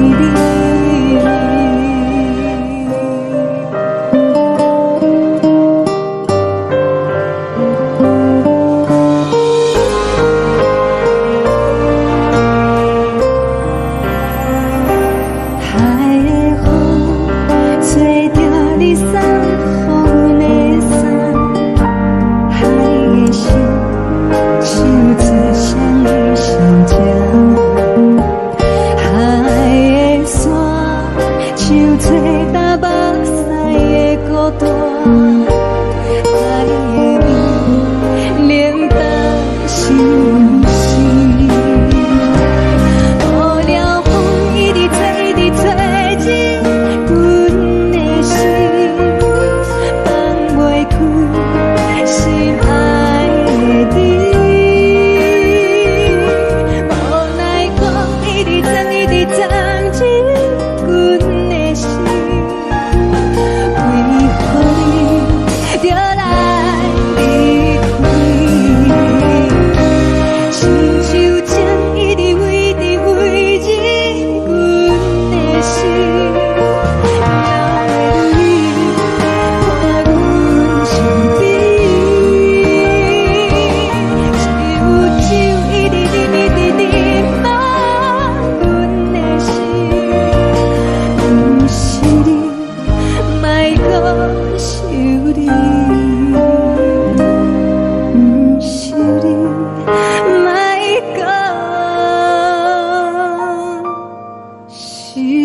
海的风，吹着你送予阮的伞，海的心，手指双的心情，海的山，像做搭目屎的孤单，海的味，冷淡伤心。无聊风一直吹，一直吹，日阮的心，放袂开心爱的你。无奈何一直等，一直等，日阮的心，为何你就来离开？亲像针一直为，一直为，日阮的心，流的泪伴阮伤悲。只有酒一直啉，一直啉，放阮的心，不是你，莫搁想你，不是你，莫搁想你。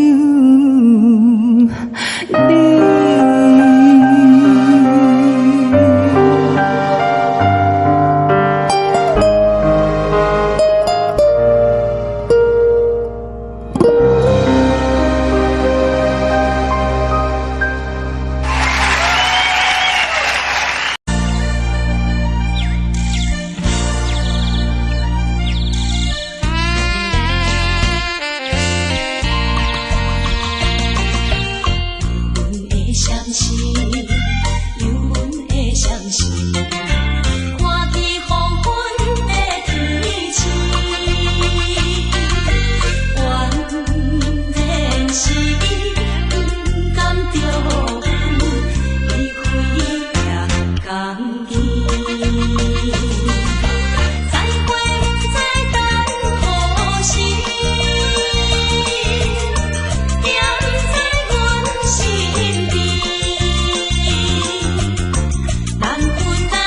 难分。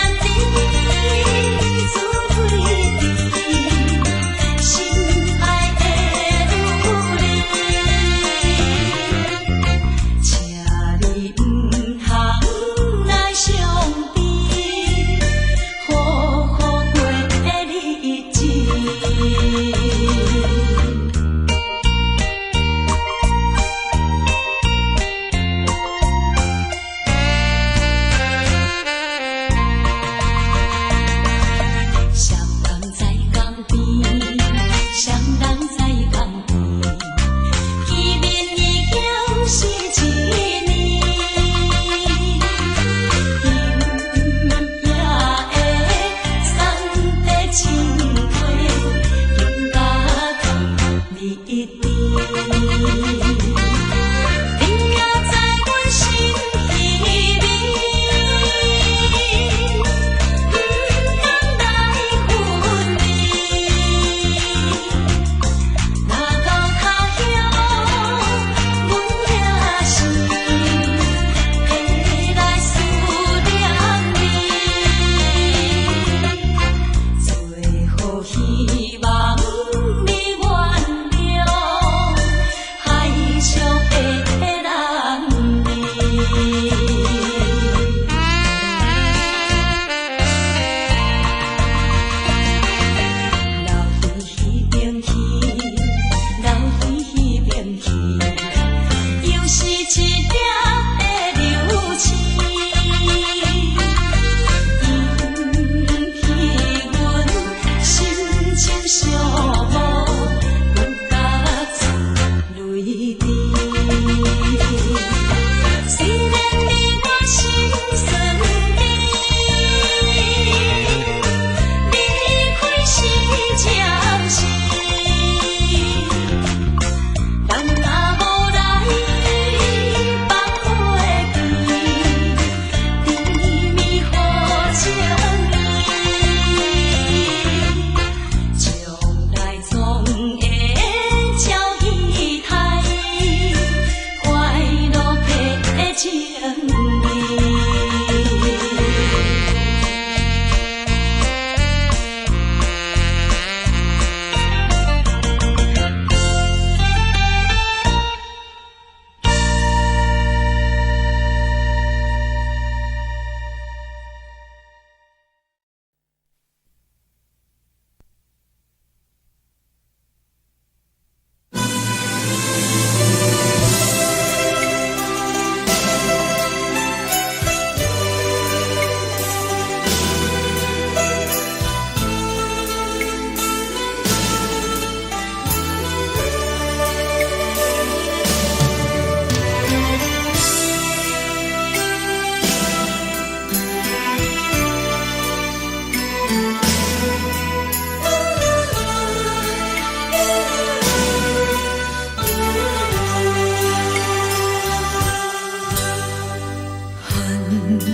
冷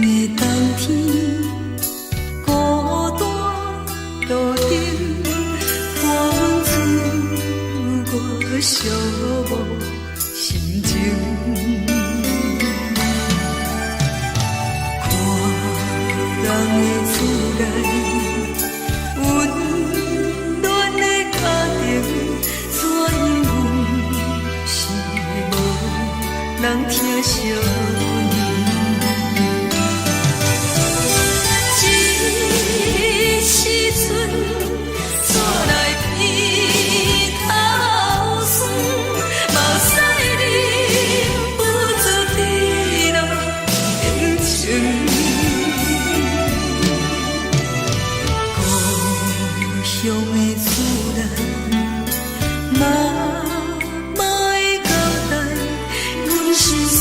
的冬天，孤单路顶，风吹我寂寞心情。看人的厝内，温暖的家庭，怎因阮是无人疼惜你？这时阵，怎来鼻头酸？目屎忍不住滴落眼睛。故乡的厝内，妈妈的交代，阮是思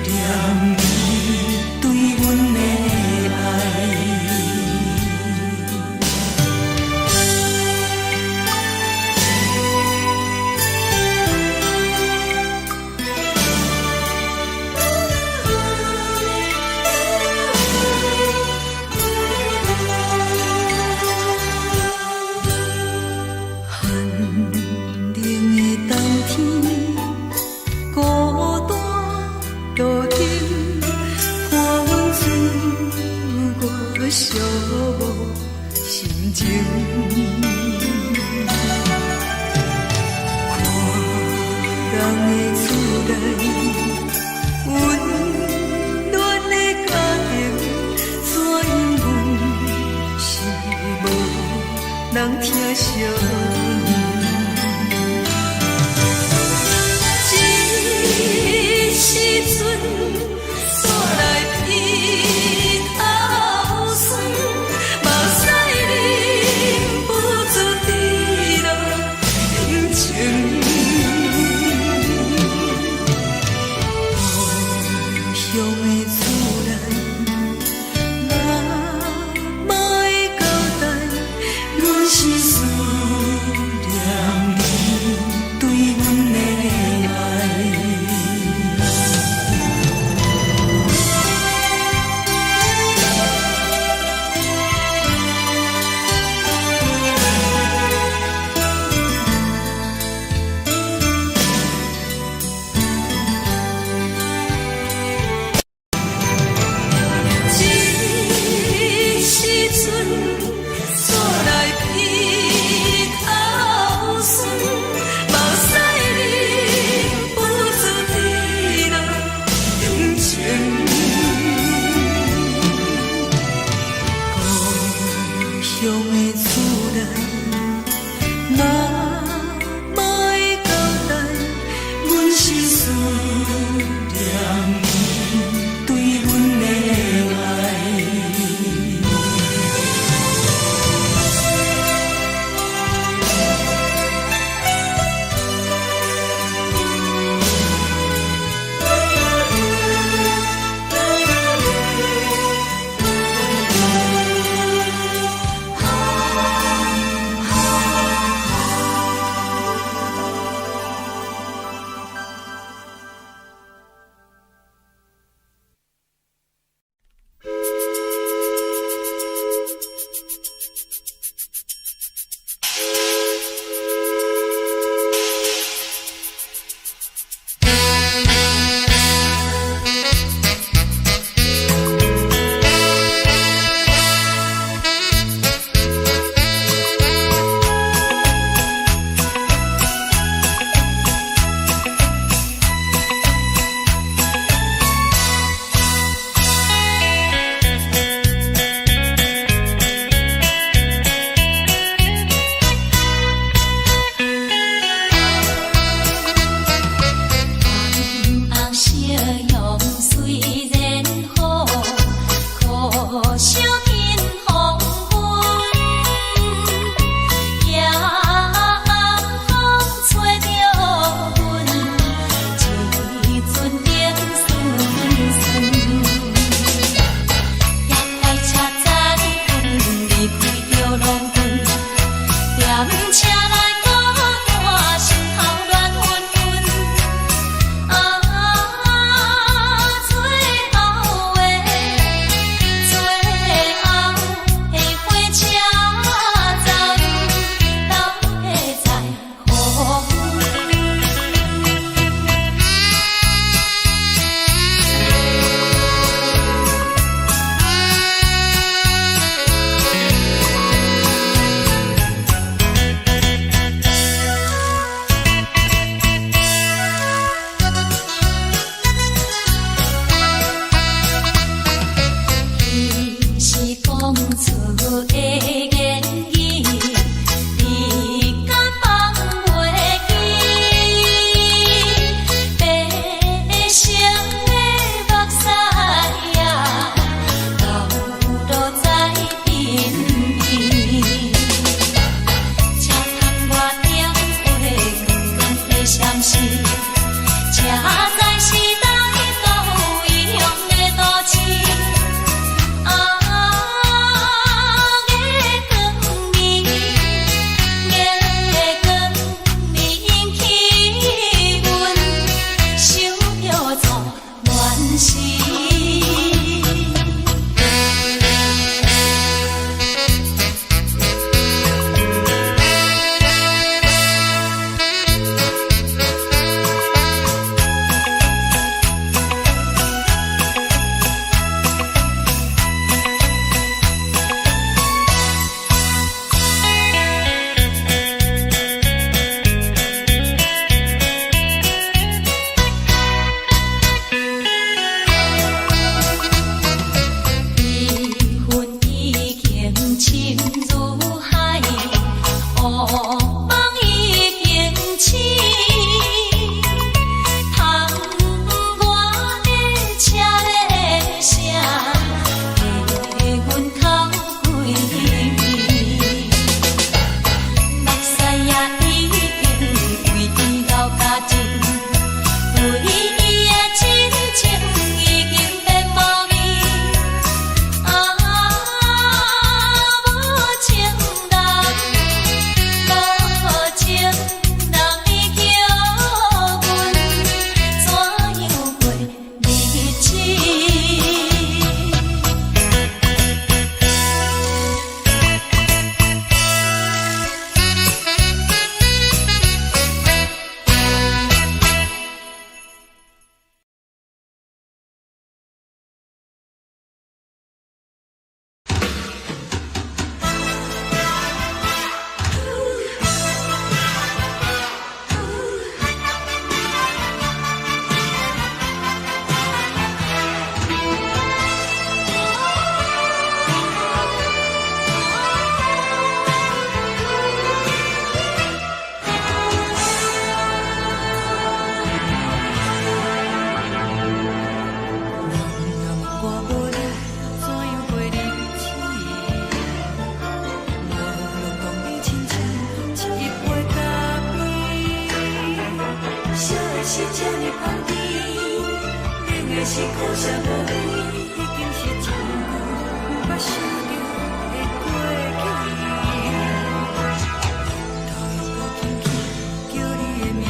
念你对阮的爱。寒冷的冬天，孤单路顶，风吹我寂寞心情。看人的厝内，温暖的家庭，怎因阮是无人疼惜你？这时阵，怎来鼻头酸？目屎忍不住滴落眼睛。故乡的厝内，妈妈的交代，阮是思念你对阮的爱。时。是苦涩无味，已经是一句不捌想着的过去。头又无轻轻叫你的名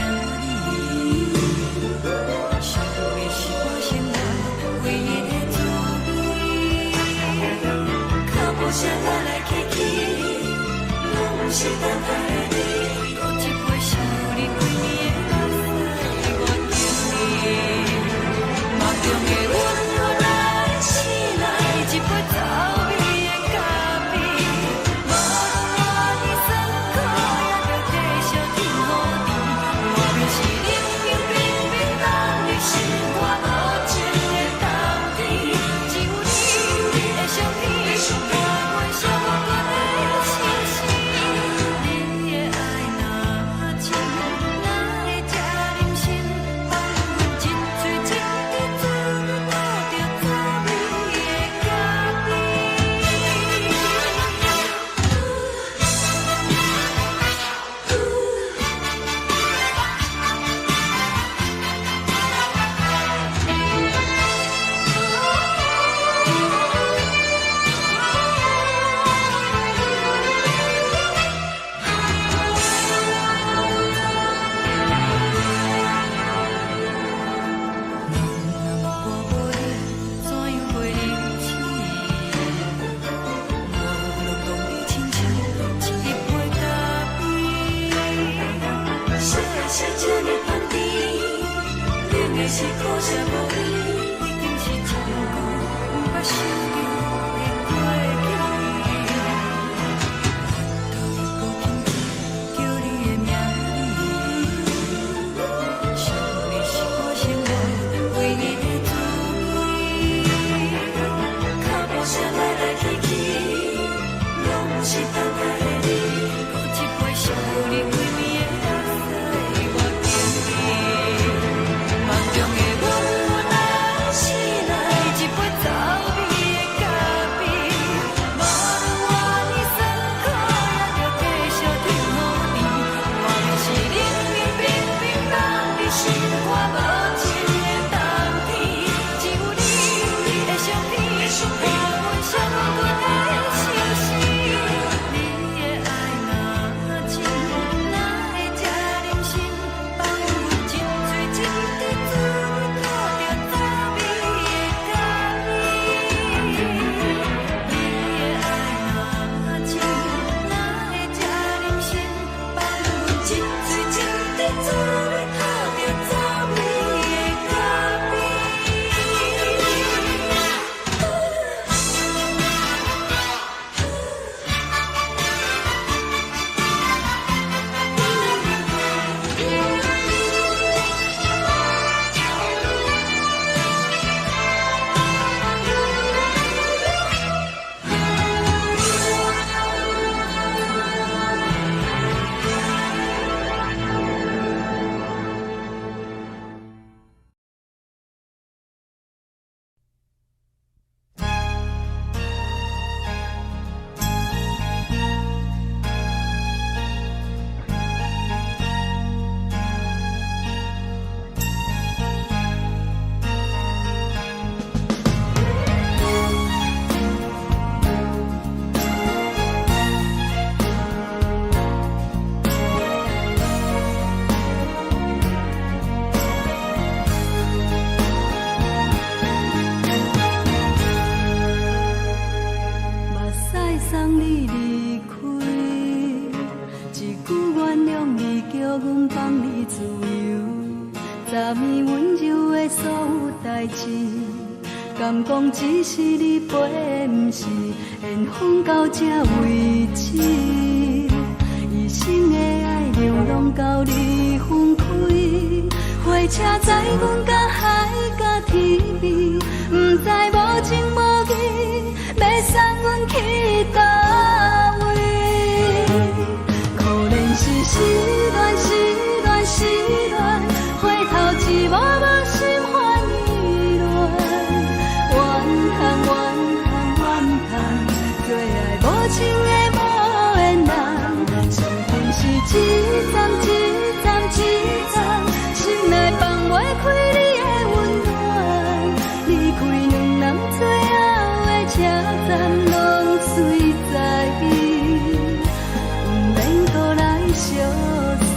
字，想的是我生活唯一的滋味。脚步声来来去去，拢是等待的你。搁一杯想你几年的目屎，我敬你。梦中的阮何来醒来？一杯走味的咖啡，无论我的酸苦，也着继续甜予你。我便是冷冰冰冰冷的心肝，无情的冬天，只有你会想你，我阮伤过的心事。你的爱若真，哪会这忍心放阮一嘴一滴水，倒着滋味的咖啡。是苦涩无味，已经是一句不捌想着的过去。头又无轻轻叫你的名字，想你是我生活唯一的滋味。脚步声来来去去，拢是等待的你。搁一杯想你几暝的目屎，我敬你。梦中的阮何来醒来？一杯走味的咖啡，无论我的酸苦，也着继续甜予你。我便是冷冰冰冰冷的心肝，无情的冬天，只有你会想你，我阮伤过的心事。你敢讲只是你陪，不是缘分到这为止。一生的爱流浪到你分开，火车载阮甲海甲天边，不知无情无义，要送阮去倒位？可怜是失恋，失恋，失恋，回头一幕幕心烦意乱，怨叹，怨叹，怨叹，最爱无情的无缘人，伤痕是一站一站一站，心内放袂开你的温暖，离开两人最后的车站，拢随在不免搁来相送。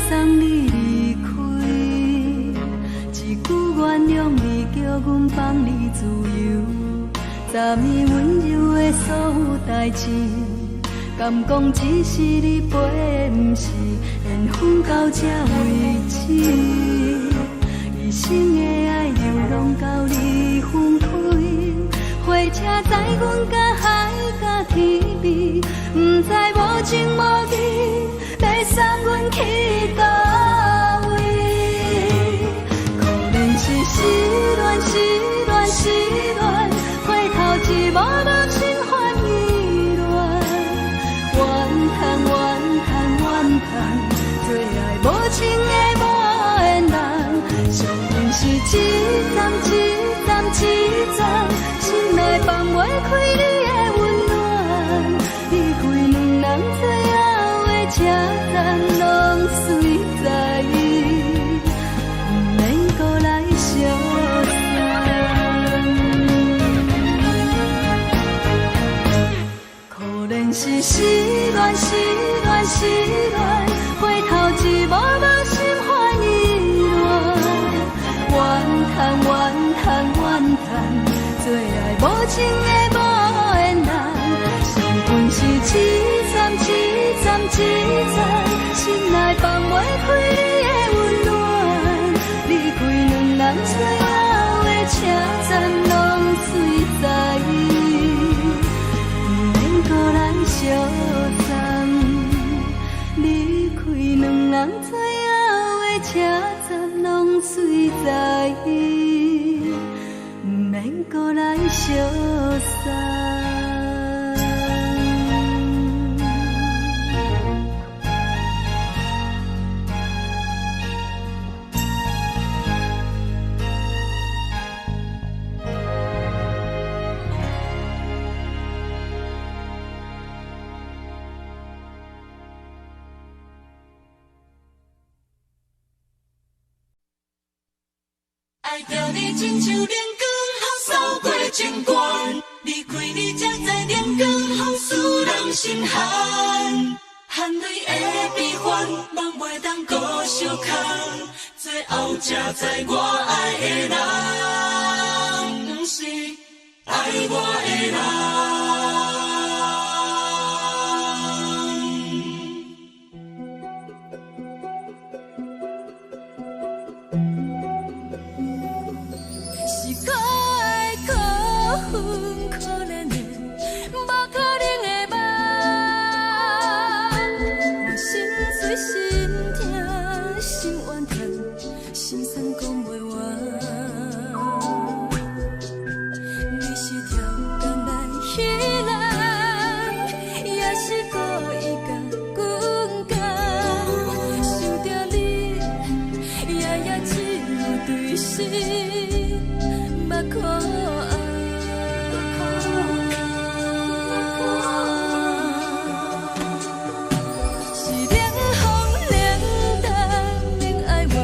送你离开，一句原谅你，叫阮放你自由。昨暝温柔的所有代志，敢讲只是你陪，不是缘分到这为止。一生的爱流浪到你分开，火车载阮甲海甲天边，不知无情无义，要送阮去倒位？可怜是失恋，失恋，失恋，回头一幕幕心烦意乱，怨叹，怨叹，怨叹，最爱无情的无缘人，伤痕是一站一站一站，心内放袂开你的温暖，离开两人最后的车站，拢随在不免搁来相送。可怜是失恋，失恋，失恋，回头一幕幕心烦意乱，怨叹，怨叹，怨叹，最爱无情的无缘人，伤痕是一站一站一站，心内放袂开你的温暖，离开两人最后的车站，拢随在不免搁来相送。离开两人最后的车站，拢随在不免搁来相送。爱着你亲像阳光扫过情关，离开你才知阳光风使人心寒，含泪的悲欢，望袂当搁相牵，最后才知我爱的人，不是爱我的人。可怜的，无可能的梦，我心碎心痛心怨叹，心酸讲袂完。你是挑工来彼人，也是故意甲阮讲，想着你夜夜只有对视，目看。是冷风冷淡，冷爱我。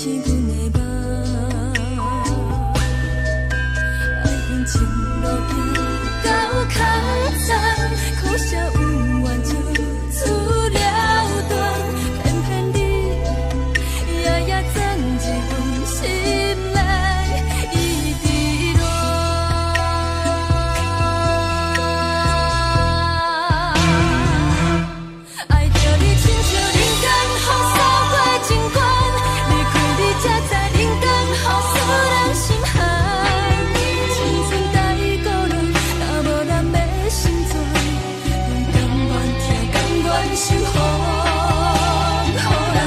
是阮的梦，爱恨情路行到较早，可惜有缘就此了断，偏偏你夜夜钻一份心内一直乱，爱着你亲像人间风扫过情关，离开你才知人间好使人心寒，青春待过落，若无咱的心酸，阮甘愿听，甘愿受风雨人。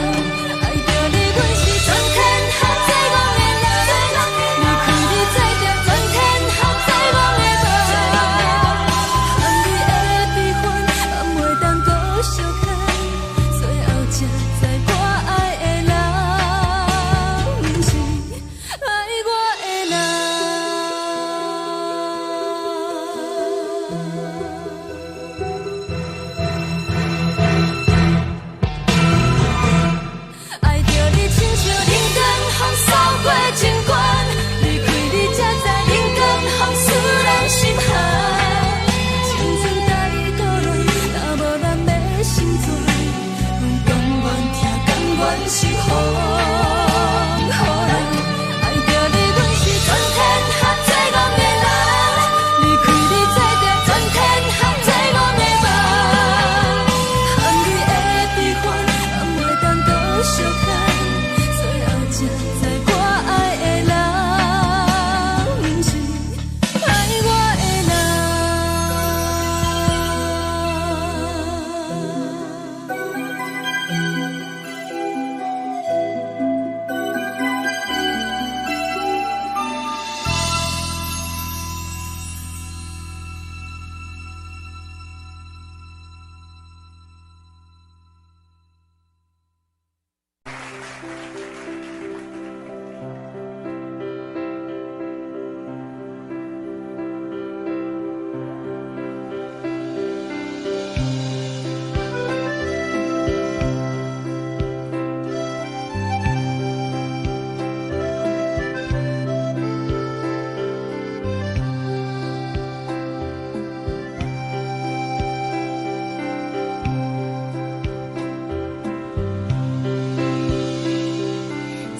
爱着你，阮是全天下最戆的人，离开你才知全天下最戆的梦。含你的悲欢，也袂当搁相牵，最后才知我爱的人，不是爱我的人。爱着你，亲像人间风扫过情关，离开你才知人间风使人心寒。青春待过落，若无咱的心酸，阮甘愿听，甘愿受风雨人。爱着你，阮是全天下最戆的人，离开你才知全天下最戆的梦。含你的悲欢，也袂当搁相牵，最后才知我爱的人，不是爱我的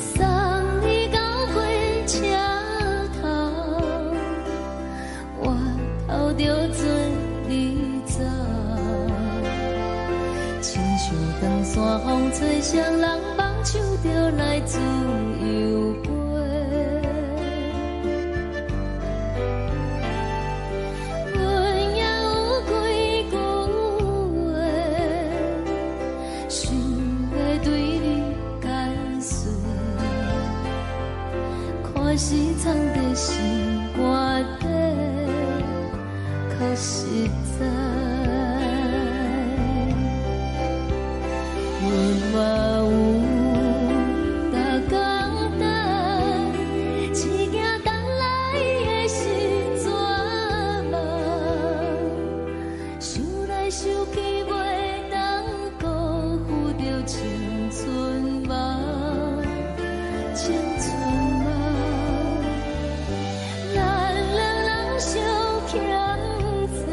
送你到火车头，我头着做你走，亲像长山风吹双人梦手着来自由飞。阮也有几句话，想要对你解释，可是藏在心肝底，较实在。阮嘛有逐工等，一件等来的是绝望，想来想去袂当辜负着青春梦，青春梦。咱两人相欠债，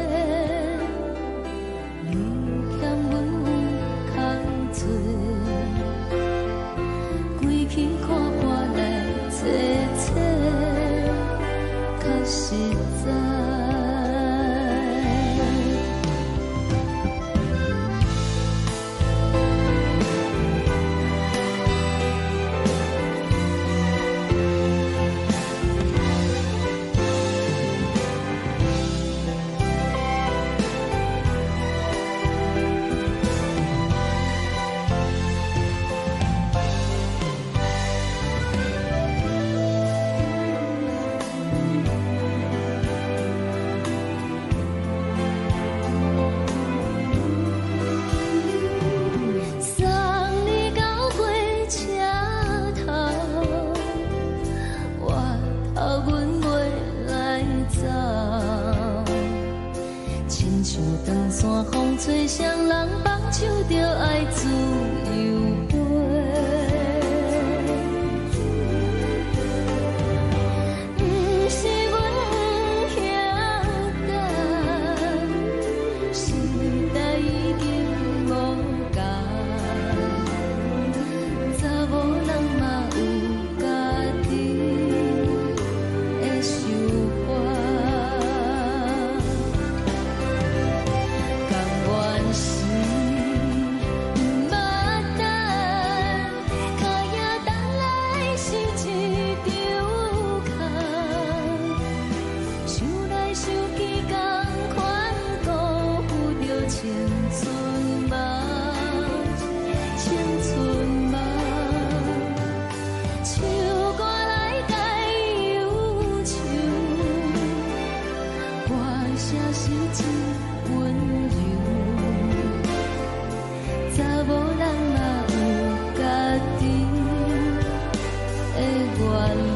愿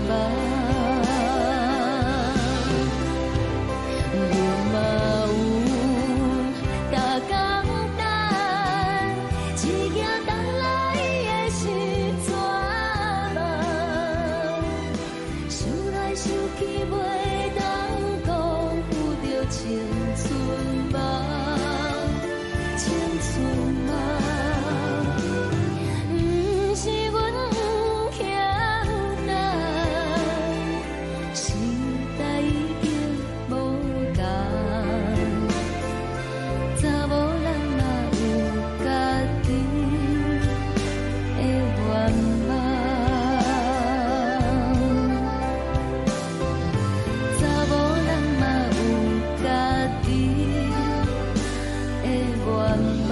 望。你嘛有大简单，一件等来的是绝望，想来想去袂当讲有着青春梦，青春梦。不是阮欠等，时代已经无同，查某人嘛有家己的愿望，查某人嘛有家己的愿望。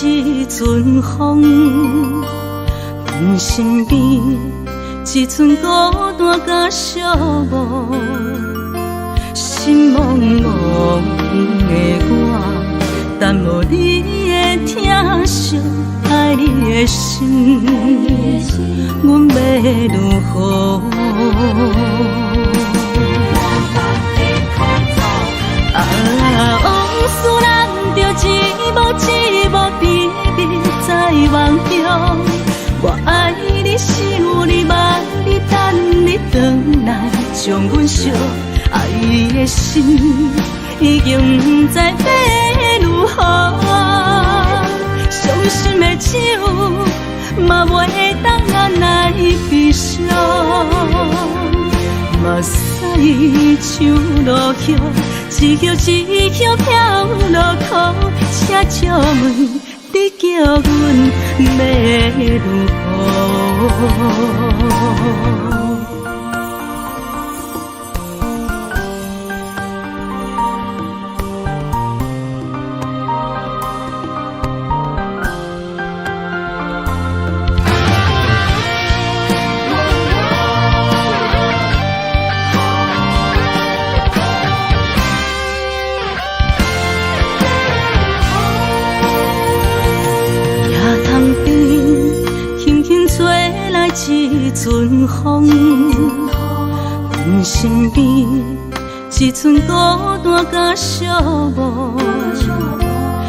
一阵风，阮身边一寸孤单甲寂寞，心茫茫的我，等无你的疼惜，爱你的心，阮要如何？往事人着一幕一幕秘密在梦中，我爱你是有你望你等你回来，将阮惜爱的心已经不知要如何，伤心的手嘛袂当按来悲伤，目屎像落叶。一叶一叶飘落雨，车照问你叫阮要如何？一阵风，阮身边一寸孤单甲寂寞，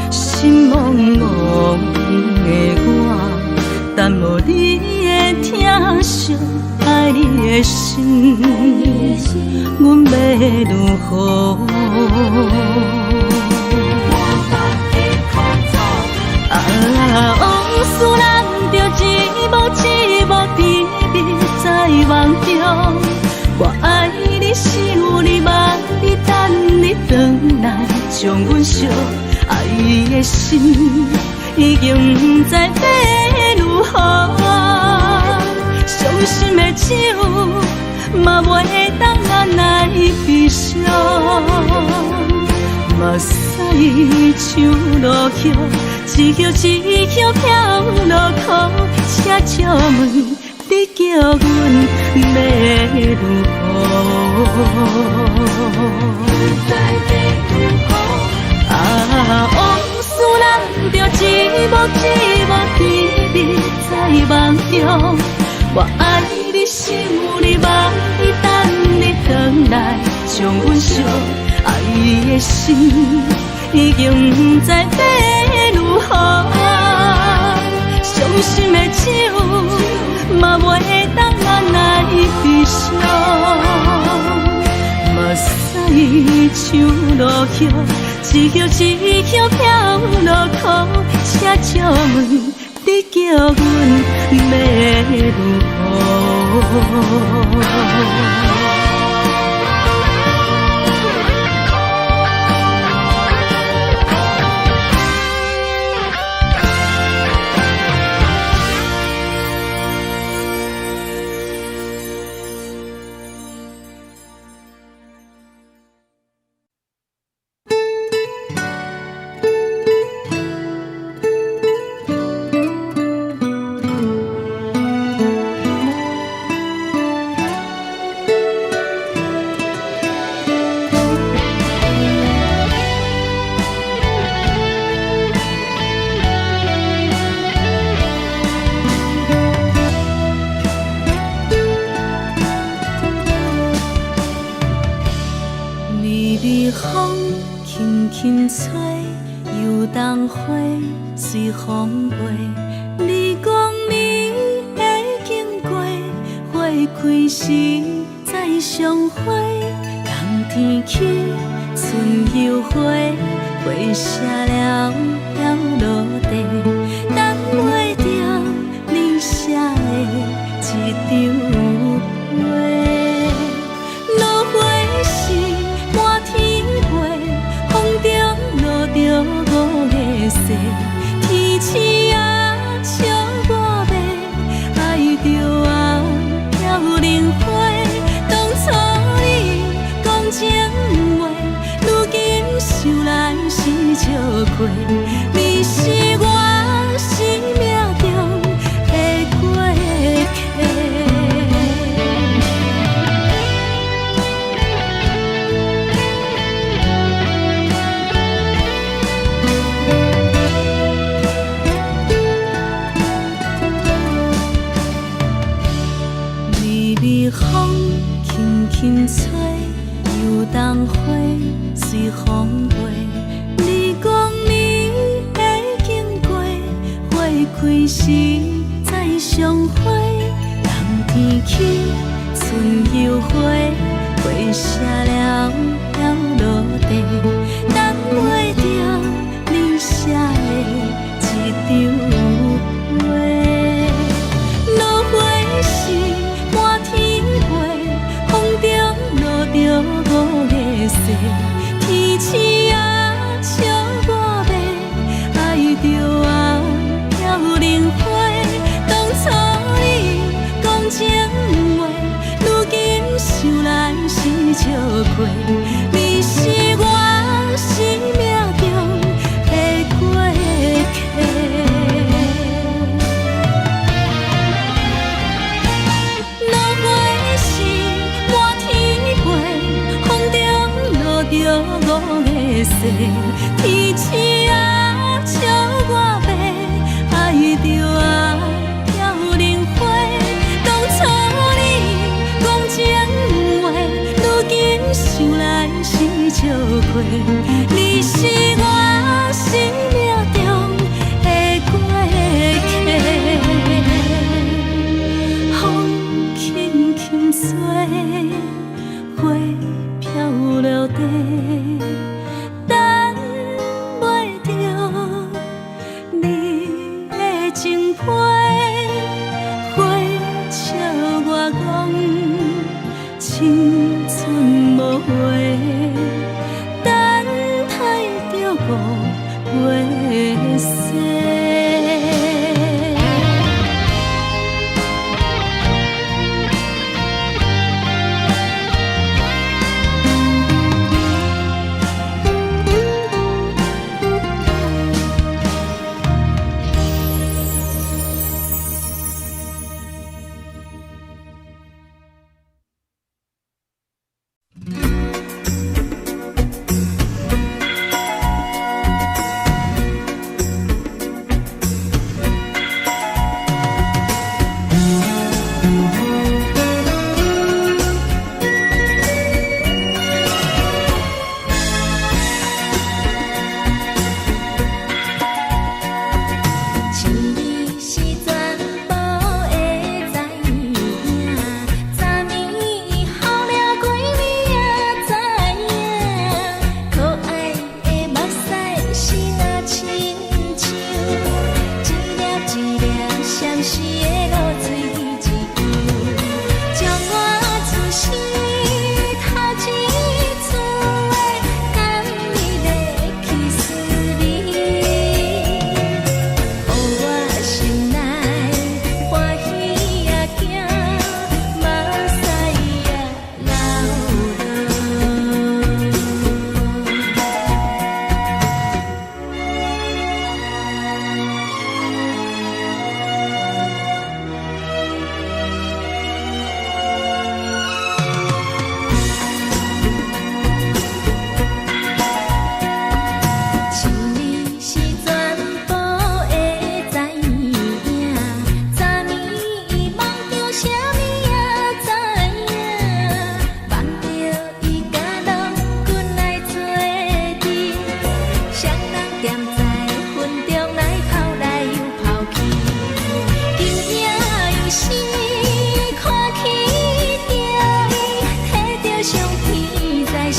心茫茫的我，等无你的疼惜，爱你的心，阮要如何？往事人着一幕一幕秘密在梦中，我爱你是有你望你等你回来，将阮惜爱的心已经不知要如何，伤心的手嘛袂当按来悲伤，目屎像落叶。一叶一叶飘落雨，车照问你叫阮要如何？往事人着一幕一幕秘密在梦中，我爱你是有你望你来将阮惜，爱伊的心已经不知要如何。伤心的酒嘛袂当咱来悲伤，目屎像落叶，一叶一叶飘落雨，车借问你叫阮要如何？风轻轻吹，游动花随风飞。你讲暝会经过，花开时再相会。冬天起，春又花，花谢了要落地，等袂着你写的一张画。落花时满天飞，风中落着五个色。天星啊，笑我迷，爱着啊飘零花。当初你讲情话，如今想来是笑过。你是我生命中的过客。微风轻轻吹，游动花随风飞。你讲暝会经过，花开时再相会。冬天起，春又花，花谢了要落地，等袂着你写的一张画。落花时满天飞，风中落着五个色。天星啊，笑我迷，爱着啊飘零花。当初你讲情话，如今想来是笑过。你是我生命中的过客。着五个色，天星啊，笑我迷，爱着啊飘零花。当初你讲情话，如今想来是笑过。你是我生命中的过客，风轻轻吹，花飘落地，等袂着你的情批。花笑我讲青春无悔，等待着五月色。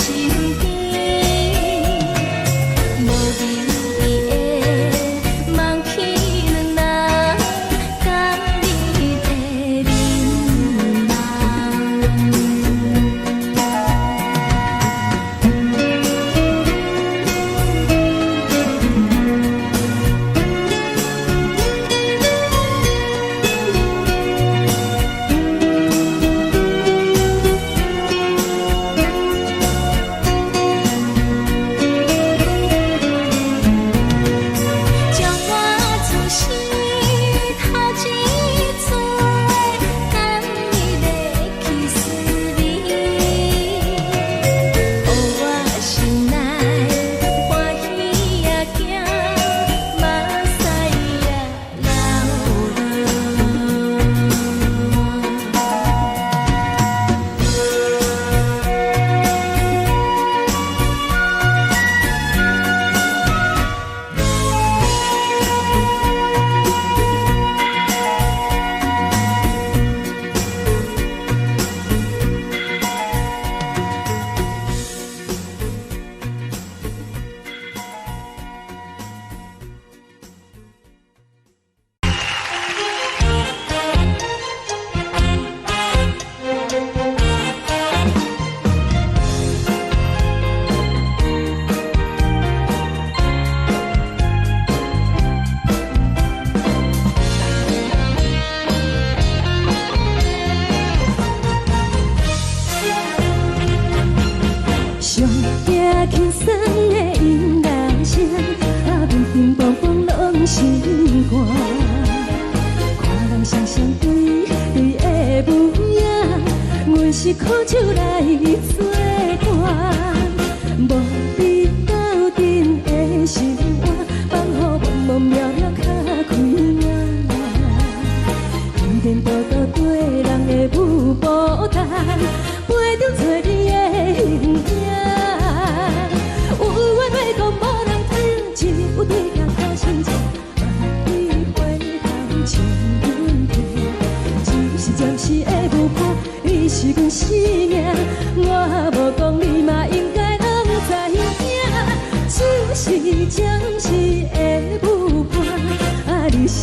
身边，无名义的梦起两人，甲你的面将我自身头一撮，等你的去思念，予我心内欢喜也惊，目屎也流上惊轻松的音乐声，平平风风拢心肝。看人双双对对的模样，阮是苦酒来作伴。无你斗阵的心肝，放予茫茫渺渺较开眼。颠颠倒倒对人的舞步弹，陪着找你的形影。有话要讲，无人听，只有对镜头心情，万里回头唱阮听。就是暂时的舞伴，你是阮生命，我无讲你嘛应该拢知影。就是暂时的舞伴，你是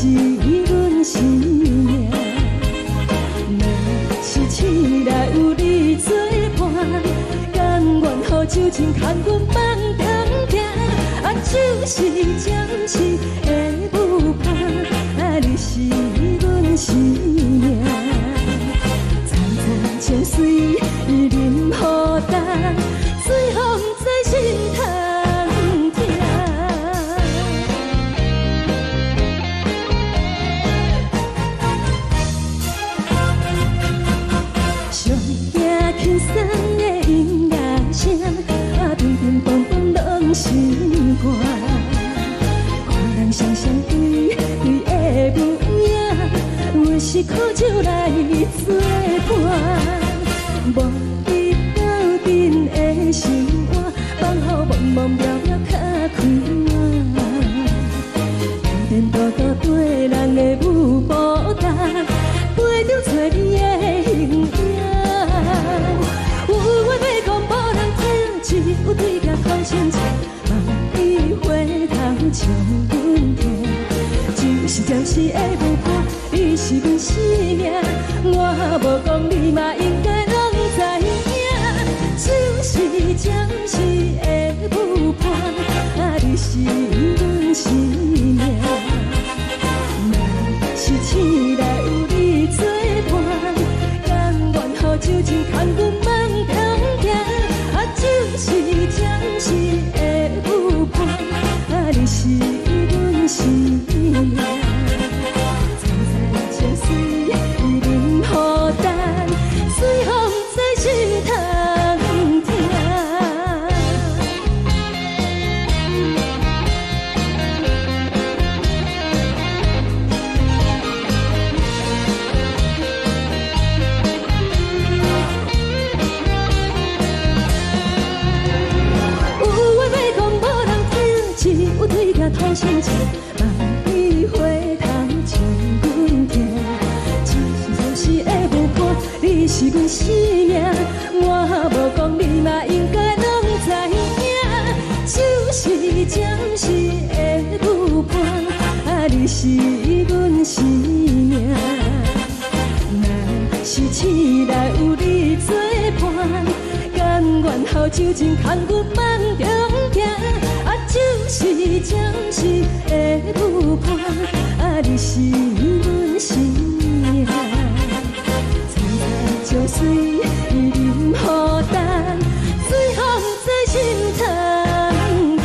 阮生命。是醒来有你作伴，甘愿予酒精牵阮放通行，就是暂时的舞伴，你是阮生命。层层情水任何担，水风在心通听。上惊轻松的音乐声，平平风风拢心肝。看人双双对对的模样，阮是苦酒来作伴。无你斗阵的心肝，放予茫茫渺渺较开眼。颠颠倒倒对人的舞步弹，陪着找你的形影。有话要讲，无人听，只有对镜头心情，万里回头唱阮听。就是暂时的舞伴，你是阮生命，我无讲你嘛应该拢知影。就是暂时的舞伴，你是阮生命。是醒来有你作伴，甘愿予酒精牵阮放通行，就是暂时的舞伴，你是阮生命。层层情水任何担，随风在心通听。头心情，万里回头唱阮听。就是暂时的舞伴，你是阮生命，我无讲你嘛应该拢。头像真牵阮梦中行，啊，就是暂时的舞伴，啊，你是阮生命。青菜将水伊淋予干，水风在心头行。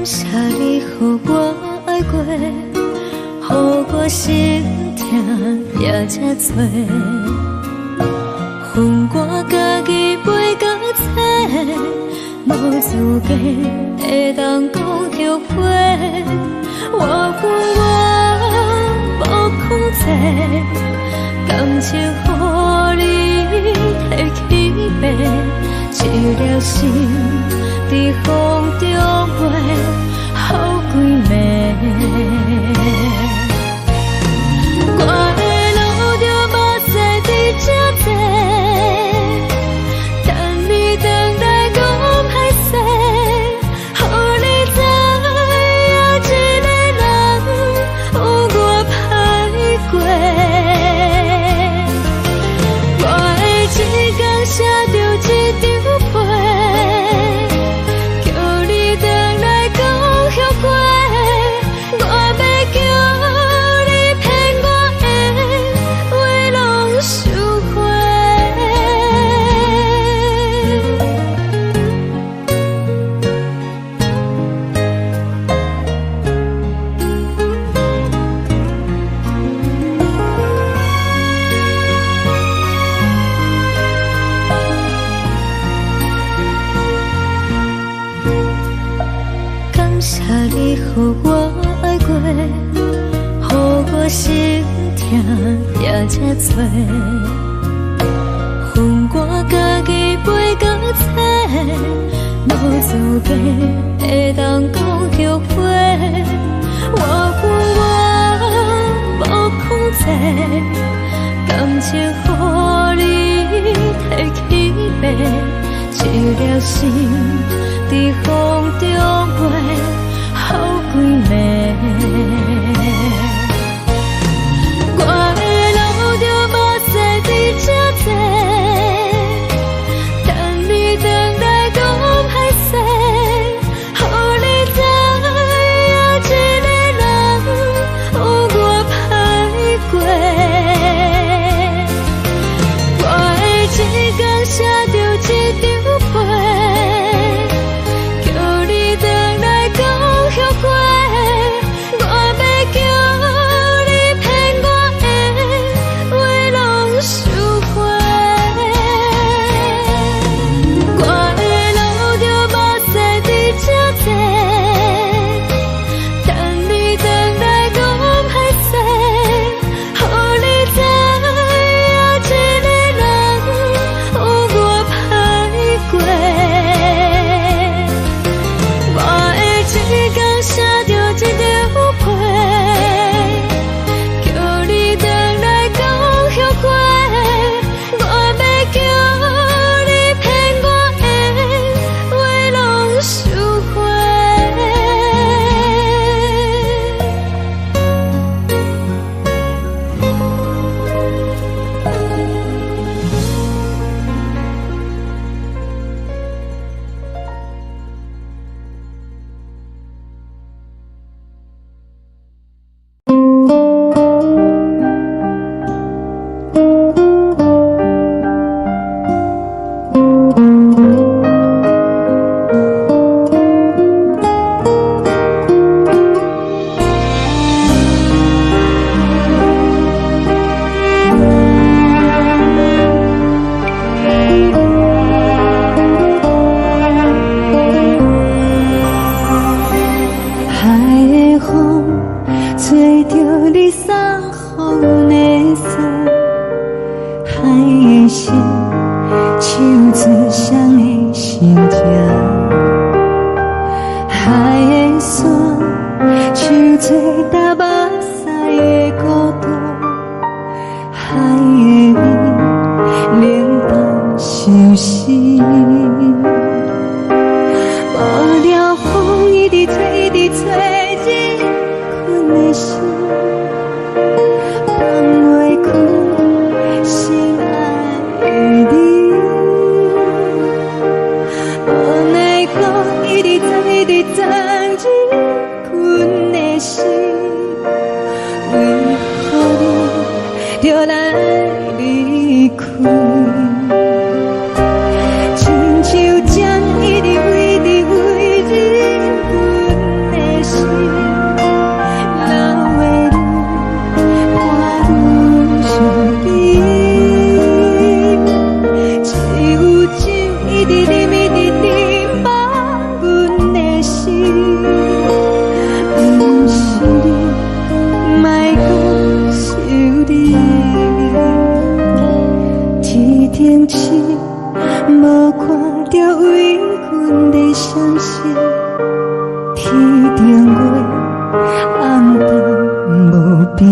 谢你予我爱过，予我心痛也这多，分我家己袂到切，无资格会当讲后悔。我怨我无控制，感情予你提起白，一粒心在风中飞，好几暝。我的路着目屎伫这多，等你回来讲歹势，予你知影一个人有我歹过。我的一天写着一张被，叫你回来讲后悔。我要叫你骗我的话拢收回。感谢你予我爱过，予我心痛也这多，恨我家己背到这，无资格会当讲后悔。我怨我无控制，感情予你提起白，一粒心在风中飞，好几暝。我的路着目屎伫这多，等你回来讲歹势，予你知影一个人有我歹过。我的一天写着一张被，叫阮在相信，天顶月红淡无边，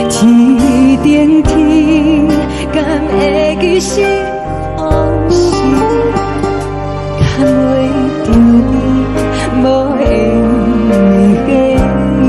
天顶天，敢会记是往事？敢袂着你，无缘给你。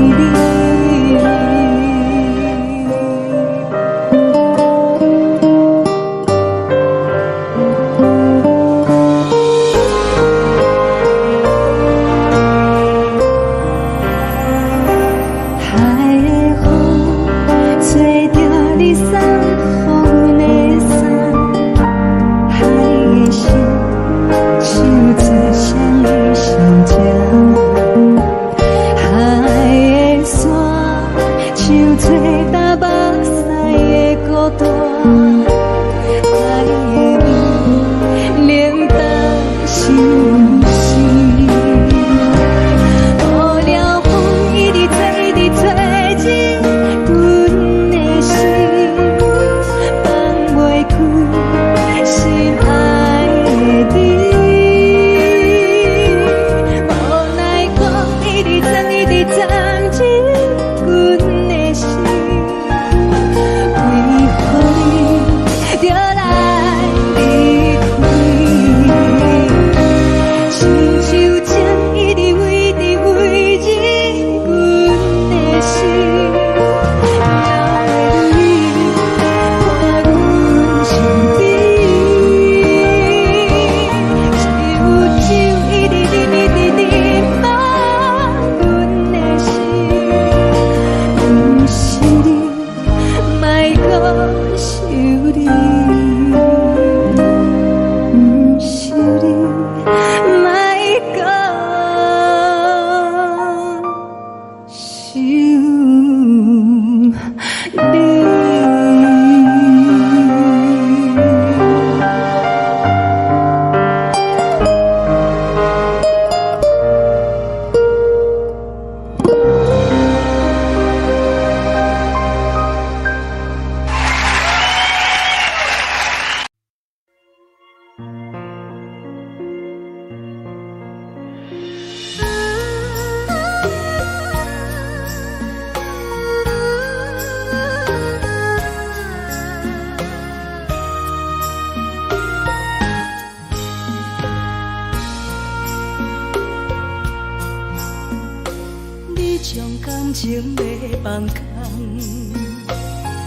将感情要放空，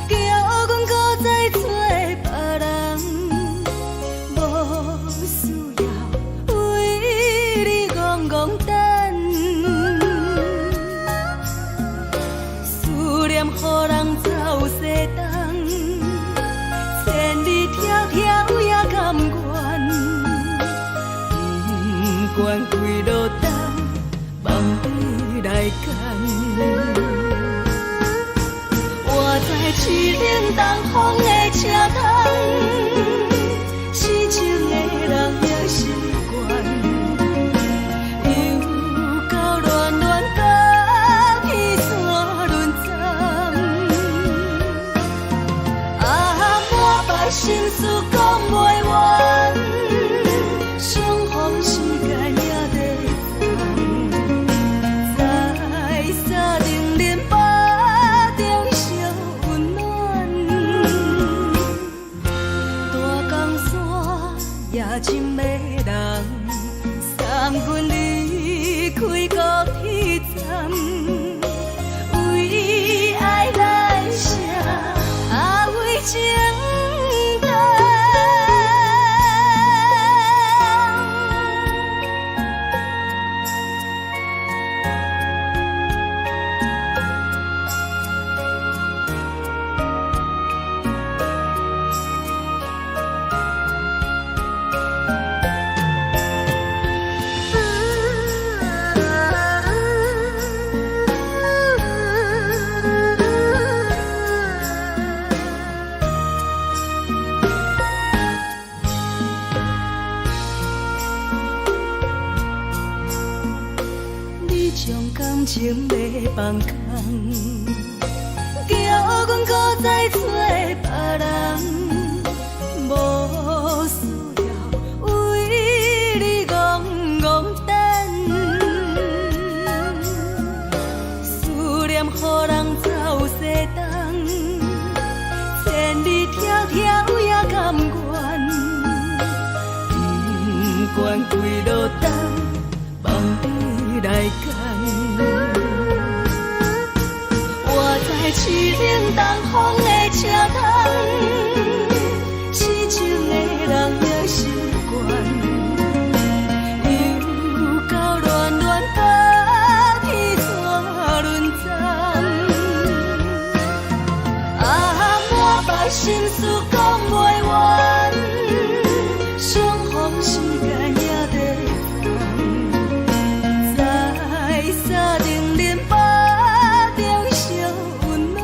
叫阮搁再做别人，无需要为你戆戆等。思念予人走西东，千里迢迢也甘愿，不管几路东，望你来干。我在凄冷东风的车头，痴情的人也习惯，又到乱乱甲彼山论站。啊，满腹心事讲袂完，相逢时间也在等。在沙定连巴中烧温暖，大江山夜深的人，送阮离开高铁站，为爱来写为情长。将感情要放空，叫阮搁再做别人，无需要关几落冬，梦伊来牵。我在凄冷东风的车头，痴情的人也习惯，又到乱乱把去怎论暂？啊，满腹心事讲袂完，相逢时间也在等，在沙定林巴中相温暖。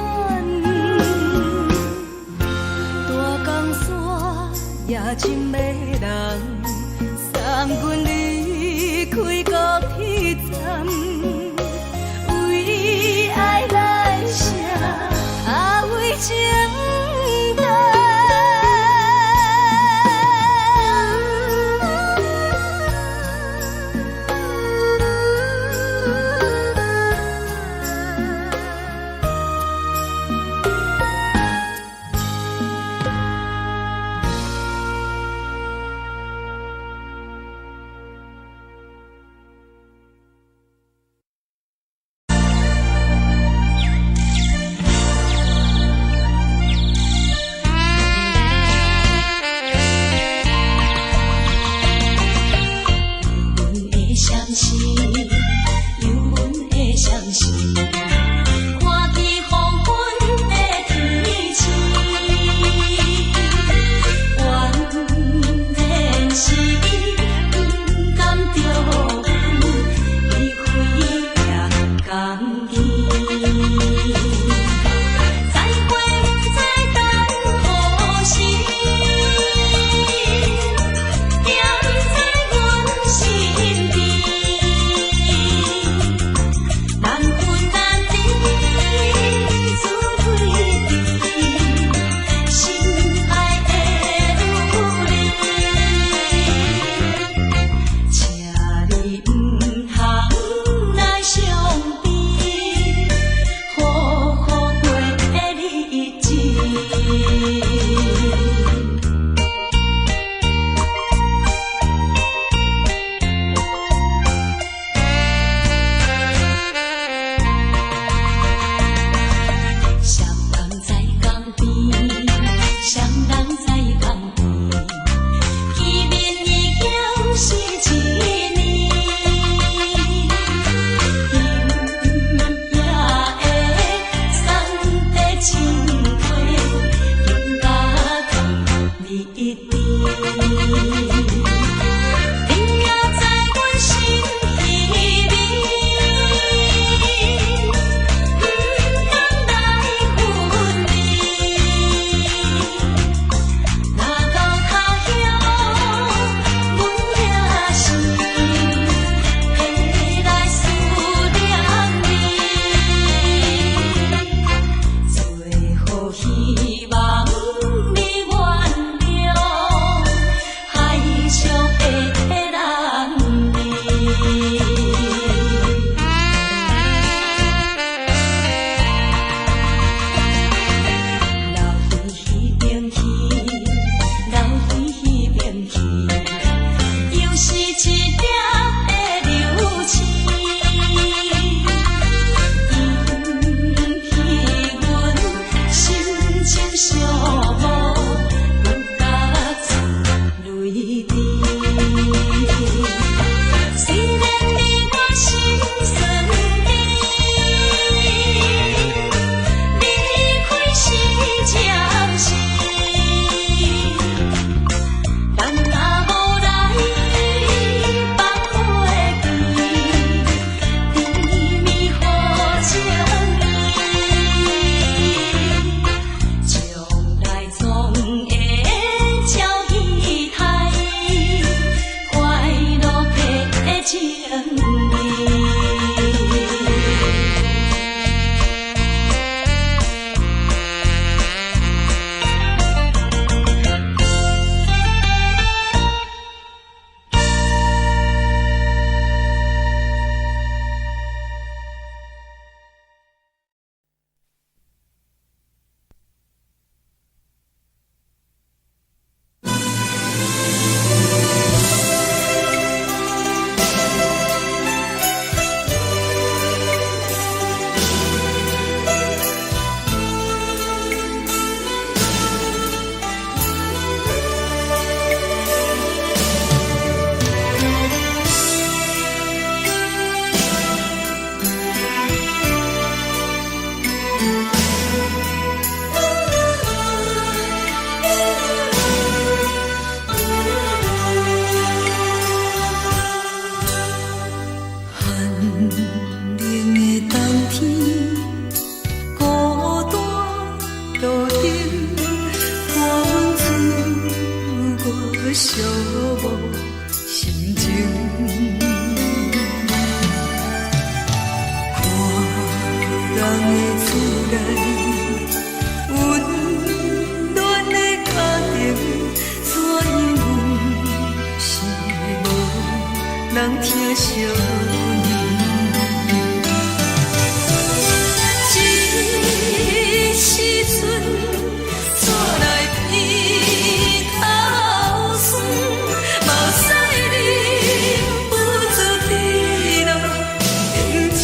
大江山夜深的人，送阮离开高铁站，为爱来写，为情等。人疼惜你。这时阵怎来鼻头酸，嘛使忍不住滴落眼睛。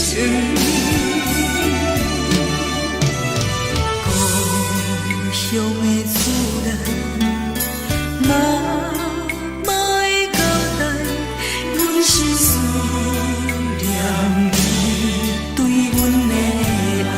故乡的厝内，嘛会交代，阮是思念你对阮的爱。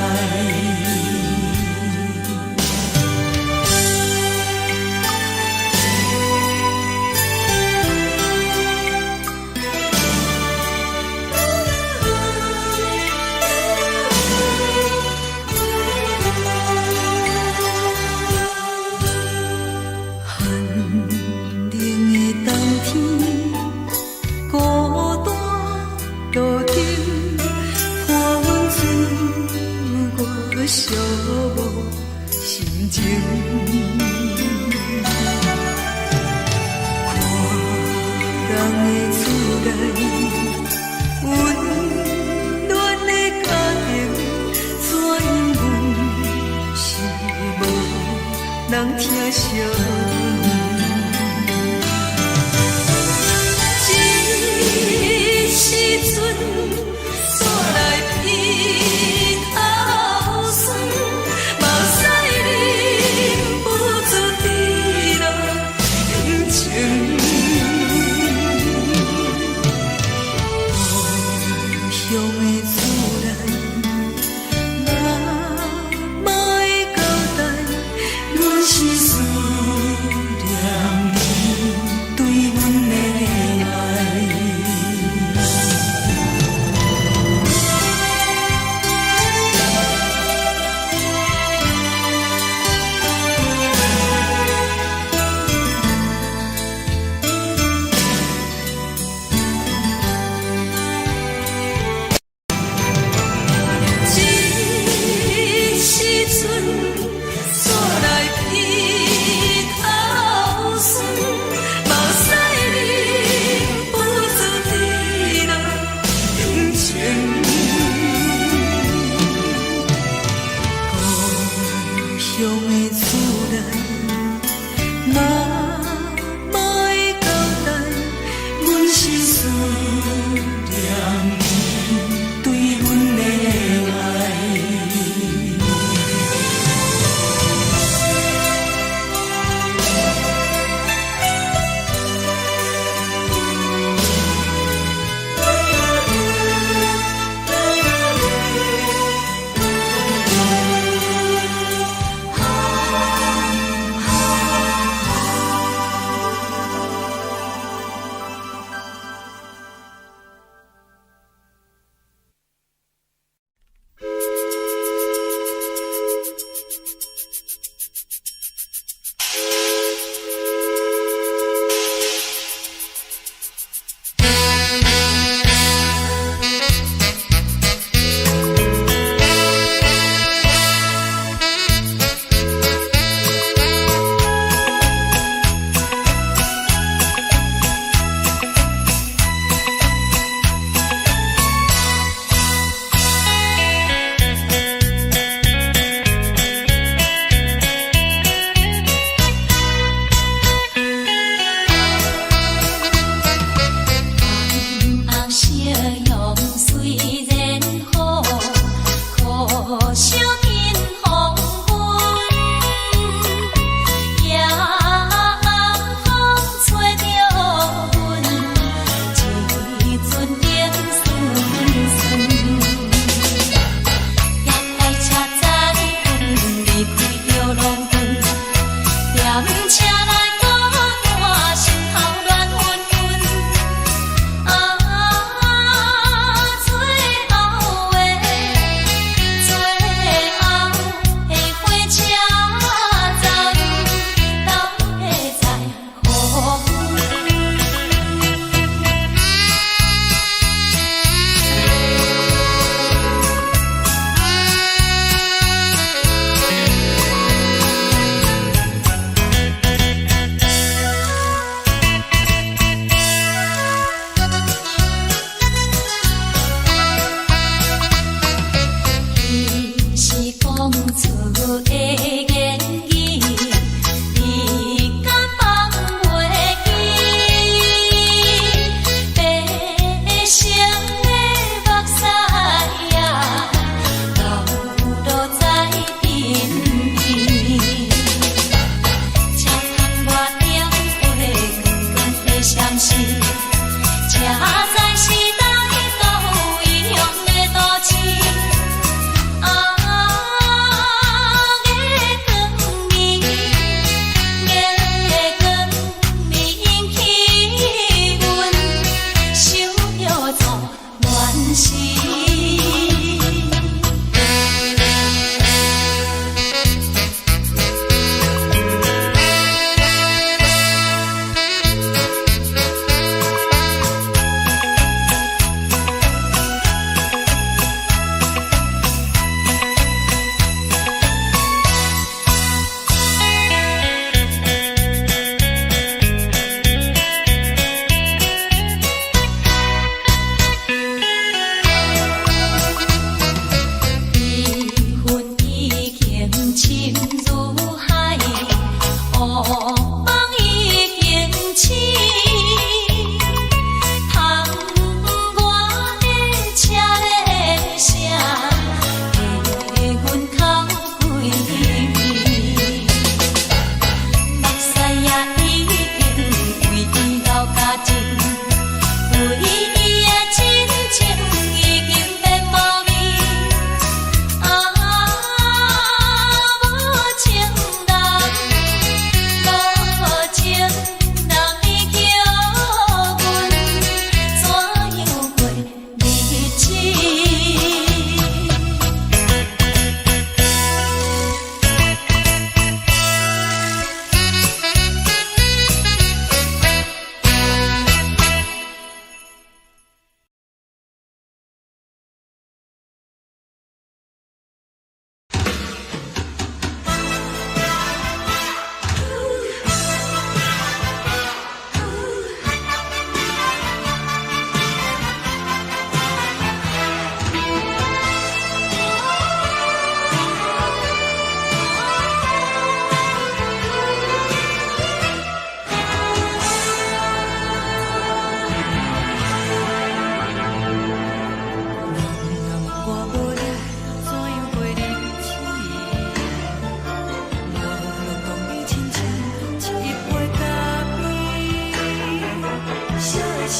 寂寞心情，看人的厝内温暖的家庭，怎因阮是无人疼惜你？这时阵怎来鼻头酸？嘛使忍不住滴落眼睛。故乡的厝内，嘛会交代，阮是思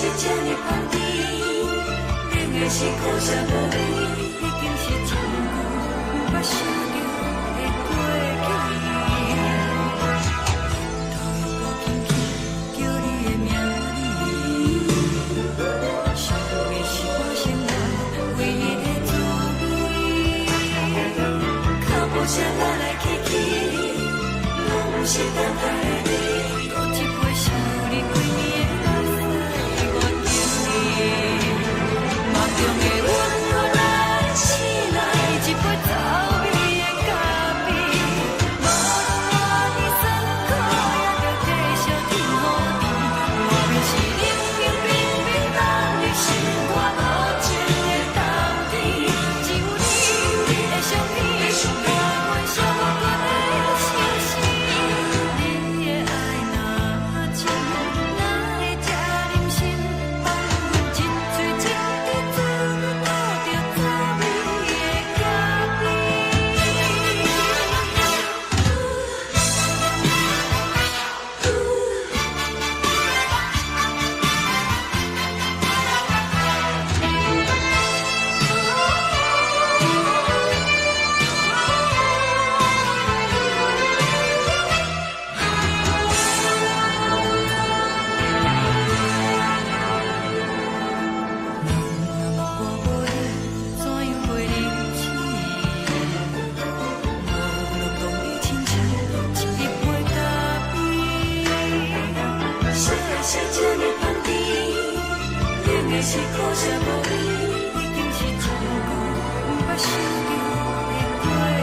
是这呢香甜，冷的是苦涩无味，已经是一句无法想着的过去。头又搁轻轻叫你的名字，想的是我心内唯一的滋味。脚步声来来去去，拢不是等待的你，搁一杯想你几年的目屎，我等你。梦中的阮落来醒来，一杯走味的咖啡，无论我呢酸苦，也着继续甜予你。外面是冷冷冰冰冷的心肝无情的冬天，只有你的相片，伴阮寂寞过的相思。你的爱若真，哪会这忍心放阮一嘴一滴滋味，吐着滋味的咖是苦涩无味，已经是一句无法想着的过去。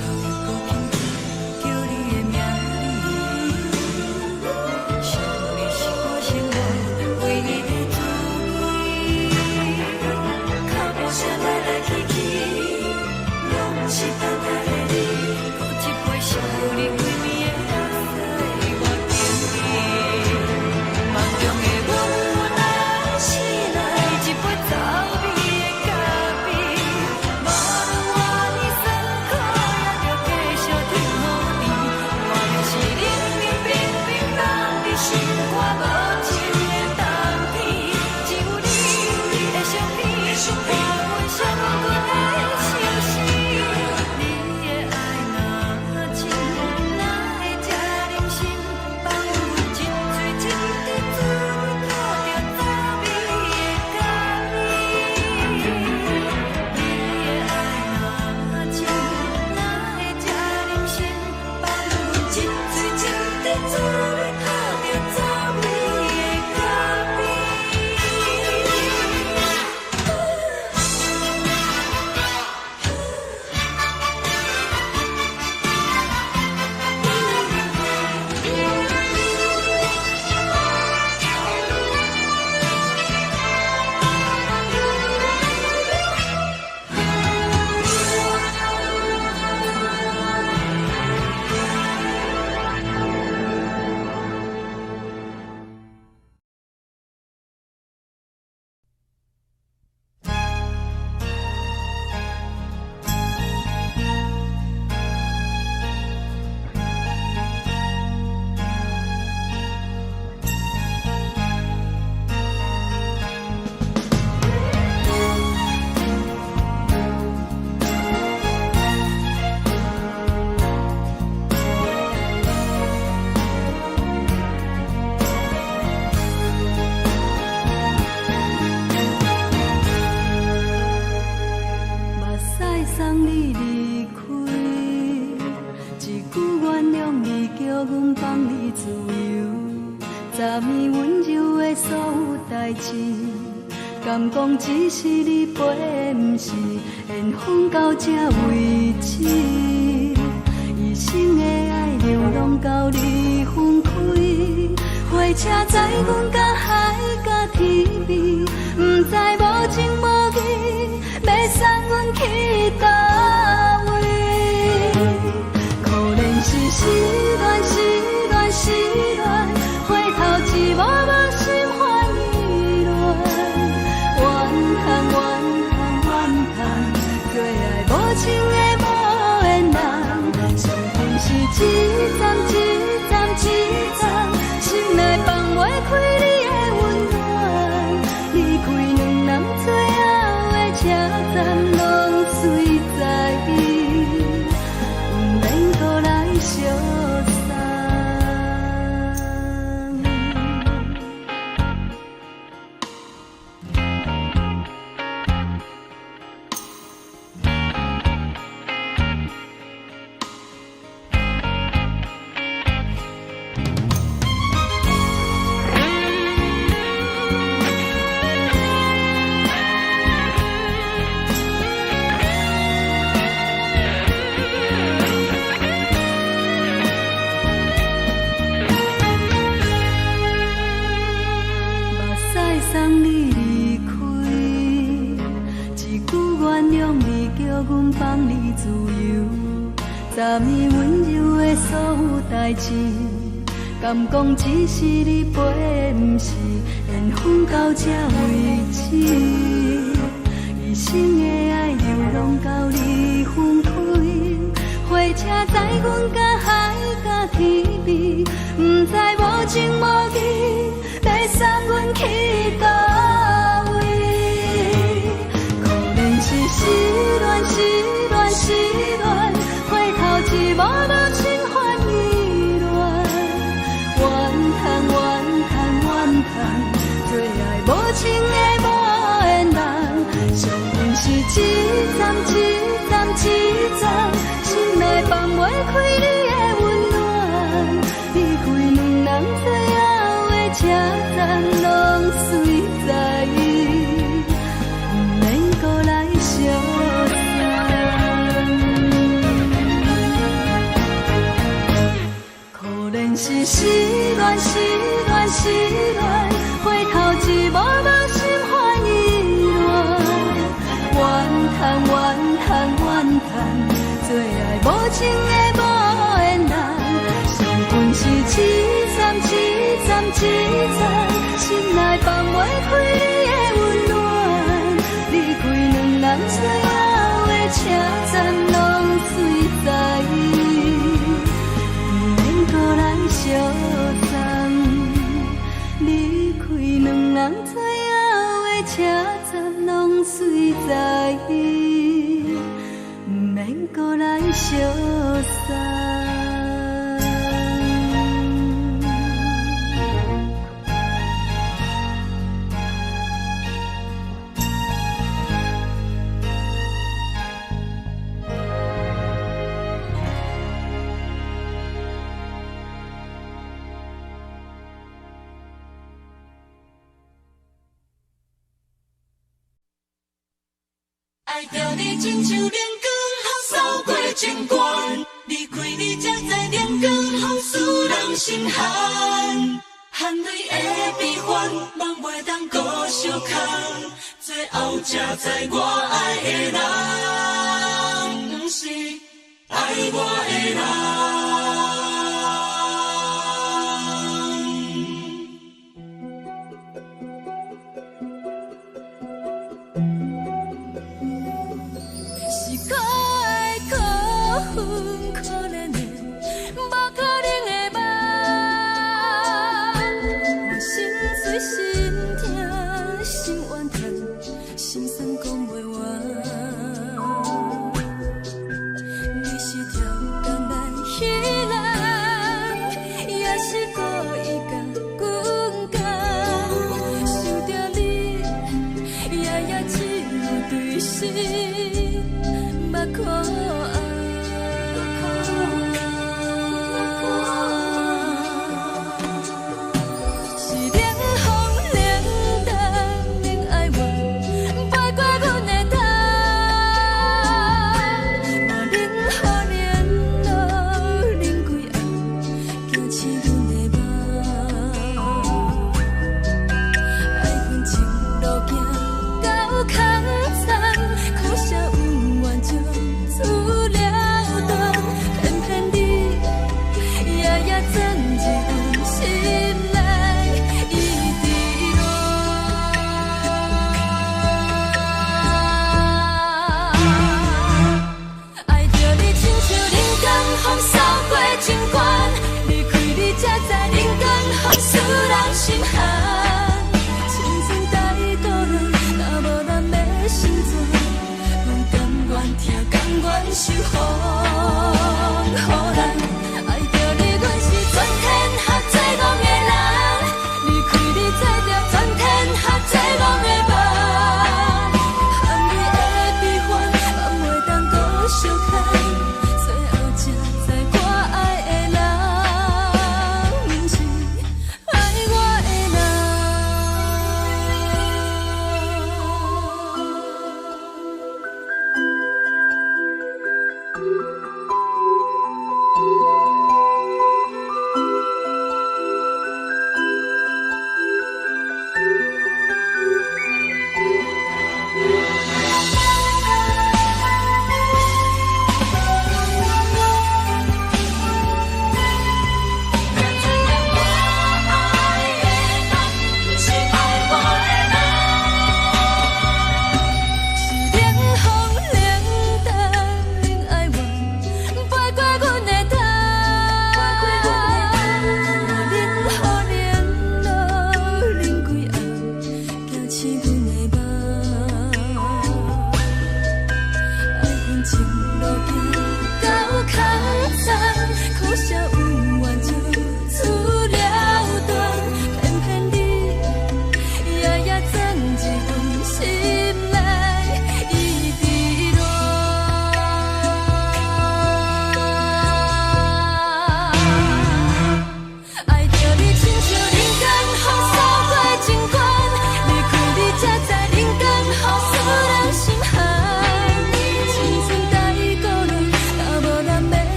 头又搁轻轻叫你的名字，想你是我心内唯一的滋味。脚步声来来去去，拢不是等待的你，搁一杯想你几年的目屎，我等你。梦中的阮落来醒来，一杯走味的咖啡，无论我呢酸苦，也着继续甜予你。外面是冷冷冰冰冷的心肝无情的冬天，只有你的相片，伴阮寂寞过的相思。你的爱若真，哪会这忍心放阮一嘴一滴滋味，吐着滋味的咖啡。你的爱若真，哪会这忍心放阮一嘴一滴滋味，吐着滋味的咖啡。目屎送你离开，一句原谅你，叫阮放你自由。昨暝温柔的所有代志，敢讲只是你陪，不是缘分到这为止。一生的爱流浪到你分开，火车载阮到海角天边，不知无情无义，要送阮去倒位？可怜是失恋，失恋，失恋，回头一幕幕心烦意乱，怨叹，怨叹，怨叹，最爱无情的无缘人，上天是一站一站一站，心内放。开你的温暖，离开两人最后的车站，拢随在意，不免搁来相送。送你离开，一句原谅你，叫阮放你自由。昨暝温柔的所有代志，敢讲只是你陪，不是缘分到这为止。一生的爱又拢到你分开，火车载阮甲海甲天边，不知无情无义。要送阮去倒位？可能是失恋，失恋，失恋，回头一幕幕心烦意乱，怨叹，怨叹，怨叹，最爱无情的无缘人，上恨是一站一站一站，心内放袂开你的温暖，离开两人最后车站拢随在意，不免搁来相送。可能是失恋，失恋，失恋，回头一幕幕心烦意乱，怨叹，怨叹，怨叹，最爱无情的无缘人，上恨是一站一站一站，心内放袂开你的温暖，离开两人最后的车站拢随在意，不免搁来相送。离开两人最后的车站拢随在意，不免搁来相送。爱着你亲像阳光风扫过情关，离开你才知阳光风使人心寒，含泪的悲欢，望袂当搁相牵，最后才知我爱的人，不是爱我的人。可怜的，无可能的梦，我心碎心痛心怨叹，心酸讲袂完。你是条工来彼人，也是故意甲阮讲，想着你夜夜只有对视，目看。可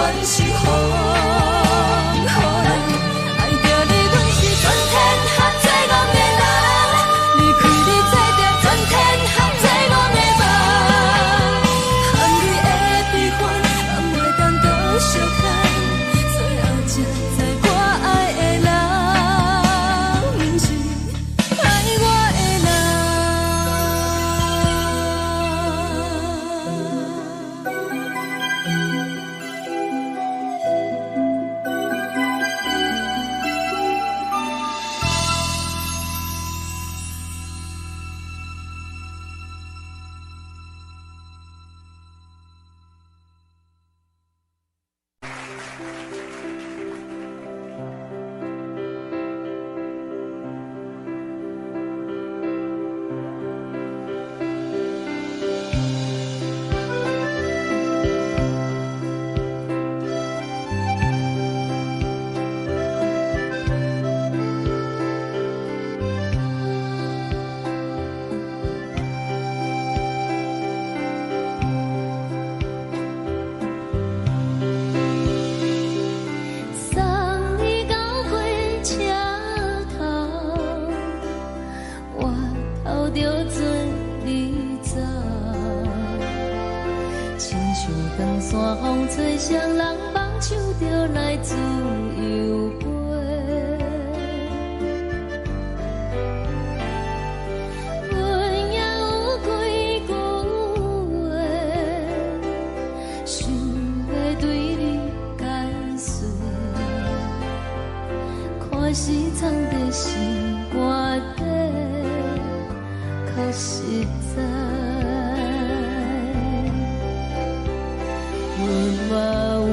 全是风，予人爱着你，阮是全天下最戆的人，离开你做着全天下最戆的梦，含你的悲欢，人袂当搁相看，最后才知我爱的人，毋是爱我的人。送你到火车头，我头着做你走，亲像长山风吹双人放手着来自由飞。阮也有几句话，想要对你解释，可是藏在心肝底，较实在。阮嘛有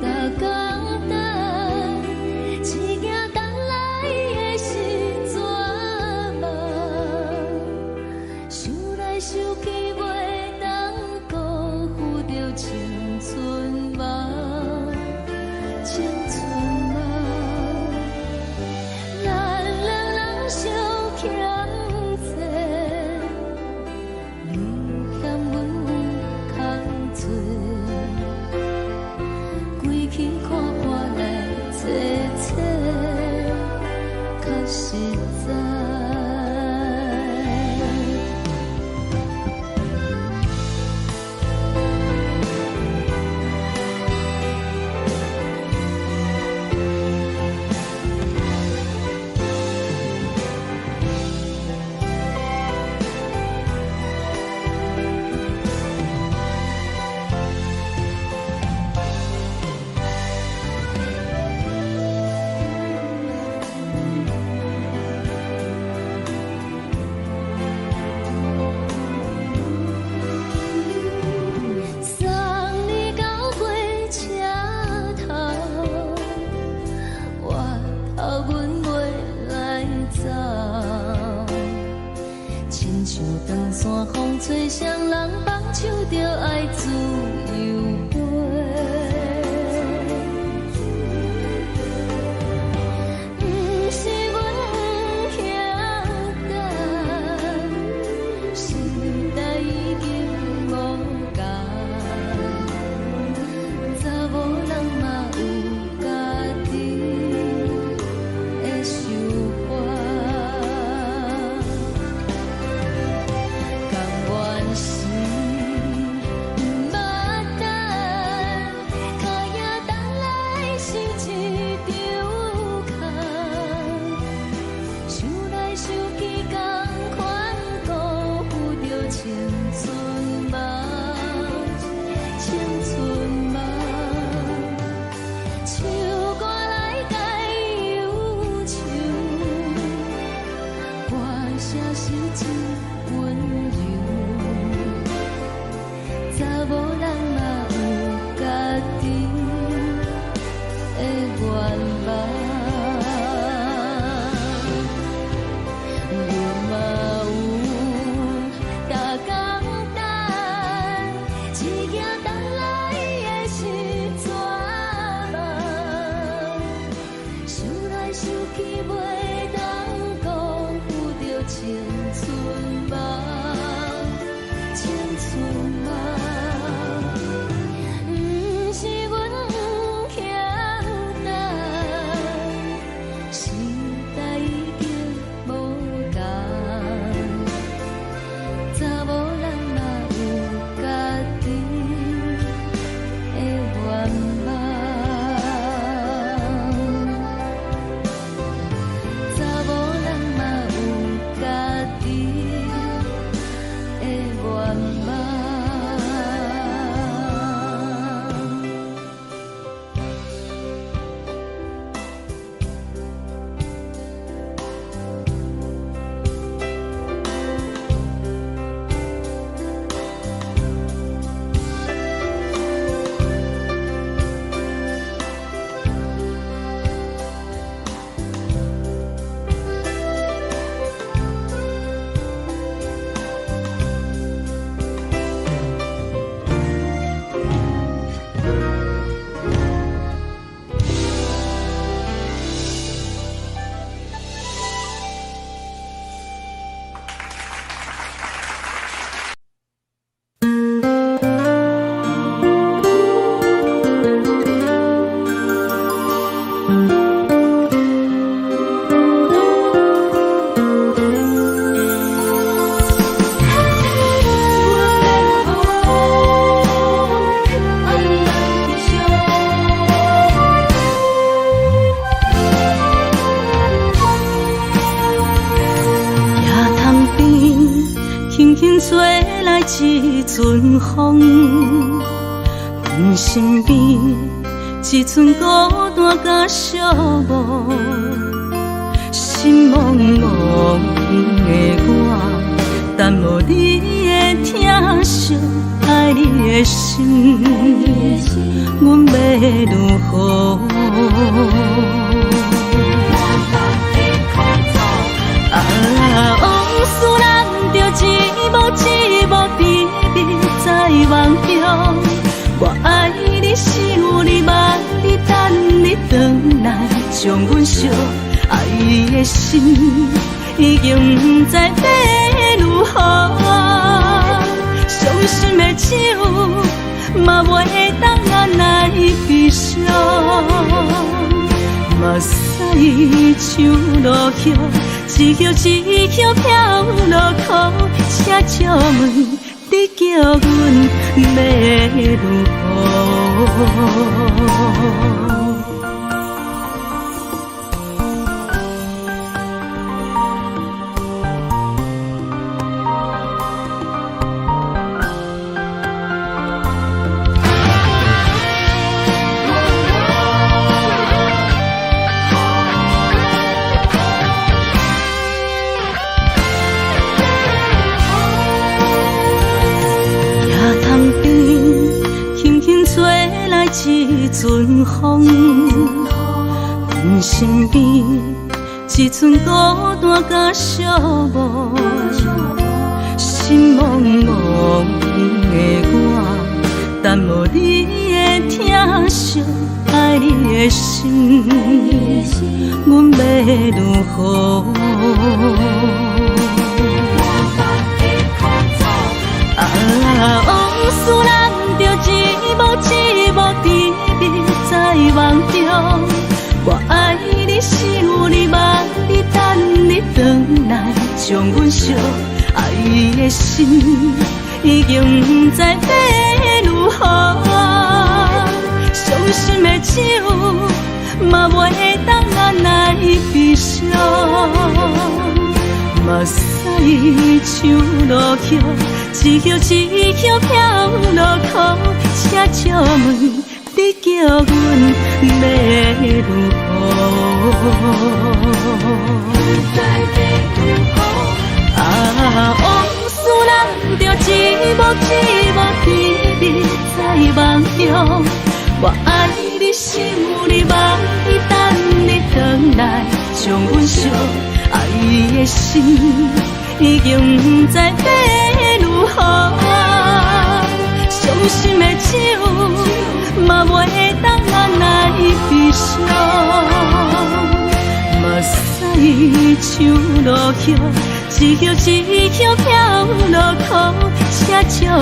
大工等，一件等来的是绝望，想来想去袂当辜负着青春梦，青春梦。咱两人相欠债，你欠阮空做。阵风，阮身边一寸孤单甲寂寞，心茫茫的我，等无你的疼惜，爱你的心，阮要如何？往事人着一幕一幕甜蜜在梦中。我爱你，想你，望你，等你回来，将阮惜爱的心已经不知要如何。伤心的手嘛袂当按来悲伤。目屎像落叶，一叶一叶飘落雨，请借问你叫阮要如何？一阵风，阮身边一寸孤单甲寂寞，心茫茫的我，等无你的疼惜，爱你的心，阮要如何？往事人着一幕一幕甜蜜在梦中。我爱你，想你，望你，等你回来，将阮惜爱的心已经不知要如何。伤心的手嘛袂当按来悲伤。目屎像落叶，一叶一叶飘落雨，请借问你叫阮要如何？往事人着一幕一幕甜蜜在梦中。我爱你，想你，望你，等你回来，将阮惜爱的心已经不知要如何。伤心的手嘛袂当按来悲伤。目屎像落叶，一叶一叶飘落雨，请借问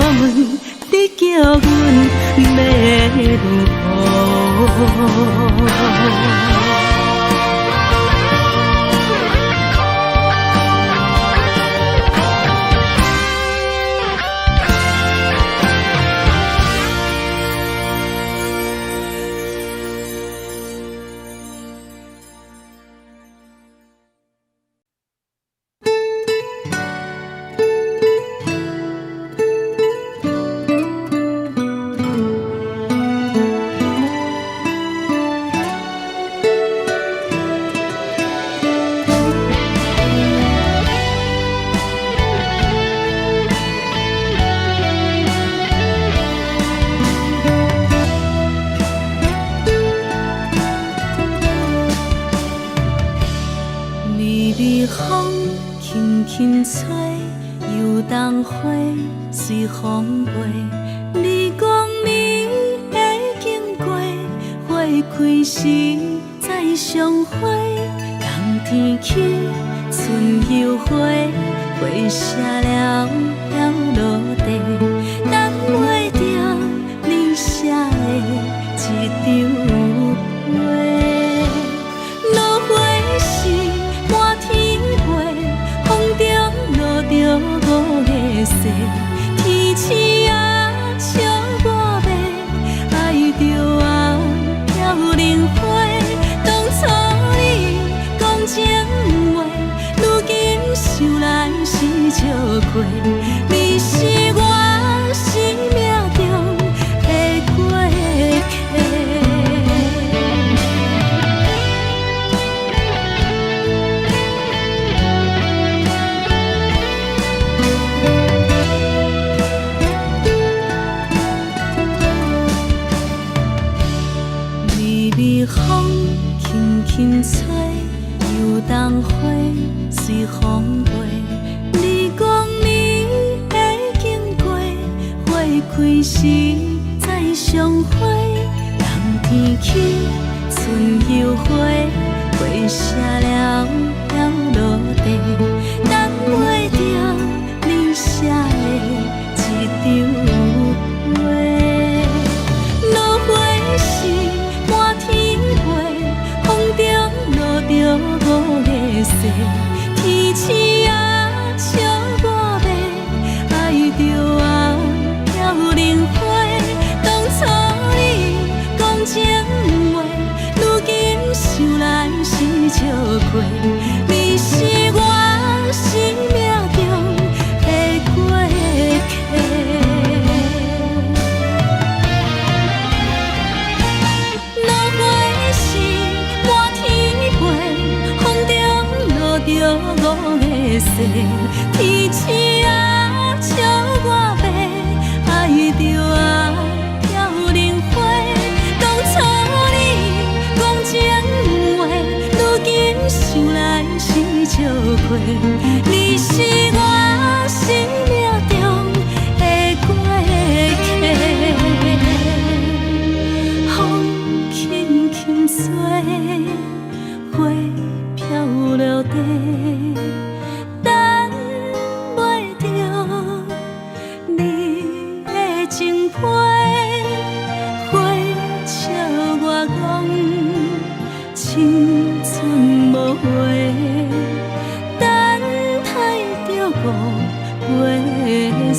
你叫阮要如何？风轻轻吹，游动花随风飞。你讲你会经过，花开时再相会。冬天起，春又回，花谢了落地，等袂着你写的一张画。落花时满天飞，风中落着五个色，天星啊笑我迷，爱着啊飘零花。当初你讲情话，如今想来是笑亏。你是我心轻吹，游东花随风飞。日光暝会经过，花开时再相会。人天起，春又花，花谢了落地，等袂着你写的一张画。落花时满天飞，风中落着五个色。天星啊，笑我迷，爱着啊飘零花。当初你讲情话，如今想来是笑过。你是我生命中的过客。落花时满天飞，风中落着五个色。天星啊，笑我迷，爱着啊飘零花。当初你讲情话，如今想来是笑过。你是我生命中的过客。风轻轻吹，花飘落地，等袂着你的情批。花笑我讲青春无回，等待着五月雪。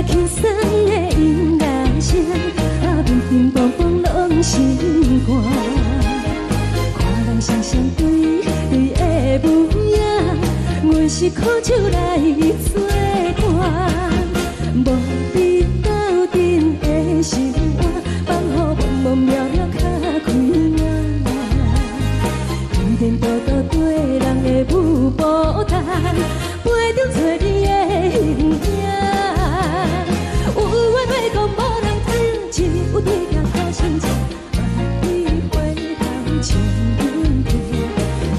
轻松的音乐声，乒乒乓乓拢心肝。看人双双对对的舞影，阮是苦酒来作伴。无你斗阵的心肝，放予茫茫渺渺较开眼。颠颠倒倒对人的舞步弹，陪着找你的形影。有话要讲无人听，只有对镜头先唱，万里回头唱阮听。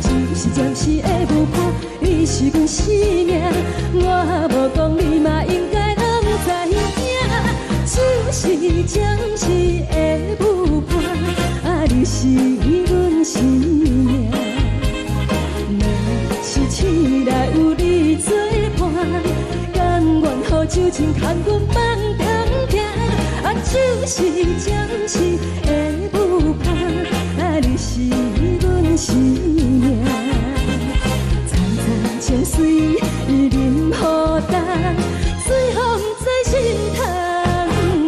就是暂时的舞伴，你是阮生命，我无讲你嘛应该拢知影。就是暂时的舞伴，你是阮生命。若是醒来有你作伴，甘愿予酒精牵阮放通行。就是暂时的舞伴，你是阮生命。层层情水任孤单，水风在心通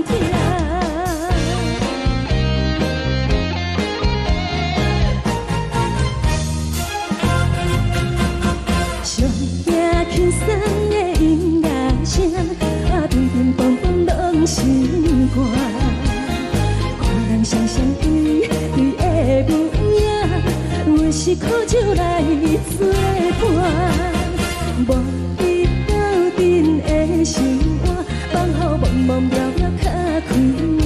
听。上听轻松的音乐声，乒乒乓乓拢心肝。看人双双对对的舞影，阮是苦酒来作伴。无你斗阵的心肝，放予茫茫渺渺较开眼。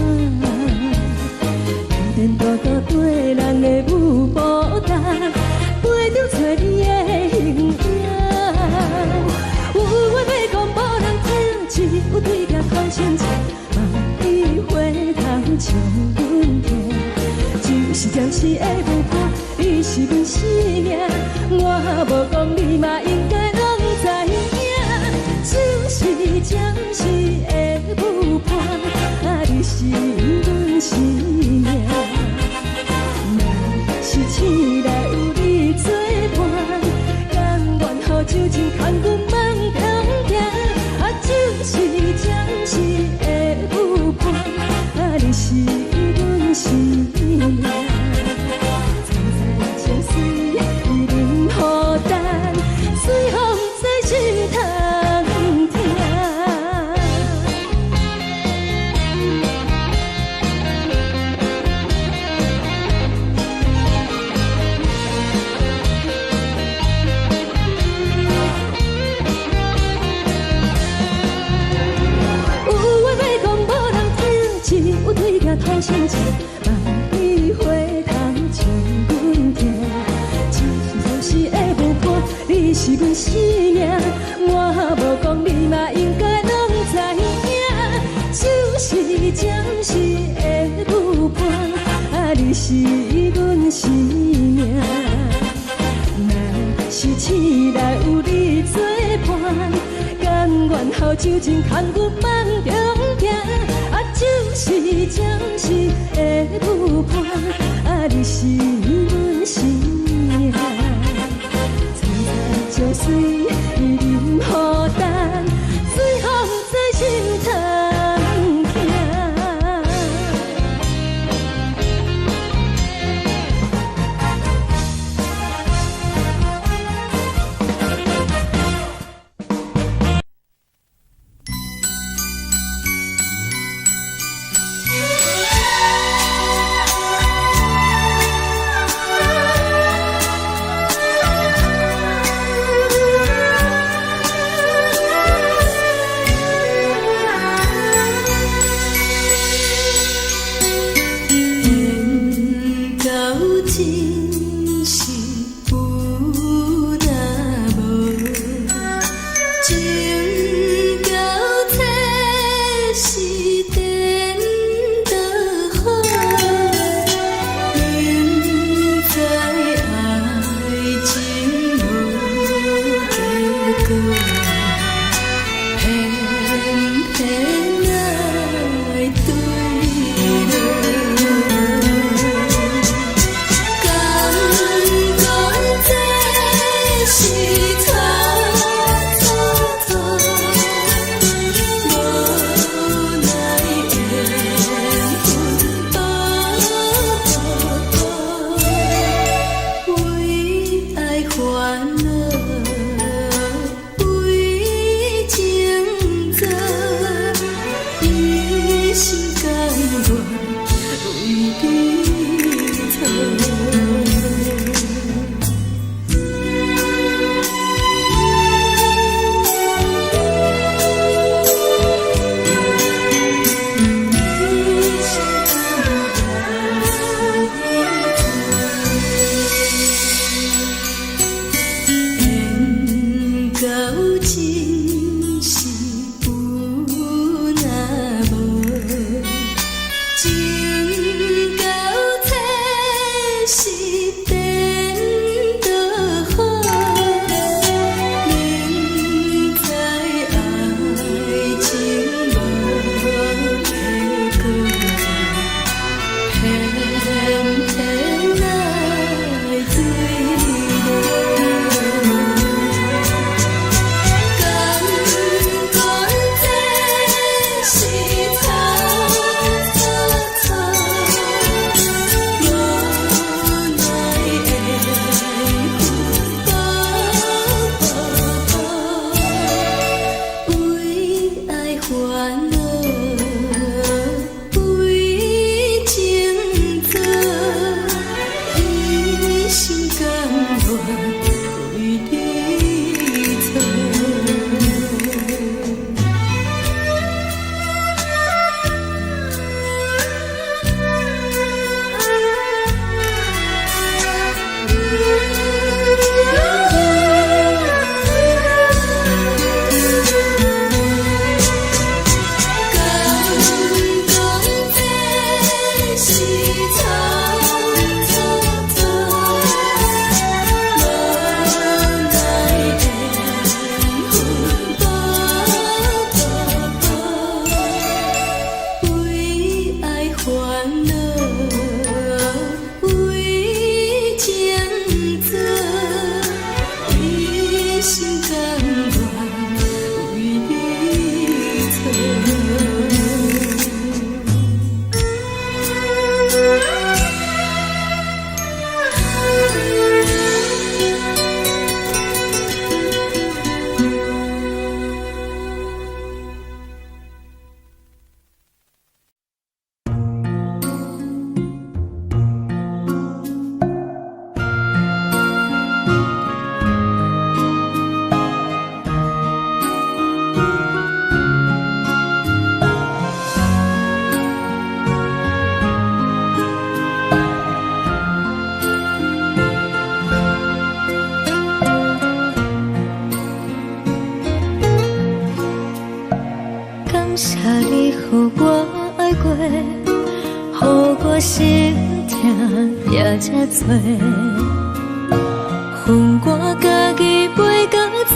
颠颠倒倒对人的舞步弹，陪着找你的形影。有话要讲无人听，只有对镜头先唱，万里回头唱阮听。就是暂时的舞伴，你是阮生命，我无讲你嘛应该拢知影。就是暂时的舞伴，你是阮生命。若是醒来有你作伴，甘愿予酒精牵阮放通行。就是暂时的舞伴，你是阮生命。层层情水任孤单，随风在心通听。有话要讲无人听，只有对镜头先唱，万里回头唱阮听。就是暂时的舞伴，你是阮生命，我无讲你嘛应该拢知影。就是暂时的舞伴，你是阮生命。若是醒来有你作伴，甘愿予酒精牵阮放中行。就是暂时的舞伴，你是阮生命。层层情水任孤单，随风在心通听。这多，恨我家己袂够切，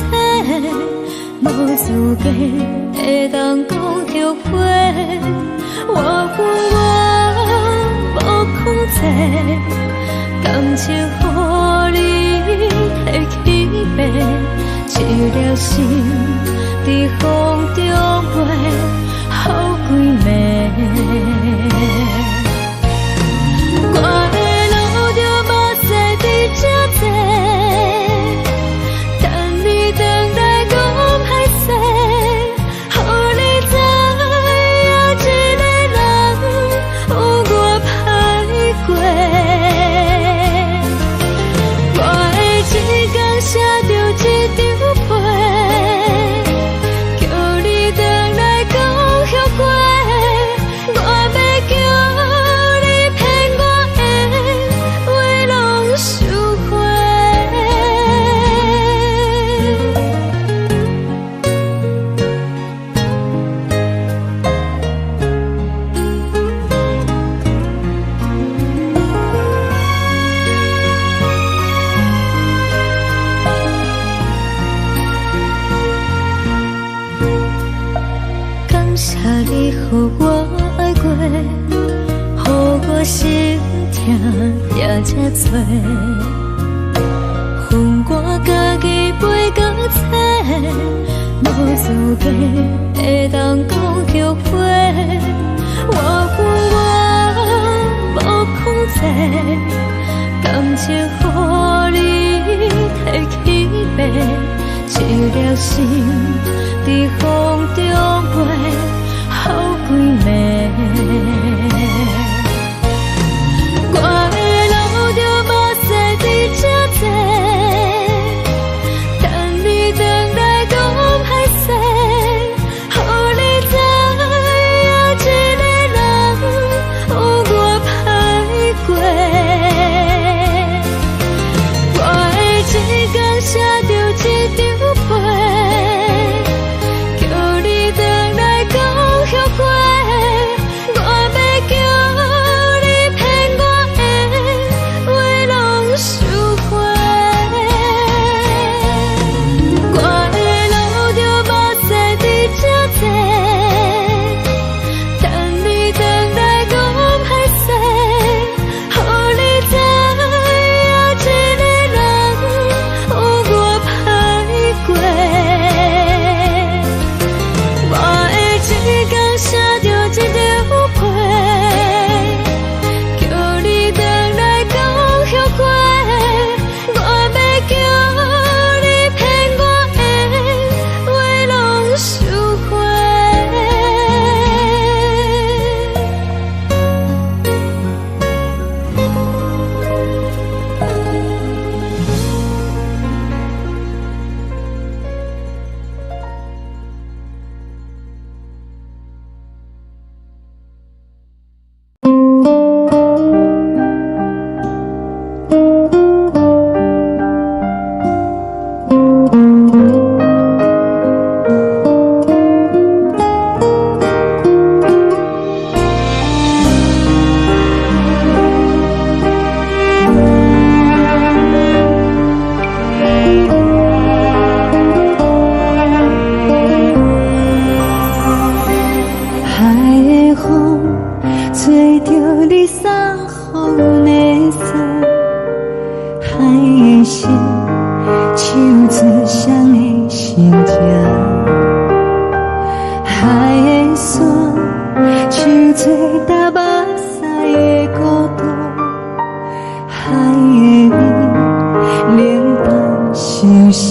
无资格会当讲后悔。我恨我无控制，感情予你提起白，一粒心在风中飞，好几暝。我的路就目屎伫这多，等你等来讲歹势，予你知影一个人有我歹过。我的一天写着一张被，叫你等来讲后悔。我要叫你骗我的话拢收回。感谢你予我爱过，予我心痛也这多，恨我家己袂够切，无资格会当讲后悔。我恨我无控制，感情予你提起白，一粒心在风中飞，好几暝。我的路就目屎伫这多，等你等来讲歹势，予你知影一个人有我歹过。我的一天写着一张被，叫你等来讲后悔。我要叫你骗我的话拢收回。我的路就目屎伫这多，等你等来讲歹势，予你知影一个人有我歹过。我的一天写着一张被，叫你等来讲后悔。我要叫你骗我的话拢收回。海的风吹着你送予的伞，海的心手指双的心情，海的山手做搭目屎的孤独，海的美冷淡伤心。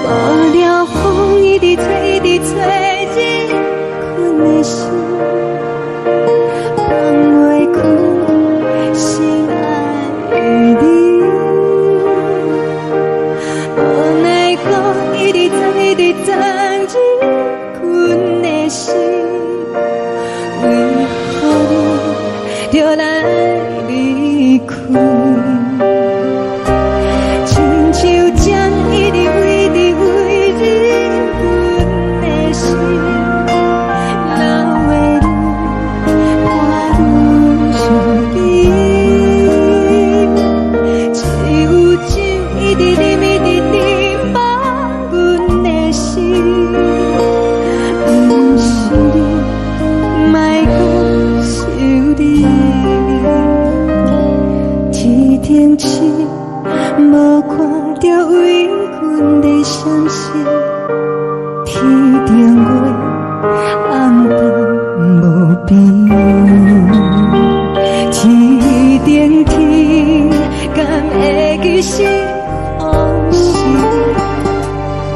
无聊风一直吹，一直吹，日困的心放袂开，心爱的你。无奈何一直等，一直等，日困的心，为何你就来离开？真一直念一直念把阮的心，不是你，莫搁想你。天顶星，无看到为阮的闪烁；天顶月，暗淡无边。天顶天，敢会记是往事？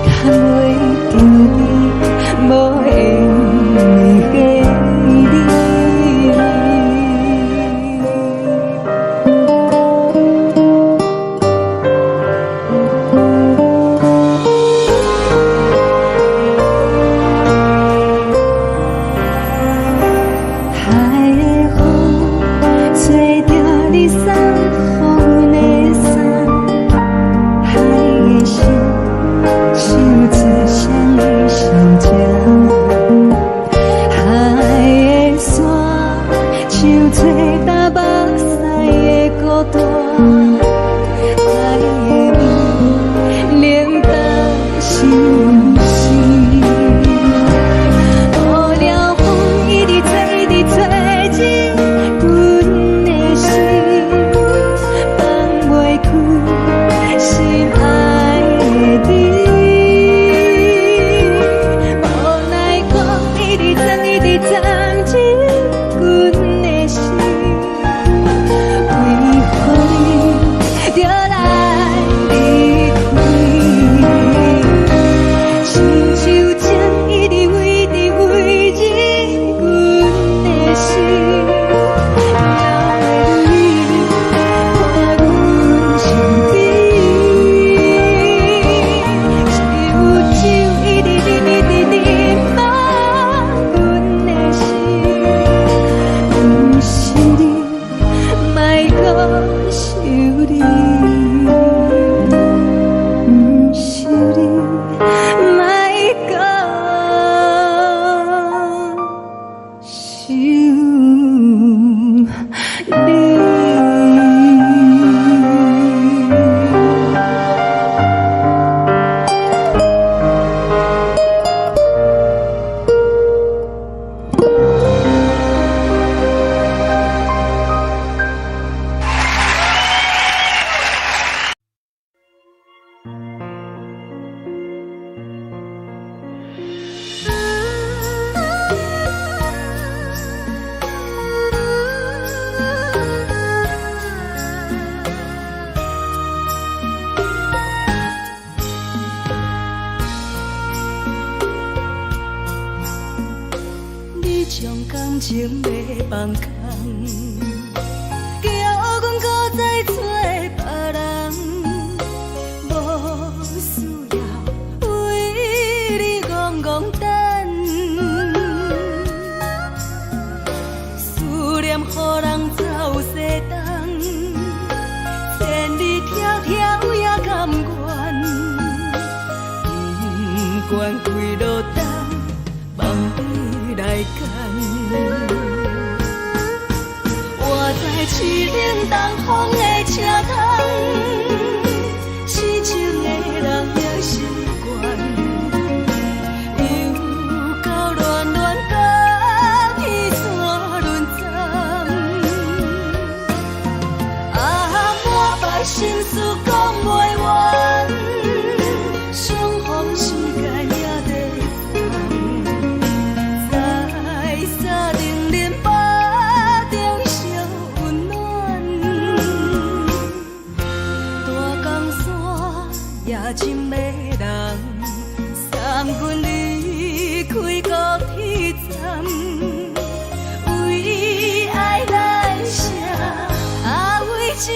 敢袂着你，无缘给你。情袂放空，叫阮搁再找别人，无需要为你戆戆等。思念予人走西东，千里迢迢也甘愿，不管开路灯，梦里来干。我在市顶东风的车窗，痴情的人也习惯，又到乱乱甲彼山论战。啊，满腹心事讲袂完，相逢时间也在等，在沙丁林巴中相温暖。大江山也真迷人，三军离开高铁站，为爱来写为情。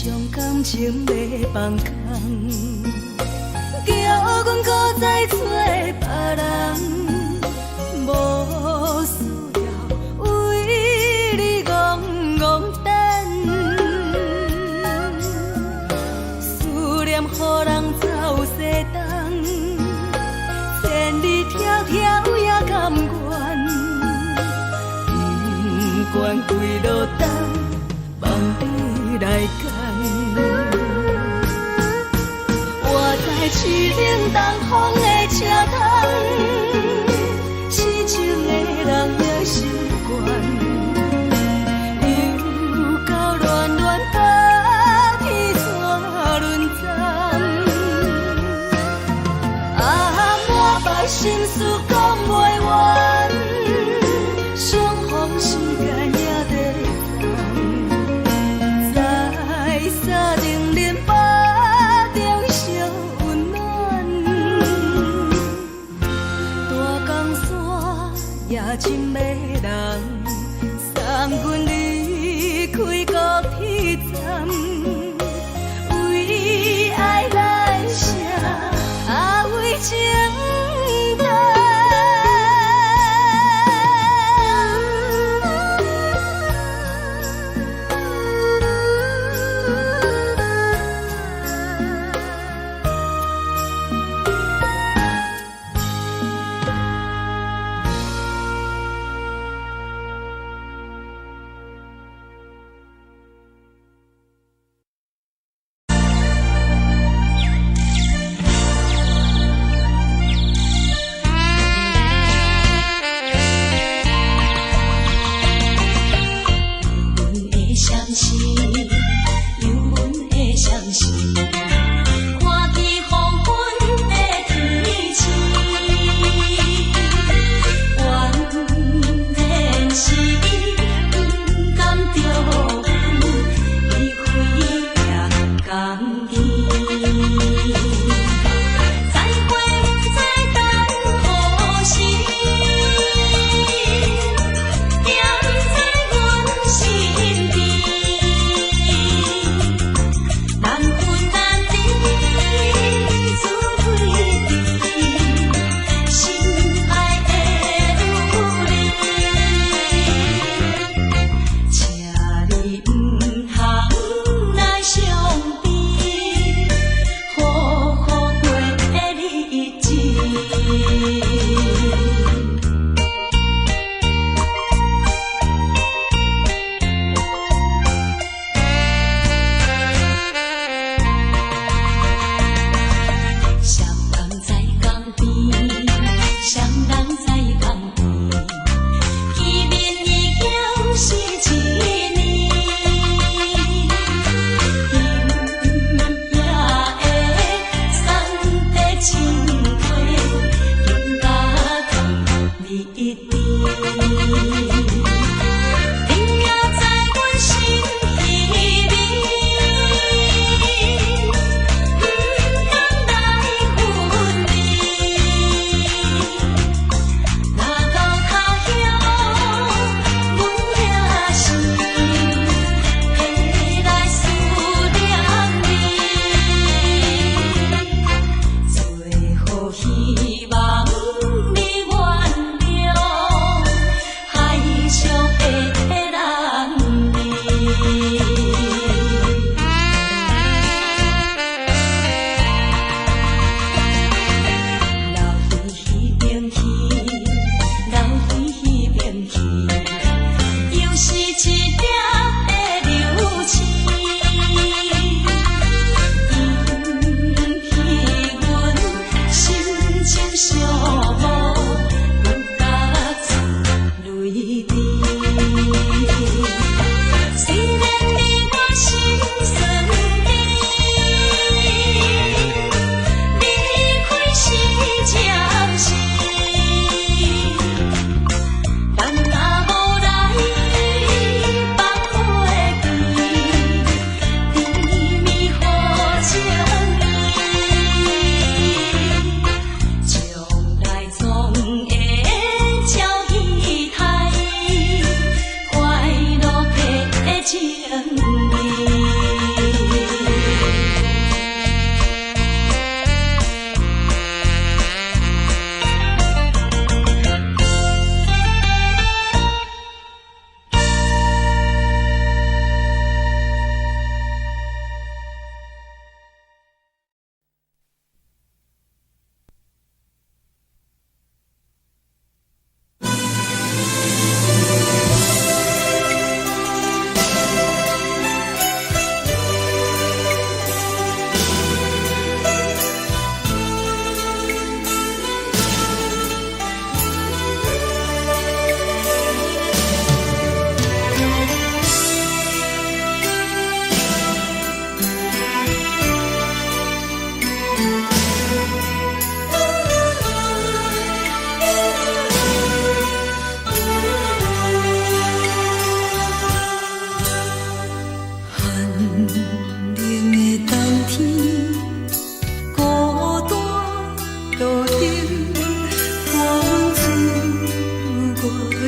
伤感情袂放空，叫阮搁再找别人，无需要为你戆戆等，思念予人走西东，千里迢迢也甘愿，不管几路灯，望你来赶。我在凄冷东风的车头，痴情的人也心倦，又到恋恋把天带轮转。啊，满腹心事讲袂完，双方时间也在等，在沙定林巴中相温暖。大江山也真迷人，送阮离开高铁站，为爱来写，为情等。希望你原谅。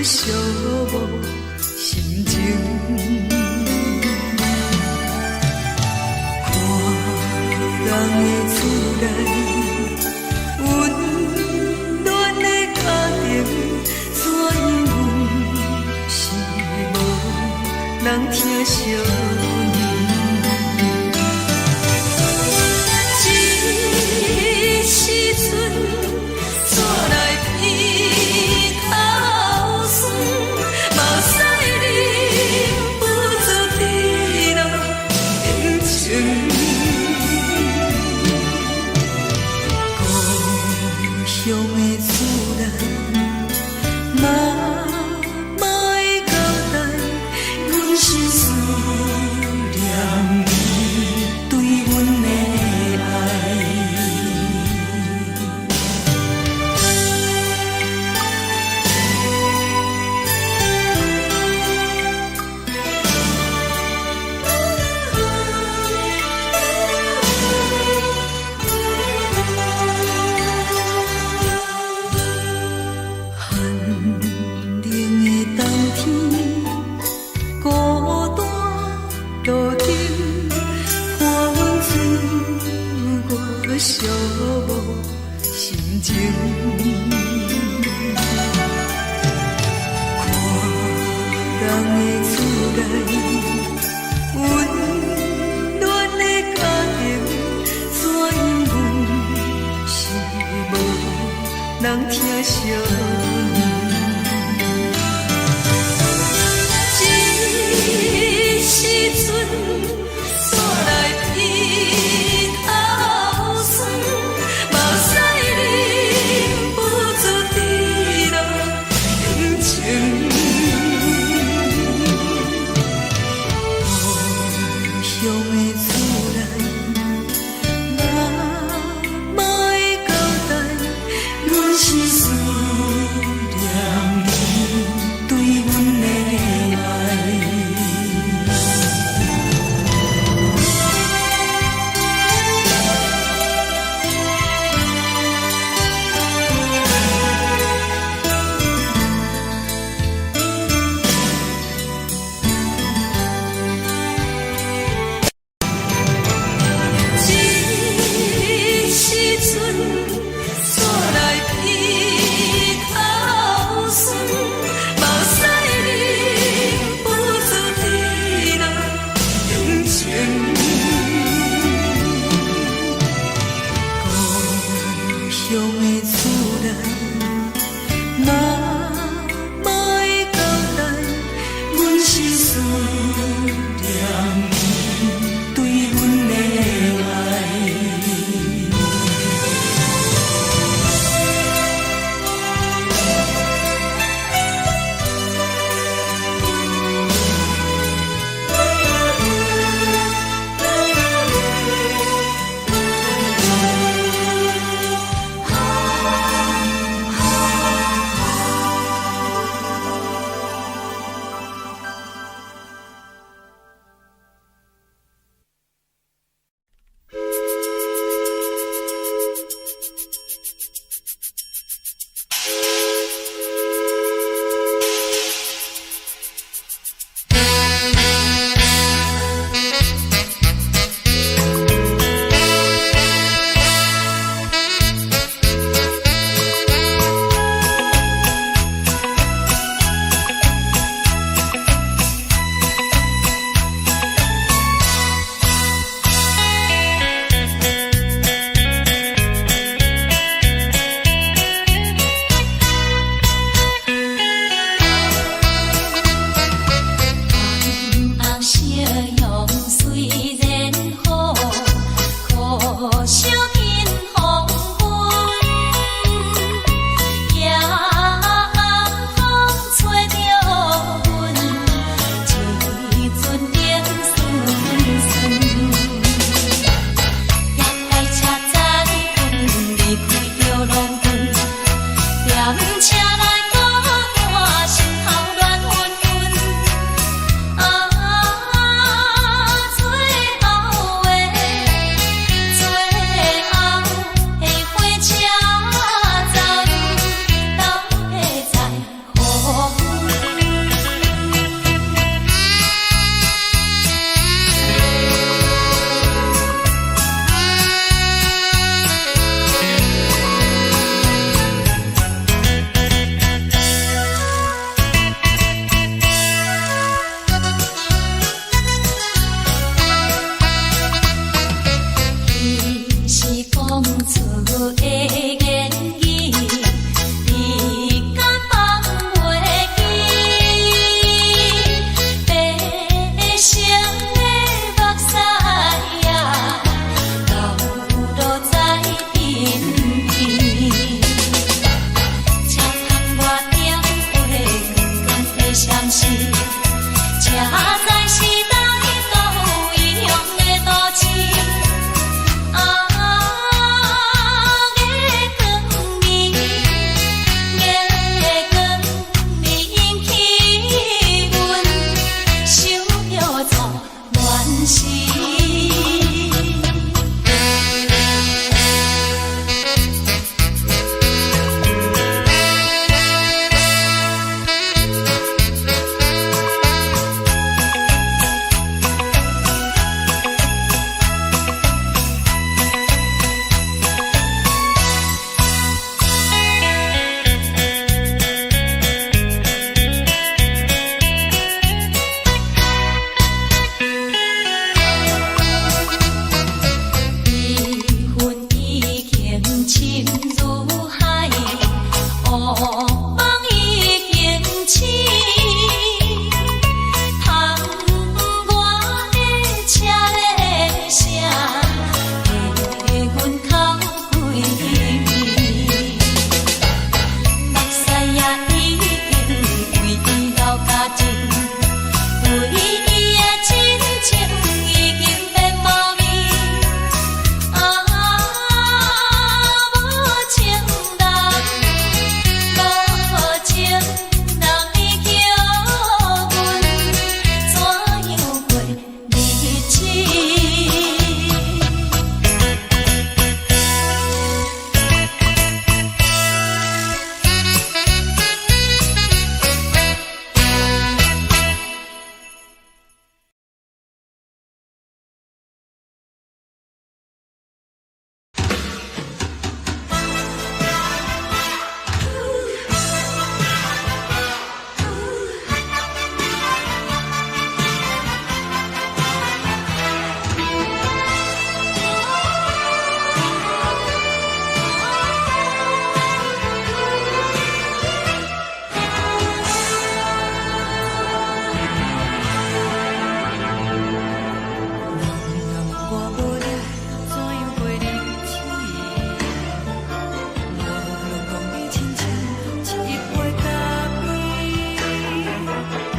寂寞心情。看人的厝内温暖的家庭，怎因阮是无人疼惜你？这时阵怎来鼻头酸？嘛使你不住滴落眼睛。故乡的厝内，妈妈的交代，阮是思念你对阮的爱。寒冷的冬天，孤单路顶，看阮自我寂寞心情。看人的厝内温暖的家庭，怎因阮是无人疼惜你？这时阵怎来鼻头酸？嘛使你不住滴落眼睛。故乡的厝内，妈妈的交代，阮是思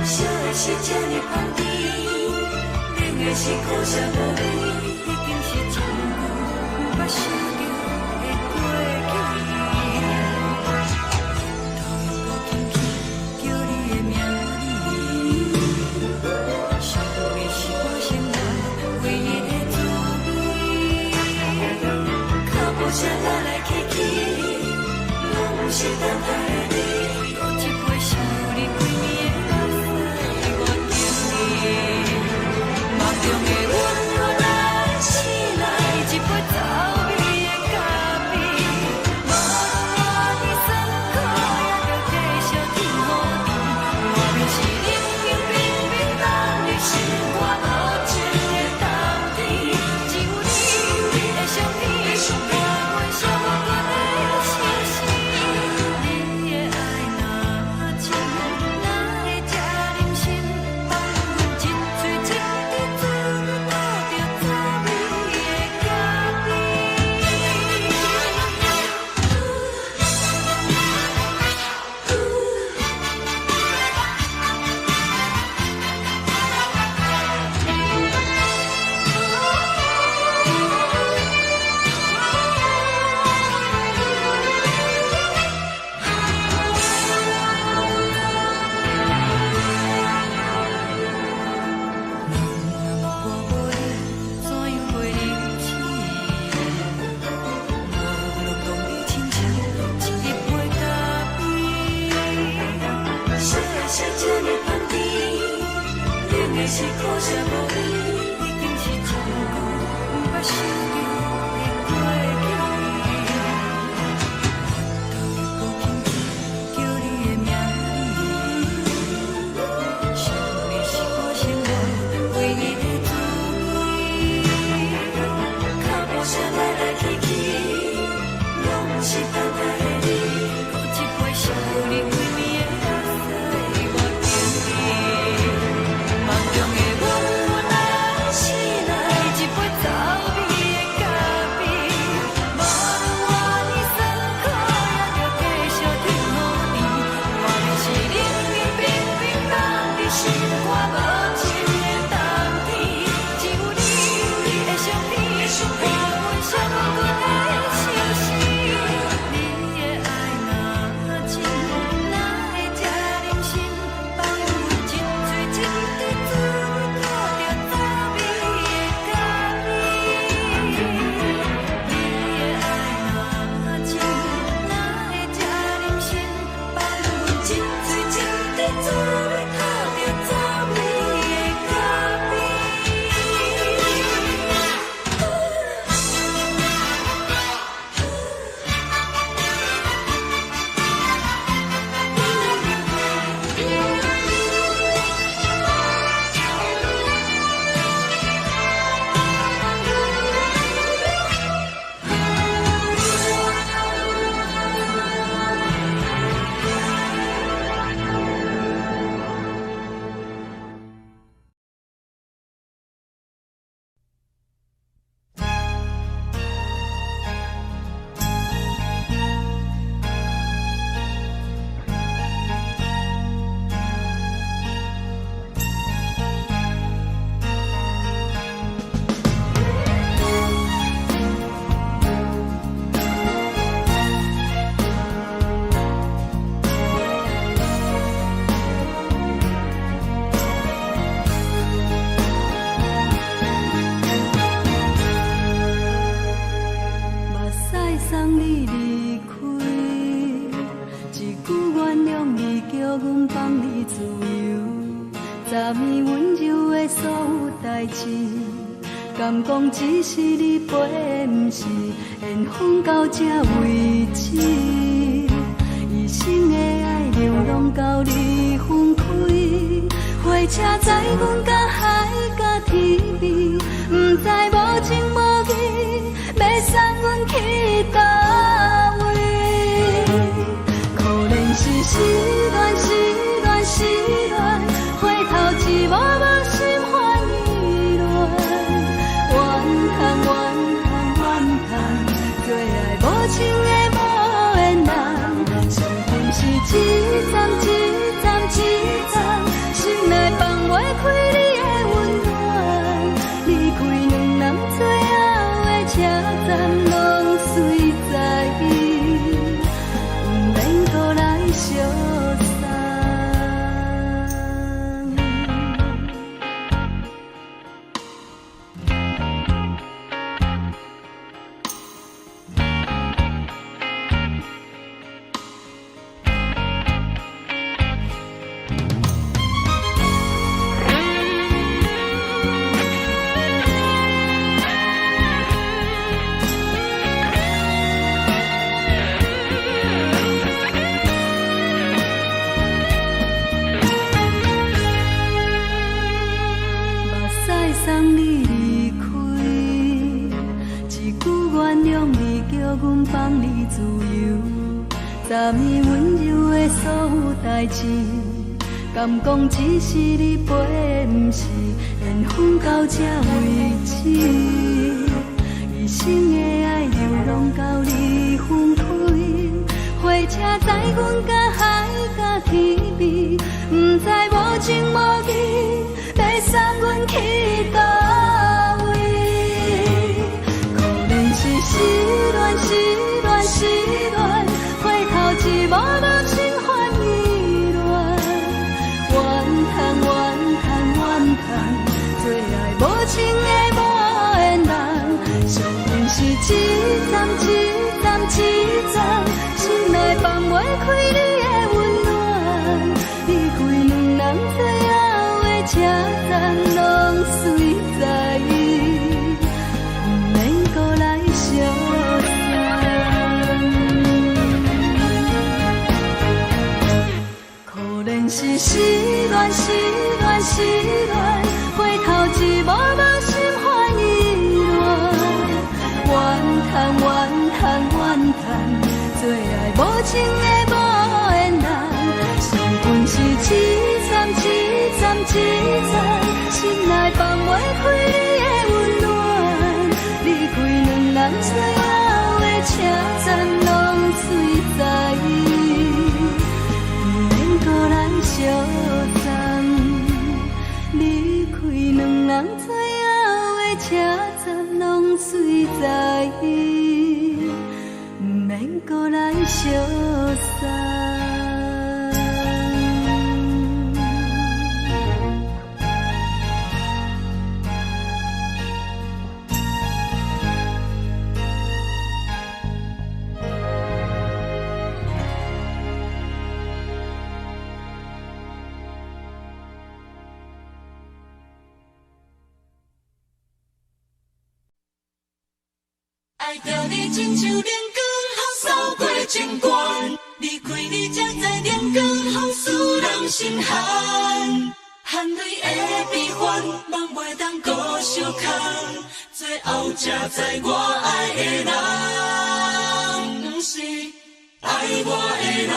烧的是这呢香甜，冷的是苦涩无味，已经是一句不捌想着的过去。头又搁轻轻叫你的名字，想的是我生活唯一的滋味。脚步声来来去去，拢不是等待的你，有一杯想你几暝的目屎，我等你。梦中的阮我来醒来，一杯走味的咖啡，无论我的酸苦，也着继续甜予你。外面是冷冷冰冰冷的心肝无情的冬天，只有你的相片，我阮寂寞过的心事。你的爱若真，哪会这忍心放阮一嘴一滴珠，倒着滋味的咖是苦涩无味，已经是一句不捌想着的过去。头又搁轻轻叫你的名字，想的是我生活唯一的滋味。脚步声来来去去，拢不是等待的你，有一杯想你几暝的目屎，我等你。梦中的阮我来醒来，一杯走味的咖啡，无论我的酸苦，也着继续甜予你。外面是冷冷冰冰冷的心肝无情的冬天，只有你的相片，伴阮寂寞过的相思。你的爱若真，哪会这忍心放阮一嘴一滴珠，倒着滋味的咖啡。你的爱若真，哪会这忍心放阮一嘴一滴珠，倒着滋味的咖啡。目屎送你离开，一句原谅你，叫阮放你自由。昨暝温柔的所有代志，敢讲只是你陪，不是缘分到这为止。一生的爱流浪到你分开，火车载阮到海甲天边，不知无情无义，要送阮去倒位？可能是失恋，失恋，失恋，回头一幕幕心烦意乱，怨叹，怨叹，怨叹，最爱无情的无缘人，伤痕是一站一站一站，心昨暝温柔的所有代志，敢讲只是你陪，不是缘分到这为止。一生的爱流浪到你分开，火车载阮甲海甲天边，不知无情无义，要送阮去倒位？可能是失恋，失恋，失恋，回头一幕幕心烦意乱，怨叹，怨叹，怨叹，最爱无情的无缘人，上阮是一站一站一站，心内放袂开你的温暖，离开两人最后的车站，拢随在伊，不免搁来相送。可能是失恋，失恋，失恋，回头一幕幕心烦意乱，怨叹，怨叹，怨叹，最爱无情的无缘人，上阮是一站一站一站，心内放袂开你的温暖，离开两人最后的车站，拢随在伊，不免搁来相送，离开两人最后的车站，拢随在伊，不免搁来相送。爱着你亲像阳光扫过情关，离开你才知阳光风使人心寒，含泪的悲欢，望袂当搁相牵，最后才知我爱的人，不是爱我的人。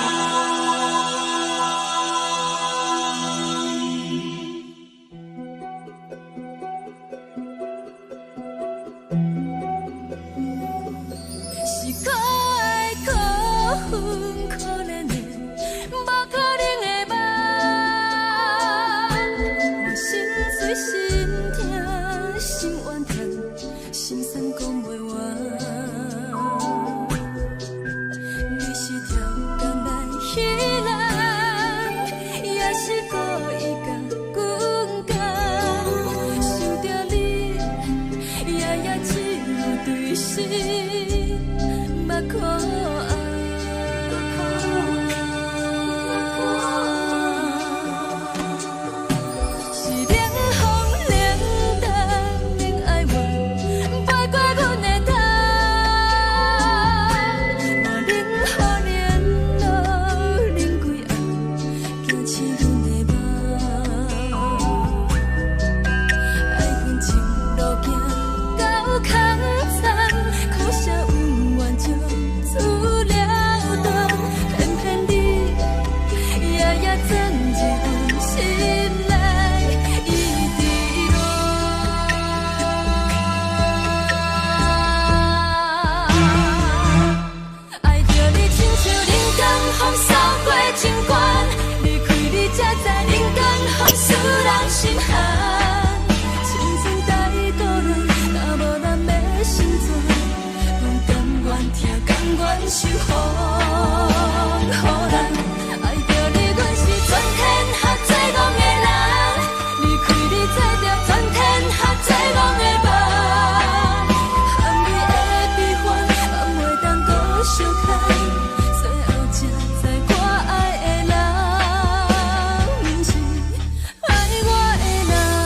爱我的人。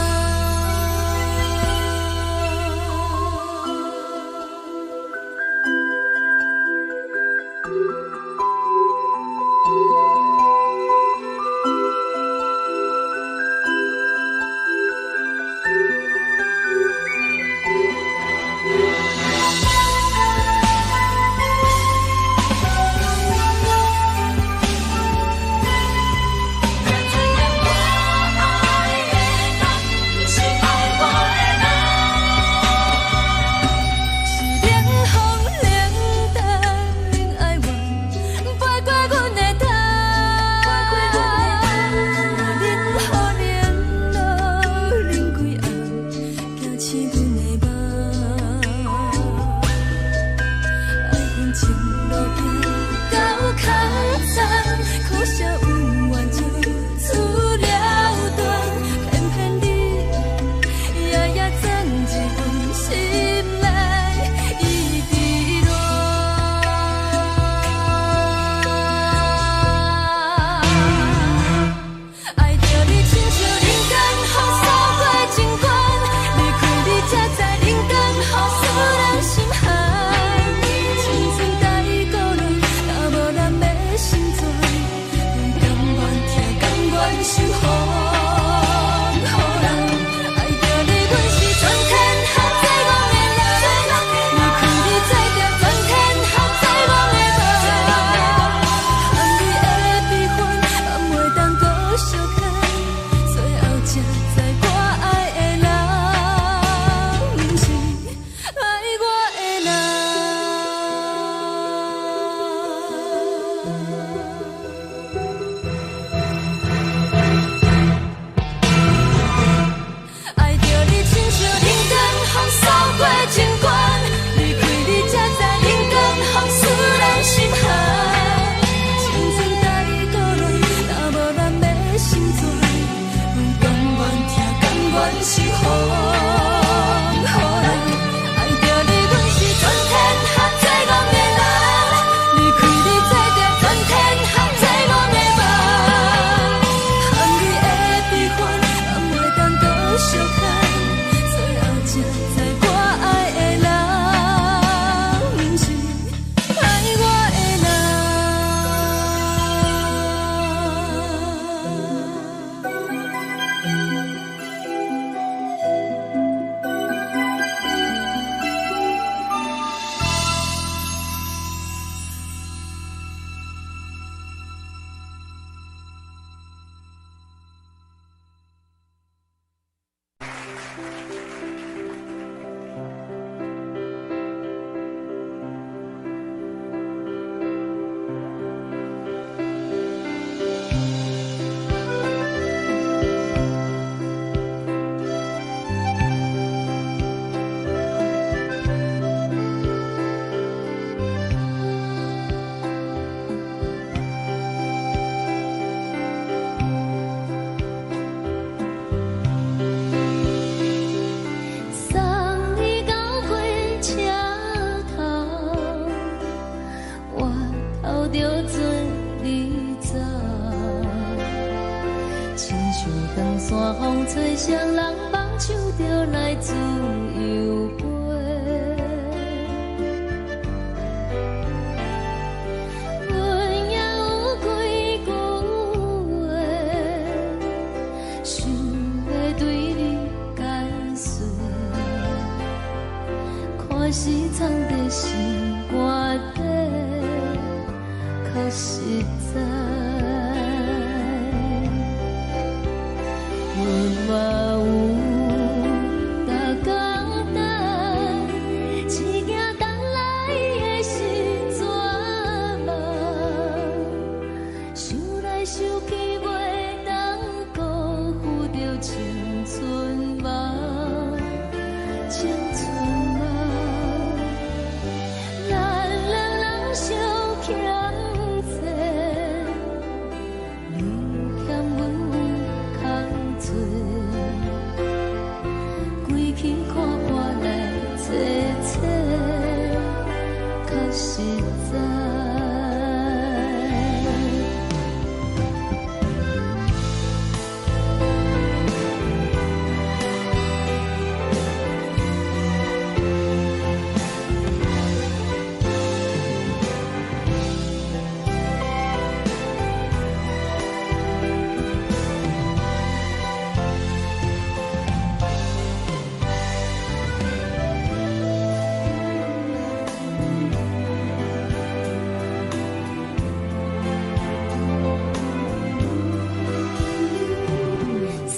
守护。好人爱着你，阮是全天下最戆的人。离开你才着全天下最戆的梦。含你的悲欢，敢袂当搁相牵？最后才知我爱的人，不是爱我的人。爱着你亲像冷光风扫过情关，离开你才知冷光风使人心寒。青春带伊倒落，若无咱要心酸，阮甘愿听，甘愿是风。好人爱着你，阮是全天下最戆的人。离开你才着全天下最戆的梦。含你的悲欢，敢袂当搁相牵？最后才知我爱的人，不是爱我的人。送你到火车头，我头着做你走，亲像长山风吹双人梦手着来自由飞。阮也有几句话，想要对你解释，可是藏在心肝底，较实在。阮嘛有逐工等，一件等来的是绝望，想来想去袂当辜负着青春梦，青春梦。咱两人相欠债，你欠阮空做，归去看看来坐坐，较实在。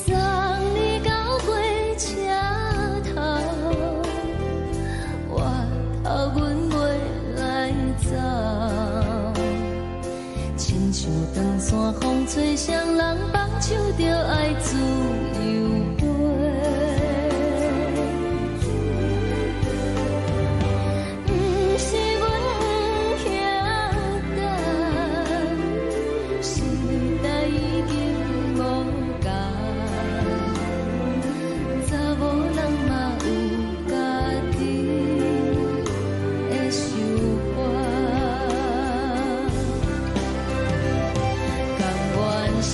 送你到火车头，我头阮袂来走，亲像长山风吹双人梦手着爱自由飞。不是阮不晓等，时代已经无共，查某人嘛有家己的想法，甘愿是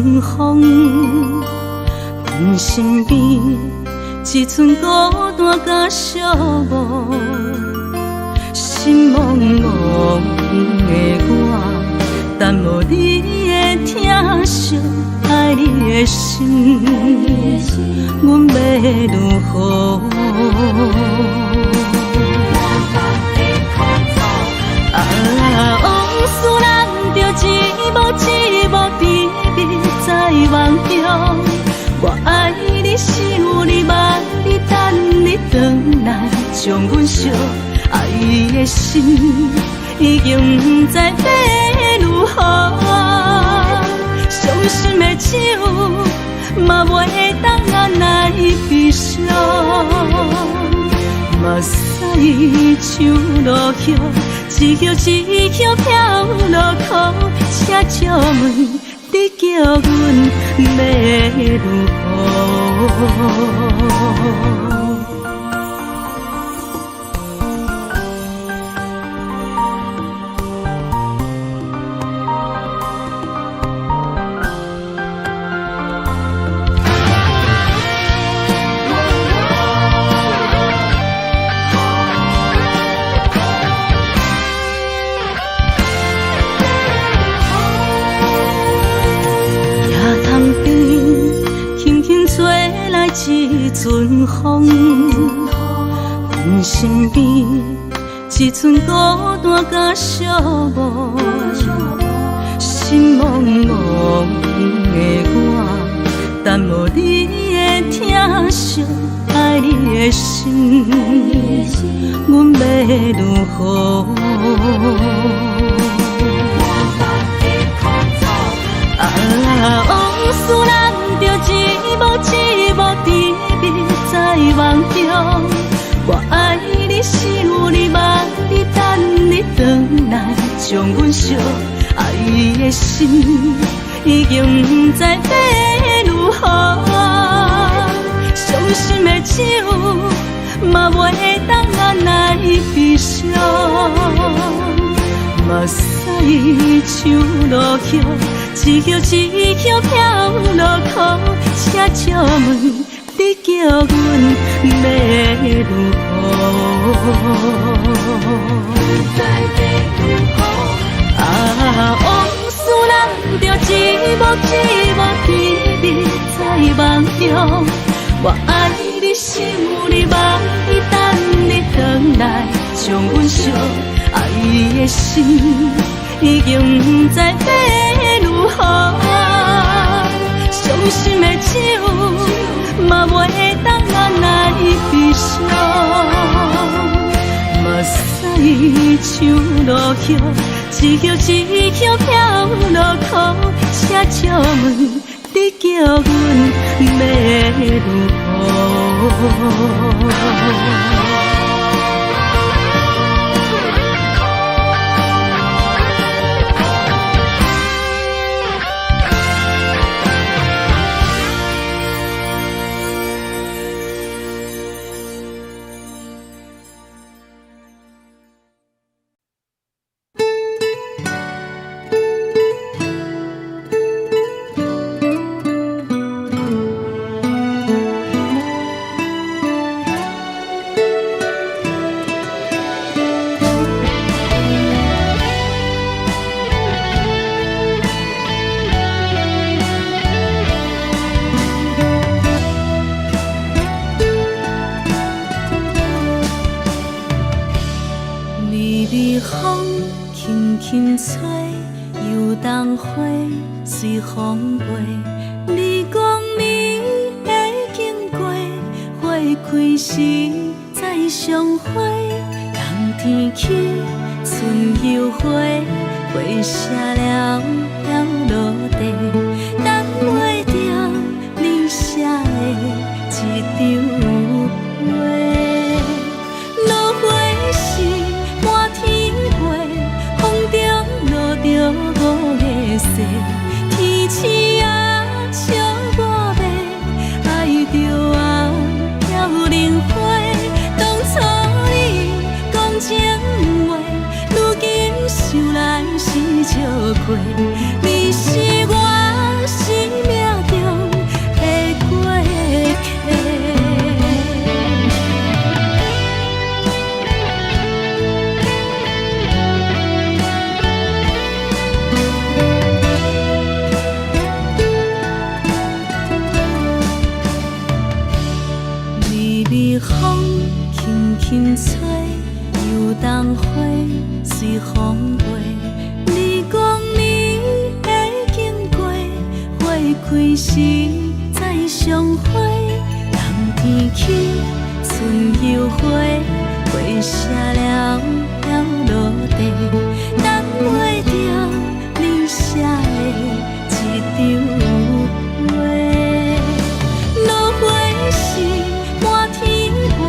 阵风，阮身边一寸孤单甲寂寞，心茫茫的我，等无你的疼惜，爱你的心，阮要如何？往事人着一幕一幕甜蜜在梦中，我爱你想你望你等你回来，将阮惜爱的心已经不知要如何，伤心的手嘛袂当按来悲伤。目屎像落叶，一叶一叶飘落雨，车借问你叫阮要如何？一阵风，阮身边一寸孤单甲寂寞，心茫茫的我，等无你的疼惜，爱你的心，阮要如何？往事人着一幕一幕甜蜜在梦中，我爱你想你望你等你回来，将阮惜爱的心已经不知要如何，伤心的手嘛袂当按来悲伤。目屎像落叶，一叶一叶飘落雨，车借问你叫阮要如何？往事人着一幕一幕甜蜜在梦中，我爱你想你望你等你回来，将阮惜爱的心已经不知要如何，伤心的手嘛袂当按来悲伤。目屎像落叶，一叶一叶飘落雨，车借问你叫阮要如何？随风飞，你讲你会经过，花开时再相会。冬天起，春又花，花谢了要落地，等袂着你写的一张画。落花时满天花，风中落着五个色。天星啊，笑我迷，爱着啊，飘零花。当初你讲情话，如今想来是笑亏。你是我心时再相会，人天起，春又花，花谢了了落地，等袂着你写的一张话。落花是满天飞，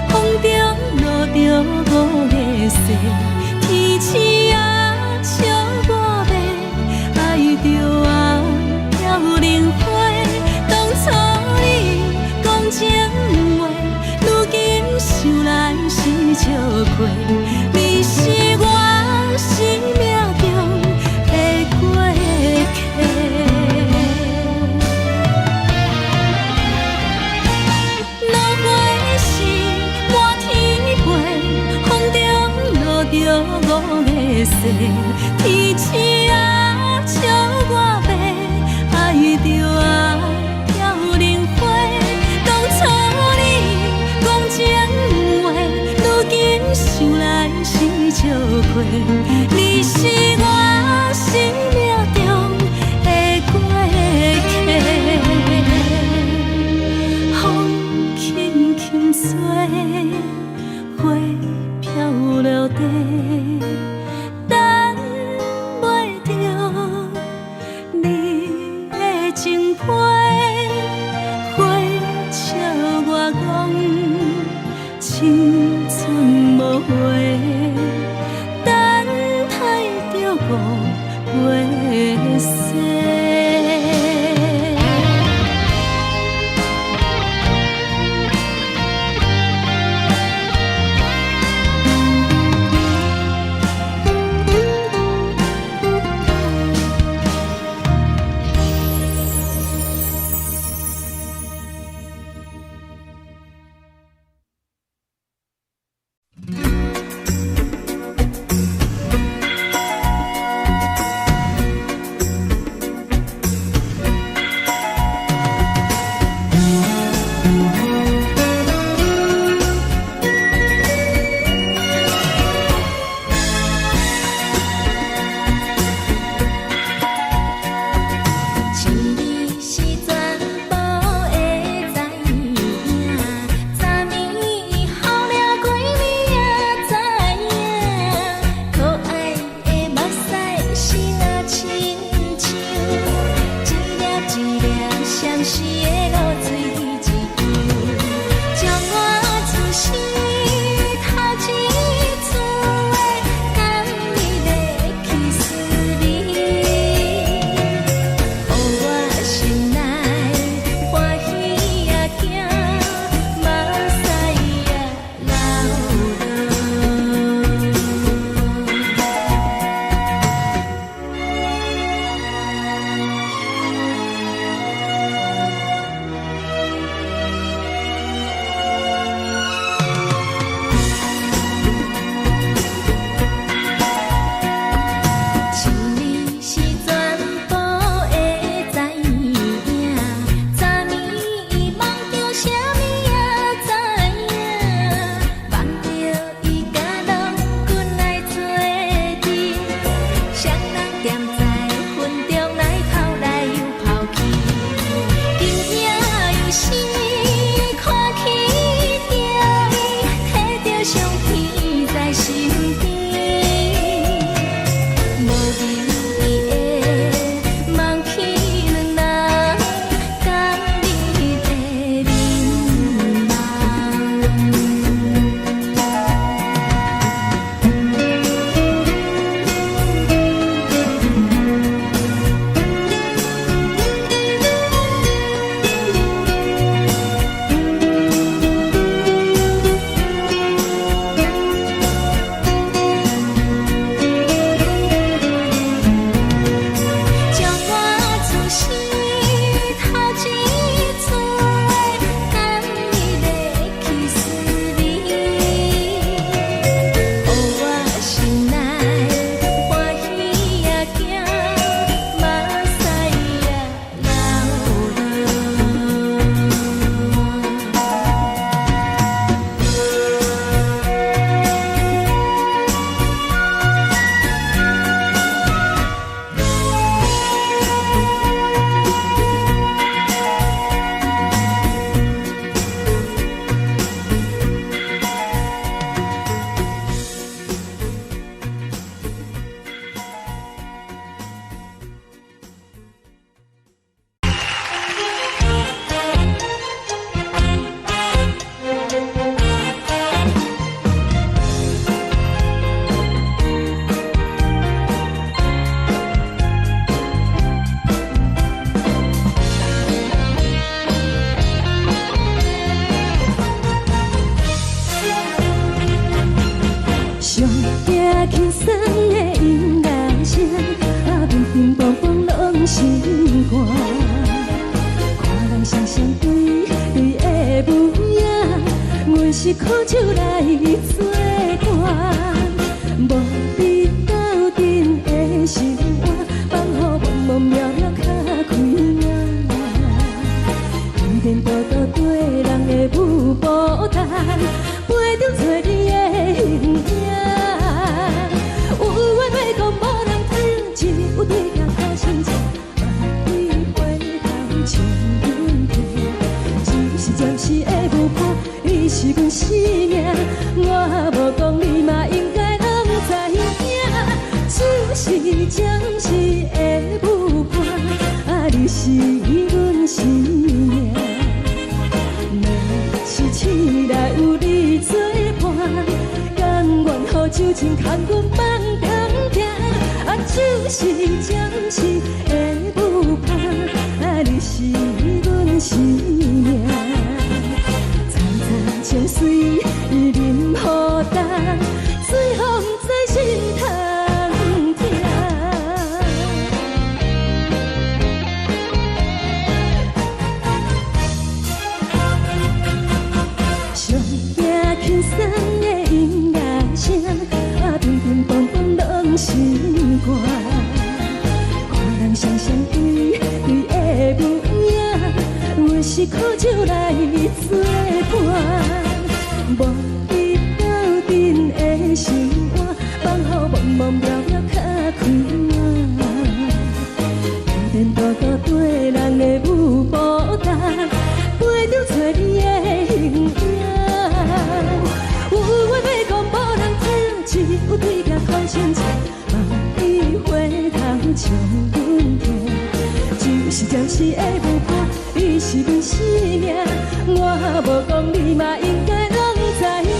风中落着五个色，天星啊笑我迷，爱着啊飘零花。当初你讲情话，如今想来是笑过，你是我生命中的过客。落花是满天飞，风中落着五个色，天星啊笑我迷，爱着啊飘零花。当初你讲情话，如今想来是笑过，你是我生命中的过客。风轻轻吹，花飘落地，等袂着你的情批。花笑我讲青春无悔，等待着五月雪。寒。看人双双对对的模样，阮是苦酒来作伴。无伫斗阵的心肝，放予茫茫渺渺较开眼。天天道道对人的舞步弹，陪着做你的形影。有话要讲无人听，只有对镜头心情，万里回头将阮听。就是暂时的舞伴，你是阮生命，我无讲你嘛应该拢知影。就是暂时的舞伴，你是阮生命。若是醒来有你作伴，甘愿予酒精牵阮放空行。就是暂时的舞伴，你是阮生命。层层情水任孤单，水风在心头。轻松的音乐声，乒乒乓乓拢心肝。看人双双对对的模样，阮是苦酒来作伴。无伫斗阵的心肝，放予茫茫渺渺较开眼。天天道道对人的舞步弹，陪着做你的形影。有话要讲无人听，只有对镜头心情，万里回头将阮听。就是暂时的舞伴，你是阮生命，我无讲你嘛应该拢知影。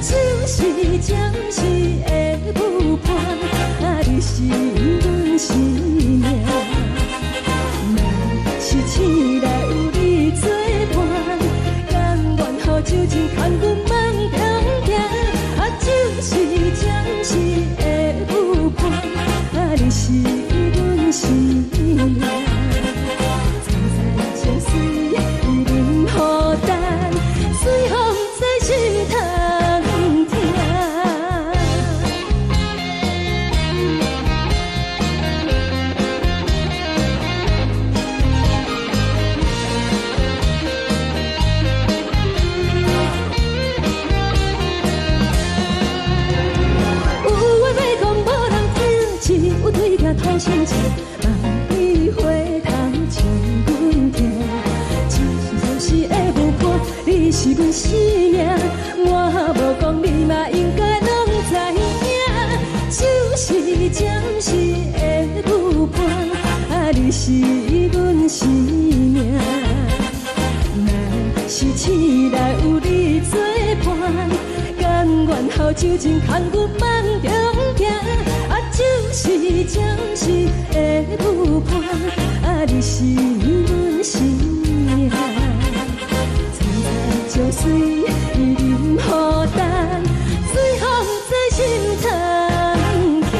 就是暂时的舞伴，你是阮生命。若是醒来有你作伴，甘愿予酒精牵阮放空行。就是暂时的舞伴，你是阮生命。层层情水任孤单，随风在心头听。头心情，万里回头将阮听。就是暂时的舞伴，你是阮生命，我无讲你嘛应该拢知影。就是暂时的舞伴，你是阮生命。若是醒来有你作伴，甘愿予酒精牵阮放中行。就是暂时的舞伴，你是阮生命。层层情水任孤单，随风在心头听。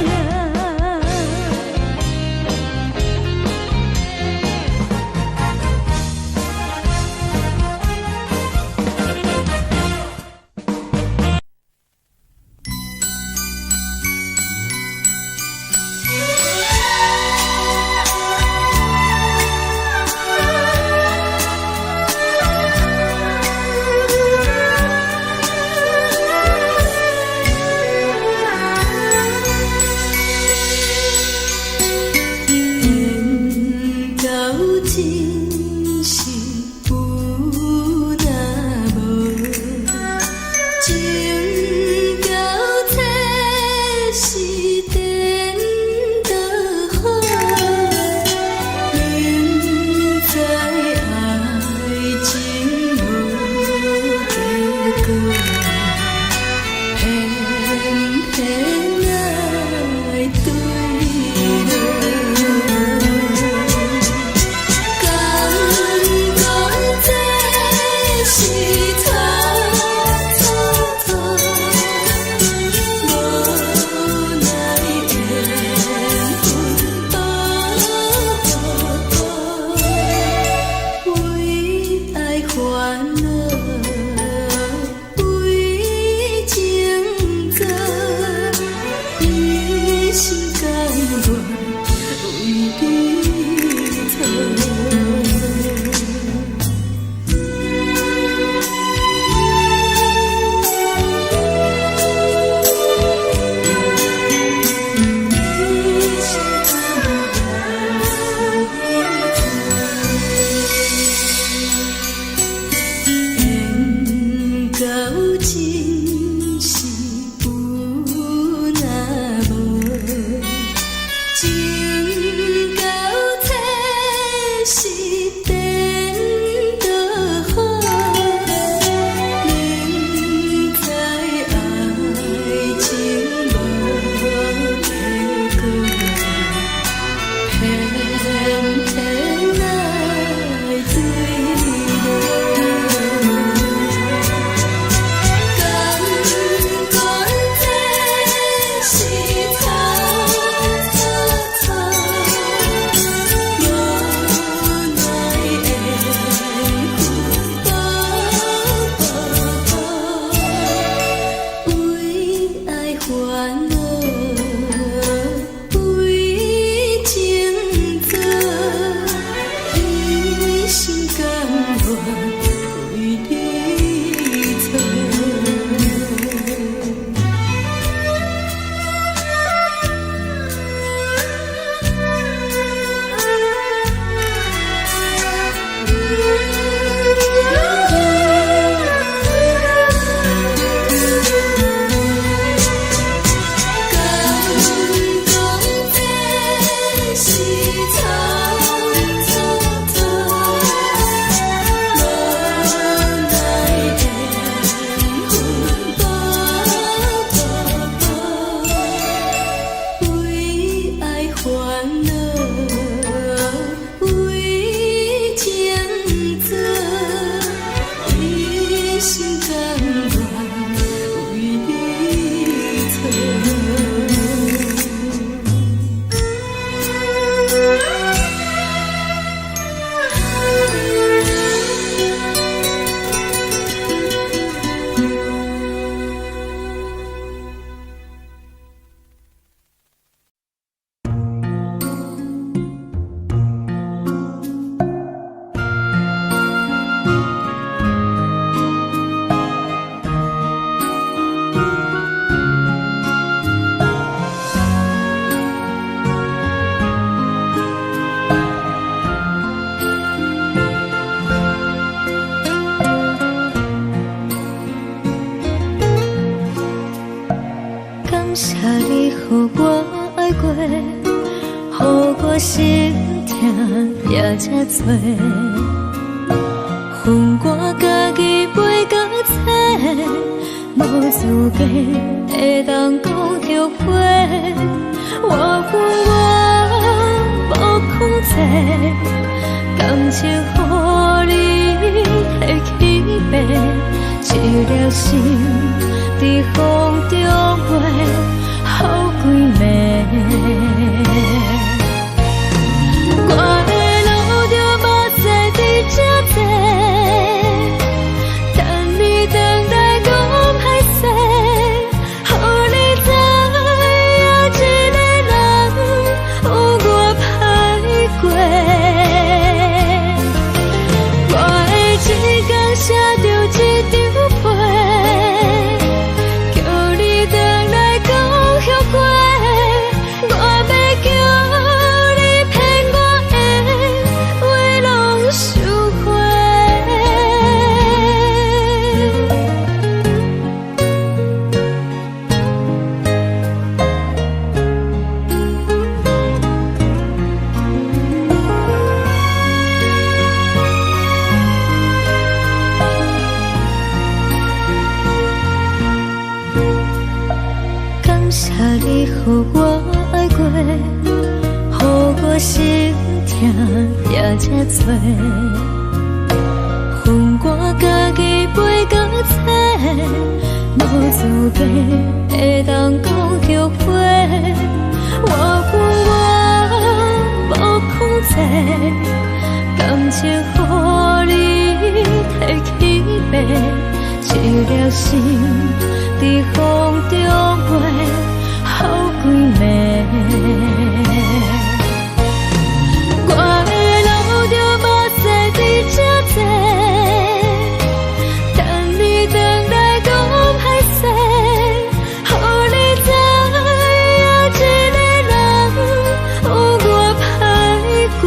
心痛也这多，恨我家己袂到切，无资格会当讲后悔。我恨我无控制，感情予你会起飞，一粒心在风中飞，好几暝。我的路着目屎伫这多，等你等待讲歹势，予你知影一个人有我歹过。我的一天写着一张被，叫你回来讲后悔。我要叫你骗我的话拢收回。感谢你予我爱过，予我心痛也这多，恨我家己袂到切，无资格会当讲后悔。我恨我无控制，感情予你摕起飞，一粒心在风中飞，好几暝。我的路着目屎伫这多，等你等来讲歹势，予你知影一个人有我歹过。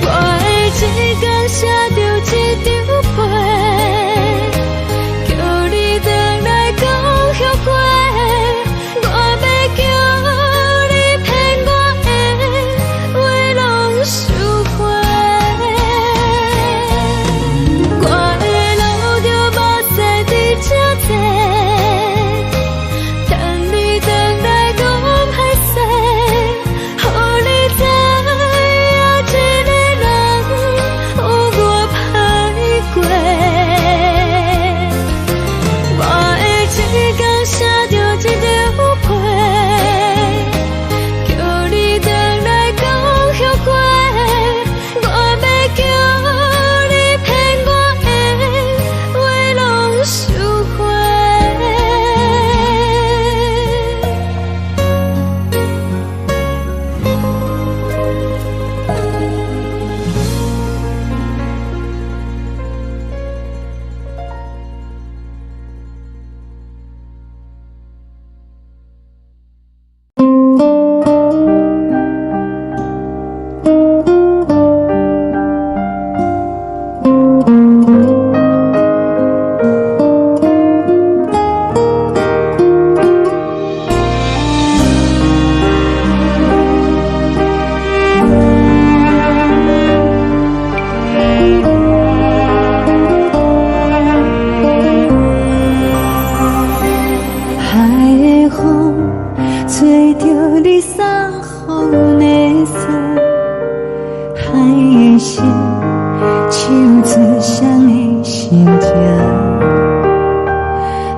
我的一天写着一张被，叫你回来讲后悔。我要叫你骗我的话拢收回。我的路着目屎伫这多，等你等来讲歹势，予你知影一个人有我歹过。我的一天写着一张被，叫你回来讲后悔。我要叫你骗我的话拢收回。海的风吹着你送风的伞，海的心唱出双的心情，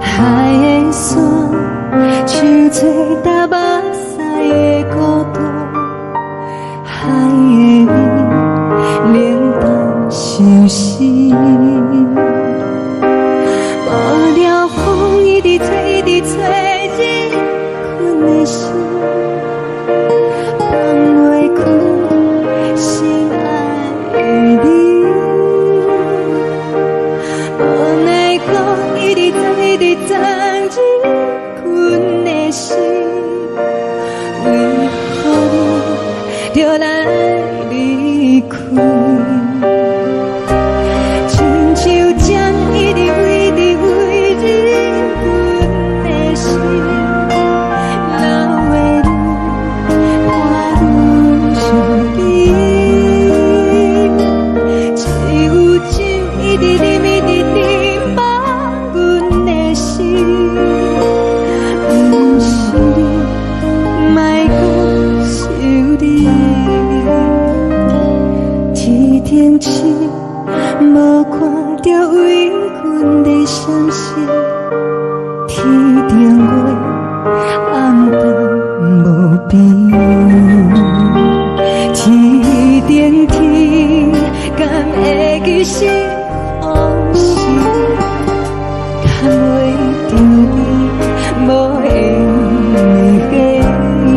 海的山唱出搭目屎的孤独，海的你冷淡伤心。无聊风一直吹，一直吹，日困的心放袂开，心爱的你。无奈讲一直等，一直等，日困的心，为何你就来离开？亲像将一直为你为日困的心，流的泪。痴，无看到为阮的闪烁。天顶月，暗淡无边。天顶天，敢会记是往事？敢袂着你，无缘的你。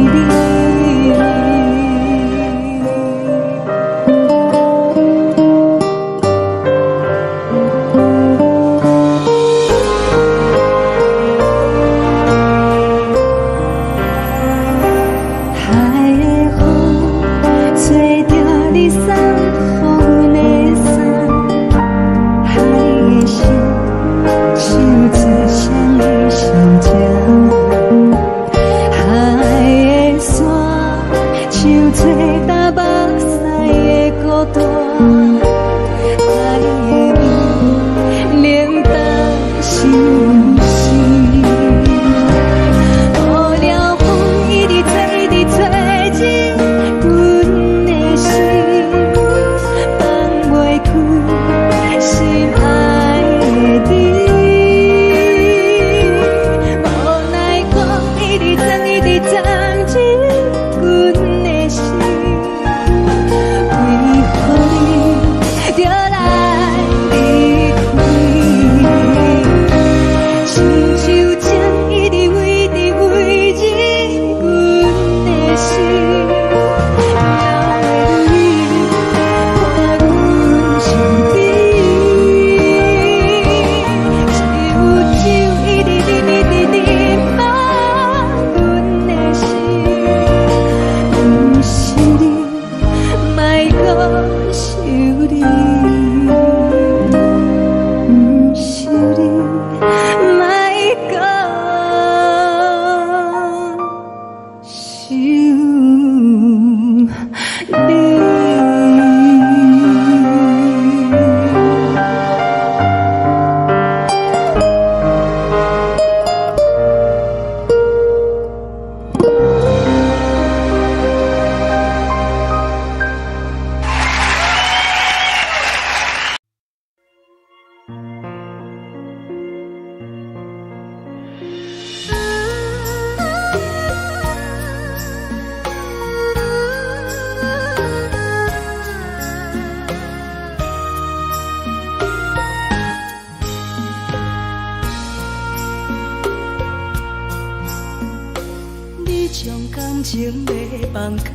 将感情卖放空，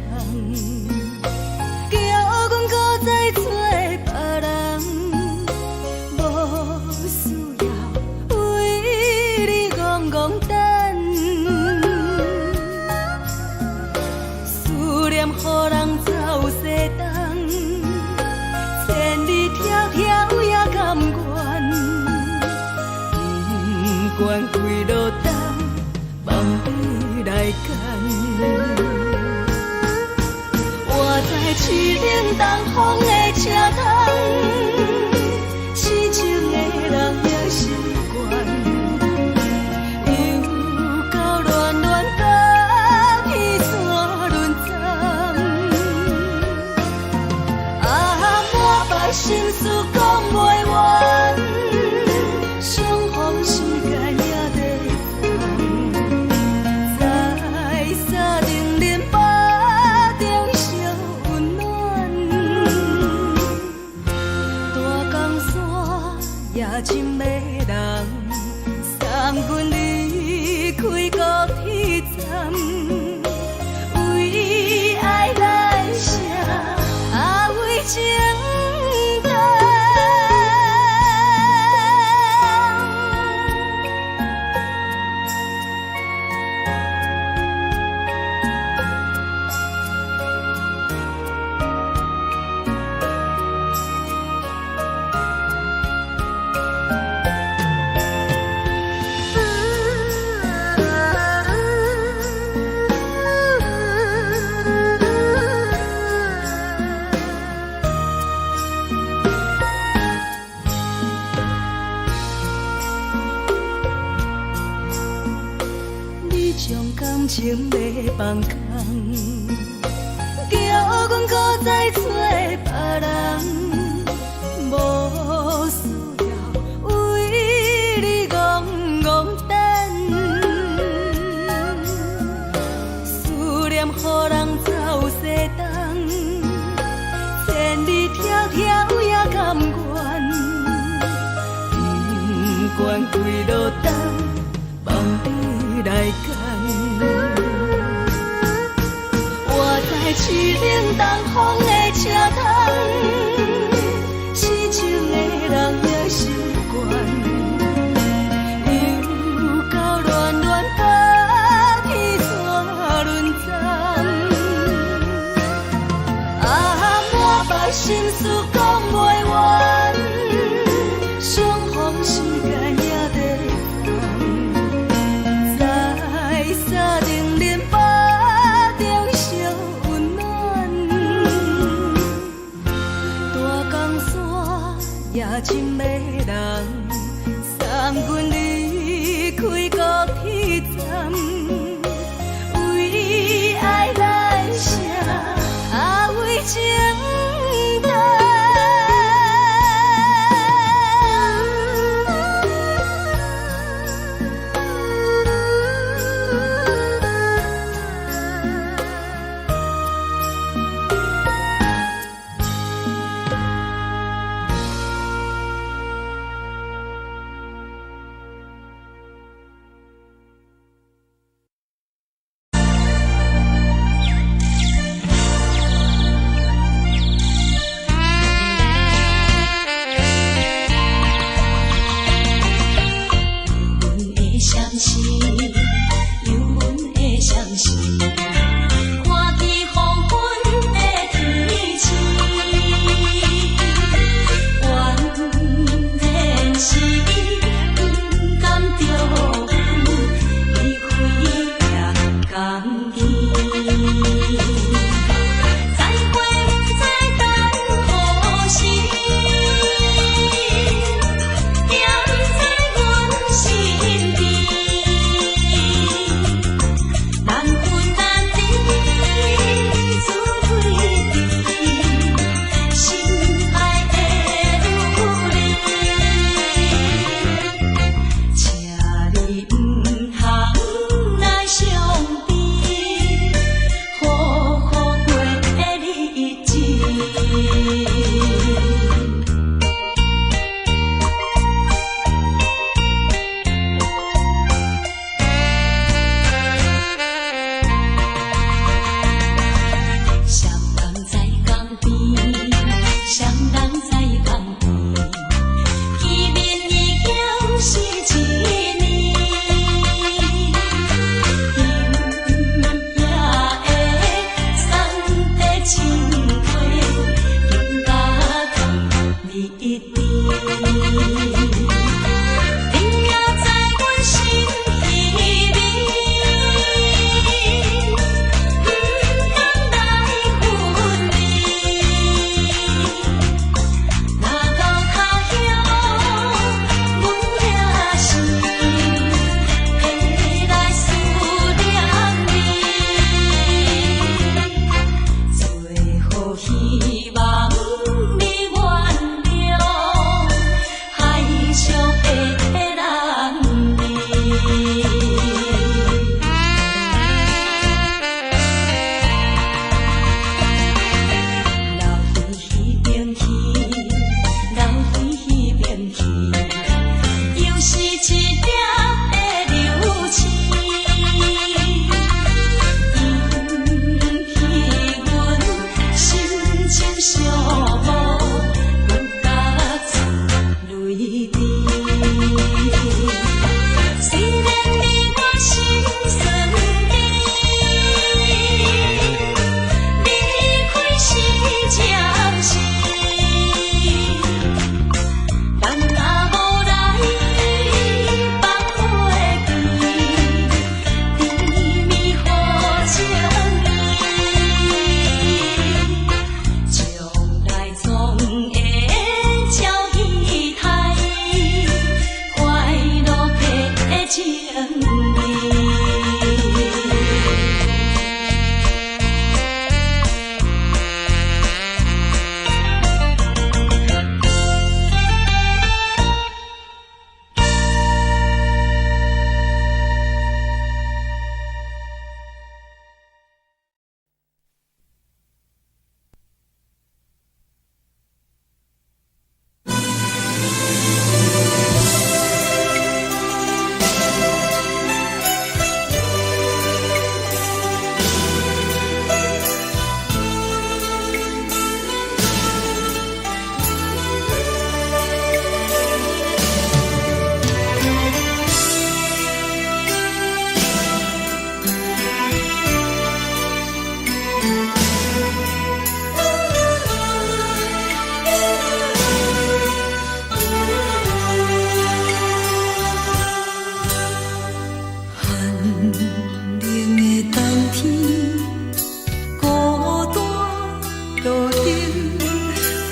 叫阮搁再找别人，无需要为你戆戆等，思念予人走西东，千里迢迢也甘愿，不管几路灯，望你来干。我在市顶东风的车窗，痴情的人也习惯，又到乱乱把彼山论zan满腹心事讲袂完，相逢时间也在等。在沙丁林巴中烧温暖，大江山也真迷人，送阮离开高铁站，为爱来写为情长。将感情卖放空，叫阮搁再找别人，条也甘愿，不愿开路灯，望你来牵。我在市冷东风的车窗，痴情的人也心倦。心事讲袂完，相逢时间也在等，在沙丁林巴中相温暖。大江山也深的人，送阮离开高铁站，为爱来写，为情。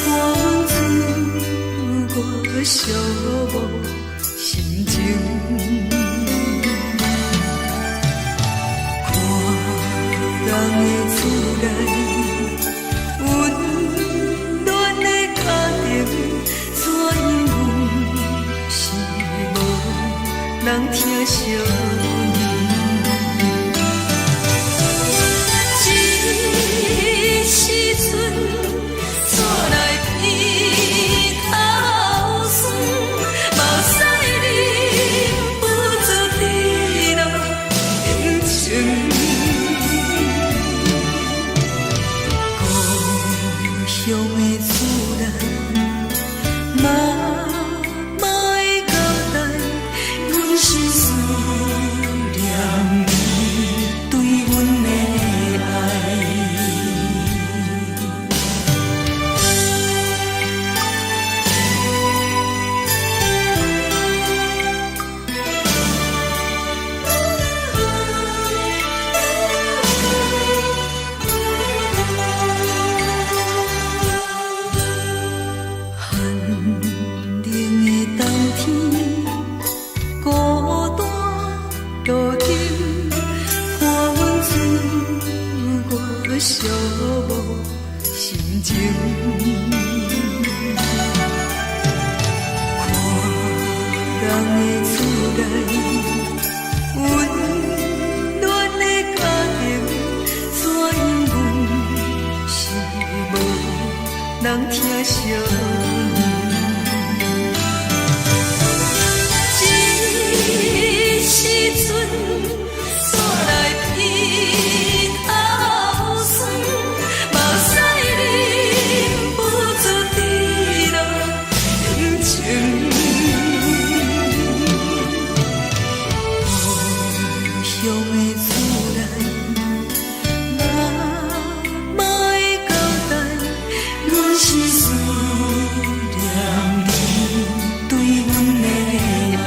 花温存我寂寞心情。看人的厝内温暖的家庭，怎因阮是无人疼惜？寂寞心情，看人的厝内温暖的家庭，怎因阮是无人疼惜？这时阵煞来鼻头酸，目屎忍不住滴落眼睛。故乡的厝内，妈会交代，阮是思念你对阮的爱。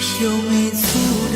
最后的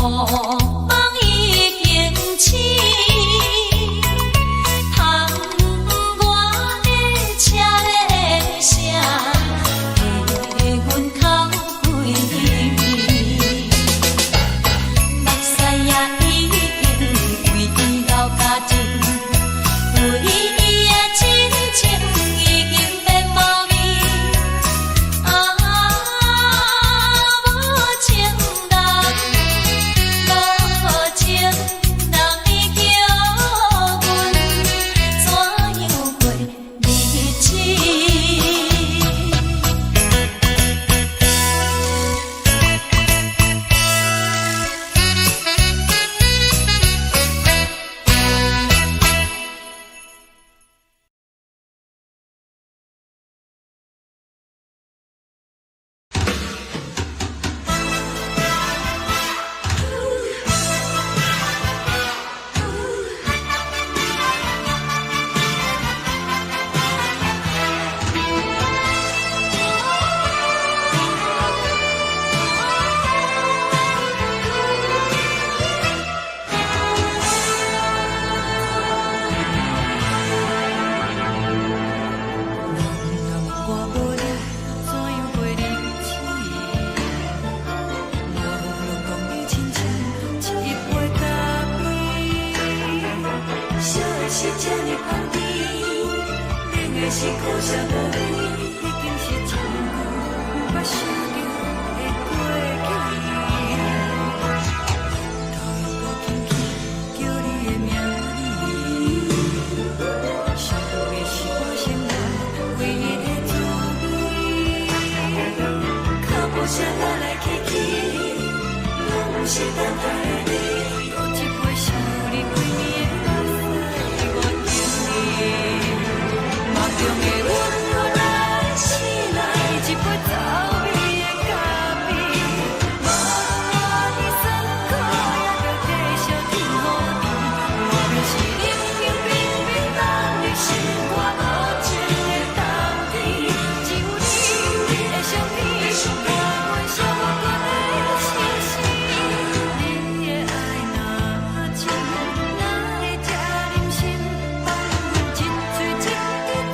梦已经醒，窗外的车的声，气阮口开面，目屎也已经为老家情，为伊的真情已经变无味。无情人已叫阮怎样过日子？是这呢放甜，冷的是苦涩无味，已经是真久捌想着的过去。头又搁轻轻叫你的名字，想的是我心内唯一的滋味。脚步声来来去去，拢不是等待的你，多一杯想你几年的目中的温柔来醒来，一杯走味的咖啡，无论你酸苦也着继续甜予甜。我便是冷冷冰冰放入心肝无情的冬天，只有你的相片，伴阮相关的心事。你的爱若真，哪会这忍心放阮一嘴一滴水？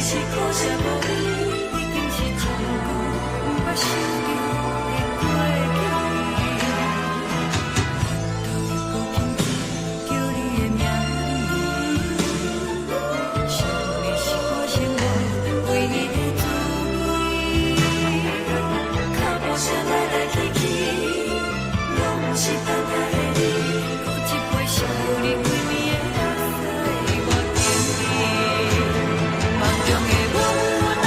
是苦涩无味，已经是真久捌想着的过去。头又搁轻轻叫你的名字，想的是我心内唯一的滋味。脚步声来来去去，拢不是等待的你，多一杯想你几年的目屎我甜甜。梦中的温柔来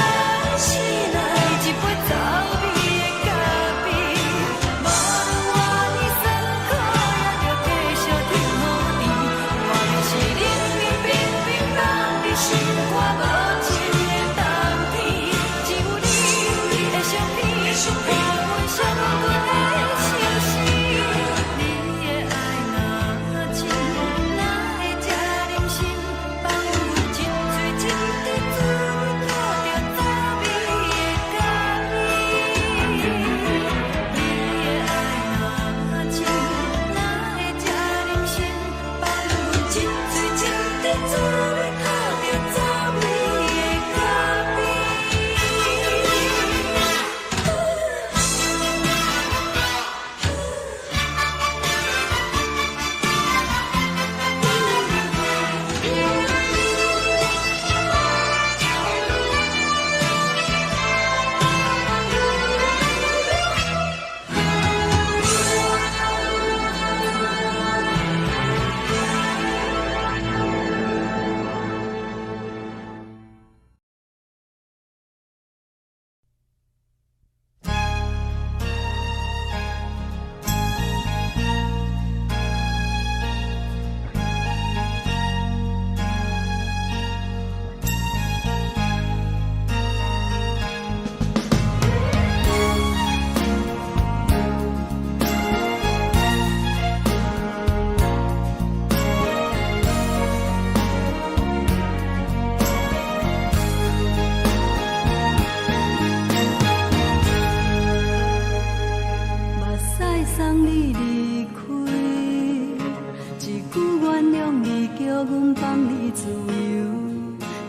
阮放你自由，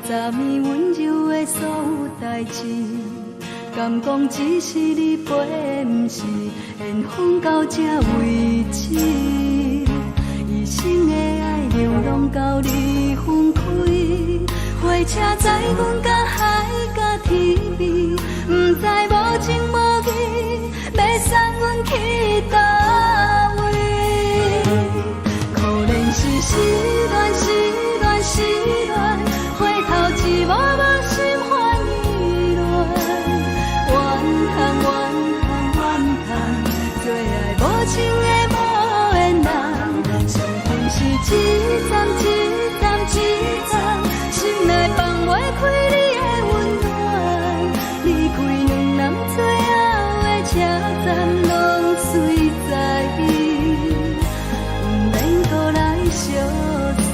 昨暝温柔的所有代志，敢讲只是你陪，不是缘分到这为止。一生的爱流浪到你分开，火车载阮到海甲天边，不知无情无义，要送阮去倒位？可怜是失恋，失恋，失恋，回头一幕幕心烦意乱，怨叹，怨叹，怨叹，最爱无情的无缘人，伤痕是一站一站一站，心内放袂开你的温暖，离开两人最后的车站，拢随在意，不免搁来相送。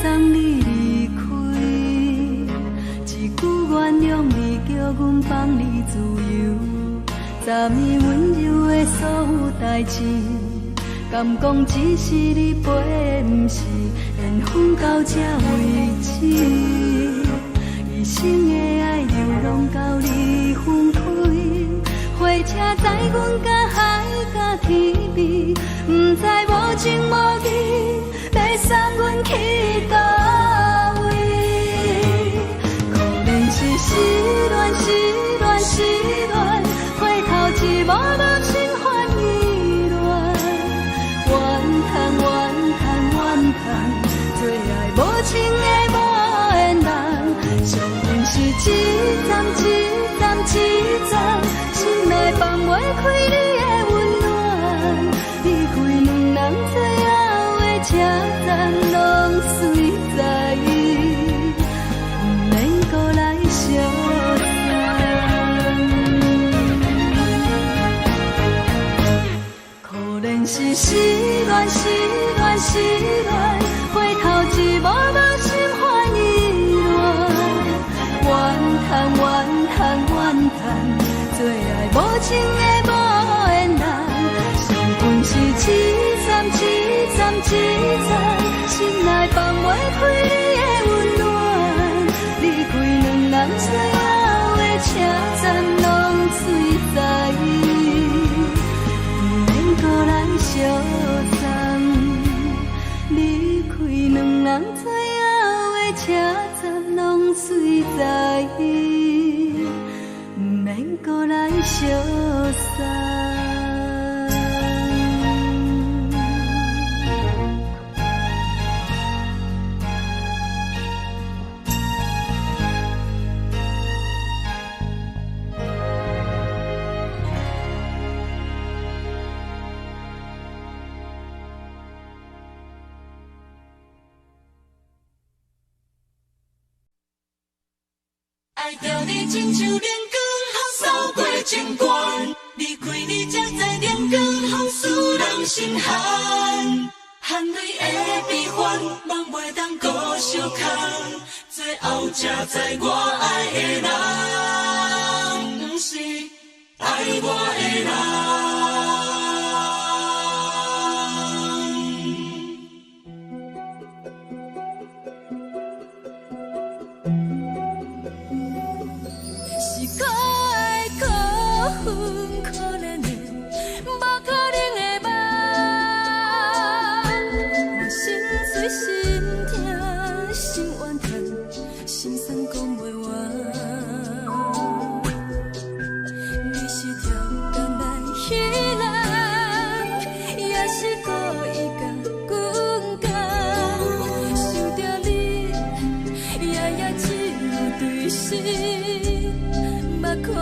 送你离开，一句原谅你，叫阮放你自由。昨暝温柔的所有代志，敢讲只是你陪，不是缘分到这为止。一生的爱流浪到你分开，火车载阮到海甲天边，不知无情无义，要送阮去倒位？可怜是失恋，失恋，失恋，回头一幕幕心烦意乱，怨叹，怨叹，怨叹，最爱无情的无缘人，伤痕是一站一站一站，心内放袂开你的温暖，离开两人最后的车站，拢随在意，不免搁来相送。可怜是失恋，失恋，失恋，回头一幕幕心烦意乱，怨叹，怨叹，怨叹，最爱无情的无缘人，伤痕是一站一站一站，心内放袂开你的温暖，离开两人最后的车站，拢随在意，不免搁来相送。离开两人最后的车站，拢随在意，不免搁来相送。爱着你亲像连光风扫过情关，离开你才知连光风使人心寒。含泪的悲欢，望袂当搁相牵，最后才知我爱的人，不是爱我的人。可怜的，无可能的梦，我心碎心痛心怨叹，心酸讲袂完。你是条工来彼人，也是故意甲阮讲，想着你，夜夜只有对视，目眶。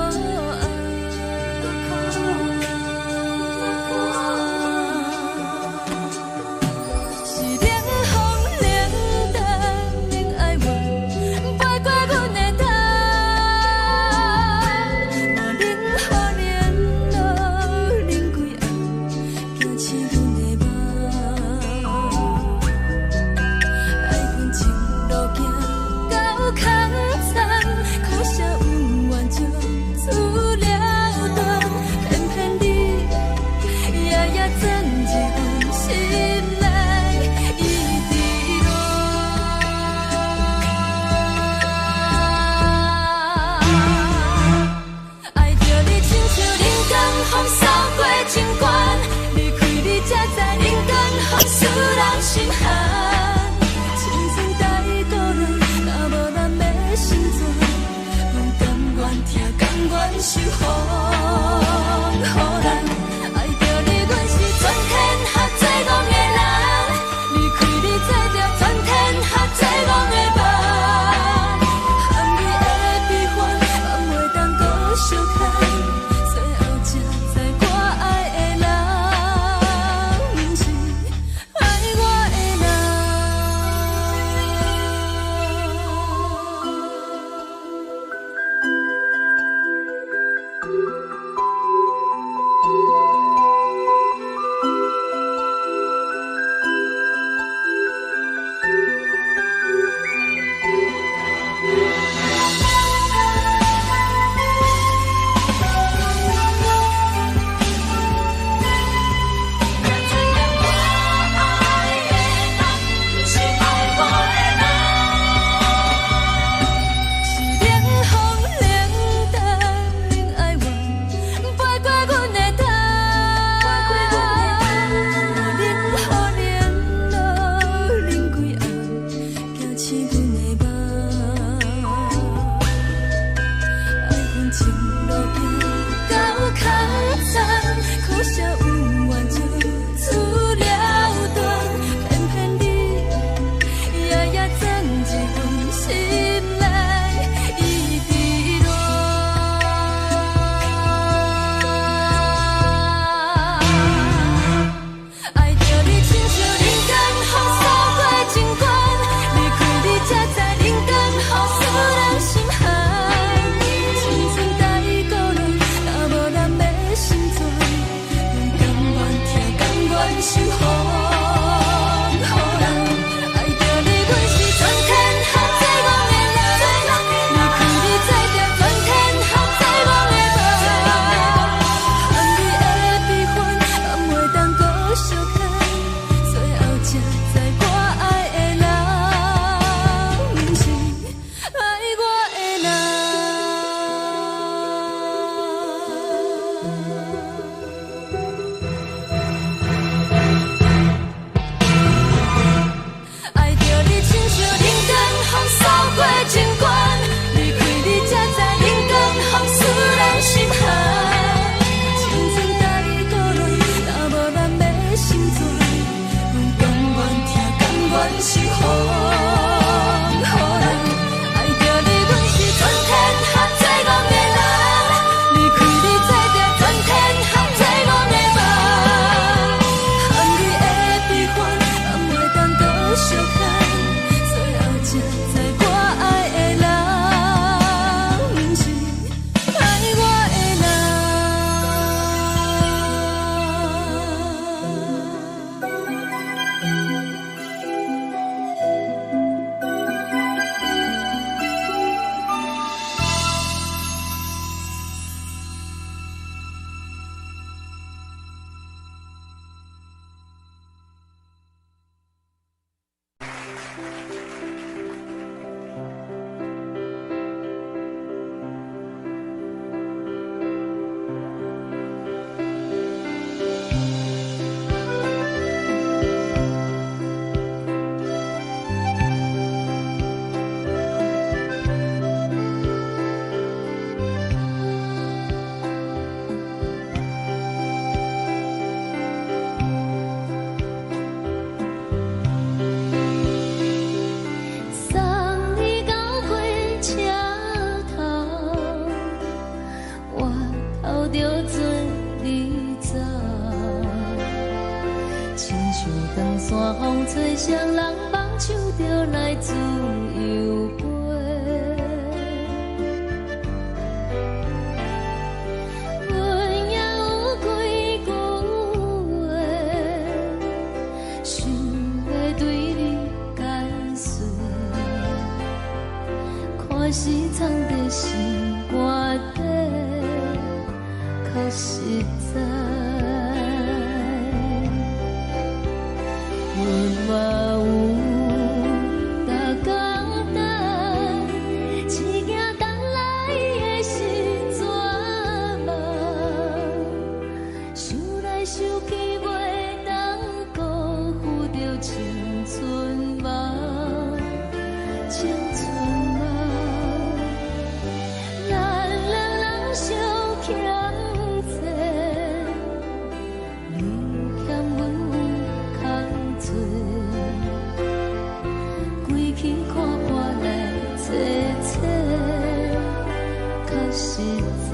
长线风吹双人放手就来自由飞。阮也有几句话，想要对你解释，看是藏在心肝底，较实在。阮嘛有逐工等，只惊等来的是绝望，想来想去袂当辜负着青春梦，青春梦。咱两人相欠债，你欠阮有空做，归去看破来坐坐，较实在。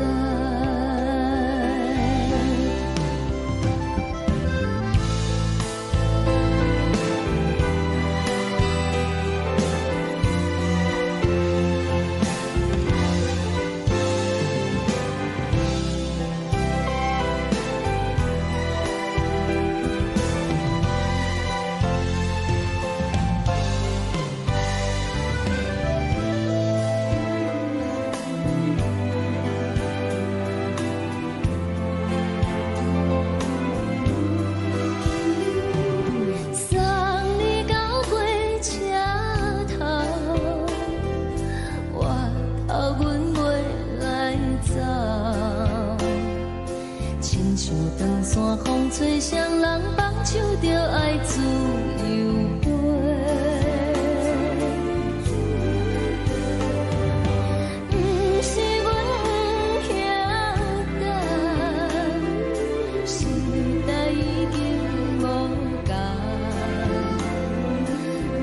长线风吹双人放手就爱自由飞。不是阮不晓得，时代已经无同，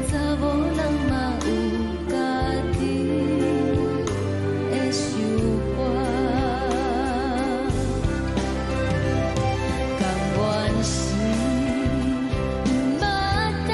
查某人嘛有家己的想法。甘愿是不捌等。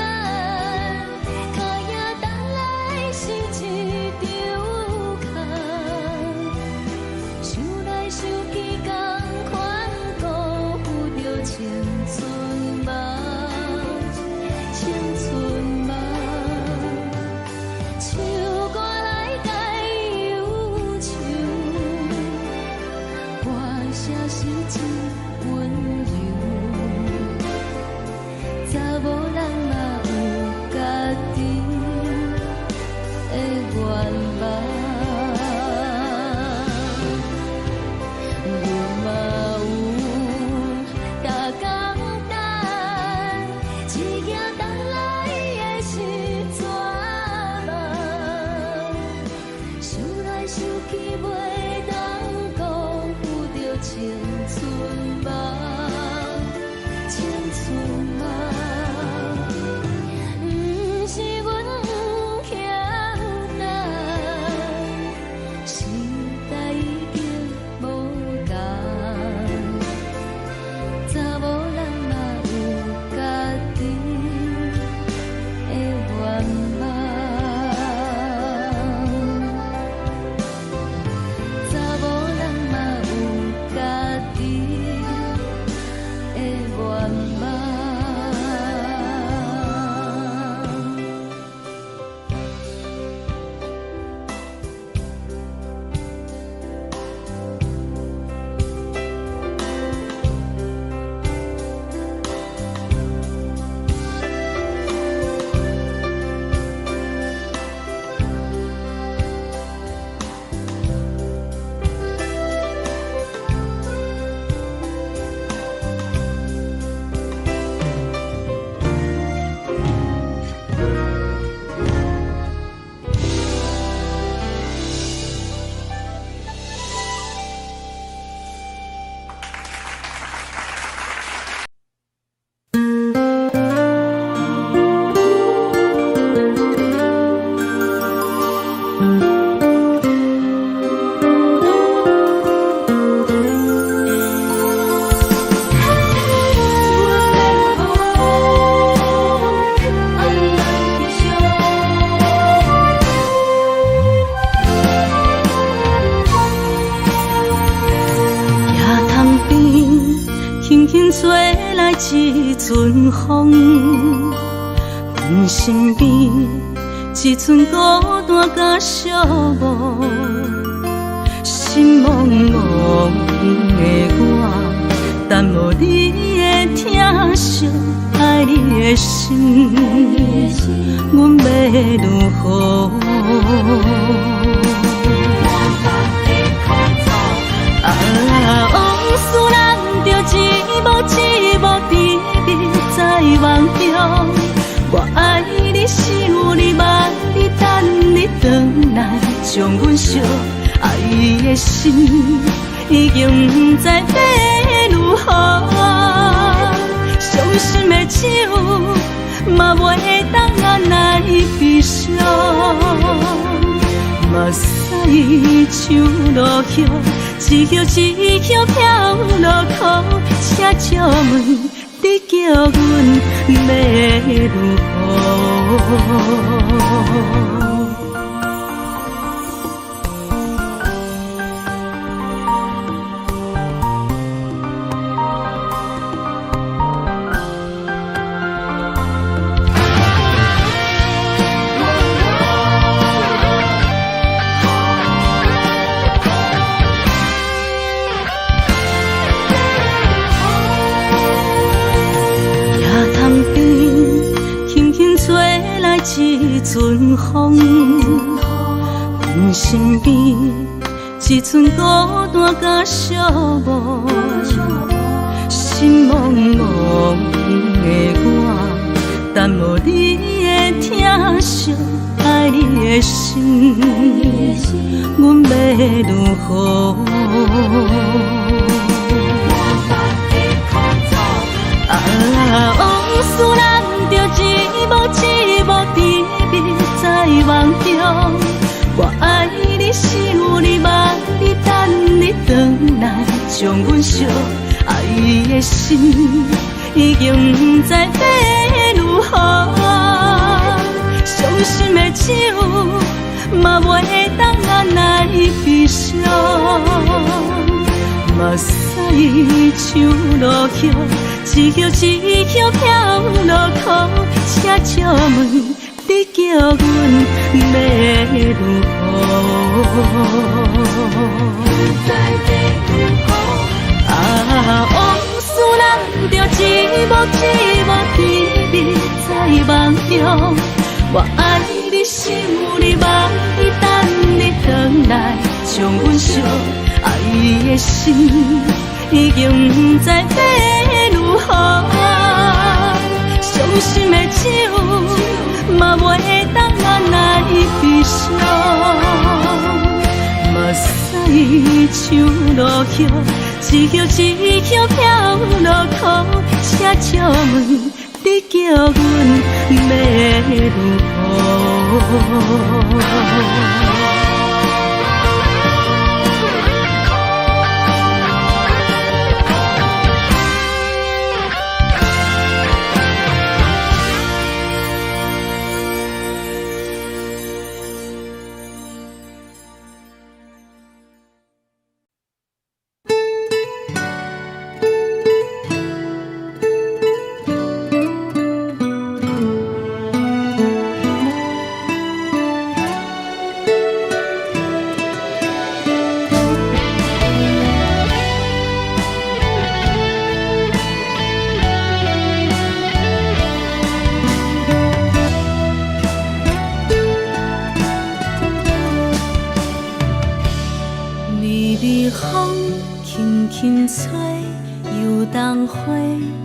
轻轻吹来一阵风，阮身边一寸孤单甲寂寞，心茫茫的我，等无你的疼惜，爱你的心，阮要如何？往事人着一幕一幕甜蜜在梦中，我爱你想你望你等你回来，将阮惜爱的心已经不知要如何，伤心的手嘛袂当按来悲伤。目屎像落叶，一叶一叶飘落雨，请借问你叫阮要如何？一阵风，阮身边一寸孤单甲寂寞，心茫茫的我，等无你的疼惜，爱你的心，阮要如何？往事人着一幕一幕甜蜜在梦中，我爱你想你望你等你回来，将阮惜爱的心已经不知要如何，伤心的手嘛袂当按来悲伤。目屎像落叶，一叶一叶飘落雨，请借问你叫阮要如何？往事人着一幕一幕甜蜜在梦中，我爱你想你望你等你回来，将阮惜爱的心已经不知要如何，伤心的手嘛袂当按来悲伤。目屎像落叶，一叶一叶飘落雨，请借问你叫阮要如何？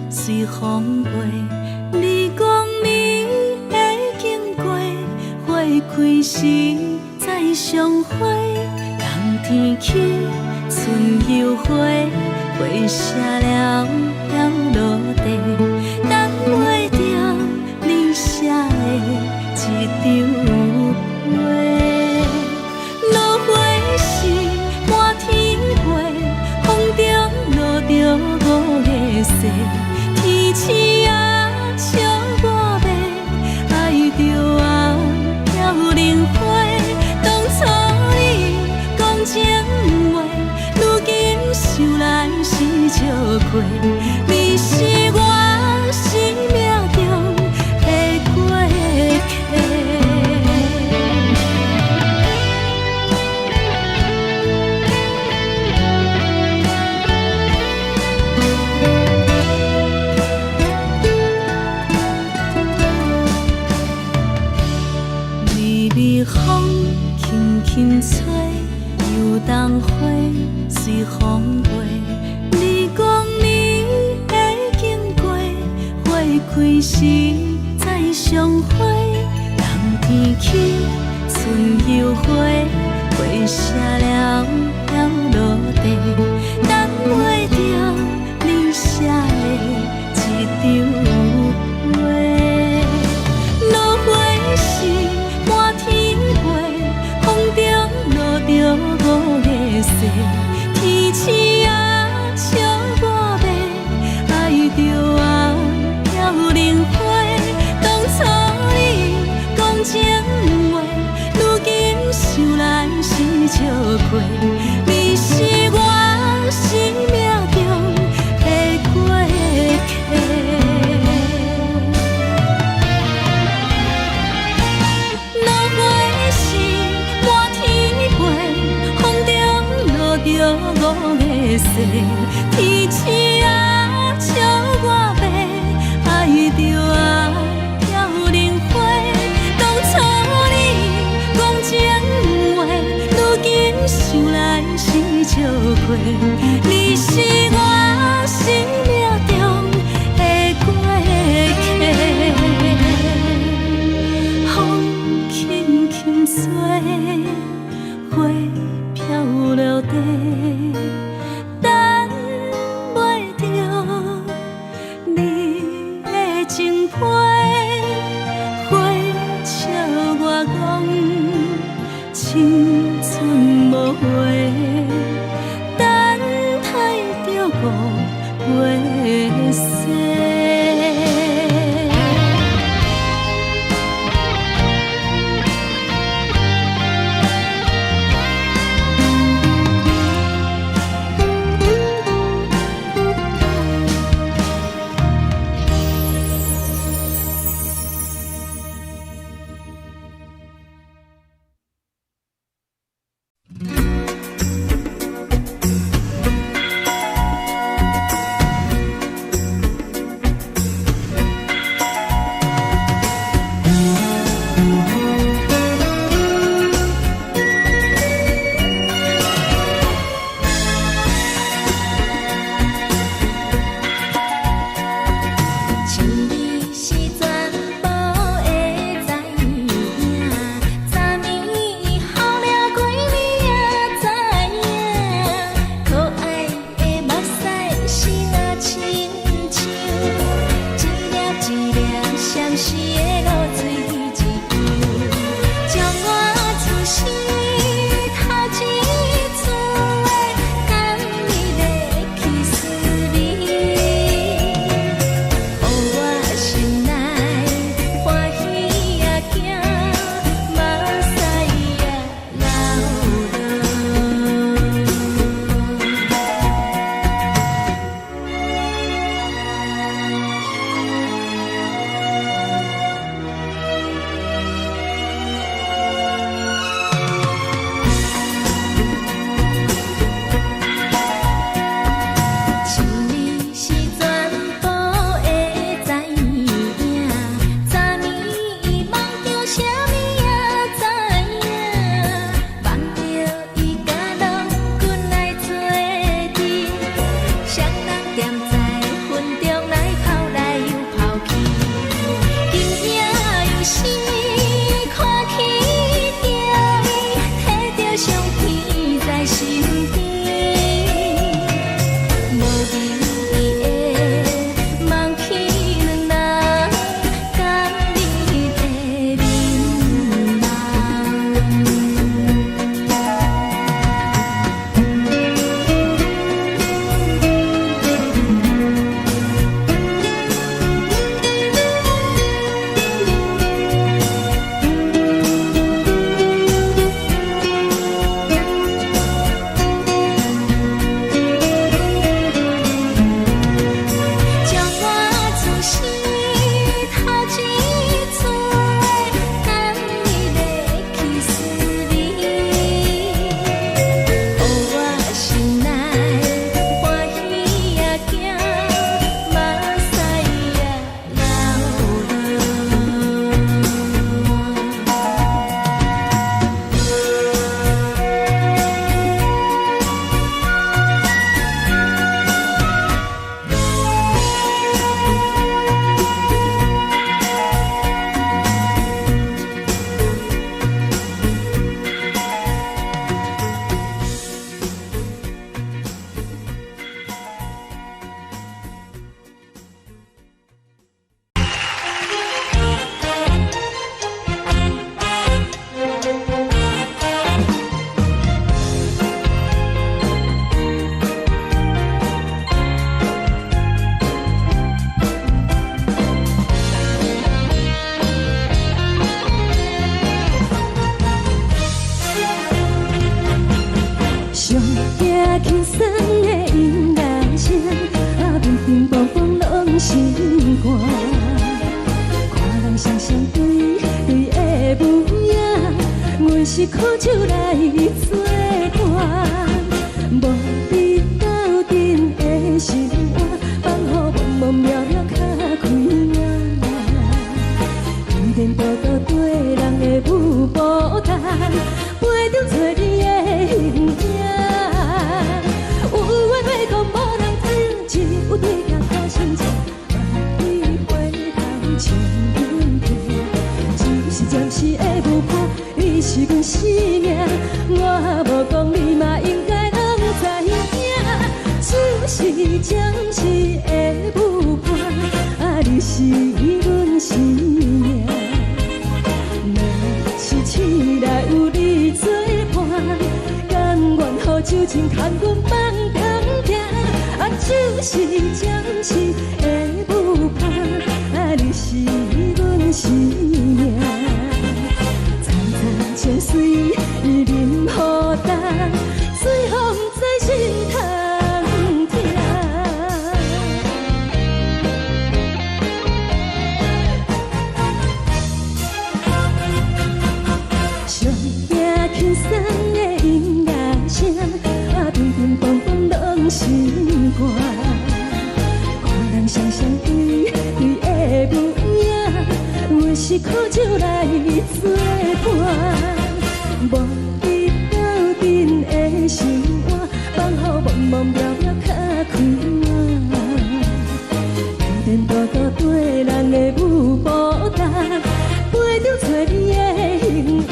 随风飞，你讲你会经过，花开时再相会。冬天起，春又花，花谢了落地，等袂着你写的一张画。落花时满天花，风中落着五个色。天星啊，笑我白，爱着啊飘零花。当初你讲情话，如今想来是笑亏。开时再相会，人天起，春又花，花谢了了落地，等袂着你写的一张话。落花是满天飞，风中落着五个色，天星啊笑我迷，爱着啊飘零花。当初你讲情话，如今想来是笑过，你是我生命中的过客。落花是满天飞，风中落着五个色，天星啊笑我迷，爱着啊飘零花。当初你讲情话，如今想来是笑过，你是我生命中的过客。风轻轻吹，花飘落地，等袂着你的情批。花笑我讲青春无悔，等顶风风拢心肝。看人双双对对的模样，阮是苦酒来作伴。无你斗阵的心肝，放予茫茫渺渺较开眼。一点报道对人的舞步弹，陪着找你的形影。有话要讲无人知，只有对镜头心情，万里回头像阮听。就是暂时的舞伴，你是阮生命，我无讲你嘛应该拢知影。就是暂时的舞伴，你是阮生命。若是醒来有你作伴，甘愿予酒精牵阮放空行。就是暂时的舞伴，你是阮生命。层层泉水伊任予淡，水风在心头疼。上惊轻松的音乐声，阵阵风风拢心肝。看人双双对对的模样，阮是苦酒来作伴。无你斗阵的心肝，放予茫茫渺渺较开眼。一点报道对人的舞步弹，陪着找你的形影。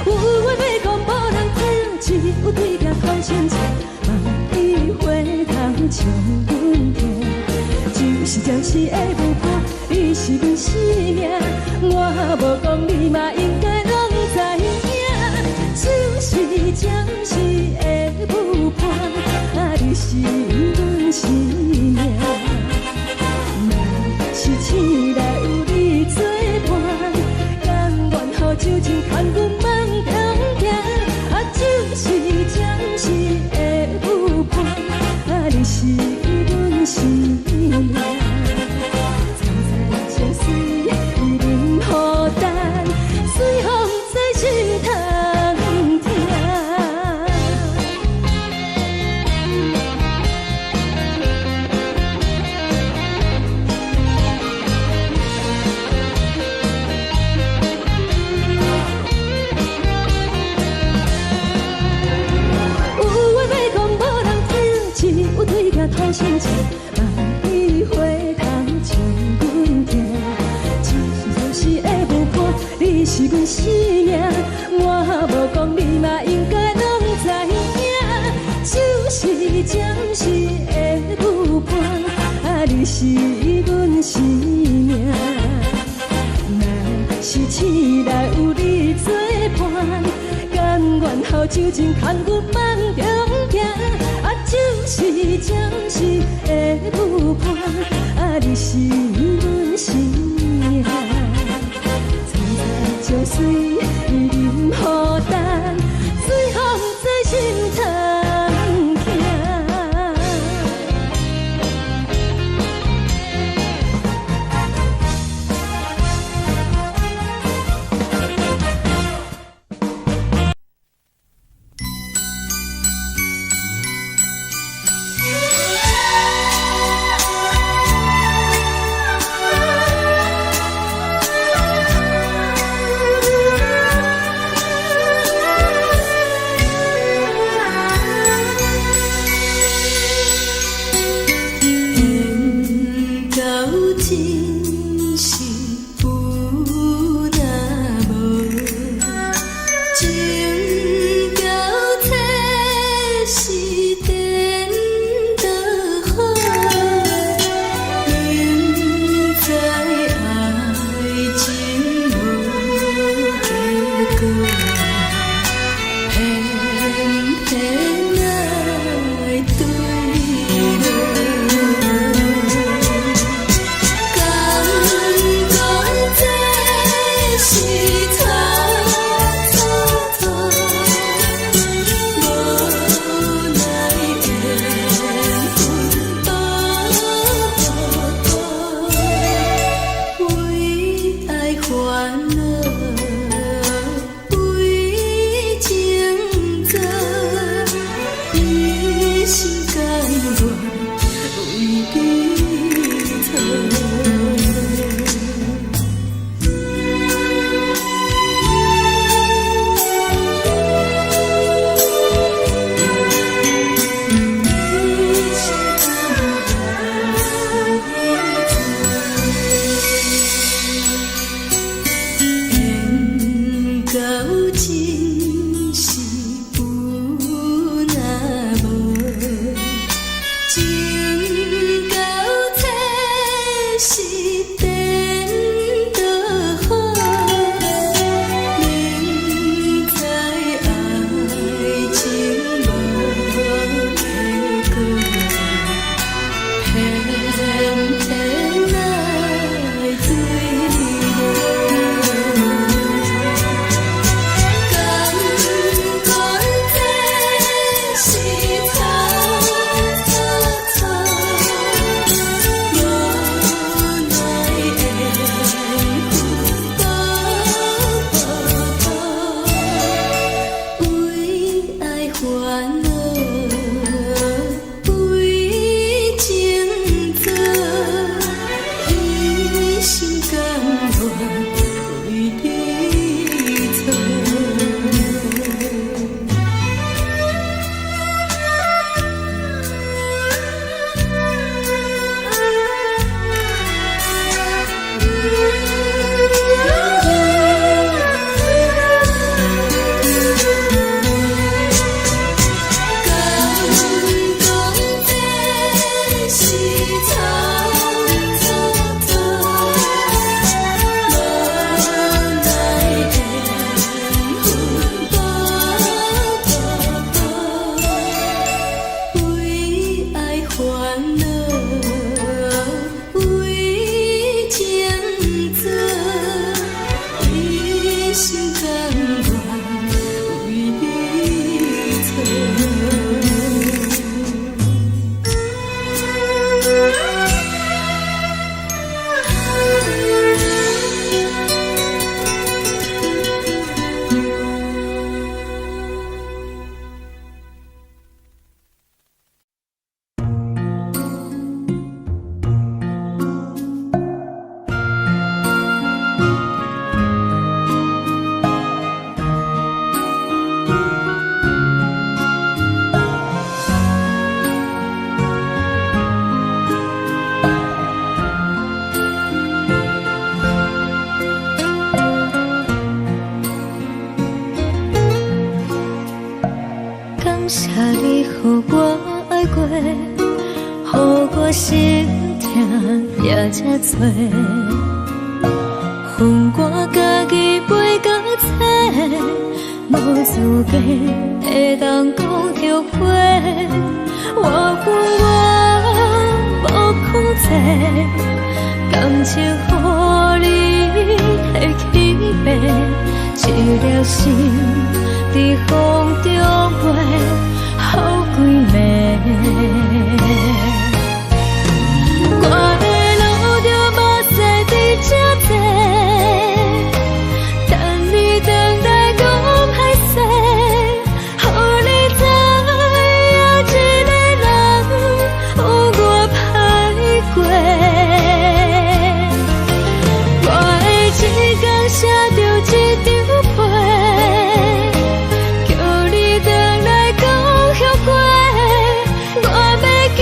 有话要讲无人知，只有对镜头心情，万里回头像阮听。就是暂时的舞伴，你是阮生命，我无讲你嘛应该拢知影。就是暂时的舞伴，你是阮生命。若是醒来有你作伴，甘愿予酒精牵阮放空行。就是暂时的舞伴，你是阮生命。层层泉水伊任予淡，水风在心头疼。有话要讲无人知，只有对镜头心情，万里回头像阮听。就是暂时的舞伴，你是阮生命，我无讲你嘛应该拢知影。就是暂时的舞伴，你是阮生命。若是醒来有你作伴，甘愿予酒精牵阮放中行。就是暂时的舞伴，你是阮生命。层层泉水伊任予淡，水风在心头疼。我心痛也这多，恨我家己袂到切，无资格会当讲后悔。我恨我无控制，感情予你提起白，一粒心在风中飞，好几暝。我的路着目屎在这多，等你等待讲歹势，予你知影一个人有我歹过。我的一天写着一张被，叫你回来讲后悔。我要叫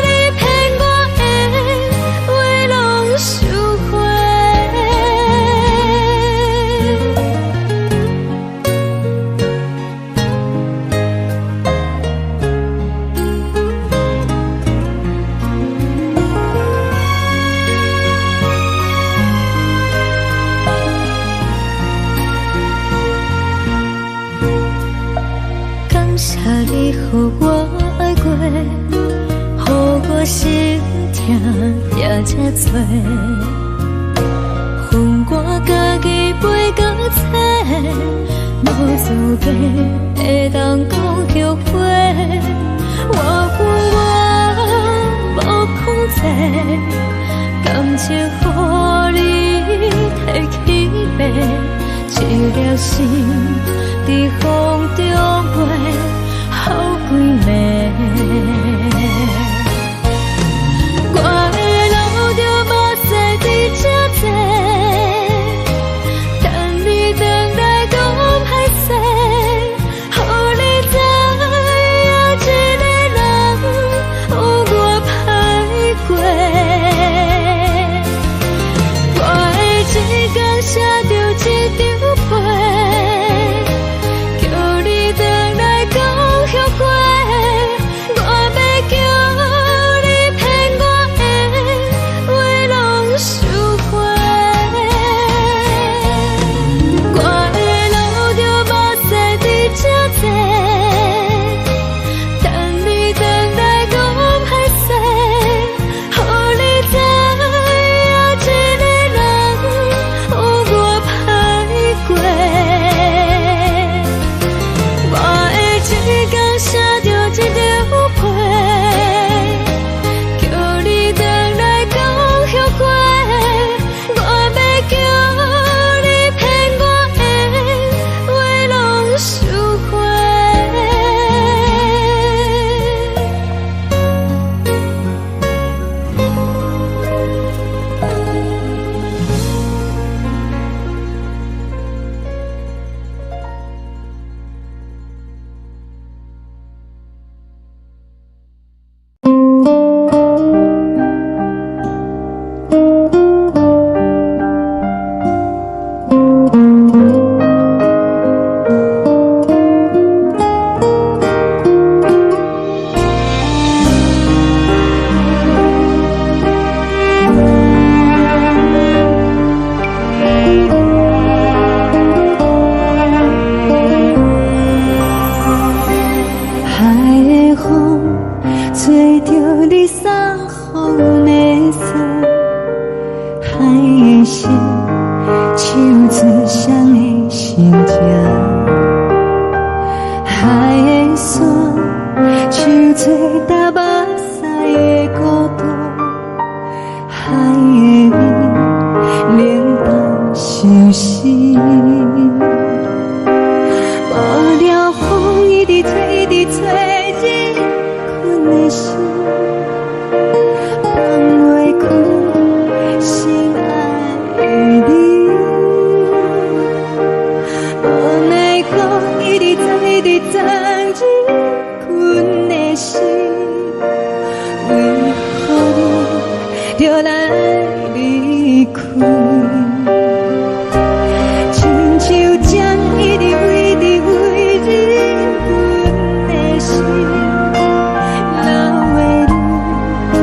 你骗我的话拢收回。感谢你予我爱过，予我心痛也这多，恨我家己袂到切，无资格会当讲后悔。我恨我无控制，感情予你提起白，一粒心在风中飞，好几暝。我的路着目屎在这多，等你等待讲歹势，予你知影一个人有我歹过。我的一天写着一张被，叫你回来讲后悔。我要叫你骗我的话拢收回。我的路着目屎在这多，等你等待讲歹势，予你知影一个人有我歹过。我的一天写着一张被，叫你回来讲后悔。我要叫你骗我的话拢收回。海的风吹着你送予的伞，海的心手指双的心情，海的山手吹打目屎的孤独，海的味冷淡伤心。无聊风一直吹，一直吹，日困的心放袂开，心爱的你。无奈何一直走，一直走，日困的心，为何你就来离开？亲像将一直为你为日困的心，流的泪。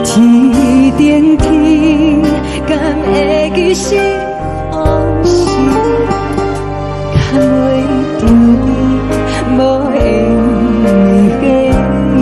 天顶天，敢会记是往事，敢袂着你，无缘给你。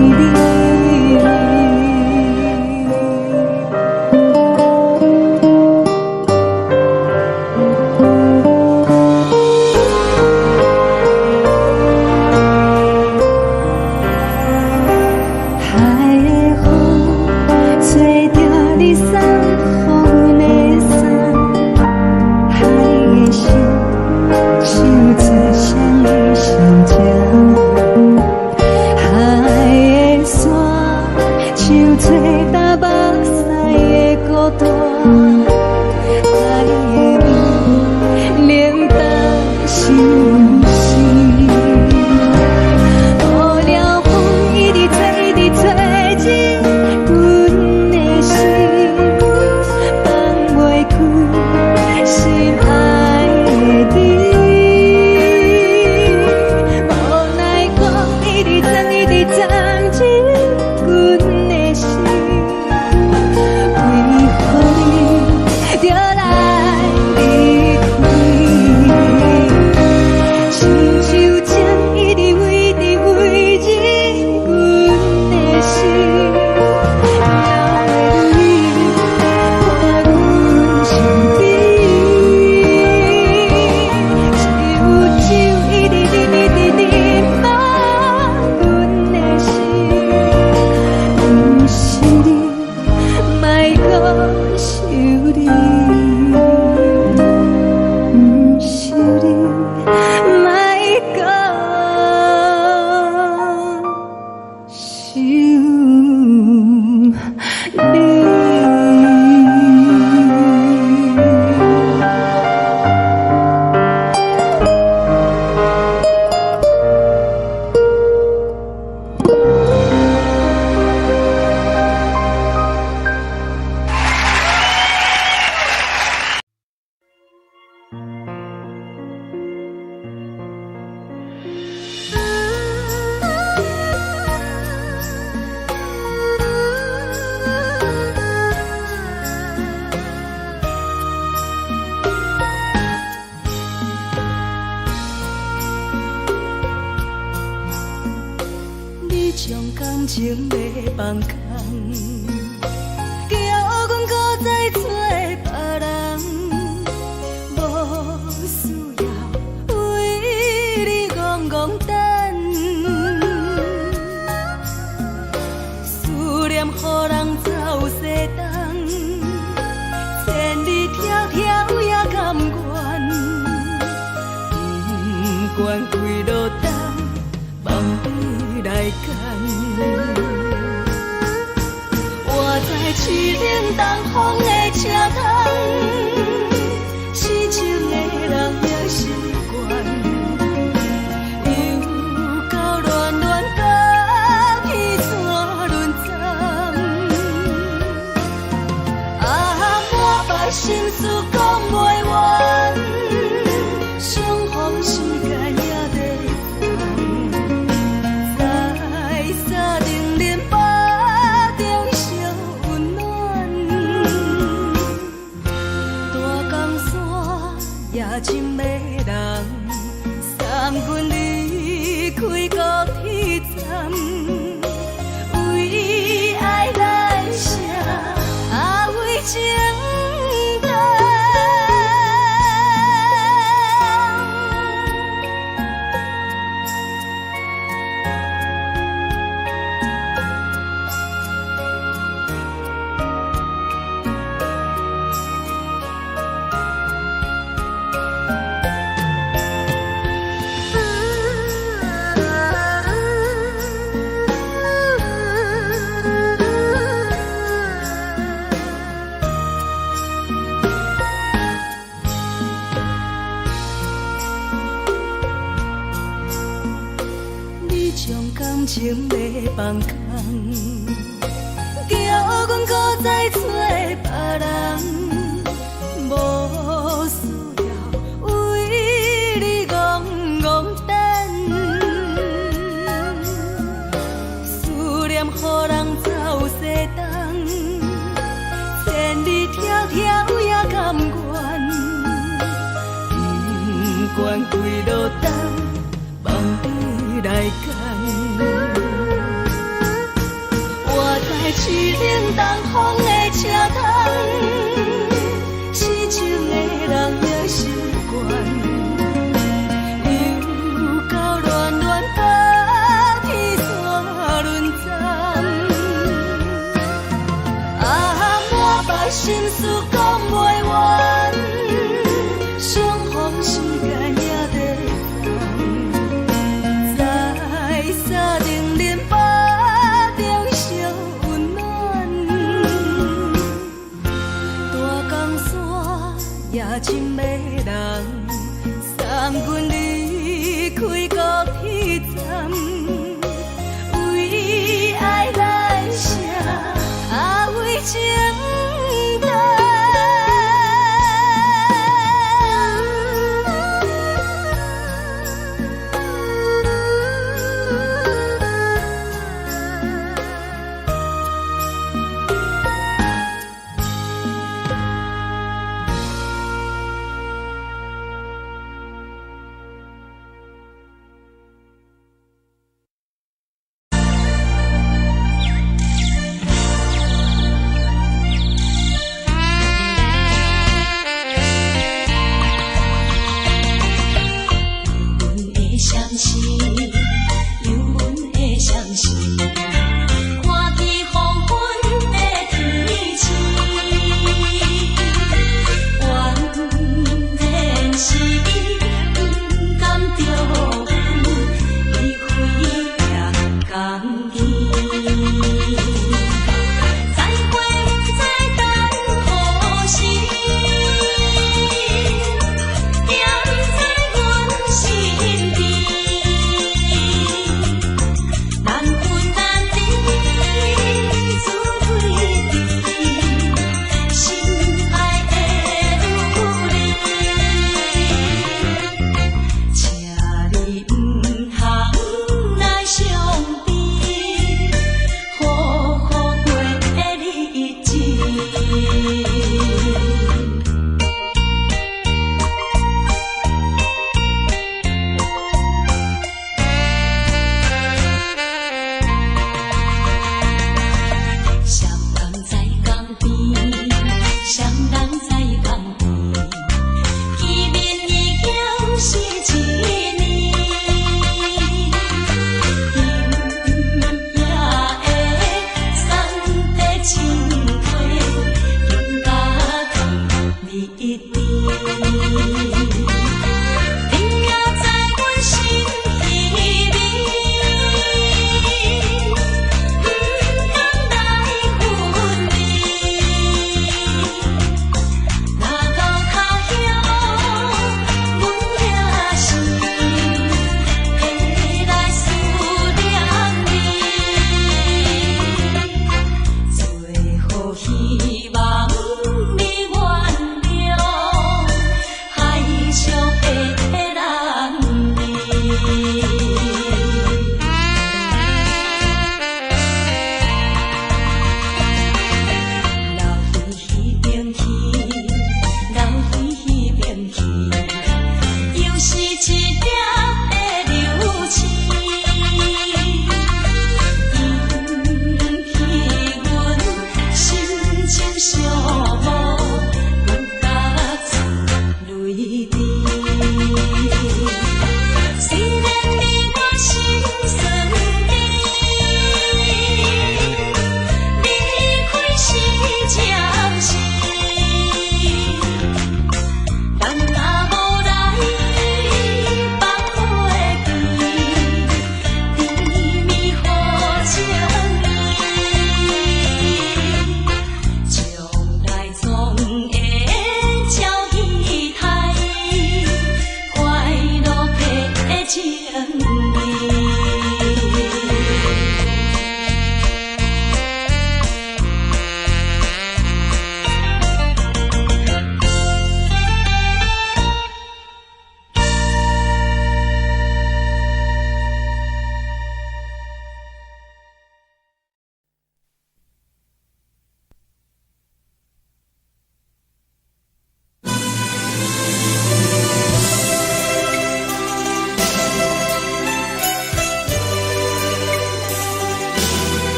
情要放空，叫阮搁再找别人，无需要为你戆戆等，思念予人走西东，千里迢迢也甘愿，不管开路灯，梦你来牵。我在市顶东风的车窗，痴情的人也习惯，又到乱乱甲彼此论战。啊，满腹心事讲袂完，相逢时间也在等，在沙定林巴中相温暖。大江山夜深的人，送阮离开高铁站，为爱来写，为情。感情要放空，叫阮搁再找别人，无需要为你戆戆等，思念予人走开路灯，梦伊来牵。我在市冷东风的车窗，痴情的人也心倦。又到恋恋把天线轮转，满腹心事讲袂完，相逢时间也在等，在沙定林巴中相温暖，大江山夜深的人，送阮离开高铁站，为爱来写，为情等。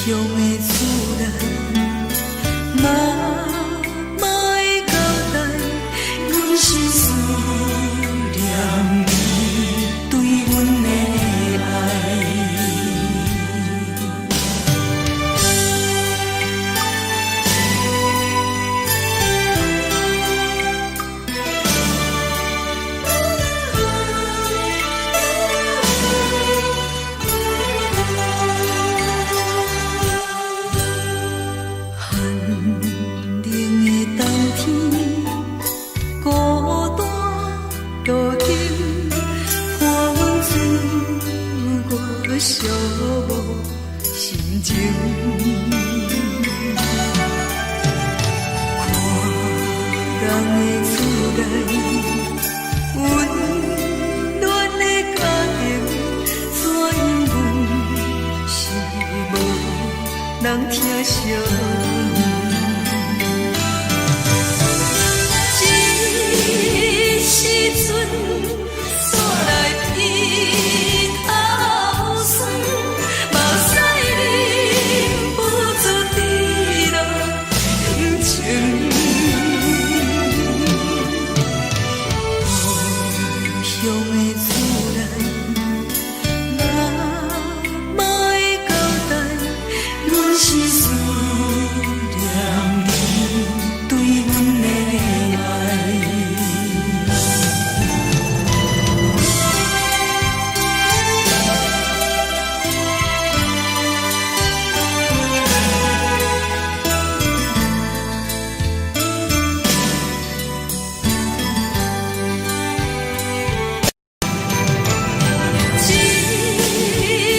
乡的厝内，莫会交代，阮是思念你对阮的爱。寂寞心情，看人的厝内温暖的家庭，怎因阮是无人疼惜？这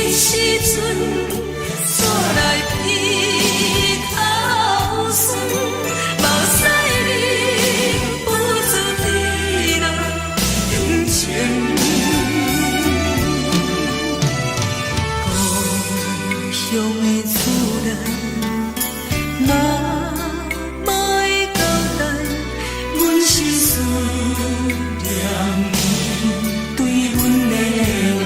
时阵煞来伊头酸，目屎忍不住滴落感情。故乡的厝内，莫会交代，阮是思念你对阮的爱。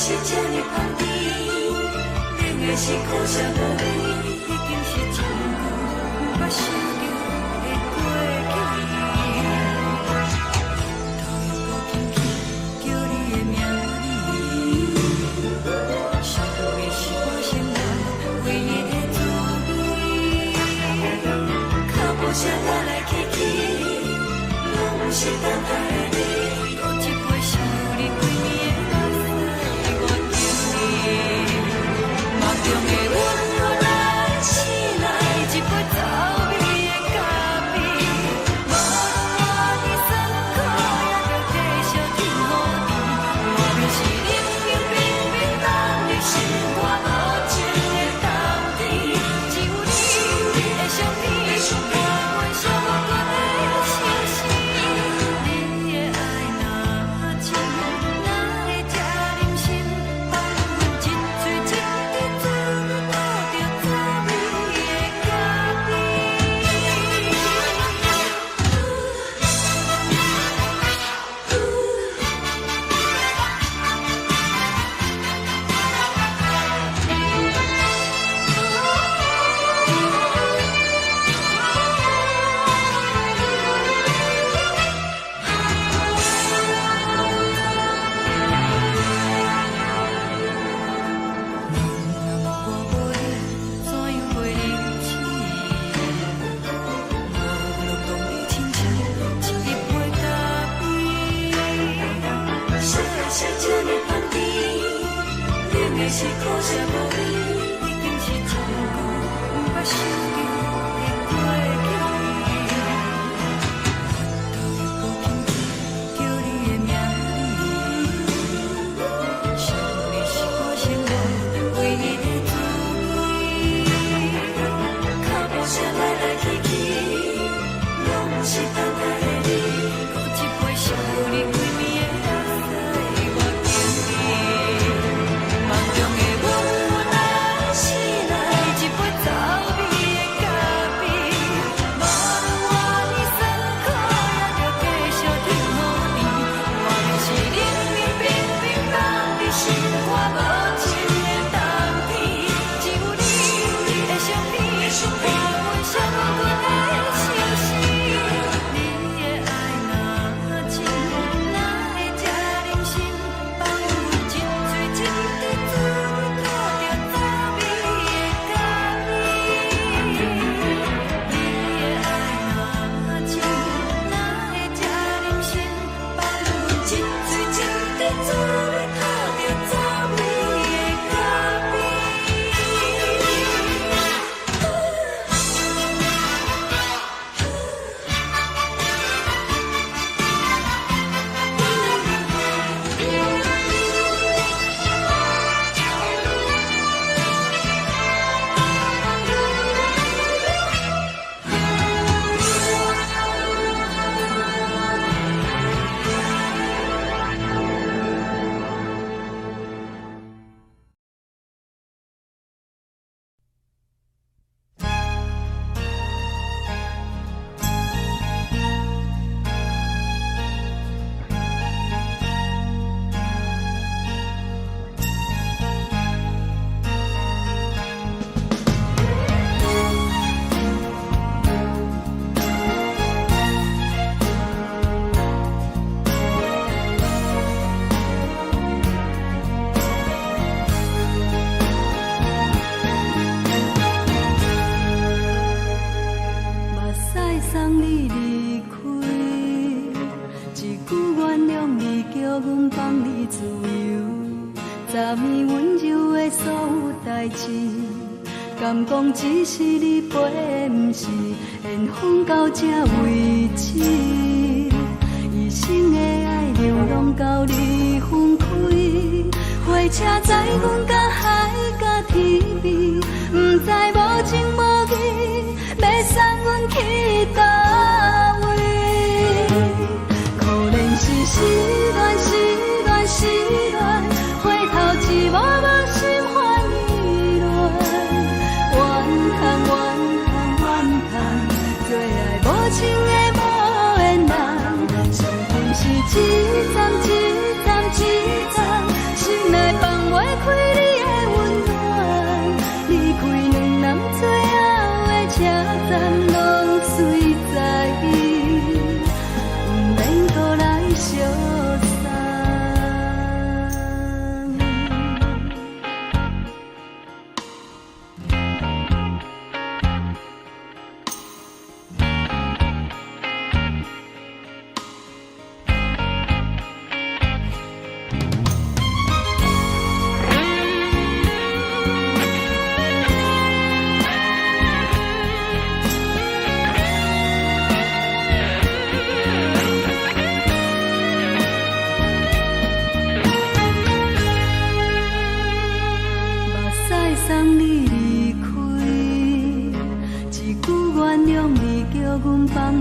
是这呢香甜，冷的是苦涩无味，已经是一句不捌想着的过去。头又搁轻轻叫你的名字，想的是我心内唯一的滋味。脚步声来来去去，拢不是等待的你，搁一杯想你几年的目屎，我敬你。梦中的阮我来醒来，一杯走味的咖啡，无论我的酸苦，也着继续甜予你。我就是冷冷冰冰放入心肝无情的冬天，只有你的相片，我阮寂寞过的心事。你的爱若真，哪会这忍心放阮一嘴一滴珠，倒着滋味的咖是苦涩无味，已经是一句不捌想着的过去。头又搁轻轻叫你的名字，想你是我心内唯一的滋味。脚步声来来去去，拢不是等待的你，搁一杯想你几暝的目屎，我敬你。梦中的阮我来醒来，一杯走味的咖啡，无论我的酸苦，也着继续甜予你。我就是冷冷冰冰放入心肝无情的冬天，只有你的相片，我阮寂寞过的心事。你的爱若真，哪会这忍心放阮一嘴一滴珠，倒着滋味的咖啡。你的爱若真，哪会这忍心放阮一嘴一滴珠，倒着滋味的咖啡。目屎送你离开，一句原谅你，叫阮放你自由。昨暝温柔的所有代志，敢讲只是你陪，不是缘分到这为止。一生的爱流浪到你分开，火车载阮到海角天边，不知无情无义，要送阮去倒位？可怜是失恋，失恋，失恋，回头一幕幕心烦意乱，怨叹，怨叹，怨叹，最爱无情的无缘人，伤痕是一站一站一站，心内放。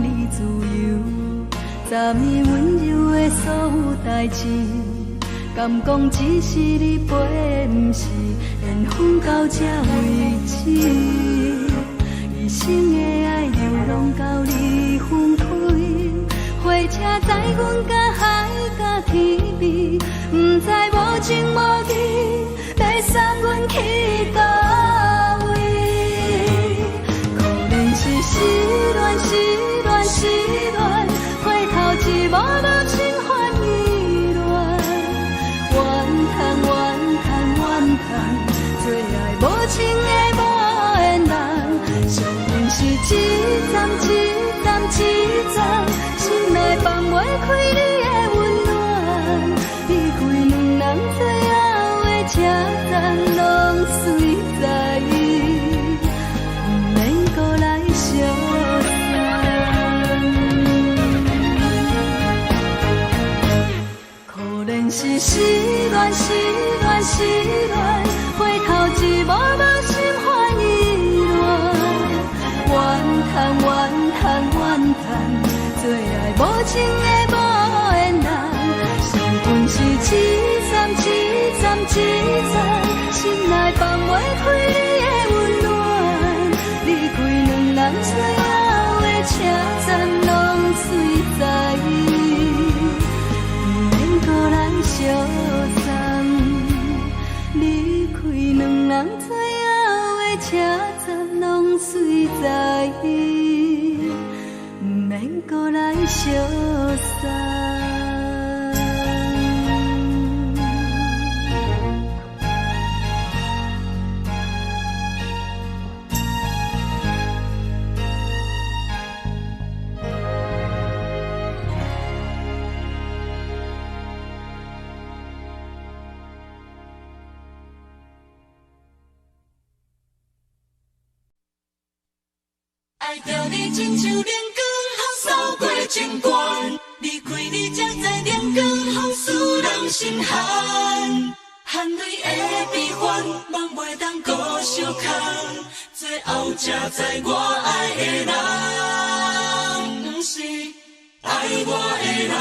你自由，昨暝温柔的所有代志，敢讲只是你陪，不是缘分到这为止。一生的爱流浪到你分开，火车载阮甲海甲天边，不知无情无义，要送阮去倒位？可能是失恋，失恋，失恋，回头一幕幕心烦意乱，怨叹，怨叹，怨叹，最爱无情的无缘人，上阮是一站一站一站，心内放袂开你的温暖，离开两人最后的车站，拢随在伊，不免搁来相送。可能是失恋，失恋，失恋，回头一幕幕心烦意乱，怨叹，怨叹，怨叹，最爱无情的无缘人，上阮是一站一站一站，心内放袂开你的温暖，离开两人最后的车站，拢随在伊，不免搁来相送。离开两人最后的车站，拢随在伊，不免搁来相送。爱着你亲像阳光，扫过情关，离开你才知阳光风使人心寒。含泪的悲欢，望袂当搁相牵，最后才知我爱的人，不是爱我的人。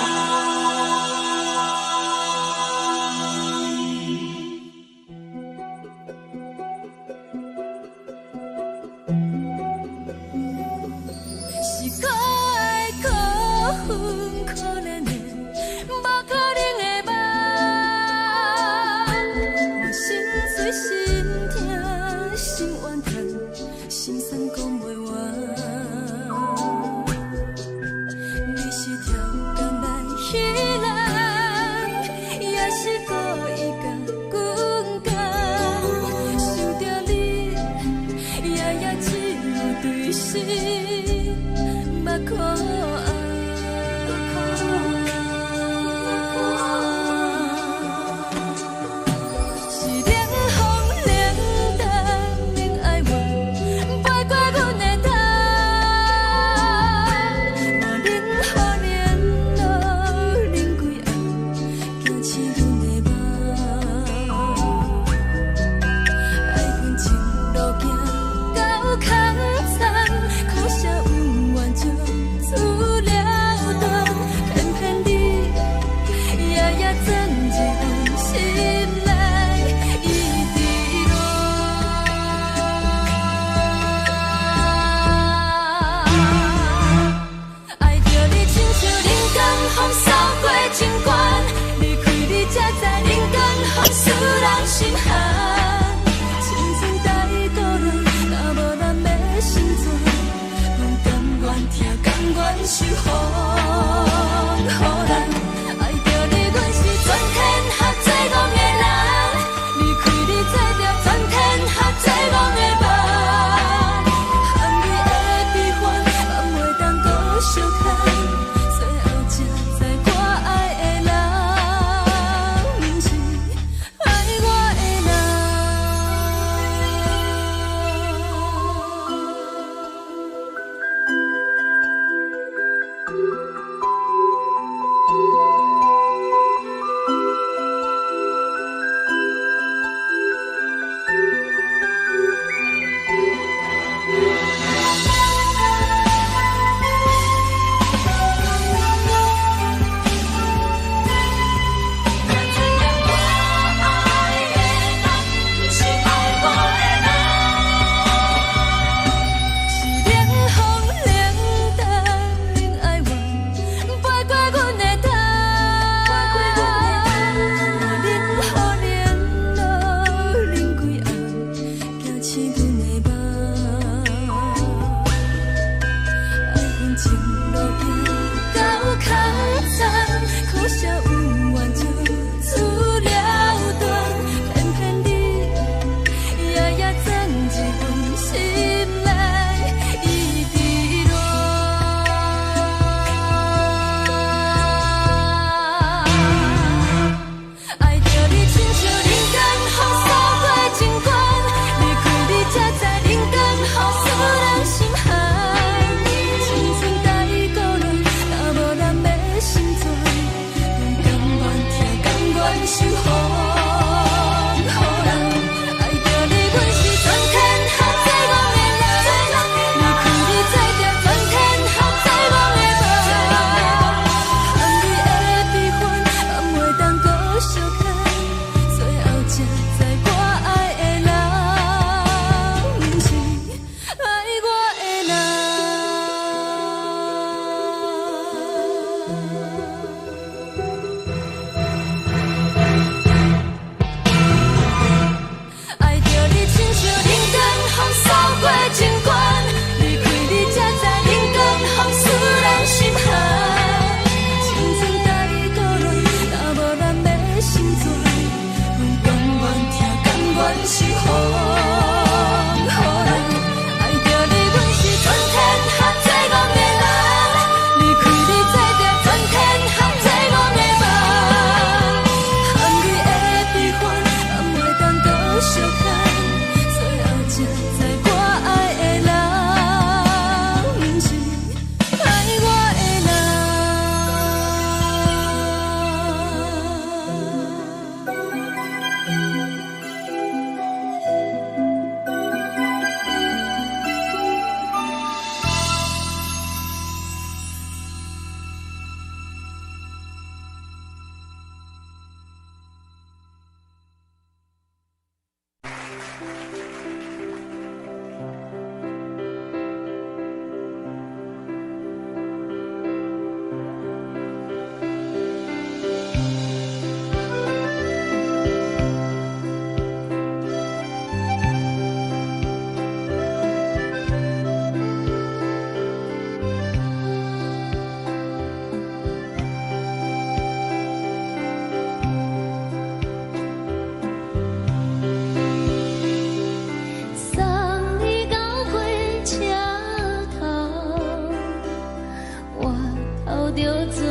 着做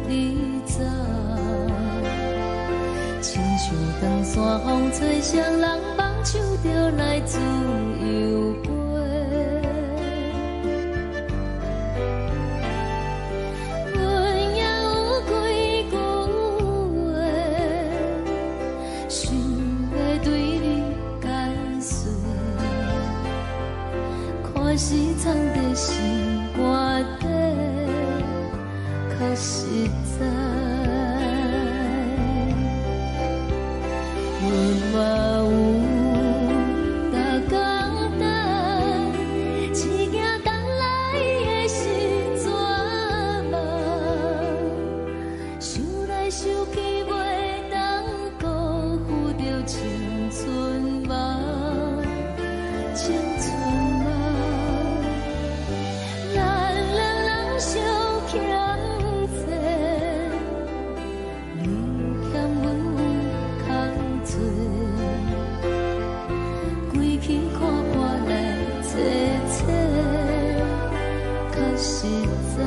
你走，亲像长山风吹双人放手就来自由飞。阮也有几句话，想要对你解释，可是藏在心肝底，较实在。阮嘛有逐工等，只惊等来的是绝望，想来想去袂当辜负着青春梦，青春梦。咱两人相欠债，你欠阮空做，归去看看来坐坐，较实在。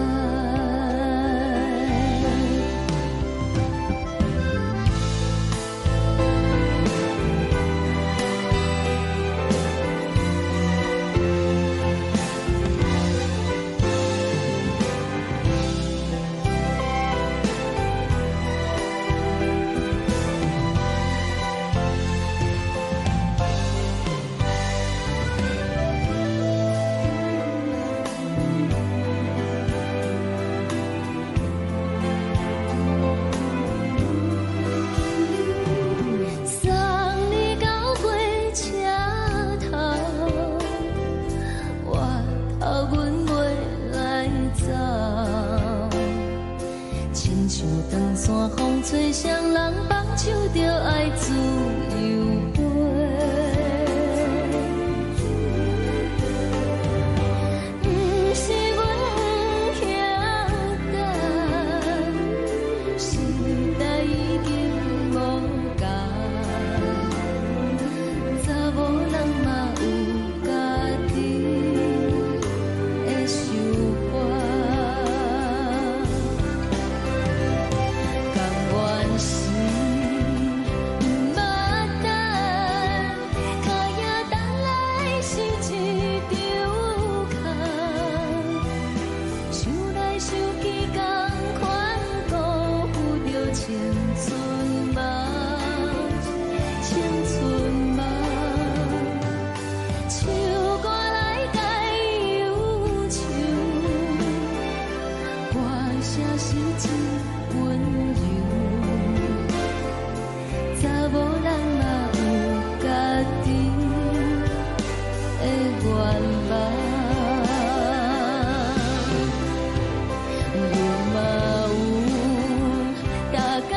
送你到火车头，我头阮袂来走，亲像长山风吹双人放手就爱自由飞。不是阮不晓等，时代已经无共，查某人嘛有家己的想法，甘愿是毋捌等，脚也等来是一场空，想来想去同款辜负着青春梦，青春梦。唱歌来解忧愁，歌声是一温柔，查某人嘛有家己的愿望。阮嘛有逐工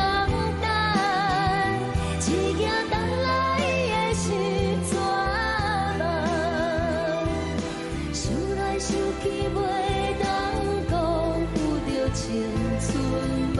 等，只惊等来的是绝望，想来想去袂当辜负着青春梦。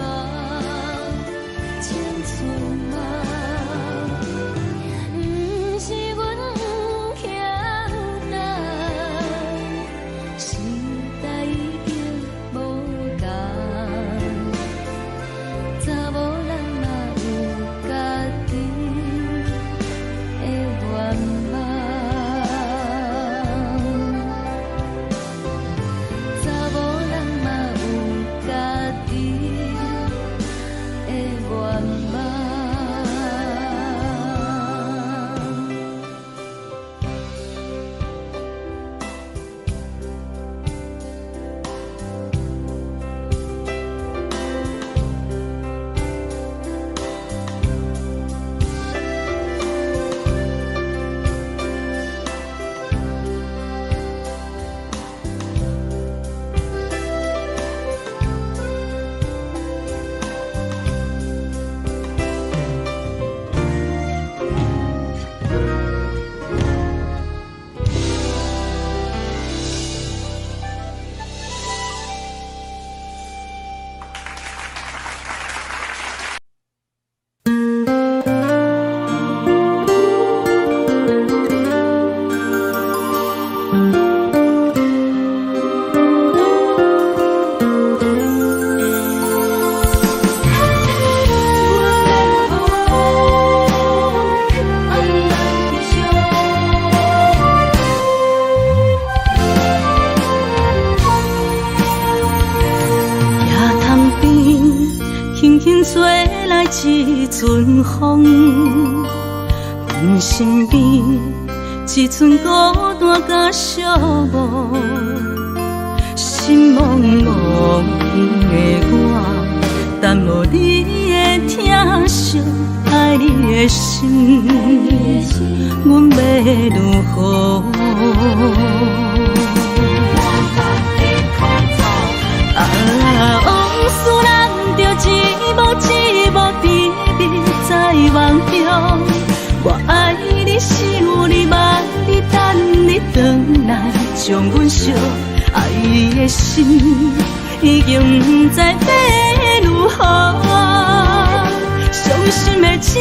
轻轻吹来一阵风，阮身边一寸孤单甲寂寞，心茫茫的我，等无你的疼惜，爱你的心，阮要如何？往事人着一幕一幕甜蜜在梦中，我爱你想你望你等你回来，将阮惜爱的心已经不知要如何。伤心的手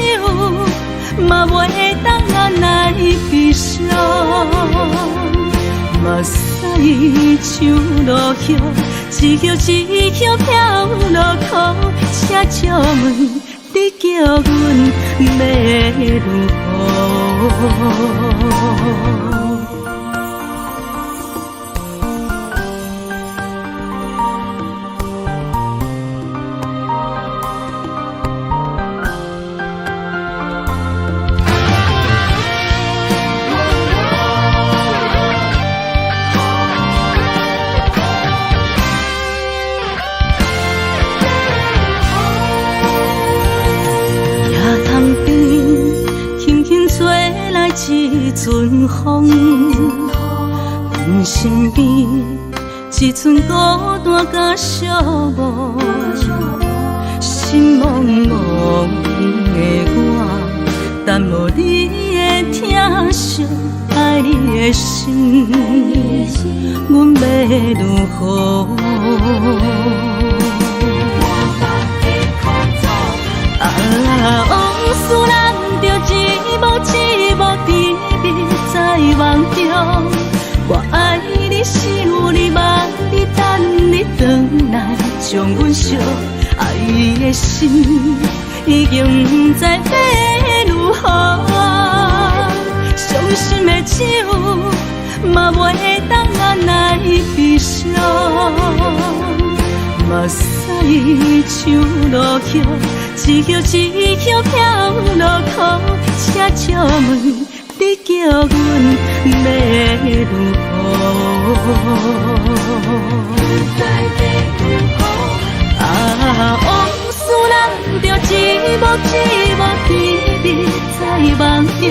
嘛袂当按来悲伤，目屎像落叶，一叶一叶飘落雨，车借问你叫阮要如何？一阵风，阮身边一寸孤单甲寂寞，心茫茫的我，等无你的疼惜，爱你的心，阮要如何？往事人着一幕一幕甜蜜在梦中，我爱你想你望你等你回来，将阮惜爱的心已经不知要如何。伤心的手嘛袂当按来悲伤，目屎像落叶，一叶一叶飘落雨，车借问你叫阮要如何？往事人着一幕一幕甜蜜在梦中，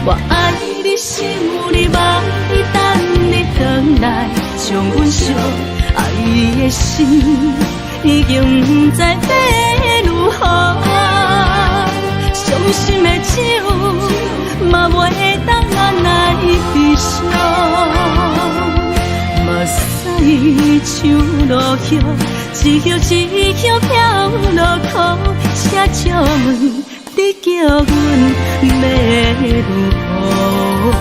我爱你想你望你等你回来，将阮惜爱的心已经不知要如何。伤心的手嘛袂当按来悲伤，目屎像落叶，一叶一叶飘落雨，车借问你叫阮要如何？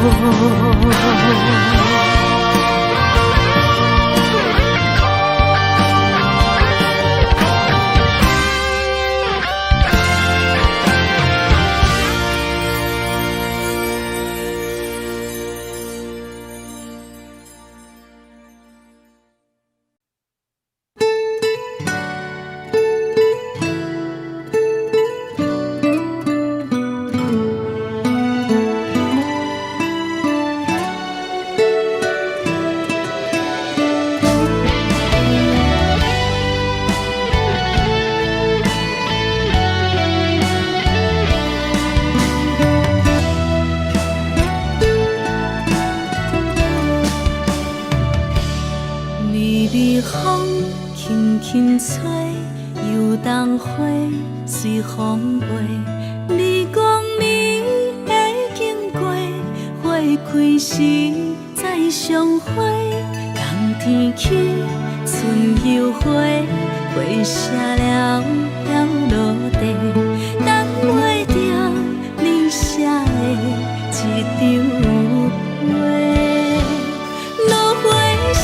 风轻轻吹，游动花随风飞。你讲暝会经过，花开时再相会。冬天起，春又回，花谢了落地，等袂着你写的一张画。落花时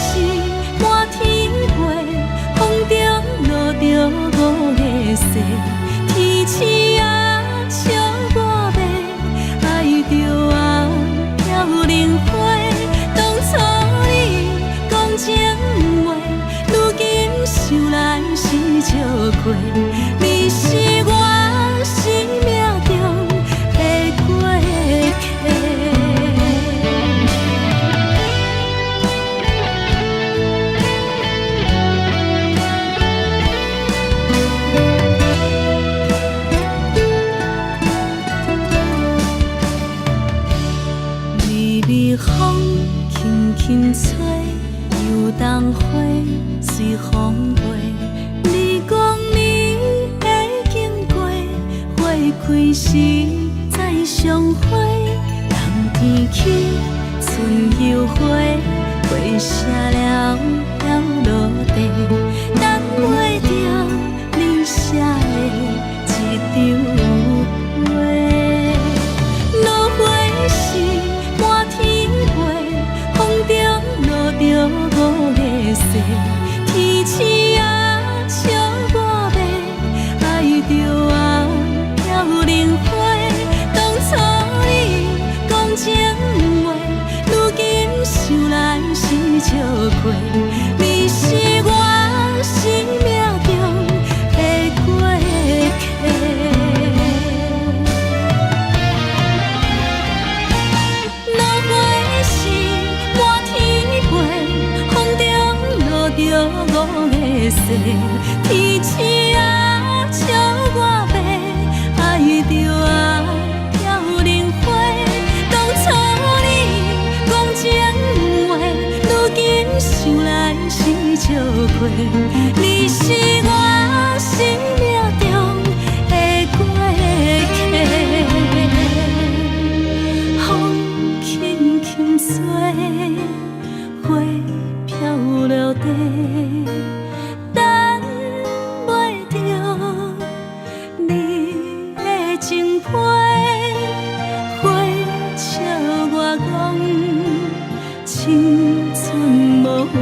满天飞，风中落着五个色，天星啊笑我迷，爱着啊飘零花。当初你讲情话，如今想来是笑过，你是我生命中的过客。微微风轻轻吹，游动花随风飞。你讲你会经过，花开时再相会。人天起，春又回，花谢了要落地，等袂着你写的一张话。落花时满天飞，风中落着五个色，天星啊笑我迷，爱着我飘零花。当初你讲情话，如今想来是笑过，你是我生命中的过客。落花时满天飞，风中落着五个色，天星啊笑我迷，爱着我飘零花。当初你讲情话，如今想来是笑过，你是我生命中的过客。风轻轻吹，花飘落地，等袂着你的情批。花笑我讲青春无悔，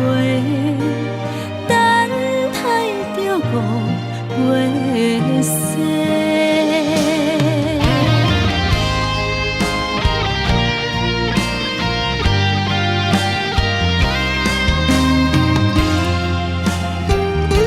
等待着误会。